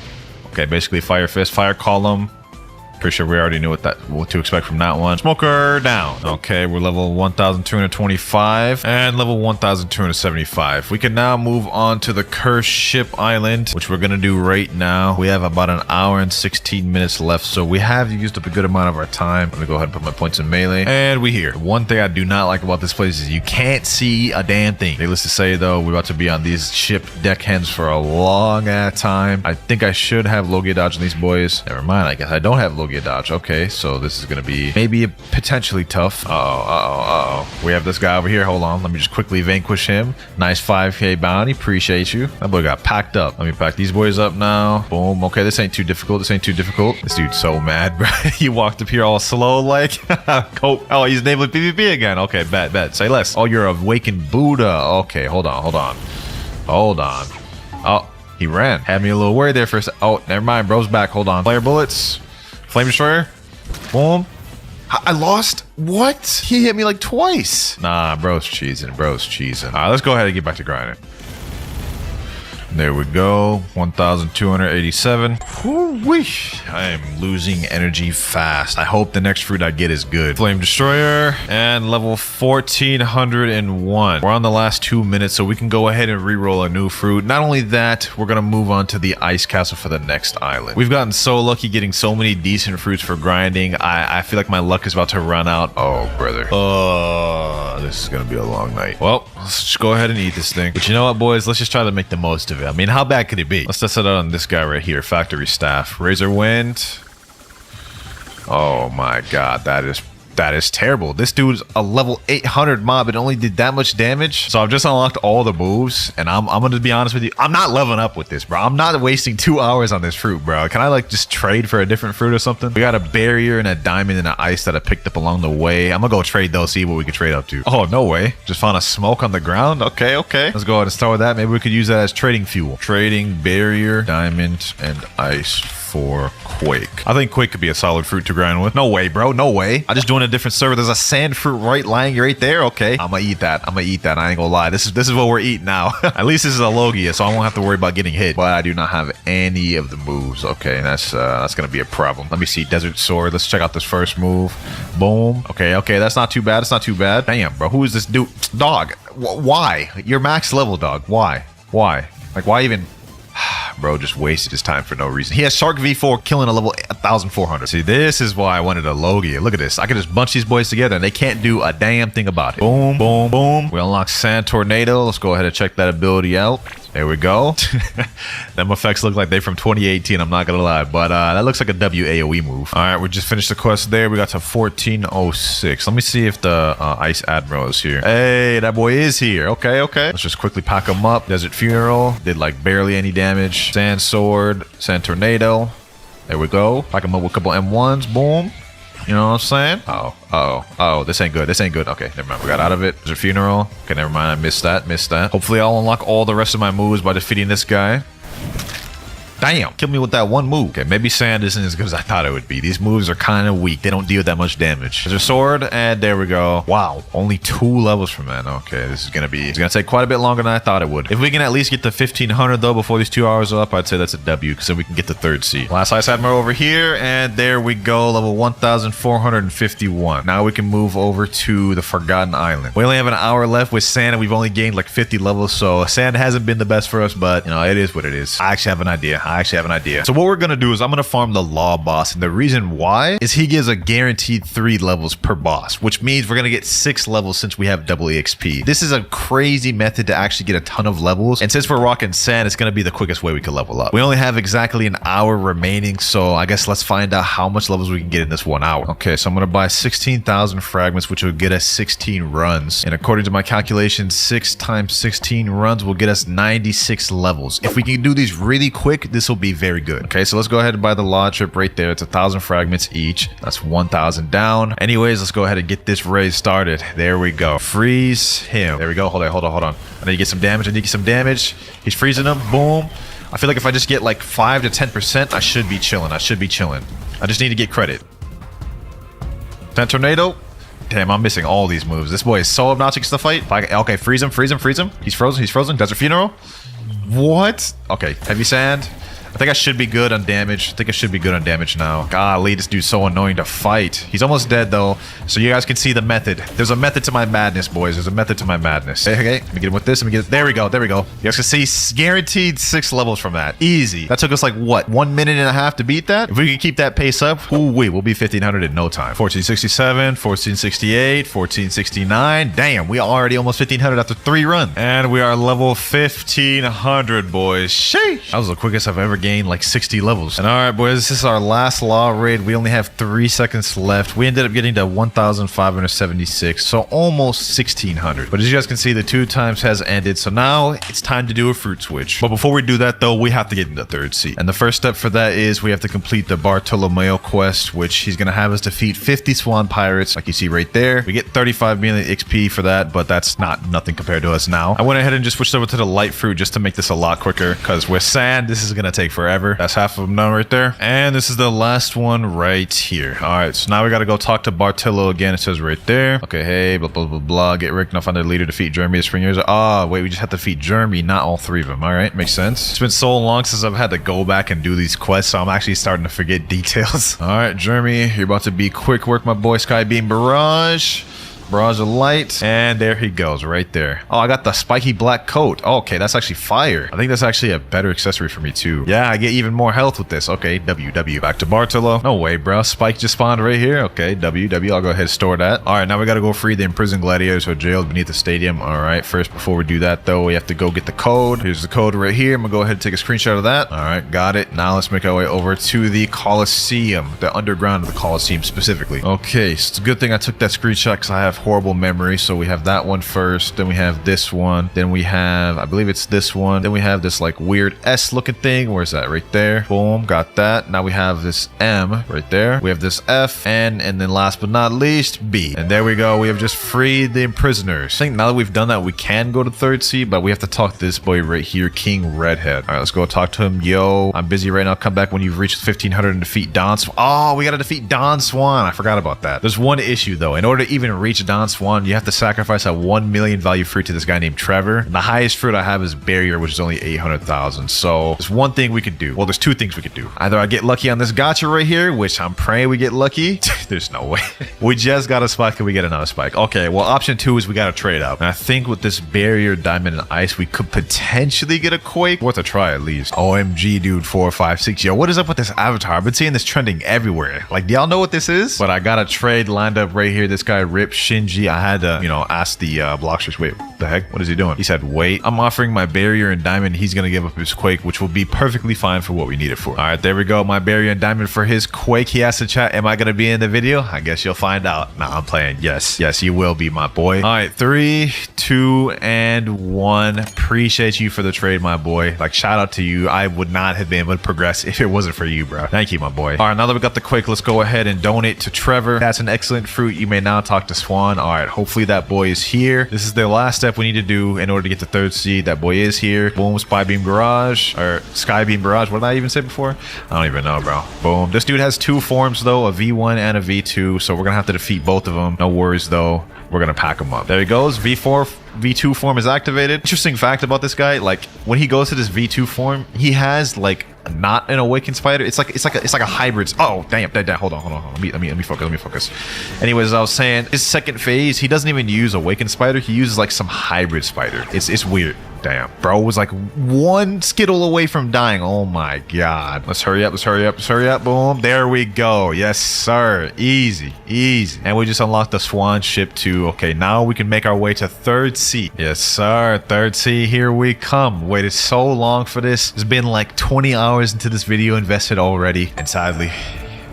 Okay, basically Fire Fist, Fire Column. Pretty sure we already knew what to expect from that one. Smoker down. Okay, we're level 1,225 and level 1,275. We can now move on to the Cursed Ship Island, which we're going to do right now. We have about an hour and 16 minutes left, so we have used up a good amount of our time. Let me go ahead and put my points in melee. And we here. One thing I do not like about this place is you can't see a damn thing. Needless to say, though, we're about to be on these ship deckhands for a long ass time. I think I should have Logia dodge on these boys. Never mind, I guess I don't have Logia dodge. Okay, so this is gonna be maybe potentially tough. We have this guy over here. Hold on, let me just quickly vanquish him. Nice 5k bounty, appreciate you. That boy got packed up. Let me pack these boys up now. Boom. Okay, this ain't too difficult. This dude's so mad, bro. He walked up here all slow like. Oh, he's enabling PvP again. Okay, bet. Say less. Oh, you're awakened Buddha. Okay, hold on. Oh, he ran. Had me a little worried there for a sec. Oh, never mind, bro's back. Hold on. Player bullets. Flame Destroyer. Boom. I lost? What? He hit me like twice. Nah, bro's cheesing. All right, let's go ahead and get back to grinding. There we go. 1,287. Whoo-wee. I am losing energy fast. I hope the next fruit I get is good. Flame Destroyer and level 1,401. We're on the last 2 minutes, so we can go ahead and reroll a new fruit. Not only that, we're going to move on to the ice castle for the next island. We've gotten so lucky getting so many decent fruits for grinding. I feel like my luck is about to run out. Oh, brother. This is going to be a long night. Well, let's just go ahead and eat this thing. But you know what, boys? Let's just try to make the most of it. I mean, how bad could it be? Let's test it out on this guy right here. Factory Staff. Razor Wind. Oh my god, that is terrible. This dude's a level 800 mob and only did that much damage. So I've just unlocked all the moves, and I'm gonna be honest with you, I'm not leveling up with this, bro. I'm not wasting 2 hours on this fruit, bro. Can I like just trade for a different fruit or something? We got a barrier and a diamond and an ice that I picked up along the way. I'm gonna go trade those, see what we can trade up to. Oh, no way. Just found a smoke on the ground. Okay. Let's go ahead and start with that. Maybe we could use that as trading fuel. Trading barrier, diamond, and ice for Quake. I think Quake could be a solid fruit to grind with. No way, bro. No way. I just joined a different server. There's a sand fruit lying right there. Okay. I'm gonna eat that. I ain't gonna lie. This is what we're eating now. At least this is a Logia, so I won't have to worry about getting hit. But I do not have any of the moves. Okay, that's gonna be a problem. Let me see. Desert Sword. Let's check out this first move. Boom. Okay. That's not too bad. It's not too bad. Damn, bro. Who is this dude? Dog. Why? You're max level, dog. Why? Like, why even... Bro just wasted his time for no reason. He has Shark V4 killing a level 1,400. See, this is why I wanted a Logia. Look at this. I can just bunch these boys together and they can't do a damn thing about it. Boom, boom, boom. We unlock Sand Tornado. Let's go ahead and check that ability out. There we go. Them effects look like they're from 2018, I'm not gonna lie. But that looks like a WAOE move. All right, we just finished the quest there. We got to 1406. Let me see if the Ice Admiral is here. Hey, that boy is here. Okay. Let's just quickly pack him up. Desert Funeral. Did like barely any damage. Sand Sword. Sand Tornado. There we go. Pack him up with a couple M1s. Boom. You know what I'm saying? Oh, this ain't good. Okay, never mind. We got out of it. There's a funeral. Okay, never mind. I missed that. Hopefully I'll unlock all the rest of my moves by defeating this guy. Damn, kill me with that one move. Okay, maybe sand isn't as good as I thought it would be. These moves are kind of weak. They don't deal that much damage. There's a sword, and there we go. Wow, only 2 levels from that. Okay, this is gonna take quite a bit longer than I thought it would. If we can at least get the 1500 though before these 2 hours are up, I'd say that's a W, because then we can get the 3rd seed. Last ice admiral over here, and there we go, level 1451. Now we can move over to the Forgotten Island. We only have an hour left with sand, and we've only gained like 50 levels, so sand hasn't been the best for us, but you know, it is what it is. I actually have an idea. So what we're gonna do is I'm gonna farm the law boss, and the reason why is he gives a guaranteed 3 levels per boss, which means we're gonna get 6 levels since we have double EXP. This is a crazy method to actually get a ton of levels, and since we're rocking sand, it's gonna be the quickest way we can level up. We only have exactly an hour remaining, so I guess let's find out how much levels we can get in this 1 hour. Okay, so I'm gonna buy 16,000 fragments, which will get us 16 runs, and according to my calculations, 6 times 16 runs will get us 96 levels. If we can do these really quick, this will be very good. Okay, so let's go ahead and buy the law trip right there. It's 1,000 fragments each. That's 1,000 down. Anyways, let's go ahead and get this raid started. There we go. Freeze him. There we go. Hold on. I need to get some damage. He's freezing him. Boom. I feel like if I just get like 5 to 10%, I should be chilling. I just need to get credit. 10 tornado. Damn, I'm missing all these moves. This boy is so obnoxious to fight. Okay, freeze him. He's frozen. Desert funeral. What? Okay, heavy sand. I think I should be good on damage. Now. Golly, this dude's so annoying to fight. He's almost dead, though. So you guys can see the method. There's a method to my madness, boys. Okay, let me get him with this. There we go. You guys can see guaranteed 6 levels from that. Easy. That took us like, what, 1 minute and a half to beat that? If we can keep that pace up, we'll be 1,500 in no time. 1467, 1468, 1469. Damn, we are already almost 1,500 after 3 runs. And we are level 1,500, boys. Sheesh. That was the quickest I've ever gained like 60 levels. And all right, boys, this is our last law raid. We only have 3 seconds left. We ended up getting to 1,576, so almost 1,600. But as you guys can see, the 2 times has ended, so now it's time to do a fruit switch. But before we do that, though, we have to get in the 3rd seat. And the first step for that is we have to complete the Bartolomeo quest, which he's gonna have us defeat 50 Swan pirates, like you see right there. We get 35 million XP for that, but that's nothing compared to us now. I went ahead and just switched over to the light fruit just to make this a lot quicker, because with sand, this is gonna take forever. That's half of them done right there. And this is the last one right here. All right, so now we got to go talk to Bartolo again. It says right there. Okay, hey, blah, blah, blah, blah. Get Rick, not find the leader, defeat Jeremy, the spring years. Ah, wait, we just have to defeat Jeremy, not all 3 of them. All right, makes sense. It's been so long since I've had to go back and do these quests, so I'm actually starting to forget details. All right, Jeremy, you're about to be quick work, my boy. Skybeam Barrage of light, and there he goes right there. Oh, I got the spiky black coat. Oh, okay, that's actually fire. I think that's actually a better accessory for me too. Yeah, I get even more health with this. Okay, W. Back to Bartolo. No way, bro. Spike just spawned right here. Okay, W. I'll go ahead and store that. All right, now we got to go free the imprisoned gladiators who are jailed beneath the stadium. All right, first, before we do that though, we have to go get the code. Here's the code right here. I'm gonna go ahead and take a screenshot of that. All right, got it. Now let's make our way over to the Coliseum, the underground of the Coliseum specifically. Okay, so it's a good thing I took that screenshot because I have horrible memory. So we have that one first, then we have this one, then we have, I believe it's this one, then we have this like weird S looking thing. Where's that? Right there. Boom, got that. Now we have this M right there. We have this F, and then last but not least, B. And there we go. We have just freed the prisoners. I think now that we've done that, we can go to 3rd seat, but we have to talk to this boy right here, King Redhead. All right, let's go talk to him. Yo, I'm busy right now. Come back when you've reached 1,500 and defeat Don Swan. Oh, we got to defeat Don Swan. I forgot about that. There's one issue though. In order to even reach Don Swan, you have to sacrifice a 1 million value fruit to this guy named Trevor. And the highest fruit I have is Barrier, which is only 800,000. So there's one thing we could do. Well, there's 2 things we could do. Either I get lucky on this gacha right here, which I'm praying we get lucky. There's no way. We just got a spike. Can we get another spike? Okay, well, option 2 is we got to trade up. And I think with this Barrier, Diamond, and Ice, we could potentially get a Quake. Worth a try at least. OMG, dude, 4, 5, 6. Yo, what is up with this avatar? I've been seeing this trending everywhere. Like, do y'all know what this is? But I got a trade lined up right here. This guy, Rip Shinji. I had to, ask the Bloxers, wait, what the heck? What is he doing? He said, wait. I'm offering my Barrier and Diamond. He's going to give up his Quake, which will be perfectly fine for what we need it for. All right, there we go. My Barrier and Diamond for his Quake. He asked to chat, am I going to be in the video? I guess you'll find out. Nah, I'm playing. Yes, you will be, my boy. All right, 3, 2, and 1. Appreciate you for the trade, my boy. Like, shout out to you. I would not have been able to progress if it wasn't for you, bro. Thank you, my boy. All right, now that we got the Quake, let's go ahead and donate to Trevor. That's an excellent fruit. You may now talk to Swan. 1. All right, hopefully that boy is here. This is the last step we need to do in order to get to 3rd seed. That boy is here. Boom, Spy Beam Barrage, or Sky Beam Barrage. What did I even say before? I don't even know, bro. Boom. This dude has 2 forms, though, a V1 and a V2, so we're gonna have to defeat both of them. No worries, though. We're gonna pack him up. There he goes. V2 form is activated. Interesting fact about this guy, like when he goes to this V2 form, he has like not an awakened spider. It's like a hybrid. Oh damn! Hold on. Let me focus. Anyways, as I was saying, his second phase, he doesn't even use awakened spider. He uses like some hybrid spider. It's weird. Damn, bro was like 1 Skittle away from dying. Oh my god. Let's hurry up. Boom. There we go. Yes, sir. Easy. And we just unlocked the Swan ship too. Okay, now we can make our way to 3rd sea. Yes, sir. 3rd sea. Here we come. Waited so long for this. It's been like 20 hours into this video invested already. And sadly,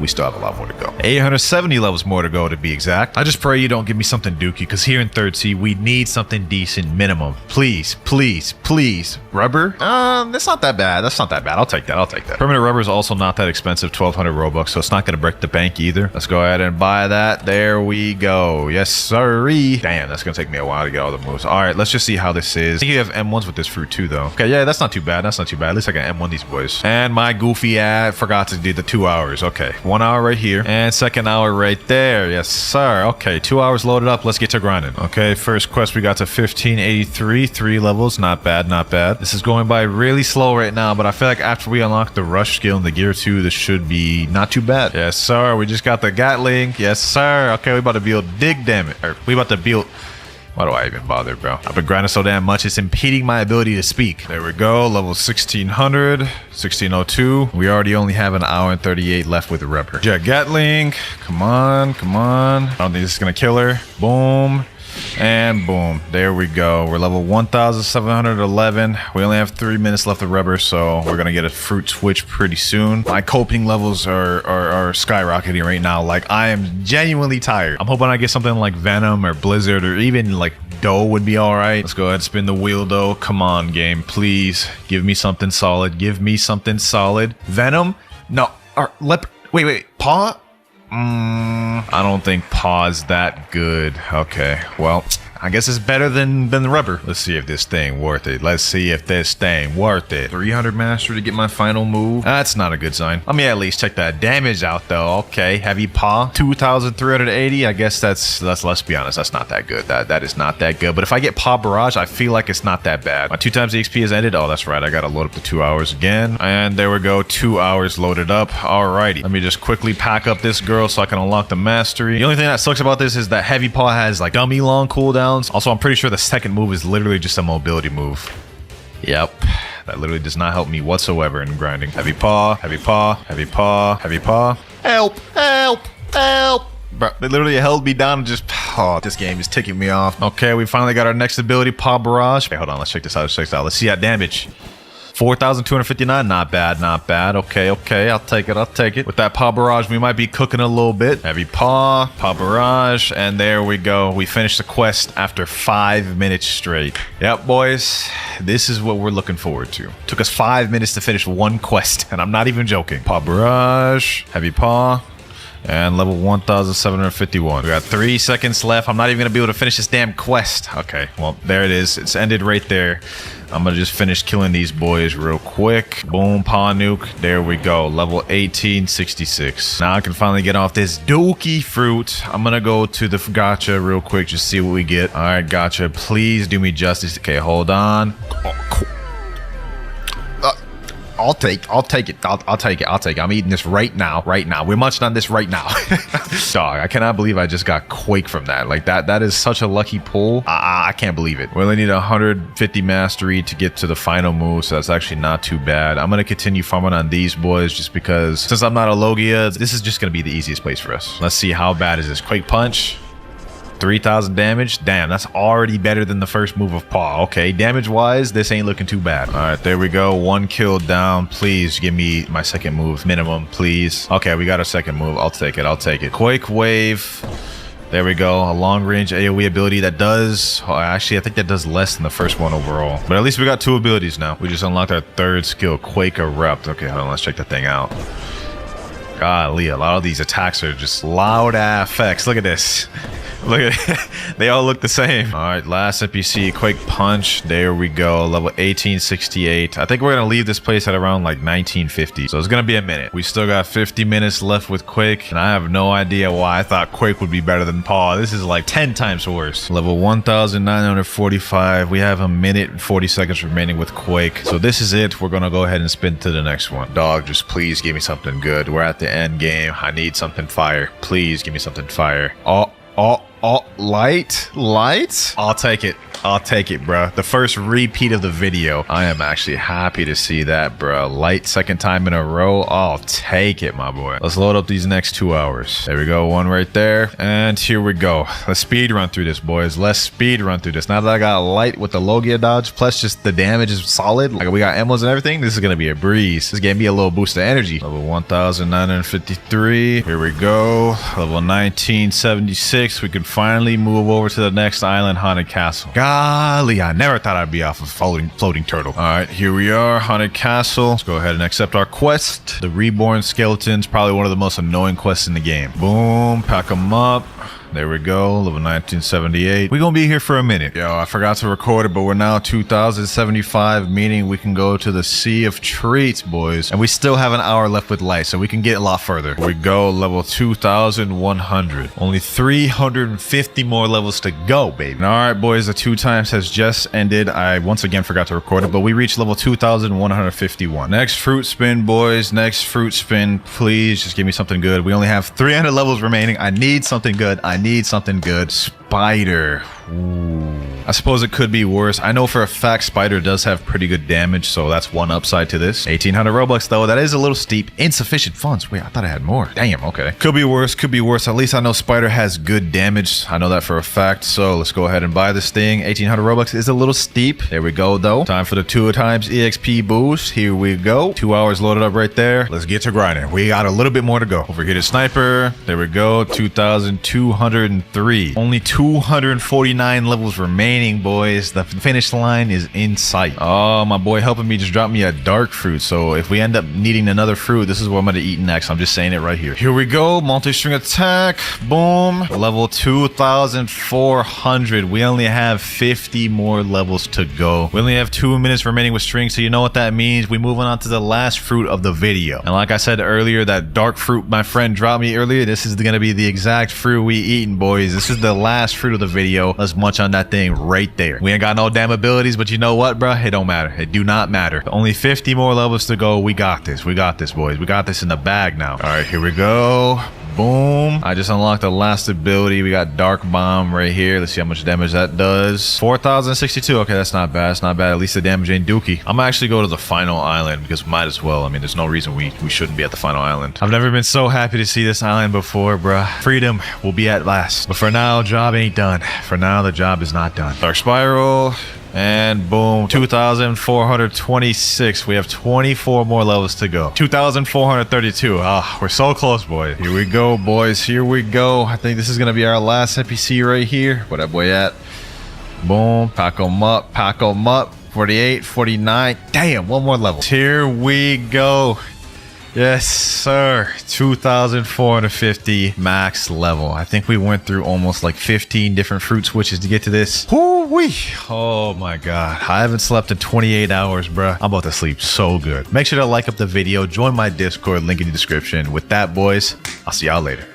we still have a lot more to go. 870 levels more to go, to be exact. I just pray you don't give me something dookie, because here in 3rd sea, we need something decent minimum. Please. Rubber? That's not that bad. I'll take that. Permanent rubber is also not that expensive, 1,200 Robux, so it's not gonna break the bank either. Let's go ahead and buy that. There we go. Yes, sirree. Damn, that's gonna take me a while to get all the moves. All right, let's just see how this is. I think you have M1s with this fruit too, though. Okay, yeah, that's not too bad. At least I can M1 these boys. And my goofy ad forgot to do the 2 hours. Okay. 1 hour right here and 2nd hour right there. Yes, sir. Okay, 2 hours loaded up. Let's get to grinding. Okay, first quest we got to 1583, 3 levels. Not bad. This is going by really slow right now, but I feel like after we unlock the rush skill and the gear 2, this should be not too bad. Yes, sir. We just got the Gatling. Yes, sir. Okay, we about to build dig damage. Or we about to build... Why do I even bother, bro? I've been grinding so damn much, it's impeding my ability to speak. There we go, level 1600, 1602. We already only have an hour and 38 left with the rubber. Jet Gatling, come on. I don't think this is gonna kill her. Boom. And boom, there we go. We're level 1711. We only have 3 minutes left of rubber, so we're gonna get a fruit switch pretty soon. My coping levels are skyrocketing right now. Like, I am genuinely tired. I'm hoping I get something like Venom or Blizzard or even like Doe would be all right. Let's go ahead and spin the wheel, though. Come on, game, please give me something solid. Venom? No. Or wait. Paw? I don't think Paw's that good. Okay, well, I guess it's better than the rubber. Let's see if this thing worth it. 300 mastery to get my final move. That's not a good sign. Let me at least check that damage out, though. Okay, heavy paw, 2,380. I guess that's let's be honest, that's not that good. That is not that good. But if I get paw barrage, I feel like it's not that bad. My 2 times the XP has ended. Oh, that's right. I gotta load up the 2 hours again. And there we go. 2 hours loaded up. Alrighty. Let me just quickly pack up this girl so I can unlock the mastery. The only thing that sucks about this is that heavy paw has like dummy long cooldowns. Also, I'm pretty sure the second move is literally just a mobility move. Yep. That literally does not help me whatsoever in grinding. Heavy paw. Help. Bro, they literally held me down and just... Oh, this game is ticking me off. Okay, we finally got our next ability, Paw Barrage. Okay, hold on. Let's check this out. Let's see that damage. 4,259. Not bad. Okay. I'll take it. With that Paw Barrage, we might be cooking a little bit. Heavy Paw Barrage. And there we go. We finished the quest after 5 minutes straight. Yep, boys. This is what we're looking forward to. Took us 5 minutes to finish 1 quest. And I'm not even joking. Paw Barrage. Heavy Paw. And level 1,751. We got 3 seconds left. I'm not even gonna be able to finish this damn quest. Okay, well, there it is. It's ended right there. I'm gonna just finish killing these boys real quick. Boom, paw nuke. There we go. Level 1866. Now I can finally get off this dookie fruit. I'm gonna go to the gacha real quick, just see what we get. All right, gacha, please do me justice. Okay, hold on. Oh, cool. I'll take it. I'm eating this right now. We're munching on this right now. Dog, I cannot believe I just got Quake from that. Like, that is such a lucky pull. I can't believe it. We only need 150 mastery to get to the final move, so that's actually not too bad. I'm going to continue farming on these boys just because since I'm not a Logia, this is just going to be the easiest place for us. Let's see, how bad is this? Quake Punch. 3,000 damage. Damn, that's already better than the first move of Paw. Okay, damage wise, this ain't looking too bad. All right, there we go. 1 kill down. Please give me my second move minimum, please. Okay, we got a second move. I'll take it. Quake Wave. There we go. A long range AoE ability that does... Oh, actually, I think that does less than the first one overall. But at least we got 2 abilities now. We just unlocked our 3rd skill, Quake Erupt. Okay, hold on. Let's check that thing out. Golly, a lot of these attacks are just loud ass effects. Look at this. Look at it. They all look the same. All right, last NPC, Quake Punch. There we go. Level 1868. I think we're gonna leave this place at around like 1950. So it's gonna be a minute. We still got 50 minutes left with Quake, and I have no idea why I thought Quake would be better than Paw. This is like 10 times worse. Level 1945. We have a minute and 40 seconds remaining with Quake. So this is it. We're gonna go ahead and spin to the next one. Dog, just please give me something good. We're at the end game. I need something fire. Please give me something fire. Light? I'll take it. I'll take it, bro. The first repeat of the video. I am actually happy to see that, bro. Light, second time in a row. I'll take it, my boy. Let's load up these next 2 hours. There we go. One right there. And here we go. Let's speed run through this, boys. Let's speed run through this. Now that I got light with the Logia dodge, plus just the damage is solid. Like we got emos and everything. This is going to be a breeze. This gave me a little boost of energy. Level 1953. Here we go. Level 1976. We can finally move over to the next island, Haunted Castle. Golly, I never thought I'd be off of floating turtle. All right, here we are, Haunted Castle. Let's go ahead and accept our quest. The Reborn Skeletons, probably one of the most annoying quests in the game. Boom, pack them up. There we go, level 1978. We're gonna be here for a minute. Yo, I forgot to record it, but we're now 2075, meaning we can go to the Sea of Treats, boys. And we still have an hour left with light, so we can get a lot further. Here we go, level 2100. Only 350 more levels to go, baby. All right, boys, the 2 times has just ended. I once again forgot to record it, but we reached level 2151. Next fruit spin, boys. Next fruit spin. Please just give me something good. We only have 300 levels remaining. I need something good. I need something good. Spider. Ooh. I suppose it could be worse. I know for a fact Spider does have pretty good damage, so that's one upside to this. 1800 Robux though, that is a little steep. Insufficient funds. Wait, I thought I had more. Damn, okay. Could be worse, could be worse. At least I know Spider has good damage. I know that for a fact, so let's go ahead and buy this thing. 1800 Robux is a little steep. There we go though. Time for the 2 times EXP boost. Here we go. 2 hours loaded up right there. Let's get to grinding. We got a little bit more to go. Over here to Sniper. There we go. 2203. Only 249 levels remaining, boys. The finish line is in sight. Oh, my boy helping me just dropped me a dark fruit. So if we end up needing another fruit, this is what I'm going to eat next. I'm just saying it right here. Here we go. Multi-string attack. Boom. Level 2400. We only have 50 more levels to go. We only have 2 minutes remaining with string. So you know what that means. We're moving on to the last fruit of the video. And like I said earlier, that dark fruit my friend dropped me earlier, this is going to be the exact fruit we eating, boys. This is the last fruit of the video. Let's munch on that thing right there. We ain't got no damn abilities, but you know what, bro? It don't matter. It do not matter. Only 50 more levels to go. We got this. We got this, boys. We got this in the bag now. All right, here we go. Boom. I just unlocked the last ability. We got Dark Bomb right here. Let's see how much damage that does. 4062. Okay, that's not bad. It's not bad. At least the damage ain't dookie. I'm gonna actually go to the final island because we might as well. I mean, there's no reason we shouldn't be at the final island. I've never been so happy to see this island before, bruh. Freedom will be at last. But for now, job ain't done. For now, the job is not done. Dark Spiral. And boom, 2426. We have 24 more levels to go. 2432. Ah, we're so close, boys. Here we go, boys. Here we go. I think this is gonna be our last NPC right here. Where that boy at? Boom. Pack them up. Pack them up. 48, 49. Damn, one more level. Here we go. Yes, sir. 2450 max level. I think we went through almost like 15 different fruit switches to get to this. Woo-wee. Oh my God. I haven't slept in 28 hours, bruh. I'm about to sleep so good. Make sure to like up the video. Join my Discord, link in the description. With that, boys, I'll see y'all later.